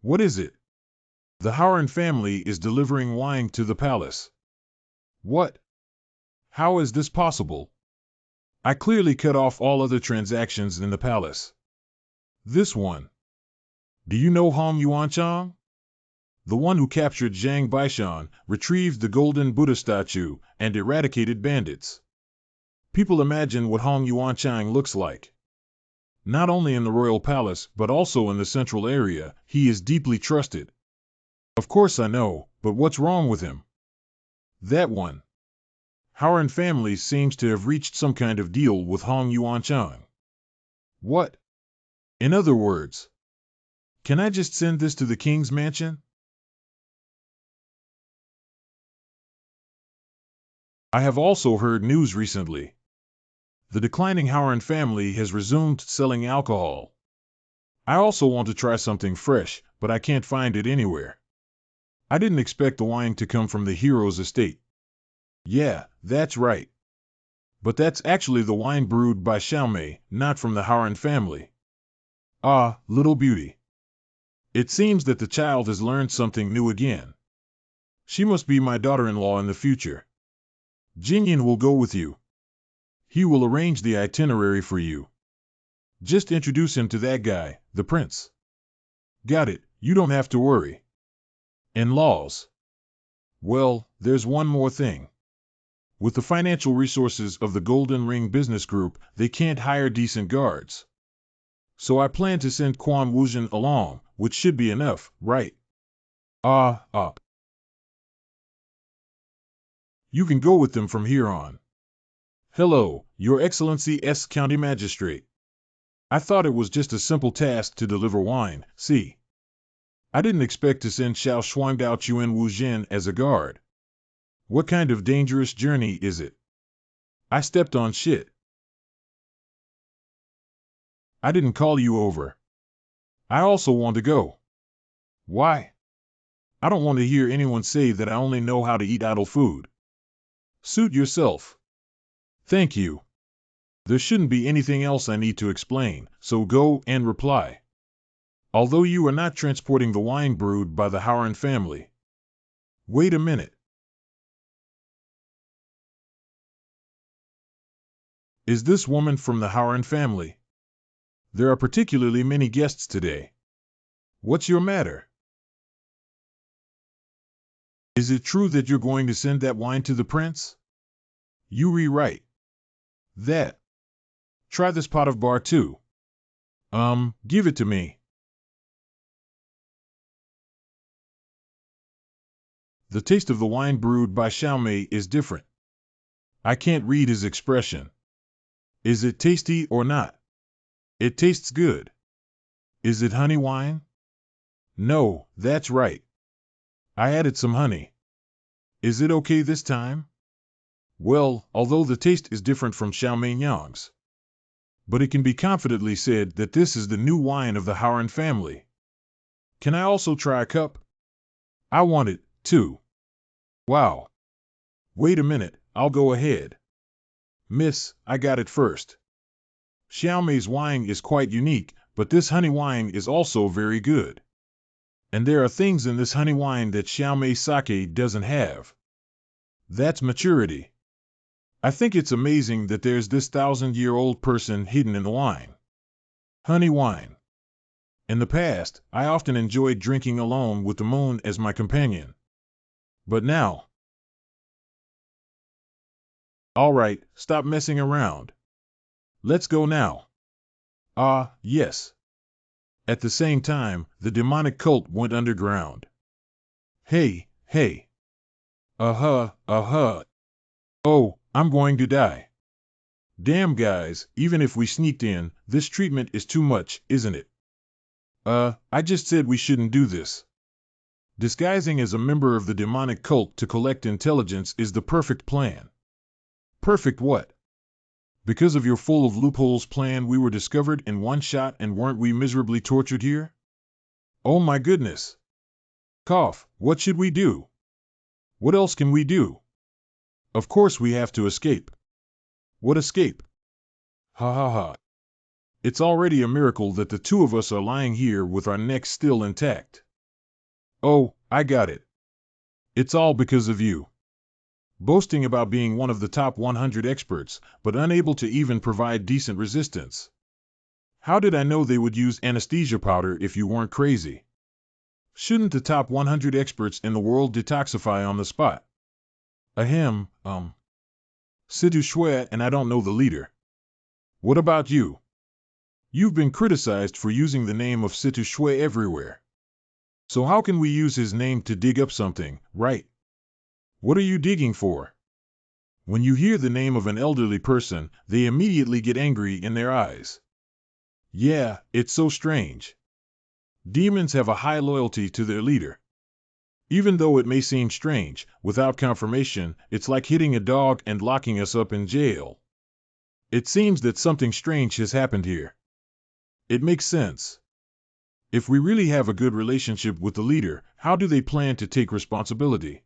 What is it? The Howard family is delivering wine to the palace. What? How is this possible? I clearly cut off all other transactions in the palace. This one. Do you know Hong Yuanchang? The one who captured Zhang Baishan, retrieved the golden Buddha statue, and eradicated bandits. People imagine what Hong Yuanchang looks like. Not only in the royal palace, but also in the central area, he is deeply trusted. Of course I know, but what's wrong with him? That one. Howard family seems to have reached some kind of deal with Hong Yuanchang. What? In other words, can I just send this to the king's mansion? I have also heard news recently. The declining Howard family has resumed selling alcohol. I also want to try something fresh, but I can't find it anywhere. I didn't expect the wine to come from the hero's estate. Yeah, that's right. But that's actually the wine brewed by Xiaomei, not from the Howard family. Ah, little beauty. It seems that the child has learned something new again. She must be my daughter-in-law in the future. Jingyan will go with you. He will arrange the itinerary for you. Just introduce him to that guy, the prince. Got it, you don't have to worry. In-laws. Well, there's one more thing. With the financial resources of the Golden Ring Business Group, they can't hire decent guards. So I plan to send Quan Wuzhen along, which should be enough, right? You can go with them from here on. Hello, Your Excellency S. County Magistrate. I thought it was just a simple task to deliver wine, see. I didn't expect to send Xiao Shuangdao Chuan Wuzhen as a guard. What kind of dangerous journey is it? I stepped on shit. I didn't call you over. I also want to go. Why? I don't want to hear anyone say that I only know how to eat idle food. Suit yourself. Thank you. There shouldn't be anything else I need to explain, so go and reply. Although you are not transporting the wine brewed by the Howard family. Wait a minute. Is this woman from the Howard family? There are particularly many guests today. What's your matter? Is it true that you're going to send that wine to the prince? You rewrite. That. Try this pot of bar too. Give it to me. The taste of the wine brewed by Xiaomei is different. I can't read his expression. Is it tasty or not? It tastes good. Is it honey wine? No, that's right. I added some honey. Is it okay this time? Well, although the taste is different from Xiaomei Nyang's. But it can be confidently said that this is the new wine of the Howard family. Can I also try a cup? I want it, too. Wow. Wait a minute, I'll go ahead. Miss, I got it first. Xiaomei's wine is quite unique, but this honey wine is also very good. And there are things in this honey wine that Xiaomei sake doesn't have. That's maturity. I think it's amazing that there's this 1,000-year-old person hidden in the wine. Honey wine. In the past, I often enjoyed drinking alone with the moon as my companion. But now... All right, stop messing around. Let's go now. Yes. At the same time, the demonic cult went underground. Hey. Oh, I'm going to die. Damn guys, even if we sneaked in, this treatment is too much, isn't it? I just said we shouldn't do this. Disguising as a member of the demonic cult to collect intelligence is the perfect plan. Perfect what? Because of your full of loopholes plan we were discovered in one shot and weren't we miserably tortured here? Oh my goodness. Cough, what should we do? What else can we do? Of course we have to escape. What escape? Ha ha ha. It's already a miracle that the two of us are lying here with our necks still intact. Oh, I got it. It's all because of you. Boasting about being one of the top 100 experts, but unable to even provide decent resistance. How did I know they would use anesthesia powder if you weren't crazy? Shouldn't the top 100 experts in the world detoxify on the spot? Ahem, Situ Shue and I don't know the leader. What about you? You've been criticized for using the name of Situ Shue everywhere. So how can we use his name to dig up something, right? What are you digging for? When you hear the name of an elderly person, they immediately get angry in their eyes. Yeah, it's so strange. Demons have a high loyalty to their leader. Even though it may seem strange, without confirmation, it's like hitting a dog and locking us up in jail. It seems that something strange has happened here. It makes sense. If we really have a good relationship with the leader, how do they plan to take responsibility?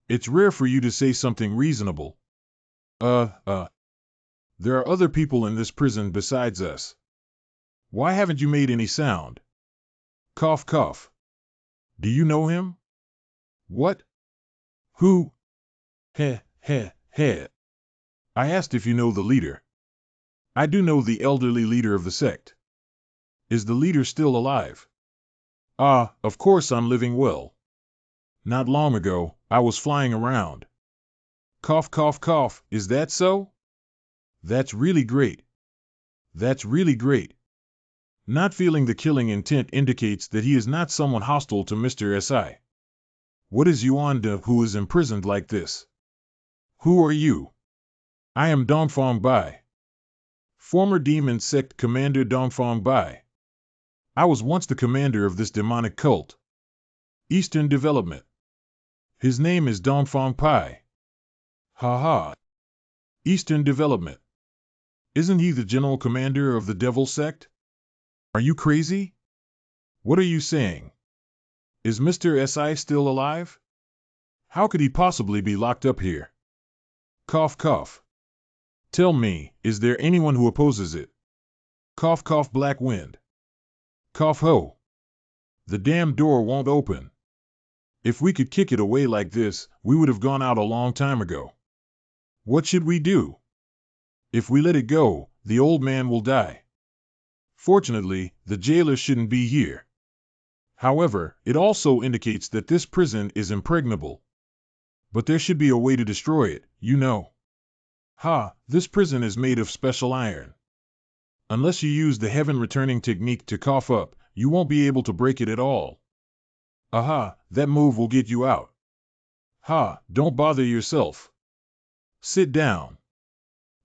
It's rare for you to say something reasonable. There are other people in this prison besides us. Why haven't you made any sound? Cough, cough. Do you know him? What? Who? Heh, heh, heh. I asked if you know the leader. I do know the elderly leader of the sect. Is the leader still alive? Ah, of course I'm living well. Not long ago, I was flying around. Cough, cough, cough, is that so? That's really great. That's really great. Not feeling the killing intent indicates that he is not someone hostile to Mr. Si. What is Yuanda who is imprisoned like this? Who are you? I am Dongfang Bai. Former demon sect commander Dongfang Bai. I was once the commander of this demonic cult. Eastern Development. His name is Dongfang Pai. Ha ha. Eastern Development. Isn't he the general commander of the devil sect? Are you crazy? What are you saying? Is Mr. Si still alive? How could he possibly be locked up here? Cough, cough. Tell me, is there anyone who opposes it? Cough, cough, black wind. Cough, ho. The damn door won't open. If we could kick it away like this, we would have gone out a long time ago. What should we do? If we let it go, the old man will die. Fortunately, the jailer shouldn't be here. However, it also indicates that this prison is impregnable. But there should be a way to destroy it, you know. Ha, this prison is made of special iron. Unless you use the heaven returning technique to cough up, you won't be able to break it at all. Aha, that move will get you out. Ha, don't bother yourself. Sit down.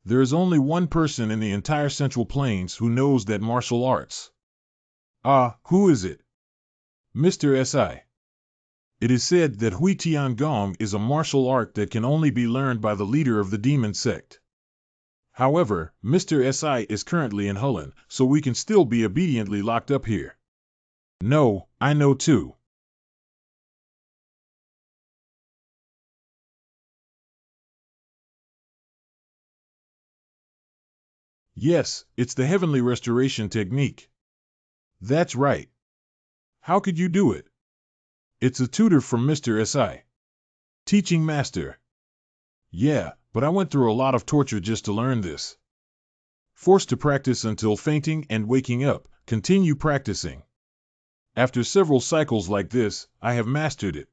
There is only one person in the entire Central Plains who knows that martial arts. Ah, who is it? Mr. Si. It is said that Hui Tiangong is a martial art that can only be learned by the leader of the demon sect. However, Mr. Si is currently in Hulun, so we can still be obediently locked up here. No, I know too. Yes, it's the heavenly restoration technique. That's right. How could you do it? It's a tutor from Mr. Si. Teaching master. Yeah, but I went through a lot of torture just to learn this. Forced to practice until fainting and waking up, continue practicing. After several cycles like this, I have mastered it.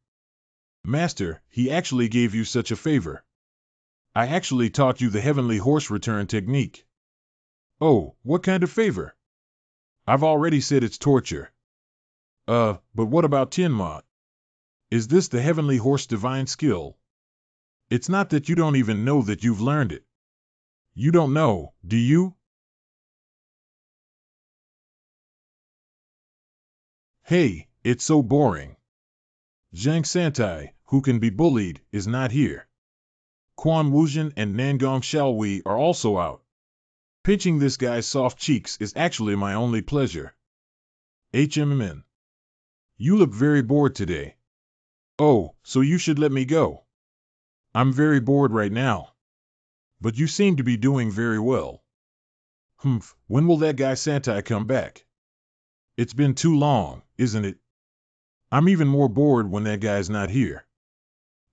Master, he actually gave you such a favor. I actually taught you the heavenly horse return technique. Oh, what kind of favor? I've already said it's torture. But what about Tianma? Is this the heavenly horse divine skill? It's not that you don't even know that you've learned it. You don't know, do you? Hey, it's so boring. Zhang Santai, who can be bullied, is not here. Quan Wuzhen and Nangong Xiaowei are also out. Pinching this guy's soft cheeks is actually my only pleasure. HMN. You look very bored today. Oh, so you should let me go. I'm very bored right now. But you seem to be doing very well. Humph, when will that guy Santai come back? It's been too long, isn't it? I'm even more bored when that guy's not here.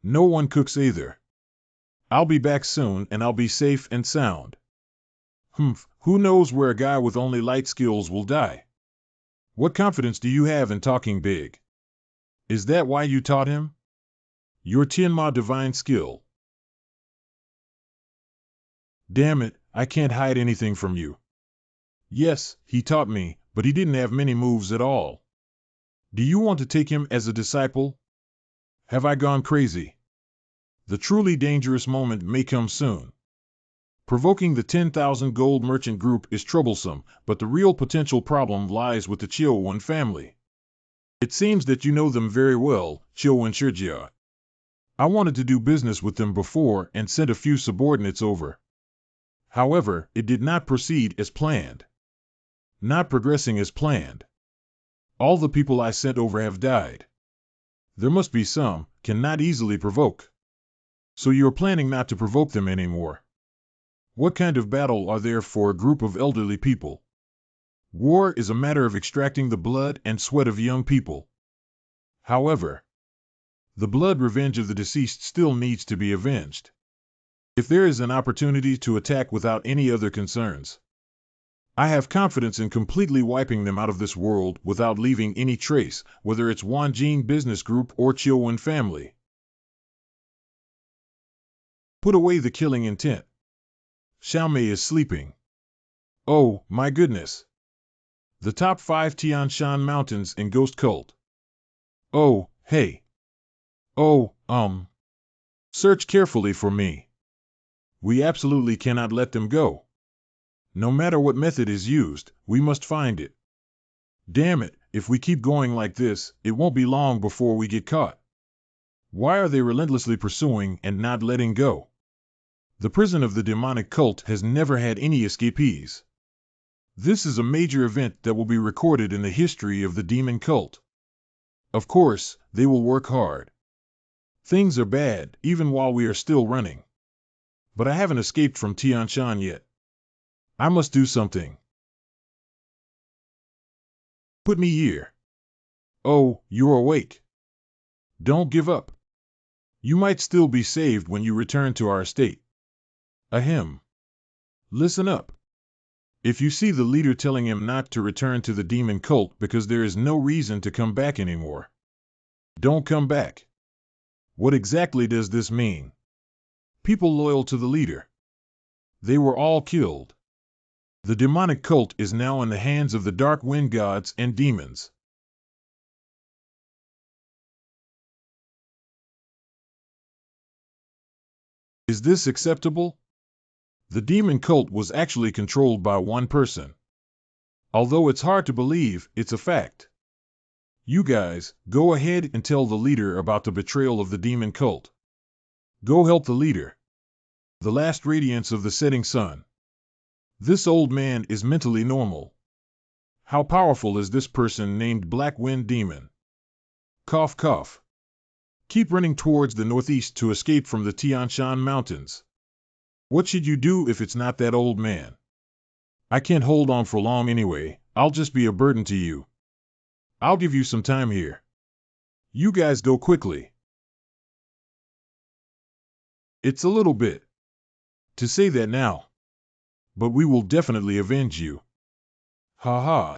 No one cooks either. I'll be back soon and I'll be safe and sound. Humph, who knows where a guy with only light skills will die? What confidence do you have in talking big? Is that why you taught him? Your Tianma divine skill. Damn it, I can't hide anything from you. Yes, he taught me, but he didn't have many moves at all. Do you want to take him as a disciple? Have I gone crazy? The truly dangerous moment may come soon. Provoking the 10,000 gold merchant group is troublesome, but the real potential problem lies with the Chiowen family. It seems that you know them very well, Chiowen Shijia. I wanted to do business with them before and sent a few subordinates over. However, it did not proceed as planned. Not progressing as planned. All the people I sent over have died. There must be some, cannot easily provoke. So you're planning not to provoke them anymore. What kind of battle are there for a group of elderly people? War is a matter of extracting the blood and sweat of young people. However, the blood revenge of the deceased still needs to be avenged. If there is an opportunity to attack without any other concerns, I have confidence in completely wiping them out of this world without leaving any trace, whether it's Wanjing Business Group or Chiowen family. Put away the killing intent. Xiaomei is sleeping. Oh, my goodness. The top 5 Tianshan mountains in Ghost Cult. Oh, hey. Oh, search carefully for me. We absolutely cannot let them go. No matter what method is used, we must find it. Damn it, if we keep going like this, it won't be long before we get caught. Why are they relentlessly pursuing and not letting go? The prison of the demonic cult has never had any escapees. This is a major event that will be recorded in the history of the demon cult. Of course, they will work hard. Things are bad, even while we are still running. But I haven't escaped from Tianshan yet. I must do something. Put me here. Oh, you're awake. Don't give up. You might still be saved when you return to our estate. Ahem. Listen up. If you see the leader telling him not to return to the demon cult because there is no reason to come back anymore, don't come back. What exactly does this mean? People loyal to the leader. They were all killed. The demonic cult is now in the hands of the dark wind gods and demons. Is this acceptable? The demon cult was actually controlled by one person. Although it's hard to believe, it's a fact. You guys, go ahead and tell the leader about the betrayal of the demon cult. Go help the leader. The last radiance of the setting sun. This old man is mentally normal. How powerful is this person named Black Wind Demon? Cough cough. Keep running towards the northeast to escape from the Tianshan Mountains. What should you do if it's not that old man? I can't hold on for long anyway, I'll just be a burden to you. I'll give you some time here. You guys go quickly. It's a little bit to say that now. But we will definitely avenge you. Ha ha.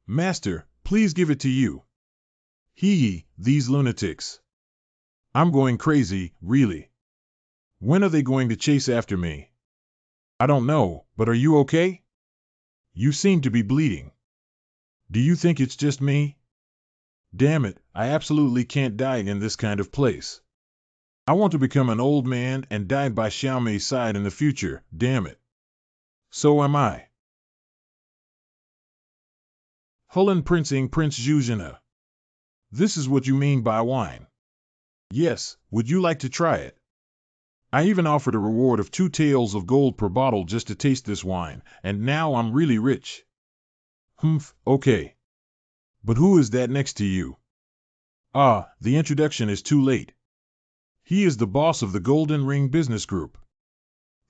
Master, please give it to you. Hee, these lunatics. I'm going crazy, really. When are they going to chase after me? I don't know, but are you okay? You seem to be bleeding. Do you think it's just me? Damn it, I absolutely can't die in this kind of place. I want to become an old man and die by Xiaomei's side in the future, damn it. So am I. Hulun Princing Prince Zhuzhina. This is what you mean by wine. Yes, would you like to try it? I even offered a reward of 2 taels of gold per bottle just to taste this wine, and now I'm really rich. Humph, okay. But who is that next to you? Ah, the introduction is too late. He is the boss of the Golden Ring Business Group.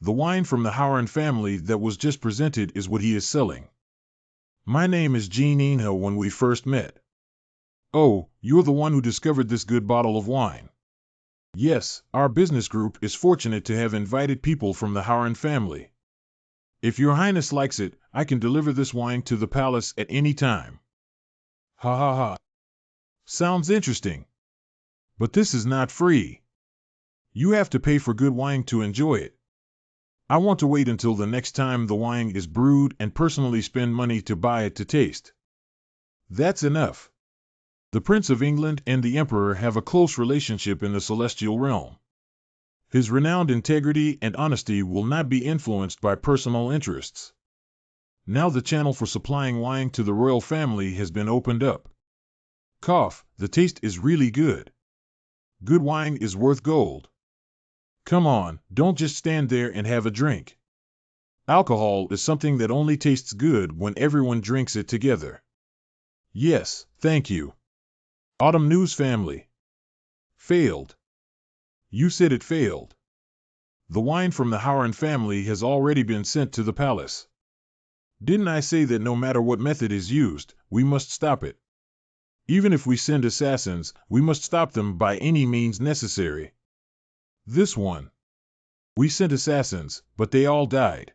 The wine from the Howard family that was just presented is what he is selling. My name is Jean Inha when we first met. Oh, you're the one who discovered this good bottle of wine. Yes, our business group is fortunate to have invited people from the Howard family. If your highness likes it, I can deliver this wine to the palace at any time. Ha ha ha. Sounds interesting. But this is not free. You have to pay for good wine to enjoy it. I want to wait until the next time the wine is brewed and personally spend money to buy it to taste. That's enough. The Prince of England and the Emperor have a close relationship in the celestial realm. His renowned integrity and honesty will not be influenced by personal interests. Now the channel for supplying wine to the royal family has been opened up. Cough, the taste is really good. Good wine is worth gold. Come on, don't just stand there and have a drink. Alcohol is something that only tastes good when everyone drinks it together. Yes, thank you. Autumn News family. Failed. You said it failed. The wine from the Howard family has already been sent to the palace. Didn't I say that no matter what method is used, we must stop it? Even if we send assassins, we must stop them by any means necessary. This one. We sent assassins, but they all died.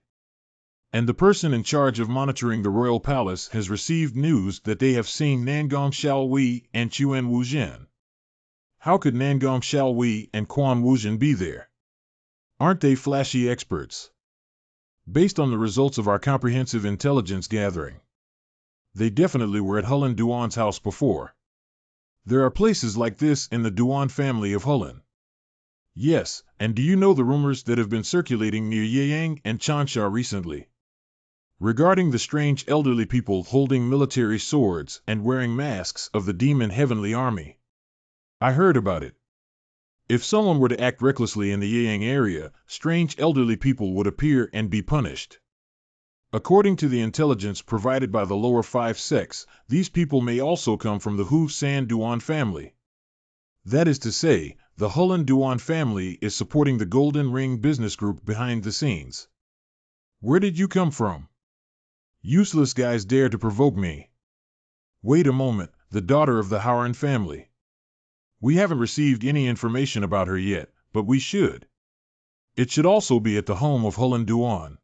And the person in charge of monitoring the royal palace has received news that they have seen Nangong Xiaowei and Chuan Wuzhen. How could Nangong Xiaowei and Quan Wuzhen be there? Aren't they flashy experts? Based on the results of our comprehensive intelligence gathering, they definitely were at Hulun Duan's house before. There are places like this in the Duan family of Hulun. Yes, and do you know the rumors that have been circulating near Yeyang and Chansha recently? Regarding the strange elderly people holding military swords and wearing masks of the demon heavenly army. I heard about it. If someone were to act recklessly in the Yeyang area, strange elderly people would appear and be punished. According to the intelligence provided by the lower 5 sects, these people may also come from the Hu San Duan family. That is to say, the Hulun Duan family is supporting the Golden Ring Business Group behind the scenes. Where did you come from? Useless guys dare to provoke me. Wait a moment, the daughter of the Howard family. We haven't received any information about her yet, but we should. It should also be at the home of Hulun Duan.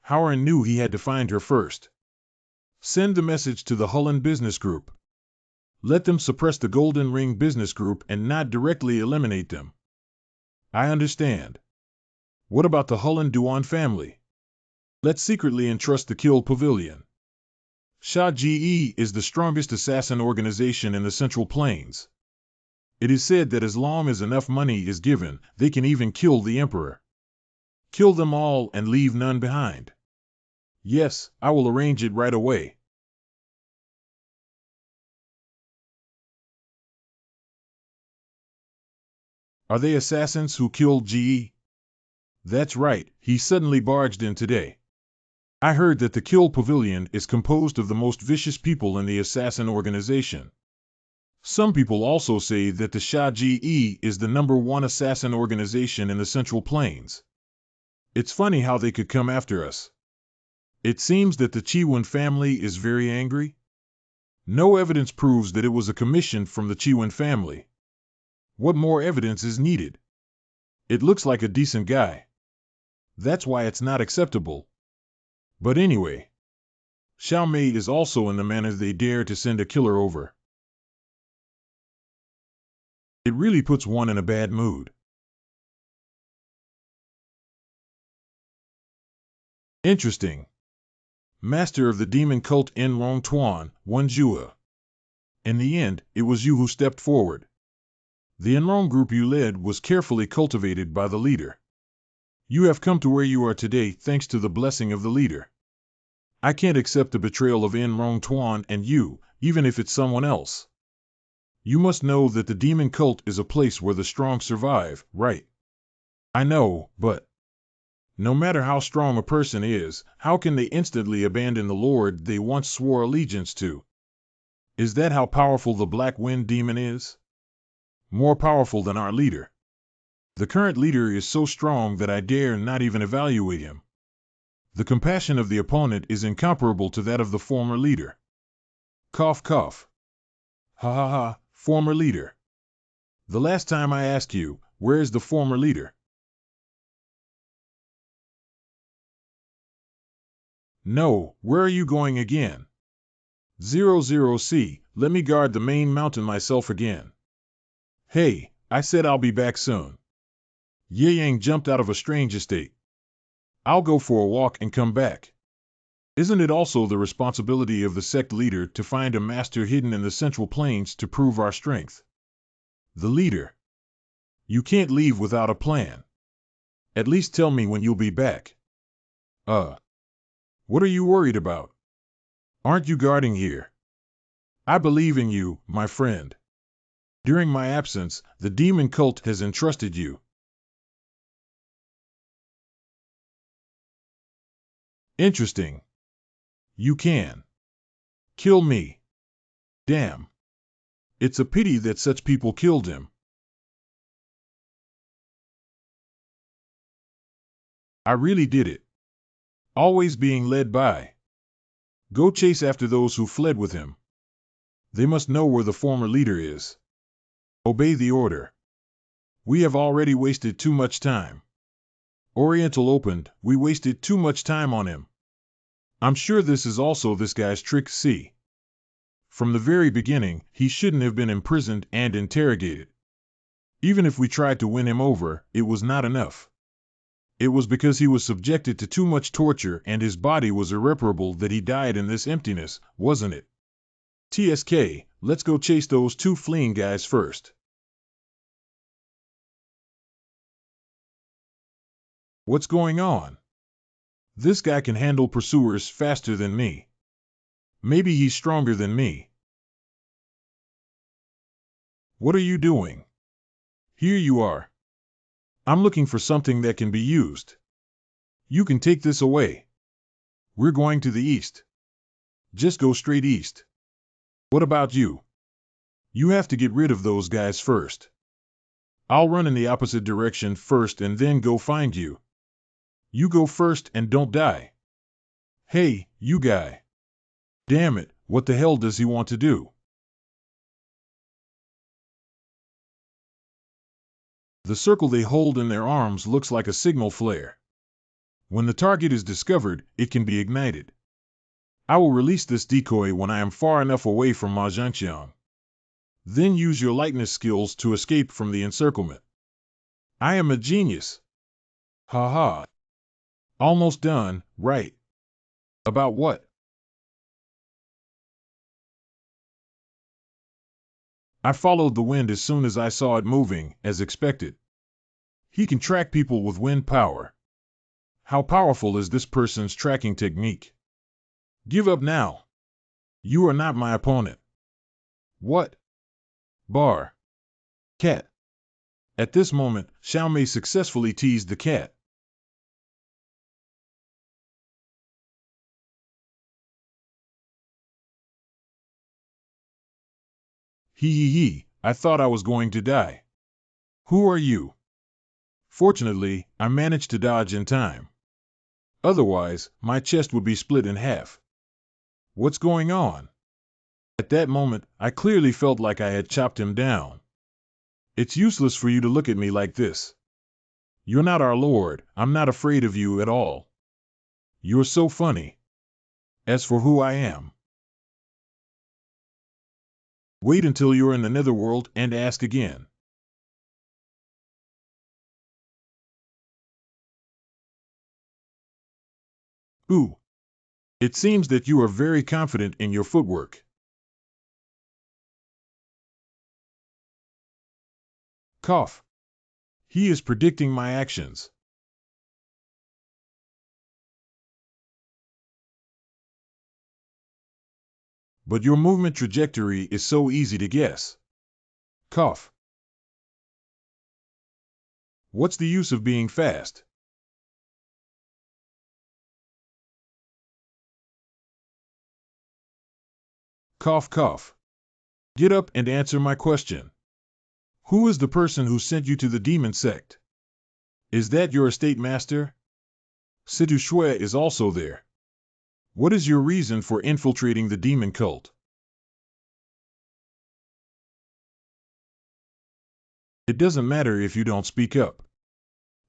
Howard knew he had to find her first. Send the message to the Hulun Business Group. Let them suppress the Golden Ring Business Group and not directly eliminate them. I understand. What about the Hulun Duan family? Let's secretly entrust the Kill Pavilion. Sha Ji is the strongest assassin organization in the Central Plains. It is said that as long as enough money is given, they can even kill the Emperor. Kill them all and leave none behind. Yes, I will arrange it right away. Are they assassins who killed Ji? That's right, he suddenly barged in today. I heard that the Kill Pavilion is composed of the most vicious people in the assassin organization. Some people also say that the Sha Ji is the #1 assassin organization in the Central Plains. It's funny how they could come after us. It seems that the Chiwen family is very angry. No evidence proves that it was a commission from the Chiwen family. What more evidence is needed? It looks like a decent guy. That's why it's not acceptable. But anyway, Xiao Mei is also in the manner they dare to send a killer over. It really puts one in a bad mood. Interesting. Master of the demon cult En Rong Tuan, Wen Jua. In the end, it was you who stepped forward. The Enrong group you led was carefully cultivated by the leader. You have come to where you are today thanks to the blessing of the leader. I can't accept the betrayal of En Rong Tuan and you, even if it's someone else. You must know that the demon cult is a place where the strong survive, right? I know, but no matter how strong a person is, how can they instantly abandon the Lord they once swore allegiance to? Is that how powerful the Black Wind demon is? More powerful than our leader. The current leader is so strong that I dare not even evaluate him. The compassion of the opponent is incomparable to that of the former leader. Cough, cough. Ha ha ha, former leader. The last time I asked you, where is the former leader? No, where are you going again? 00C, let me guard the main mountain myself again. Hey, I said I'll be back soon. Ye Yang jumped out of a strange estate. I'll go for a walk and come back. Isn't it also the responsibility of the sect leader to find a master hidden in the Central Plains to prove our strength? The leader. You can't leave without a plan. At least tell me when you'll be back. What are you worried about? Aren't you guarding here? I believe in you, my friend. During my absence, the demon cult has entrusted you. Interesting. You can kill me. Damn. It's a pity that such people killed him. I really did it. Always being led by. Go chase after those who fled with him. They must know where the former leader is. Obey the order. We have already wasted too much time. Oriental opened, we wasted too much time on him. I'm sure this is also this guy's trick. See. From the very beginning, he shouldn't have been imprisoned and interrogated. Even if we tried to win him over, it was not enough. It was because he was subjected to too much torture and his body was irreparable that he died in this emptiness, wasn't it? TSK, let's go chase those two fleeing guys first. What's going on? This guy can handle pursuers faster than me. Maybe he's stronger than me. What are you doing? Here you are. I'm looking for something that can be used. You can take this away. We're going to the east. Just go straight east. What about you? You have to get rid of those guys first. I'll run in the opposite direction first and then go find you. You go first and don't die. Hey, you guy. Damn it, what the hell does he want to do? The circle they hold in their arms looks like a signal flare. When the target is discovered, it can be ignited. I will release this decoy when I am far enough away from Ma Zhangqiang. Then use your lightness skills to escape from the encirclement. I am a genius. Ha ha. Almost done, right? About what? I followed the wind as soon as I saw it moving, as expected. He can track people with wind power. How powerful is this person's tracking technique? Give up now. You are not my opponent. What? Bar. Cat. At this moment, Xiao Mei successfully teased the cat. He, I thought I was going to die. Who are you? Fortunately, I managed to dodge in time. Otherwise, my chest would be split in half. What's going on? At that moment, I clearly felt like I had chopped him down. It's useless for you to look at me like this. You're not our Lord, I'm not afraid of you at all. You're so funny. As for who I am, wait until you're in the netherworld and ask again. Ooh. It seems that you are very confident in your footwork. Cough. He is predicting my actions. But your movement trajectory is so easy to guess. Cough. What's the use of being fast? Cough, cough. Get up and answer my question. Who is the person who sent you to the demon sect? Is that your estate master? Situ Shui is also there. What is your reason for infiltrating the demon cult? It doesn't matter if you don't speak up.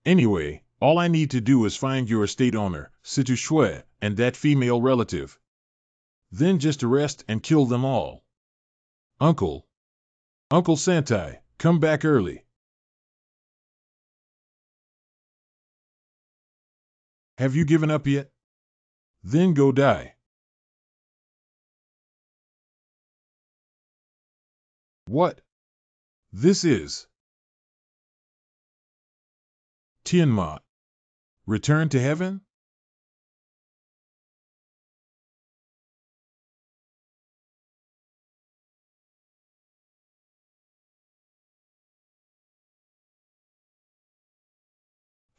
Anyway, all I need to do is find your estate owner, Situ Shui, and that female relative. Then just arrest and kill them all. Uncle Santai, come back early. Have you given up yet? Then go die. What? This is Tianma. Return to heaven?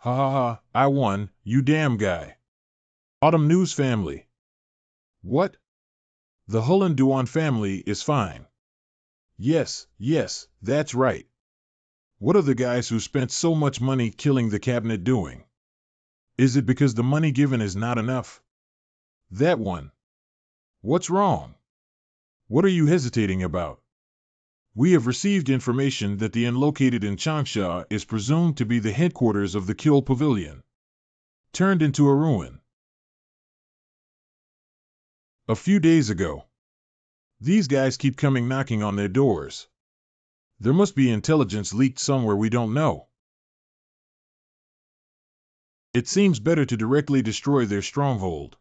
Ha ha ha, I won, you damn guy. Autumn News family. What? The Hulun Duan family is fine. Yes, that's right. What are the guys who spent so much money killing the cabinet doing? Is it because the money given is not enough? That one. What's wrong? What are you hesitating about? We have received information that the inn located in Changsha is presumed to be the headquarters of the Kill Pavilion, turned into a ruin. A few days ago. These guys keep coming knocking on their doors. There must be intelligence leaked somewhere we don't know. It seems better to directly destroy their stronghold.